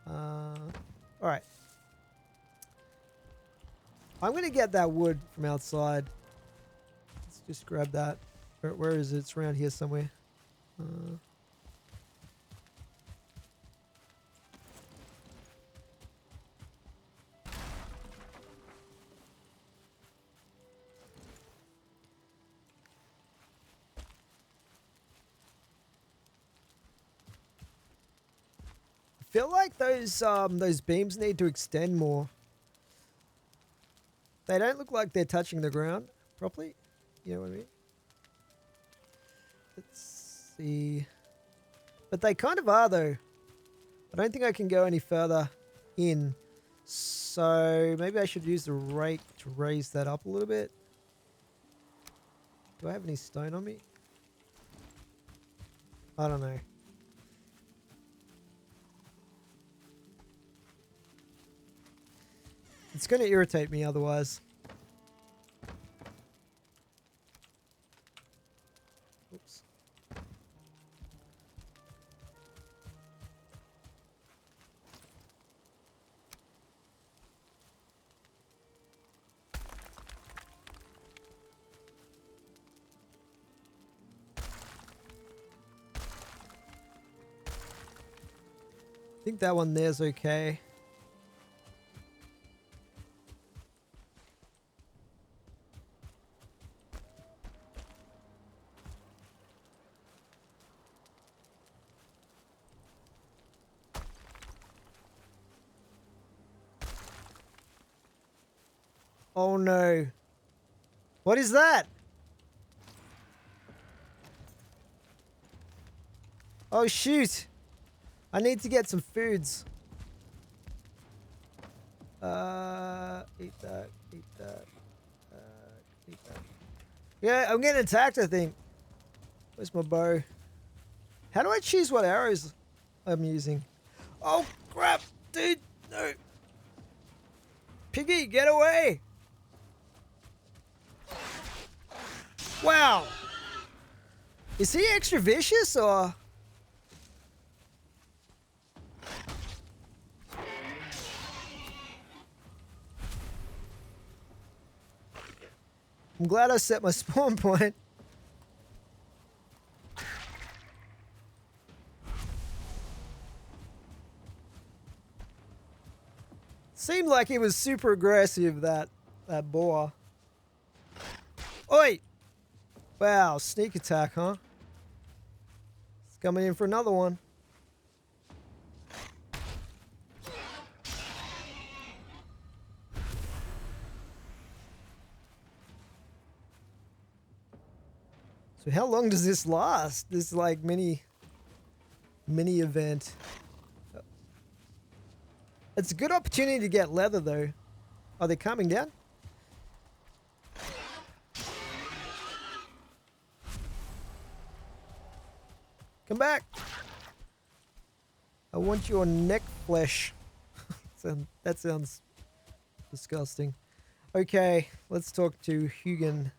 Alright. I'm going to get that wood from outside. Let's just grab that. Where is it? It's around here somewhere. feel like those beams need to extend more. They don't look like they're touching the ground properly. You know what I mean? Let's see. But they kind of are, though. I don't think I can go any further in. So maybe I should use the rake to raise that up a little bit. Do I have any stone on me? I don't know. It's going to irritate me otherwise. Oops. I think that one there's okay. Oh no. What is that? Oh shoot. I need to get some foods. Eat that, eat that, eat that. Yeah, I'm getting attacked, I think. Where's my bow? How do I choose what arrows I'm using? Oh crap, dude, no. Piggy, get away. Wow. Is he extra vicious or? I'm glad I set my spawn point. Seemed like he was super aggressive, that boar. Oi! Wow, sneak attack, huh? It's coming in for another one. So how long does this last? This like mini event. It's a good opportunity to get leather though. Are they coming down? Come back. I want your neck flesh. That sounds disgusting. Okay, let's talk to Hugin.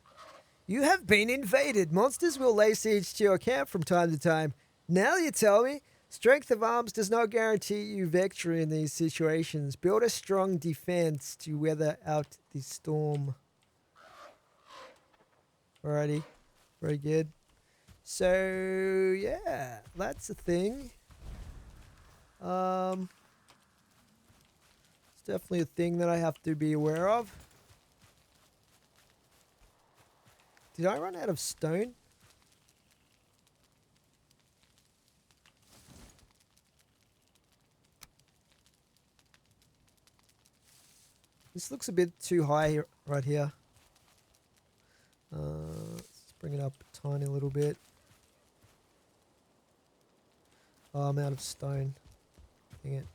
You have been invaded. Monsters will lay siege to your camp from time to time. Now you tell me, strength of arms does not guarantee you victory in these situations. Build a strong defense to weather out the storm. Alrighty, very good. So yeah, that's a thing. It's definitely a thing that I have to be aware of. Did I run out of stone? This looks a bit too high here, right here. Let's bring it up a tiny little bit. Oh, I'm out of stone. Dang it.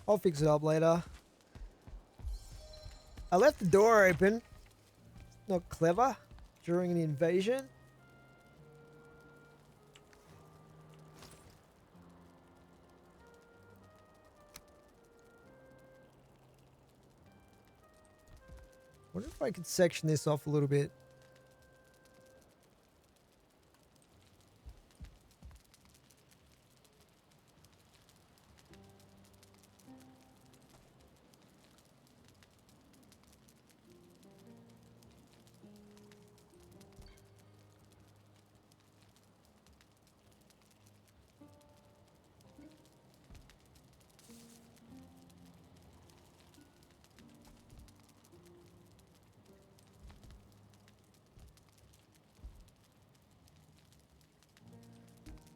I'll fix it up later. I left the door open. Not clever during an invasion. Wonder if I could section this off a little bit.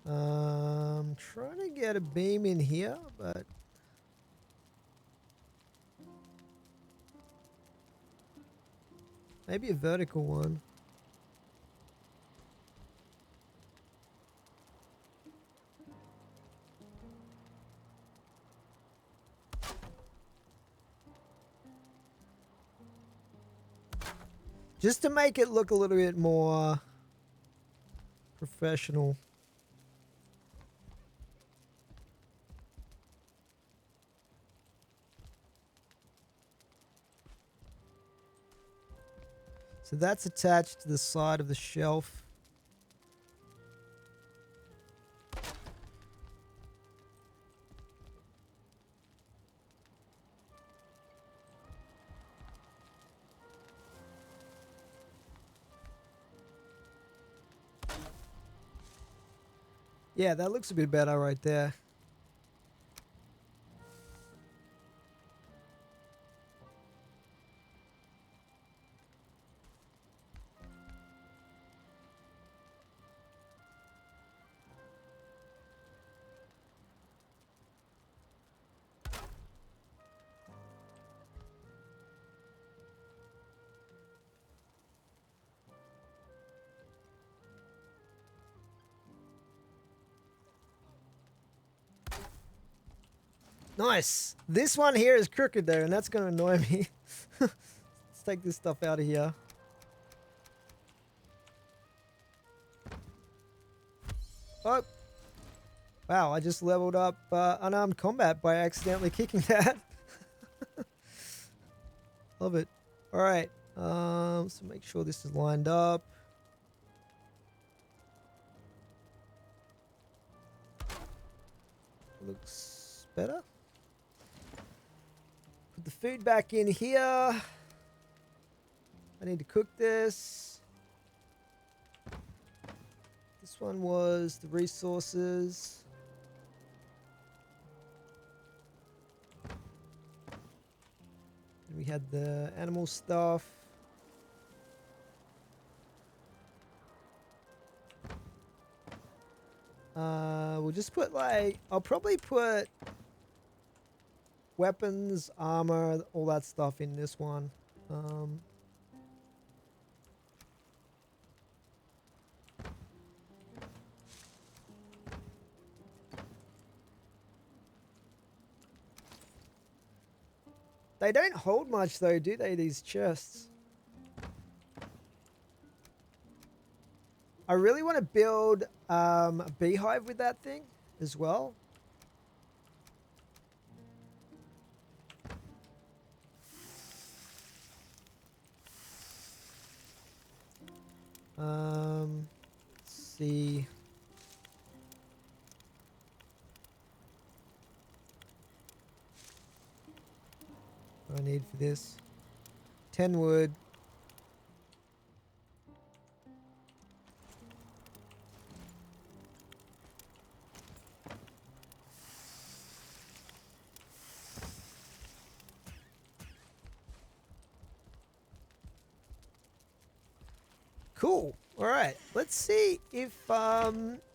Trying to get a beam in here, but maybe a vertical one. Just to make it look a little bit more professional. So that's attached to the side of the shelf. Yeah, that looks a bit better right there. Nice. This one here is crooked though, and that's going to annoy me. Let's take this stuff out of here. Oh. Wow, I just leveled up unarmed combat by accidentally kicking that. Love it. All right. So make sure this is lined up. Looks better. Put the food back in here. I need to cook this. This one was the resources. And we had the animal stuff. We'll just put like, I'll probably put weapons, armor, all that stuff in this one. They don't hold much though, do they, these chests? I really want to build a beehive with that thing as well. Let's see. What do I need for this? 10 wood. Cool. All right. Let's see if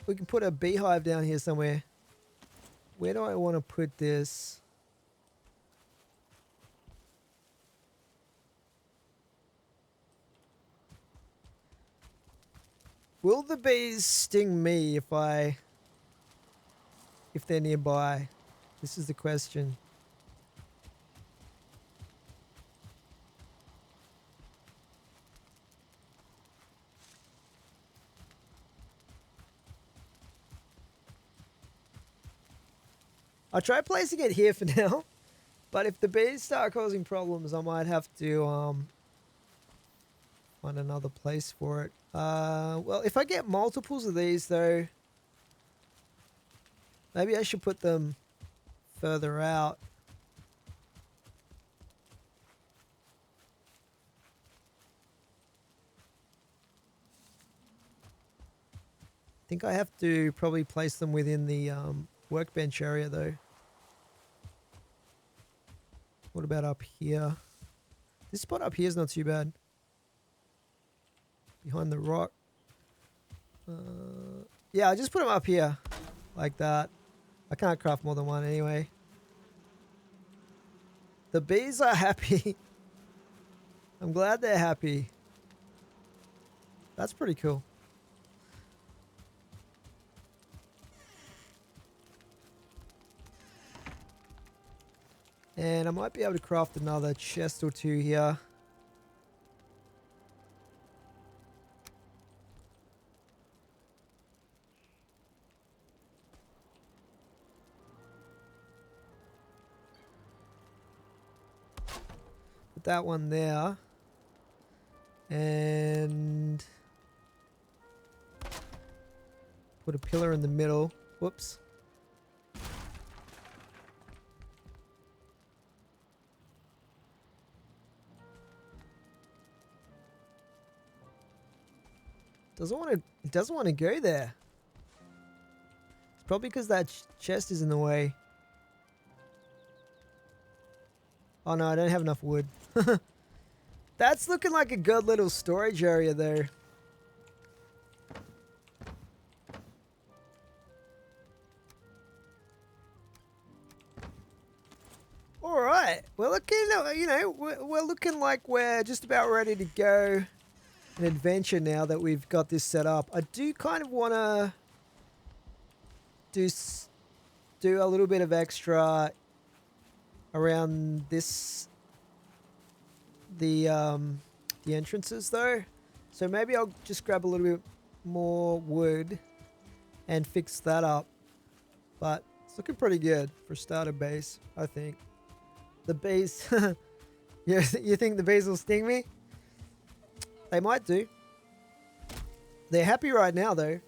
we can put a beehive down here somewhere. Where do I want to put this? Will the bees sting me if they're nearby? This is the question. I'll try placing it here for now, but if the bees start causing problems, I might have to find another place for it. Well, if I get multiples of these though, maybe I should put them further out. I think I have to probably place them within the workbench area though. What about up here? This spot up here is not too bad. Behind the rock. Yeah, I just put them up here like that. I can't craft more than one anyway. The bees are happy. I'm glad they're happy. That's pretty cool. And I might be able to craft another chest or two here. Put that one there. And put a pillar in the middle. Whoops. It doesn't want to go there. It's probably because that chest is in the way. Oh no, I don't have enough wood. That's looking like a good little storage area there. All right, we're looking, we're looking like we're just about ready to go an adventure now that we've got this set up. I do kind of want to do a little bit of extra around the entrances though. So maybe I'll just grab a little bit more wood and fix that up. But it's looking pretty good for starter base, I think. The bees, you think the bees will sting me? They might do. They're happy right now though.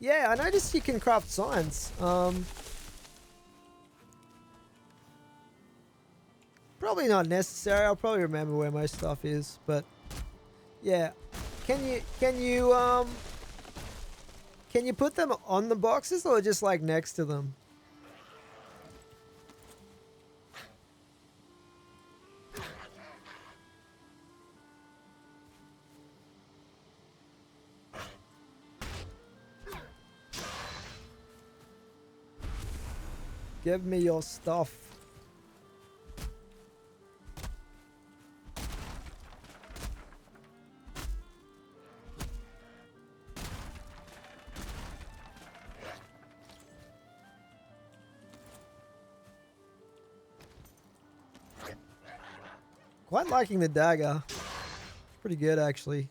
Yeah, I noticed you can craft signs. Probably not necessary. I'll probably remember where my stuff is, but yeah. Can you put them on the boxes or just like next to them? Give me your stuff. Quite liking the dagger. Pretty good actually.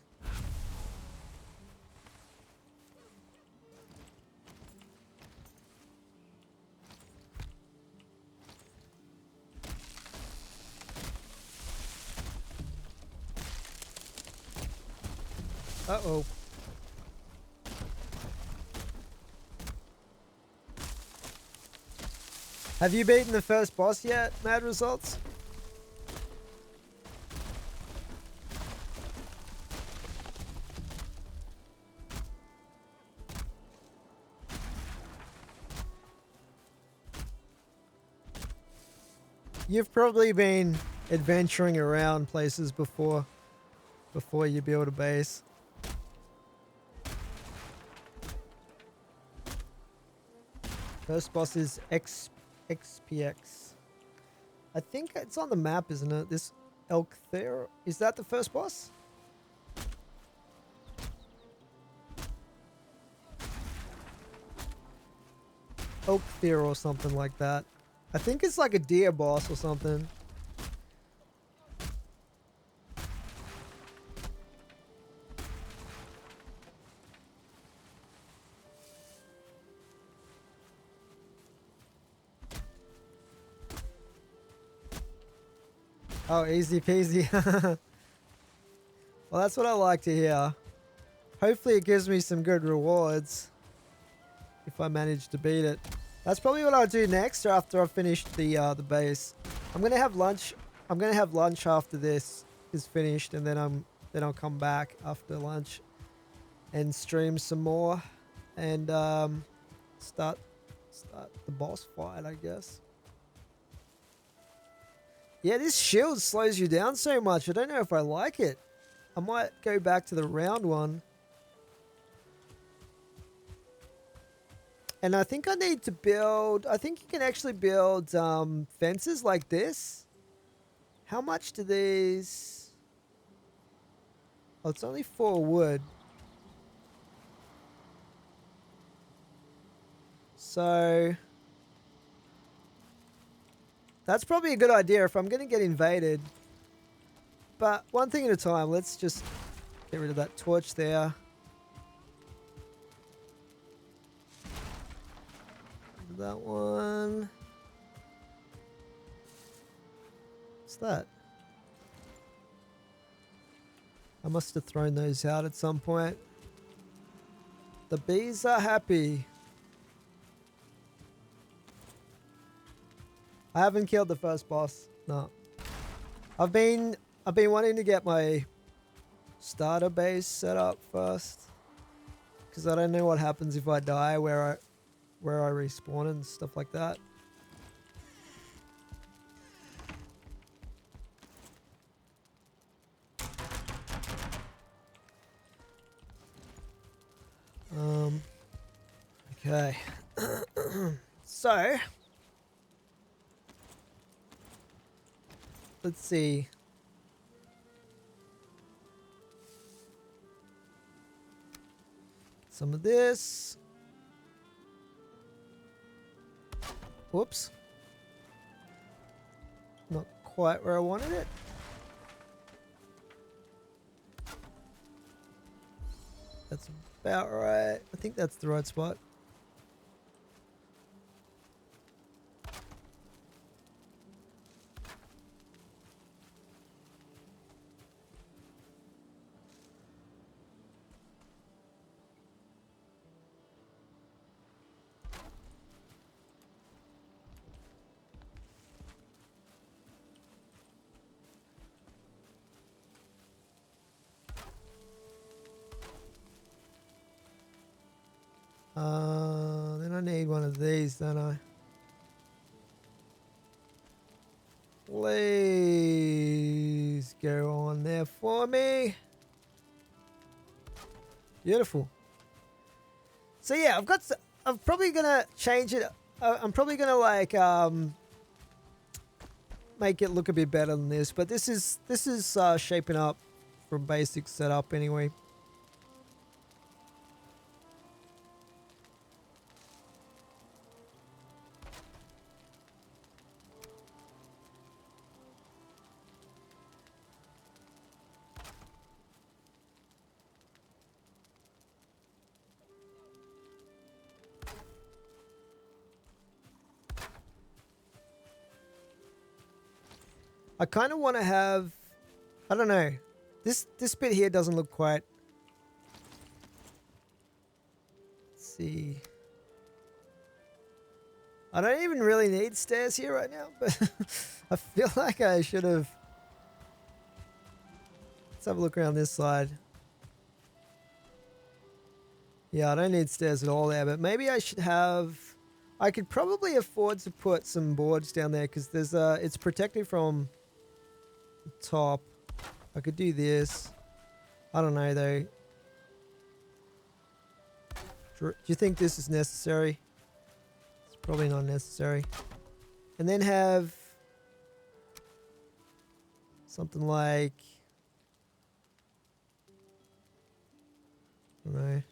Uh-oh. Have you beaten the first boss yet, Mad Results? You've probably been adventuring around places before you build a base. First boss is XPX. I think it's on the map, isn't it? This elk there. Is that the first boss? Elk there or something like that. I think it's like a deer boss or something. Oh, easy peasy. Well, that's what I like to hear. Hopefully it gives me some good rewards if I manage to beat it. That's probably what I'll do next after I've finished the base. I'm gonna have lunch. I'm gonna have lunch after this is finished, and then I'll come back after lunch and stream some more and start the boss fight, I guess. Yeah, this shield slows you down so much. I don't know if I like it. I might go back to the round one. And I think I need to build... I think you can actually build fences like this. How much do these... Oh, it's only 4 wood. So... That's probably a good idea if I'm going to get invaded. But one thing at a time. Let's just get rid of that torch there. That one. What's that? I must have thrown those out at some point. The bees are happy. I haven't killed the first boss. No. I've been wanting to get my starter base set up first, because I don't know what happens if I die, where I respawn and stuff like that. Okay. So let's see. Some of this. Whoops. Not quite where I wanted it. That's about right. I think that's the right spot. Then I need one of these, don't I? Please go on there for me. Beautiful. So yeah, I'm probably gonna change it. I'm probably gonna like make it look a bit better than this, but this is shaping up from basic setup anyway. I kind of want to have, I don't know, this bit here doesn't look quite. Let's see. I don't even really need stairs here right now, but I feel like I should have. Let's have a look around this side. Yeah, I don't need stairs at all there, but maybe I should have. I could probably afford to put some boards down there because there's it's protected from the top. I could do this. I don't know though. Do you think this is necessary? It's probably not necessary. And then have something like, I don't know.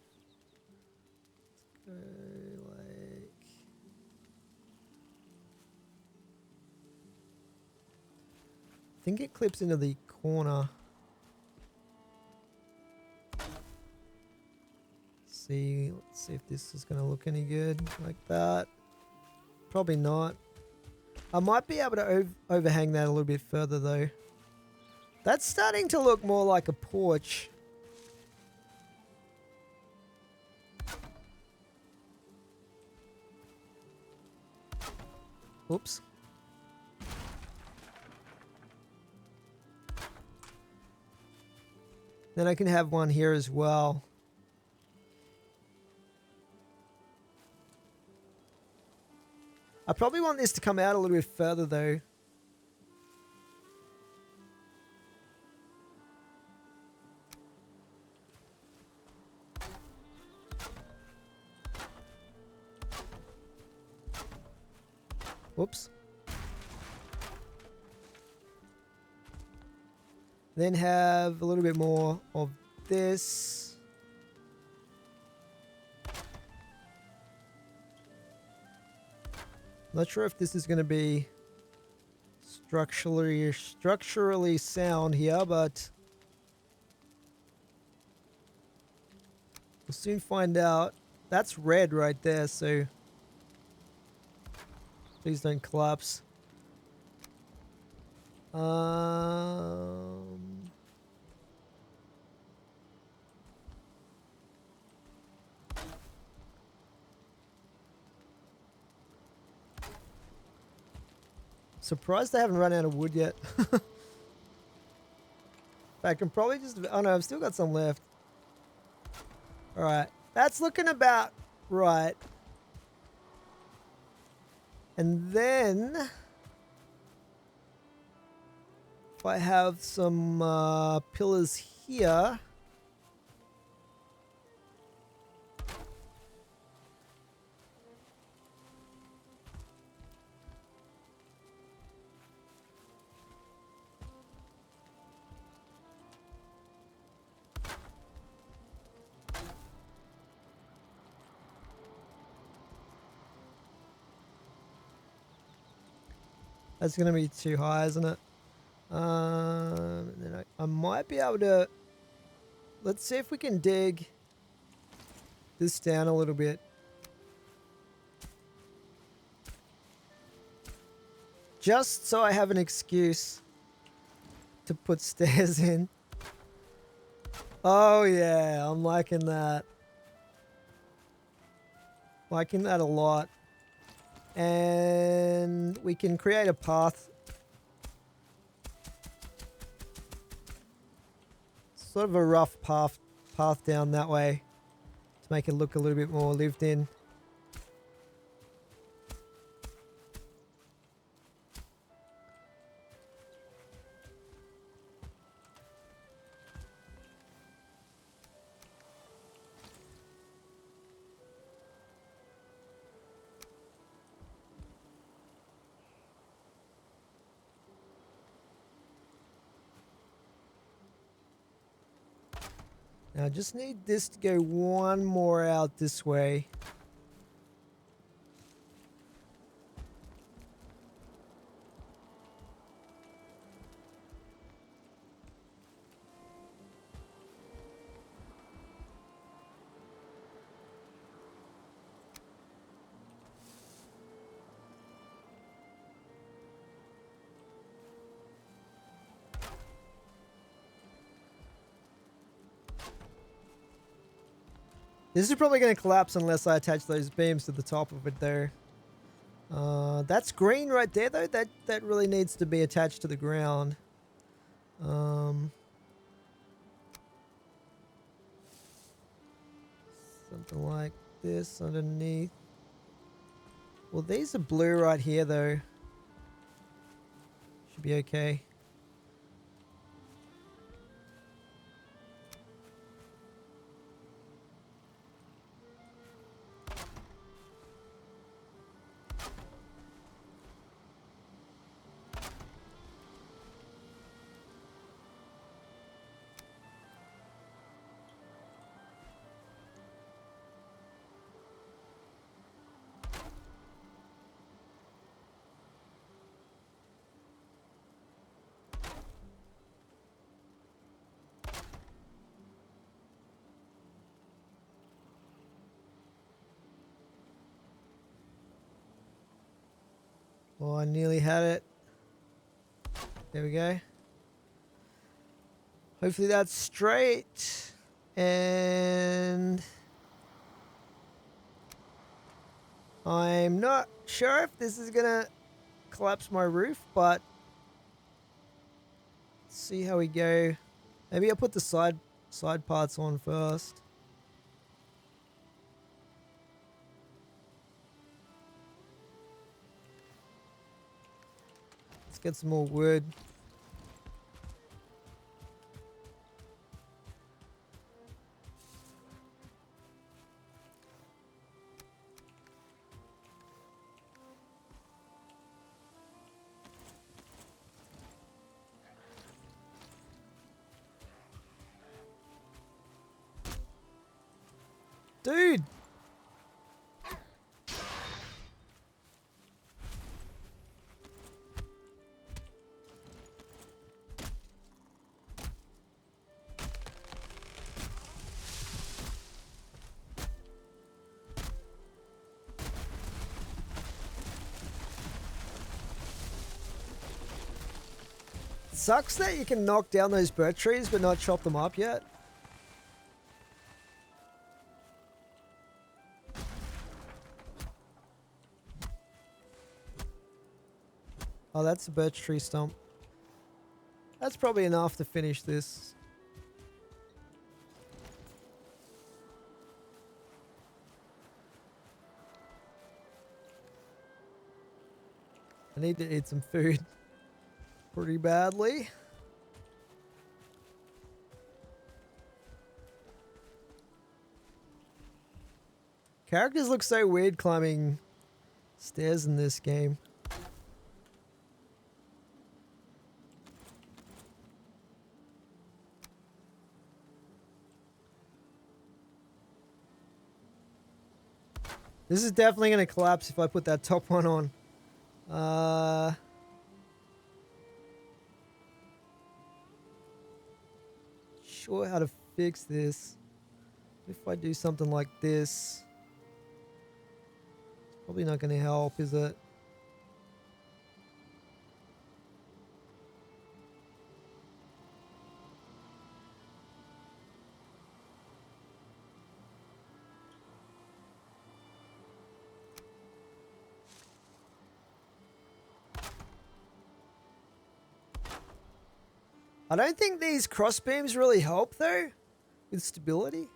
I think it clips into the corner. Let's see if this is going to look any good like that. Probably not. I might be able to overhang that a little bit further though. That's starting to look more like a porch. Oops. Then I can have one here as well. I probably want this to come out a little bit further though. Whoops. Then have a little bit more of this. Not sure if this is going to be structurally sound here, but we'll soon find out. That's red right there, so please don't collapse. Surprised I haven't run out of wood yet. I can probably just... Oh no, I've still got some left. Alright. That's looking about right. And then... if I have some pillars here... That's going to be too high, isn't it? Then I might be able to... Let's see if we can dig this down a little bit. Just so I have an excuse to put stairs in. Oh yeah, I'm liking that. Liking that a lot. And we can create a path. Sort of a rough path down that way to make it look a little bit more lived in. Now I just need this to go one more out this way. This is probably going to collapse unless I attach those beams to the top of it there. That's green right there though. That really needs to be attached to the ground. Something like this underneath. Well, these are blue right here though. Should be okay. Oh, I nearly had it. There we go. Hopefully that's straight. And I'm not sure if this is gonna collapse my roof, but let's see how we go. Maybe I'll put the side parts on first. Let's get some more wood. Dude! Sucks that you can knock down those birch trees but not chop them up yet. Oh, that's a birch tree stump. That's probably enough to finish this. I need to eat some food pretty badly. Characters look so weird climbing stairs in this game. This is definitely going to collapse if I put that top one on. Sure how to fix this. If I do something like this, it's probably not going to help, is it? I don't think these cross beams really help though, with stability.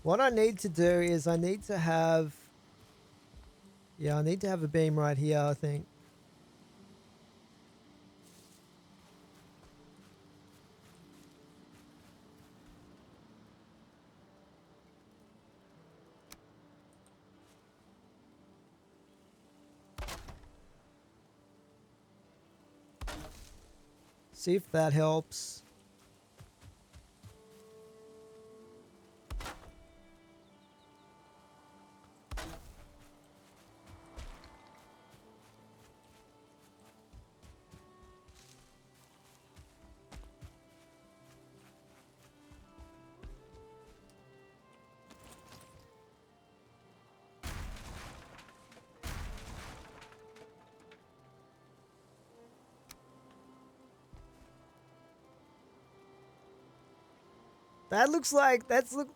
What I need to do is I need to have... Yeah, I need to have a beam right here, I think. See if that helps. That looks like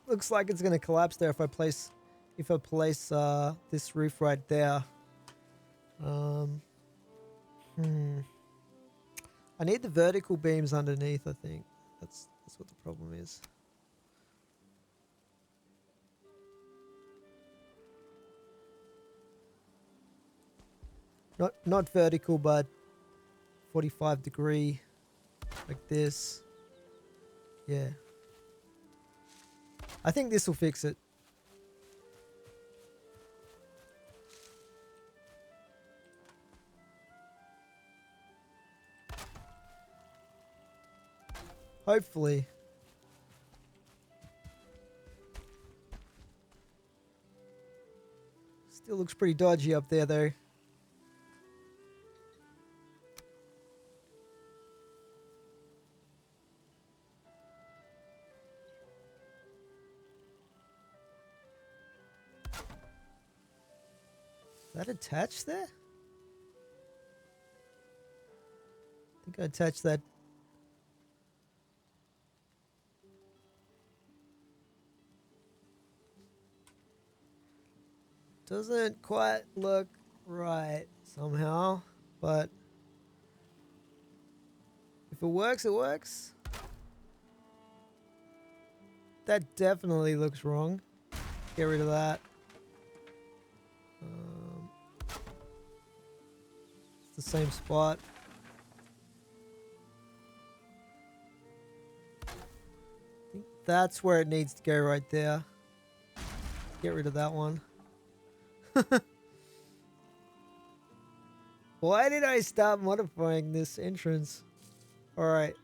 looks like it's gonna collapse there if I place this roof right there. I need the vertical beams underneath. I think that's what the problem is. Not vertical, but 45-degree, like this. Yeah. I think this will fix it. Hopefully. Still looks pretty dodgy up there though. Is that attached there? I think I attached that. Doesn't quite look right somehow, but if it works, it works. That definitely looks wrong. Get rid of that. It's the same spot. I think that's where it needs to go right there. Get rid of that one. Why did I stop modifying this entrance? Alright.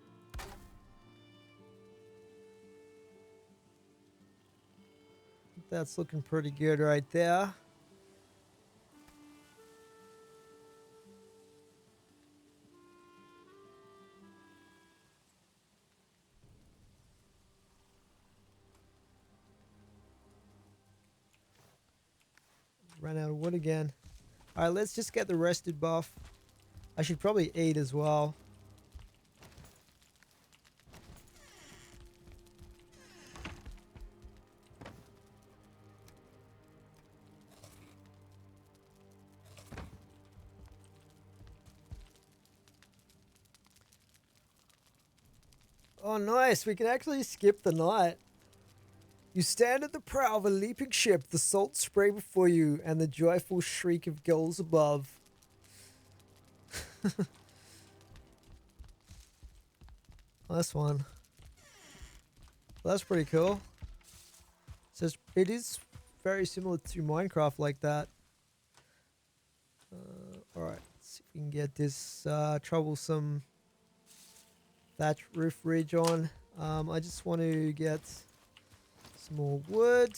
That's looking pretty good right there. Ran out of wood again. Alright, let's just get the rested buff. I should probably eat as well. Oh, nice. We can actually skip the night. You stand at the prow of a leaping ship, the salt spray before you, and the joyful shriek of gulls above. Nice one. Well, that's pretty cool. So it is very similar to Minecraft like that. Alright, let's see if we can get this troublesome thatch roof ridge on. I just want to get some more wood.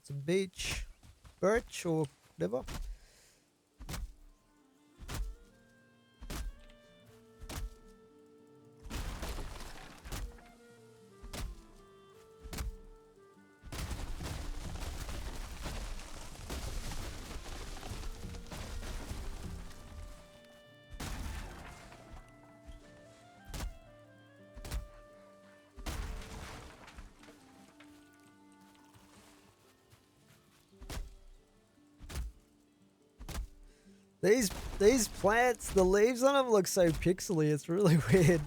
Some birch or whatever. These plants, the leaves on them look so pixely. It's really weird.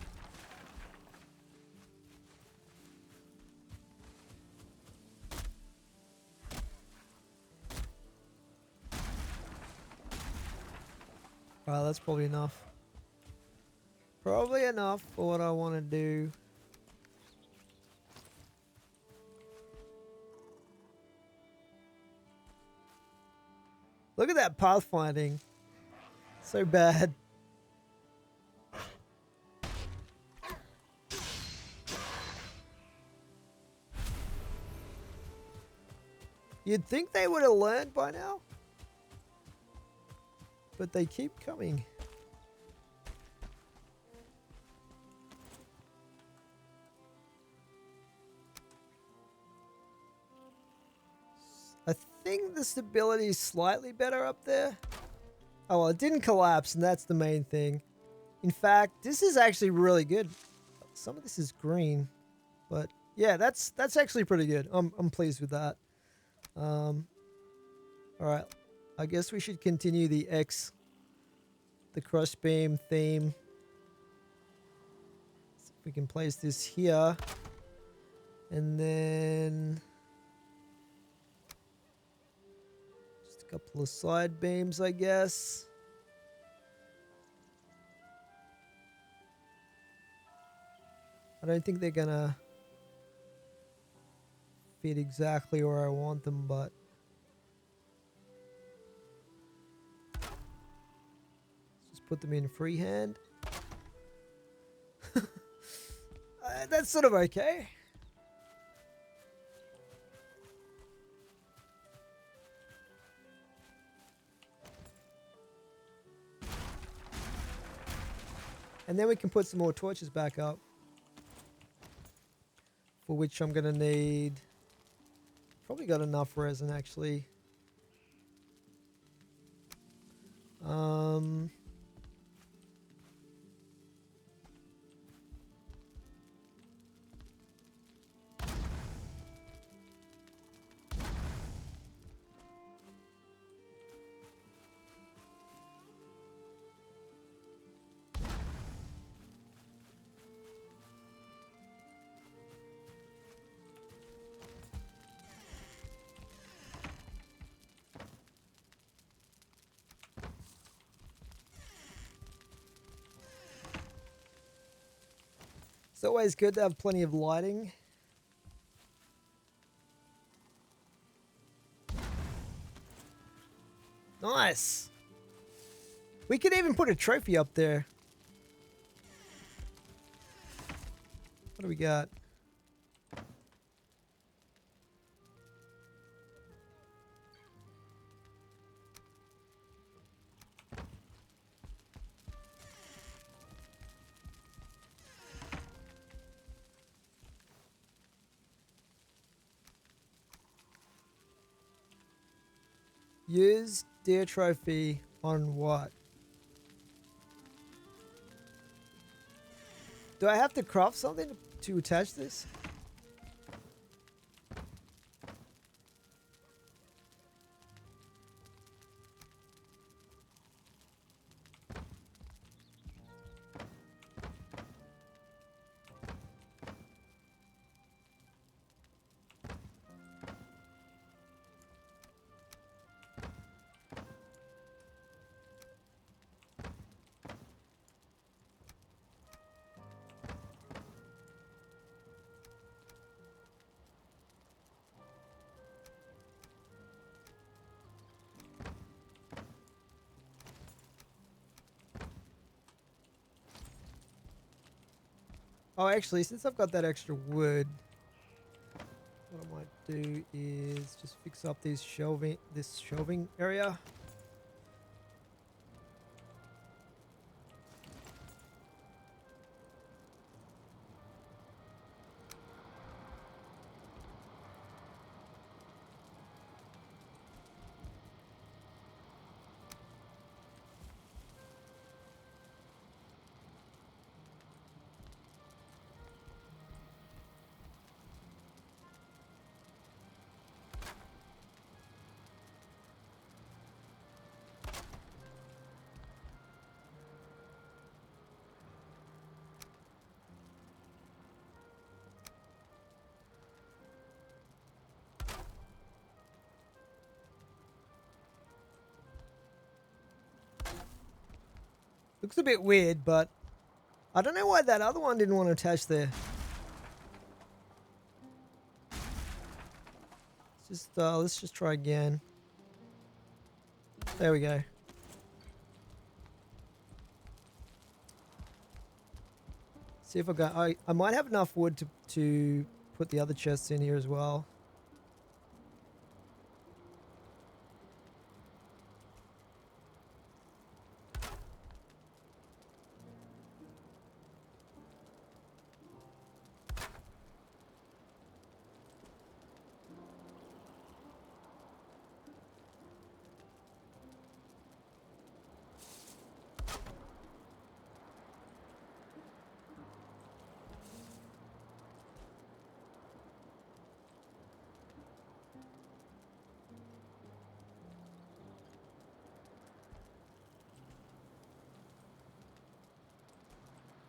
Wow, that's probably enough. Probably enough for what I want to do. Look at that pathfinding. So bad. You'd think they would have learned by now. But they keep coming. I think the stability is slightly better up there. Oh, well, it didn't collapse, and that's the main thing. In fact, this is actually really good. Some of this is green, but yeah, that's actually pretty good. I'm pleased with that. All right, I guess we should continue the crossbeam theme. See if we can place this here, and then just a couple of side beams, I guess. I don't think they're gonna fit exactly where I want them, but let's just put them in freehand. That's sort of okay. And then we can put some more torches back up, for which I'm gonna need, probably got enough resin actually. It's always good to have plenty of lighting. Nice. We could even put a trophy up there. What do we got? Use deer trophy on what? Do I have to craft something to attach this? Oh, actually, since I've got that extra wood, what I might do is just fix up this shelving area. Looks a bit weird, but I don't know why that other one didn't want to attach there. Let's just try again. There we go. See if I might have enough wood to put the other chests in here as well.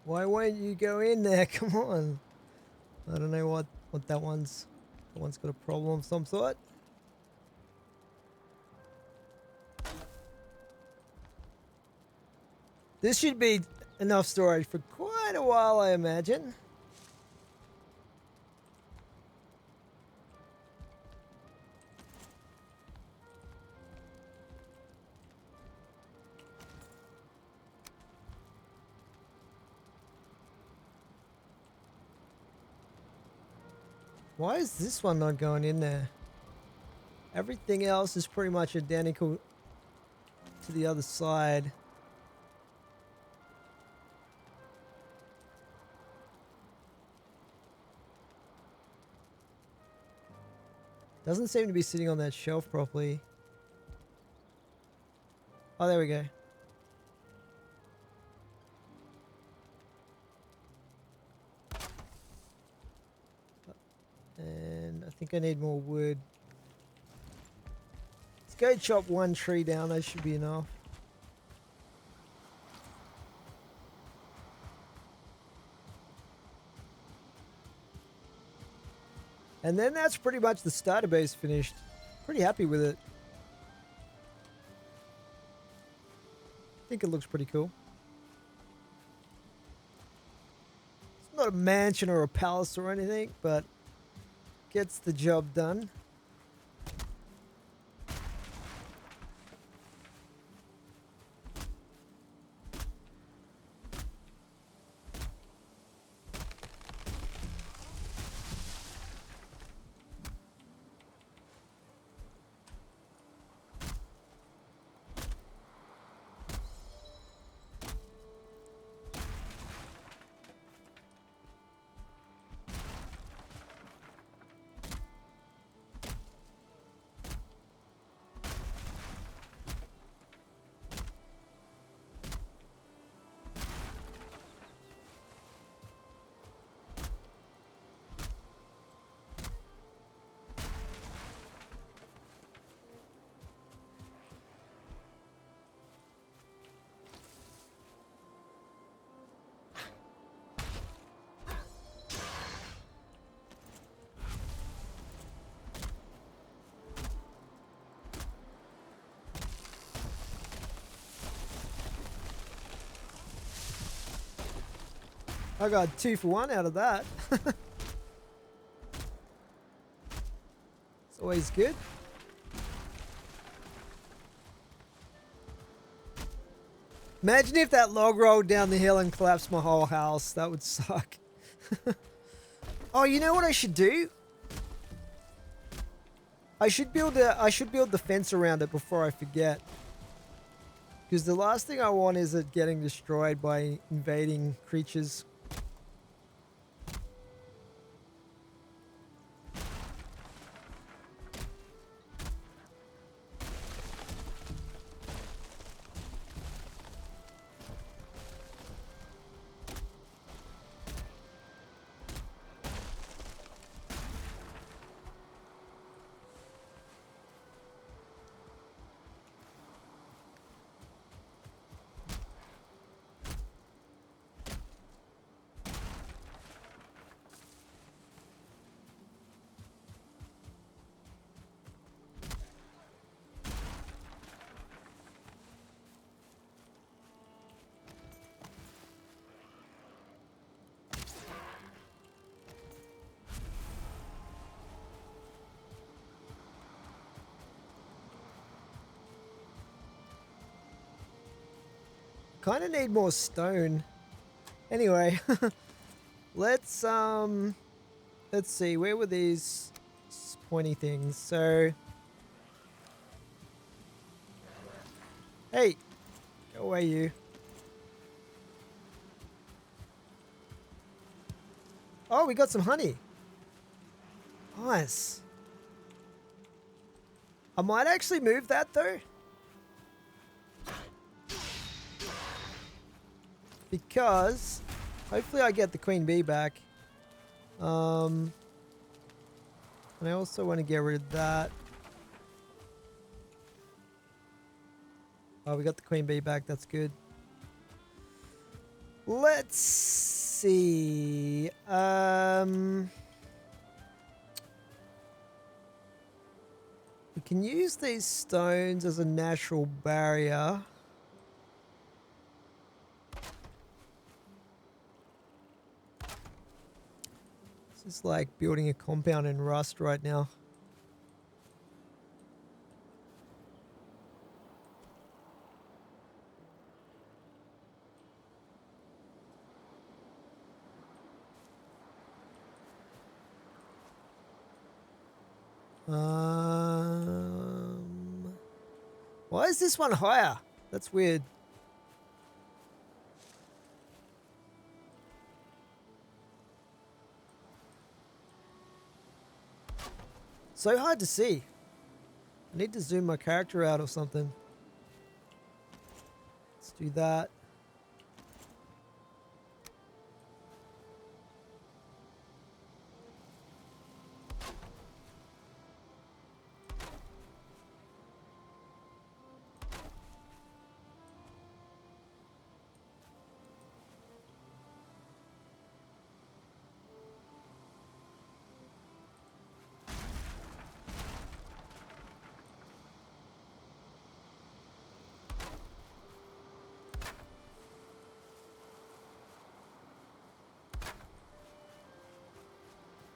Why won't you go in there? Come on. I don't know what that one's got a problem of some sort. This should be enough storage for quite a while, I imagine. Why is this one not going in there? Everything else is pretty much identical to the other side. Doesn't seem to be sitting on that shelf properly. Oh, there we go. And I think I need more wood. Let's go chop one tree down. That should be enough. And then that's pretty much the starter base finished. Pretty happy with it. I think it looks pretty cool. It's not not a mansion or a palace or anything, but gets the job done. I got 2 for 1 out of that. It's always good. Imagine if that log rolled down the hill and collapsed my whole house. That would suck. Oh, you know what I should do? I should build the fence around it before I forget. Because the last thing I want is it getting destroyed by invading creatures. Kind of need more stone. Anyway, let's see, where were these pointy things? So, hey, go away you. Oh, we got some honey. Nice. I might actually move that though. Because hopefully I get the queen bee back. And I also want to get rid of that. Oh, we got the queen bee back. That's good. Let's see. We can use these stones as a natural barrier. It's like building a compound in Rust right now. Why is this one higher? That's weird. So hard to see. I need to zoom my character out or something. Let's do that.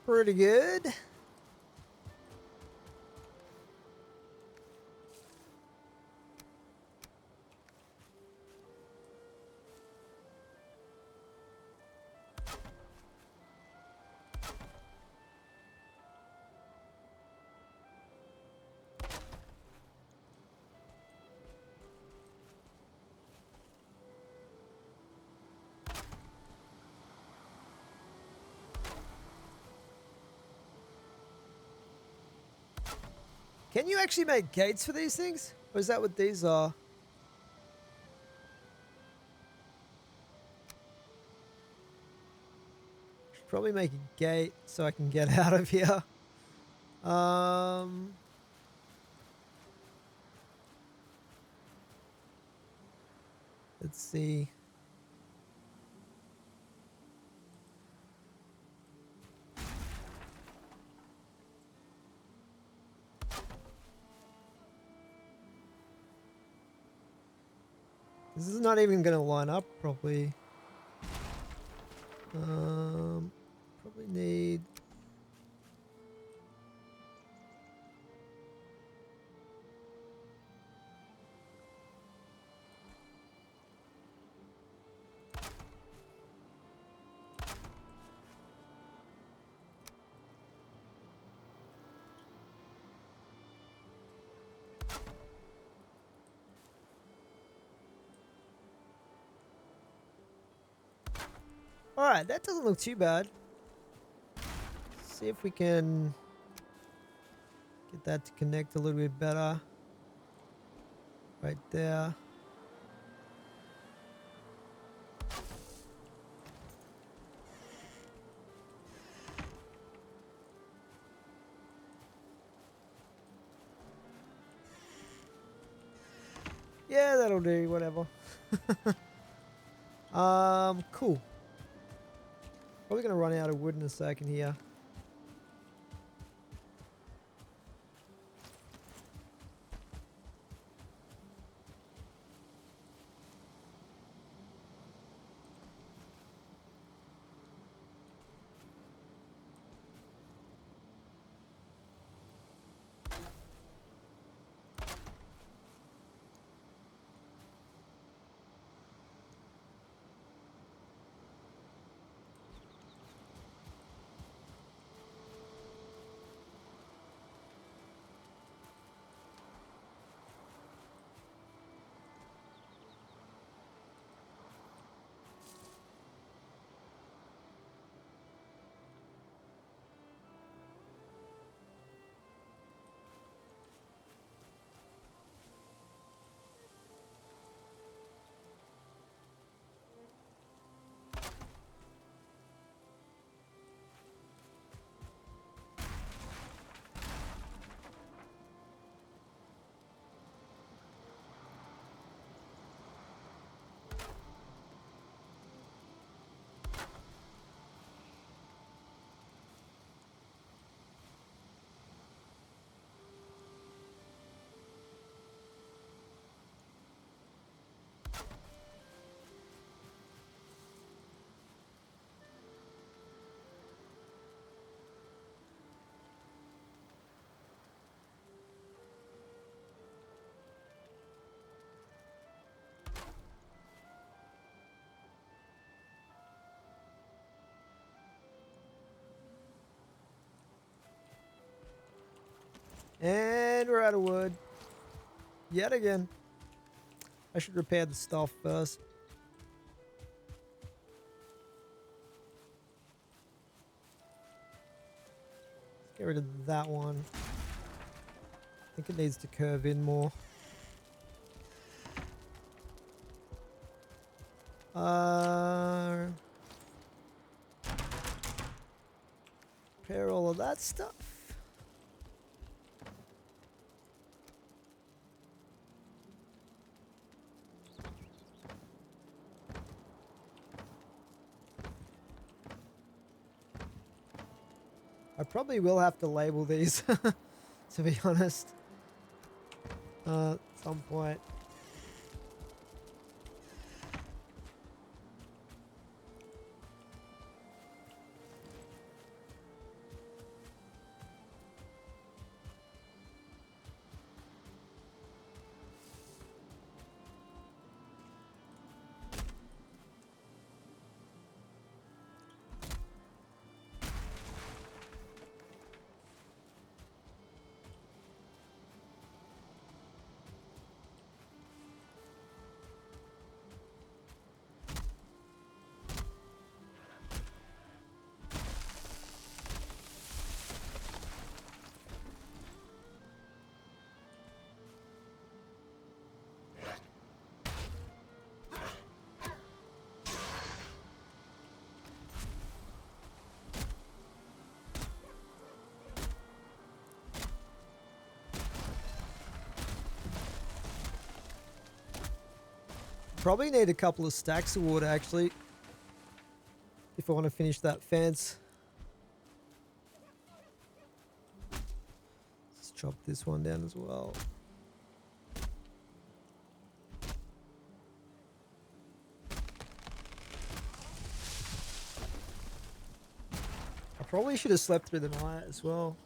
Pretty good. Can you actually make gates for these things? Or is that what these are? Should probably make a gate so I can get out of here. Let's see. This is not even going to line up properly. Probably need... Alright, that doesn't look too bad. See if we can get that to connect a little bit better. Right there. Yeah, that'll do, whatever. Cool. Probably gonna run out of wood in a second here. And we're out of wood. Yet again. I should repair the stuff first. Let's get rid of that one. I think it needs to curve in more. Repair all of that stuff. I probably will have to label these, to be honest, at some point. Probably need a couple of stacks of wood actually, if I want to finish that fence. Let's chop this one down as well. I probably should have slept through the night as well.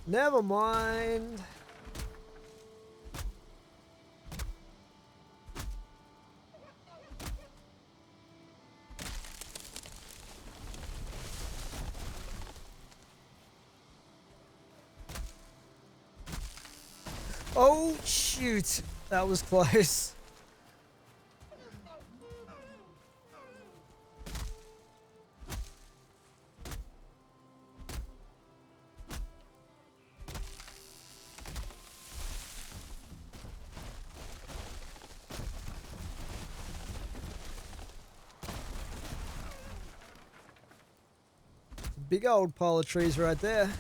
Never mind. Oh, shoot. That was close. Big old pile of trees right there.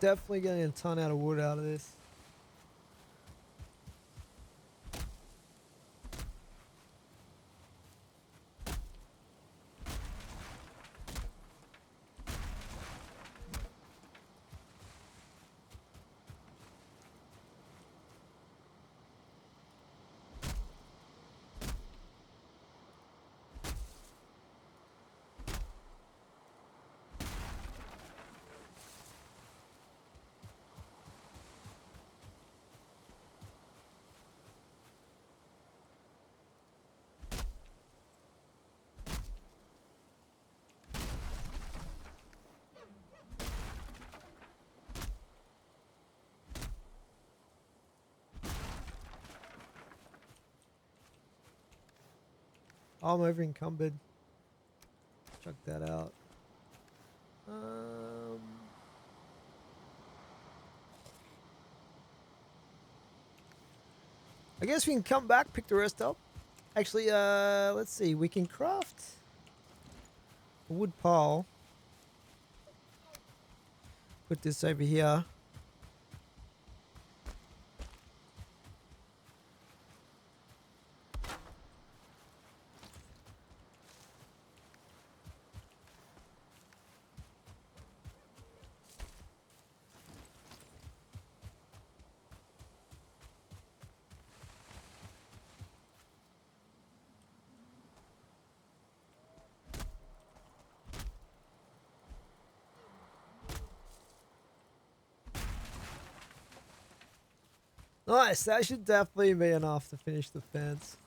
Definitely getting a ton out of wood out of this. Oh, I'm over encumbered. Chuck that out. I guess we can come back, pick the rest up. Actually, let's see. We can craft a wood pile. Put this over here. Nice, that should definitely be enough to finish the fence.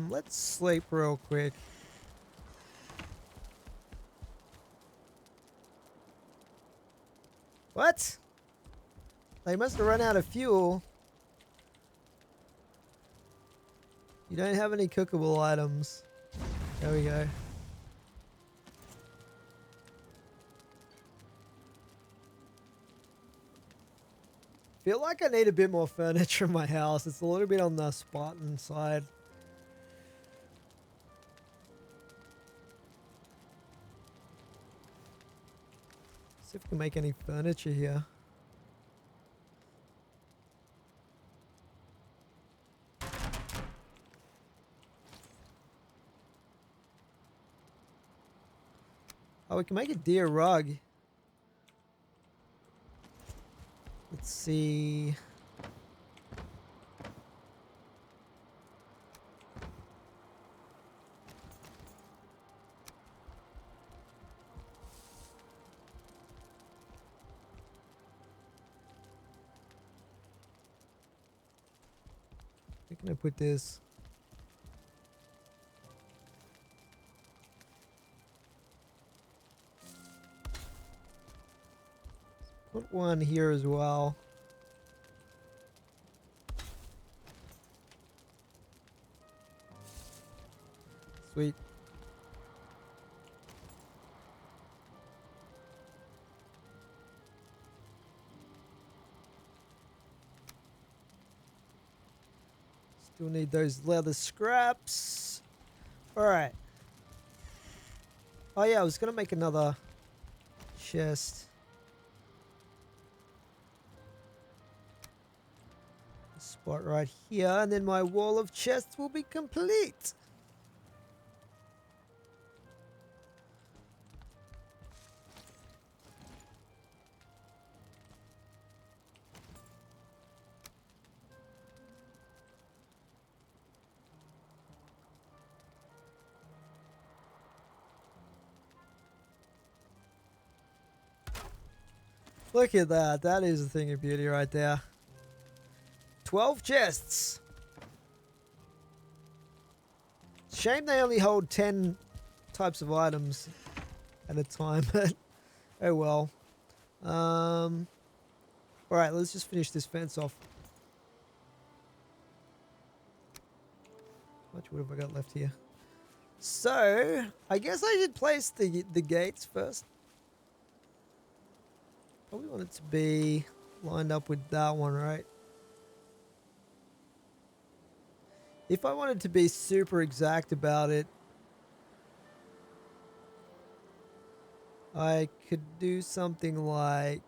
Let's sleep real quick. What? They must have run out of fuel. You don't have any cookable items. There we go. Feel like I need a bit more furniture in my house. It's a little bit on the Spartan side. See if we can make any furniture here. Oh, we can make a deer rug. Let's see. Where can I put this? Put one here as well. Sweet. Still need those leather scraps. Alright. Oh yeah, I was gonna make another chest. Spot right here, and then my wall of chests will be complete. Look at that. That is a thing of beauty right there. 12 chests. Shame they only hold 10 types of items at a time, but oh well. Alright, let's just finish this fence off. How much wood have I got left here? So, I guess I should place the gates first. Probably want it to be lined up with that one, right? If I wanted to be super exact about it, I could do something like...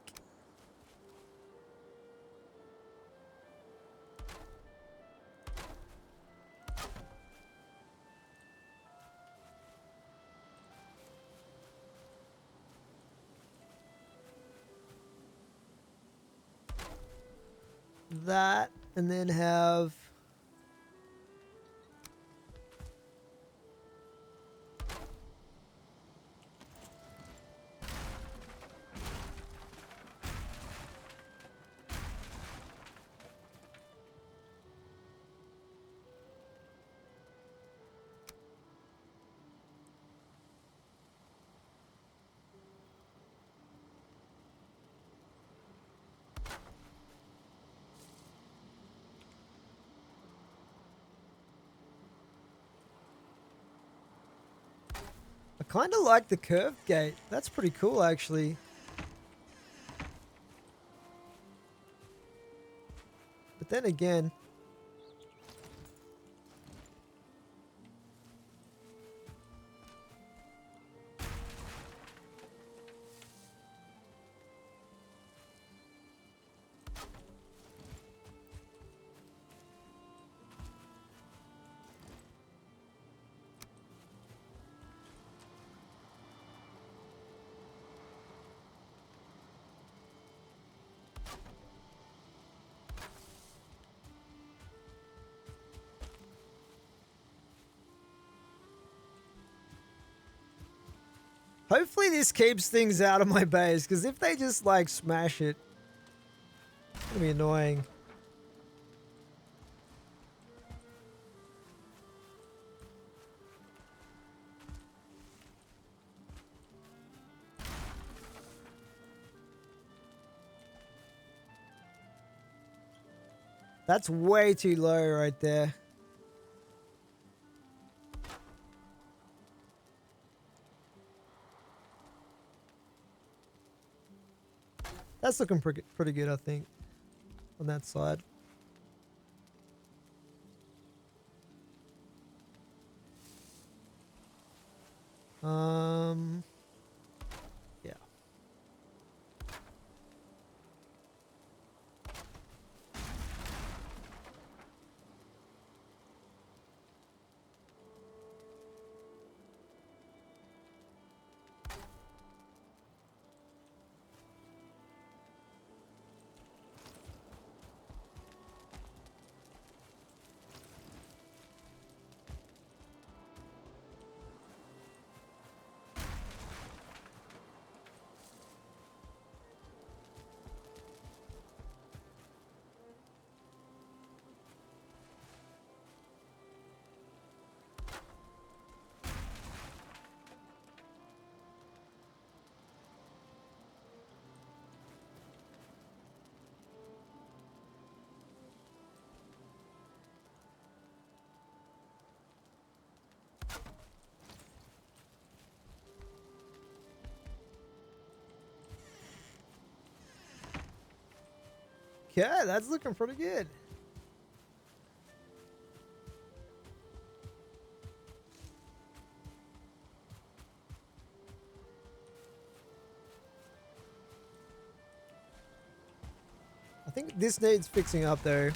that, and then have... I kind of like the curved gate. That's pretty cool, actually. But then again... hopefully this keeps things out of my base, because if they just, like, smash it, it's gonna be annoying. That's way too low right there. That's looking pretty good, I think, on that side. Yeah. Okay, that's looking pretty good. I think this needs fixing up though.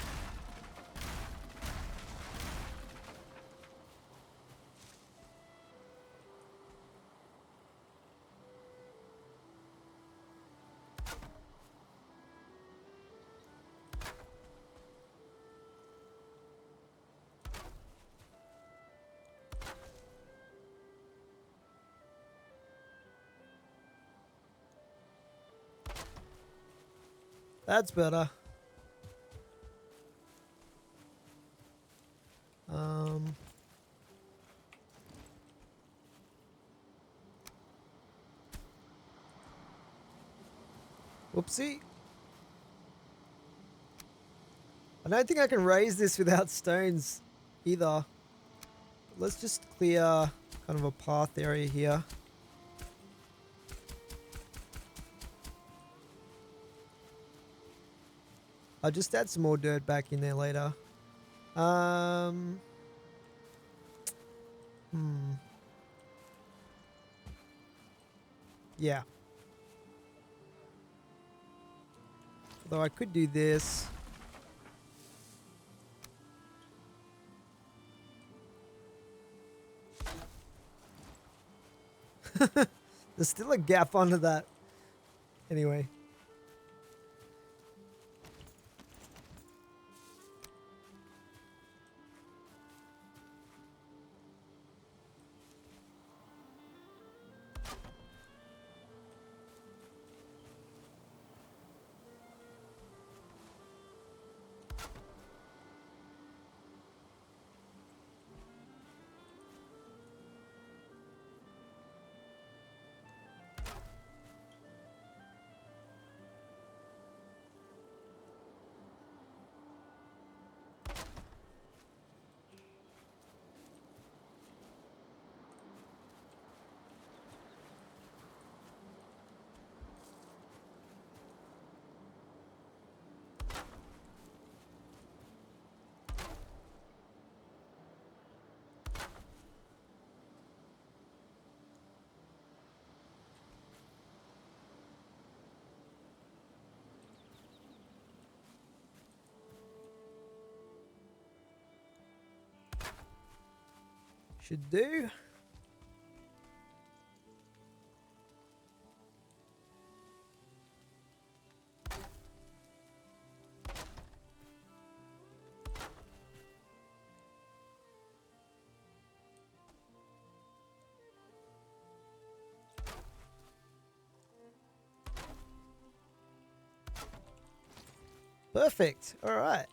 That's better. Whoopsie. I don't think I can raise this without stones either. Let's just clear kind of a path area here. I'll just add some more dirt back in there later. Yeah. Although I could do this. There's still a gap under that. Anyway. Should do. Perfect. All right.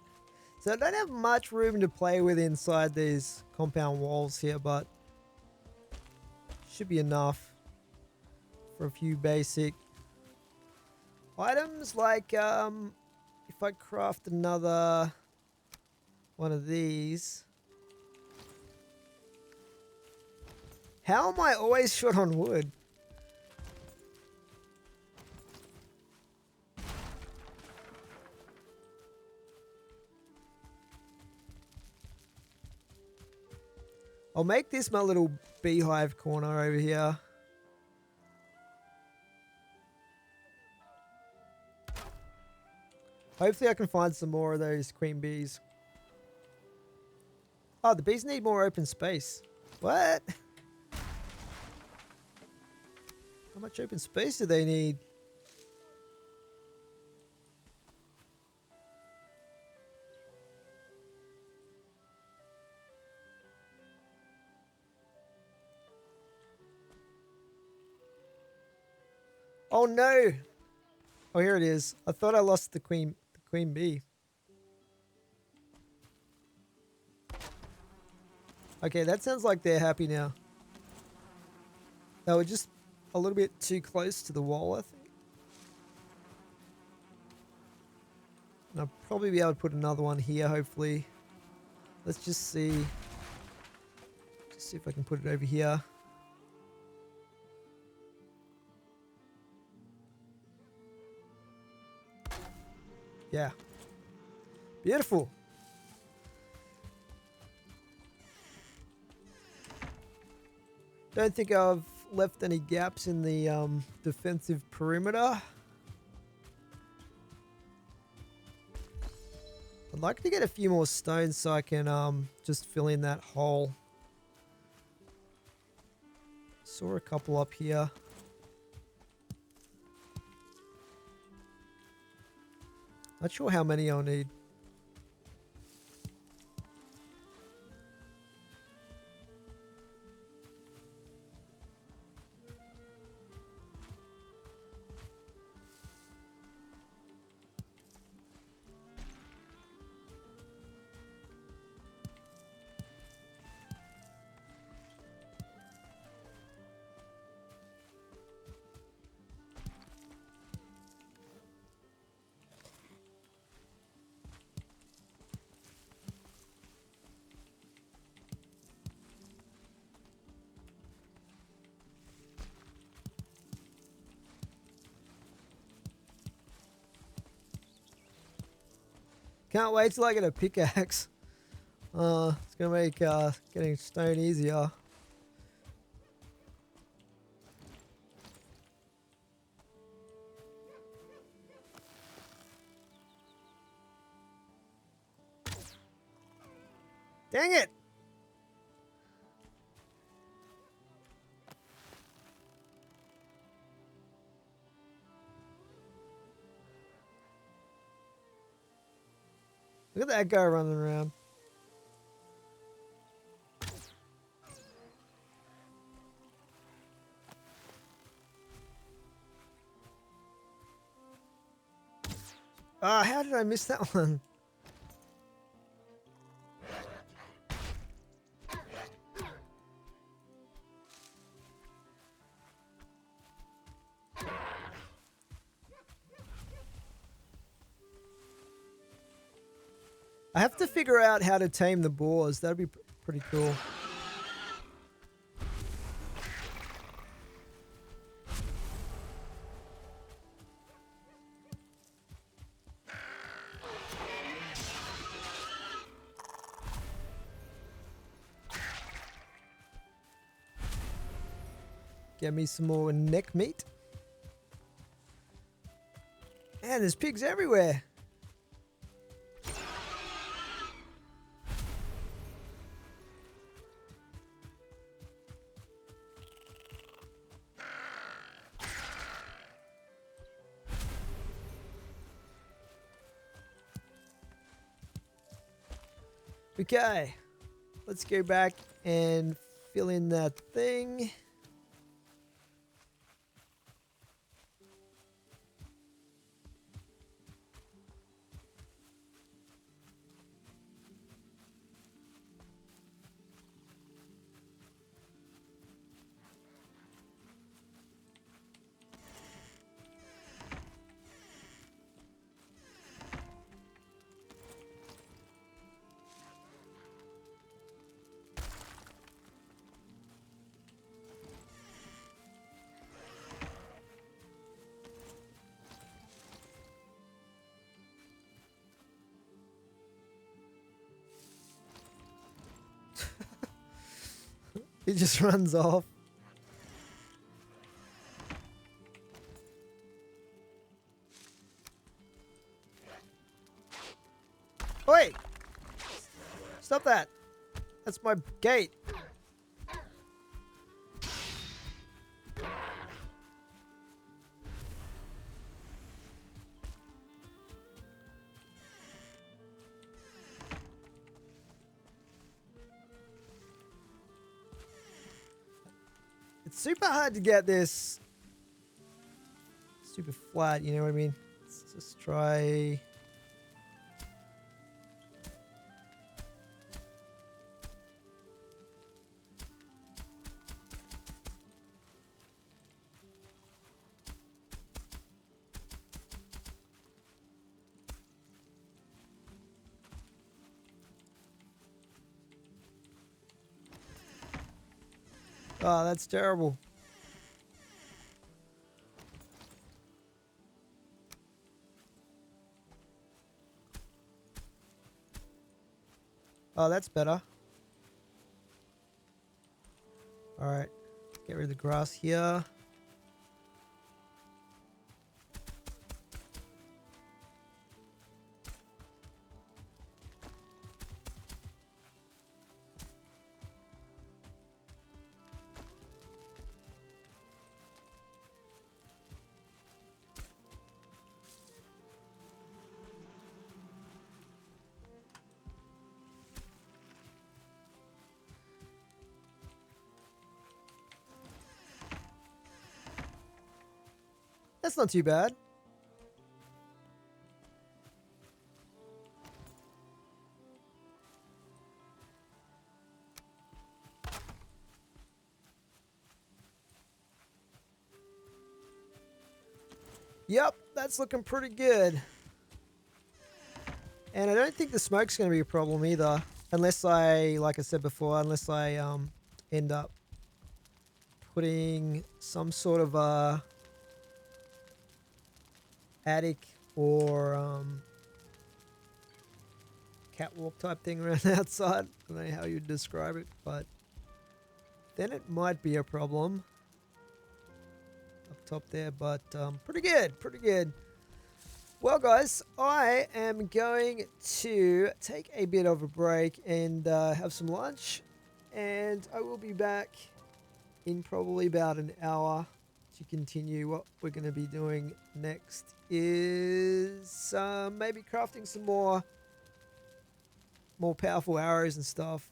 So I don't have much room to play with inside these compound walls here, but should be enough for a few basic items like if I craft another one of these. How am I always short on wood? I'll make this my little beehive corner over here. Hopefully I can find some more of those queen bees. Oh, the bees need more open space. What? How much open space do they need? Oh no! Oh, here it is. I thought I lost the queen bee. Okay, that sounds like they're happy now. They were just a little bit too close to the wall, I think. And I'll probably be able to put another one here, hopefully. Let's just see. Just see if I can put it over here. Yeah. Beautiful. Don't think I've left any gaps in the defensive perimeter. I'd like to get a few more stones so I can just fill in that hole. Saw a couple up here. Not sure how many I'll need. Can't wait till I get a pickaxe. It's gonna make getting stone easier. Dang it! Look at that guy running around. Ah, how did I miss that one? I have to figure out how to tame the boars. That'd be pretty cool. Get me some more neck meat. Man, there's pigs everywhere. Okay, let's go back and fill in that thing. He just runs off. Wait! Stop that! That's my gate. It's super hard to get this super flat, you know what I mean? Let's just try... Oh, that's terrible. Oh, that's better. Alright. Get rid of the grass here. That's not too bad. Yep, that's looking pretty good. And I don't think the smoke's going to be a problem either. Unless I, like I said before, unless I end up putting some sort of a attic or catwalk type thing around outside. I don't know how you'd describe it, but then it might be a problem up top there, but pretty good, pretty good. Well, guys, I am going to take a bit of a break and have some lunch, and I will be back in probably about an hour to continue. What we're going to be doing next is maybe crafting some more powerful arrows and stuff,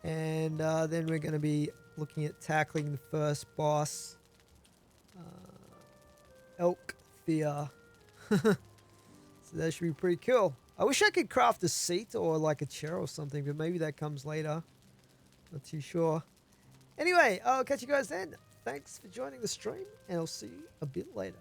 and then we're going to be looking at tackling the first boss, Elk Fear. So that should be pretty cool. I wish I could craft a seat or like a chair or something, but maybe that comes later. Not too sure. Anyway, I'll catch you guys then. Thanks for joining the stream, and I'll see you a bit later.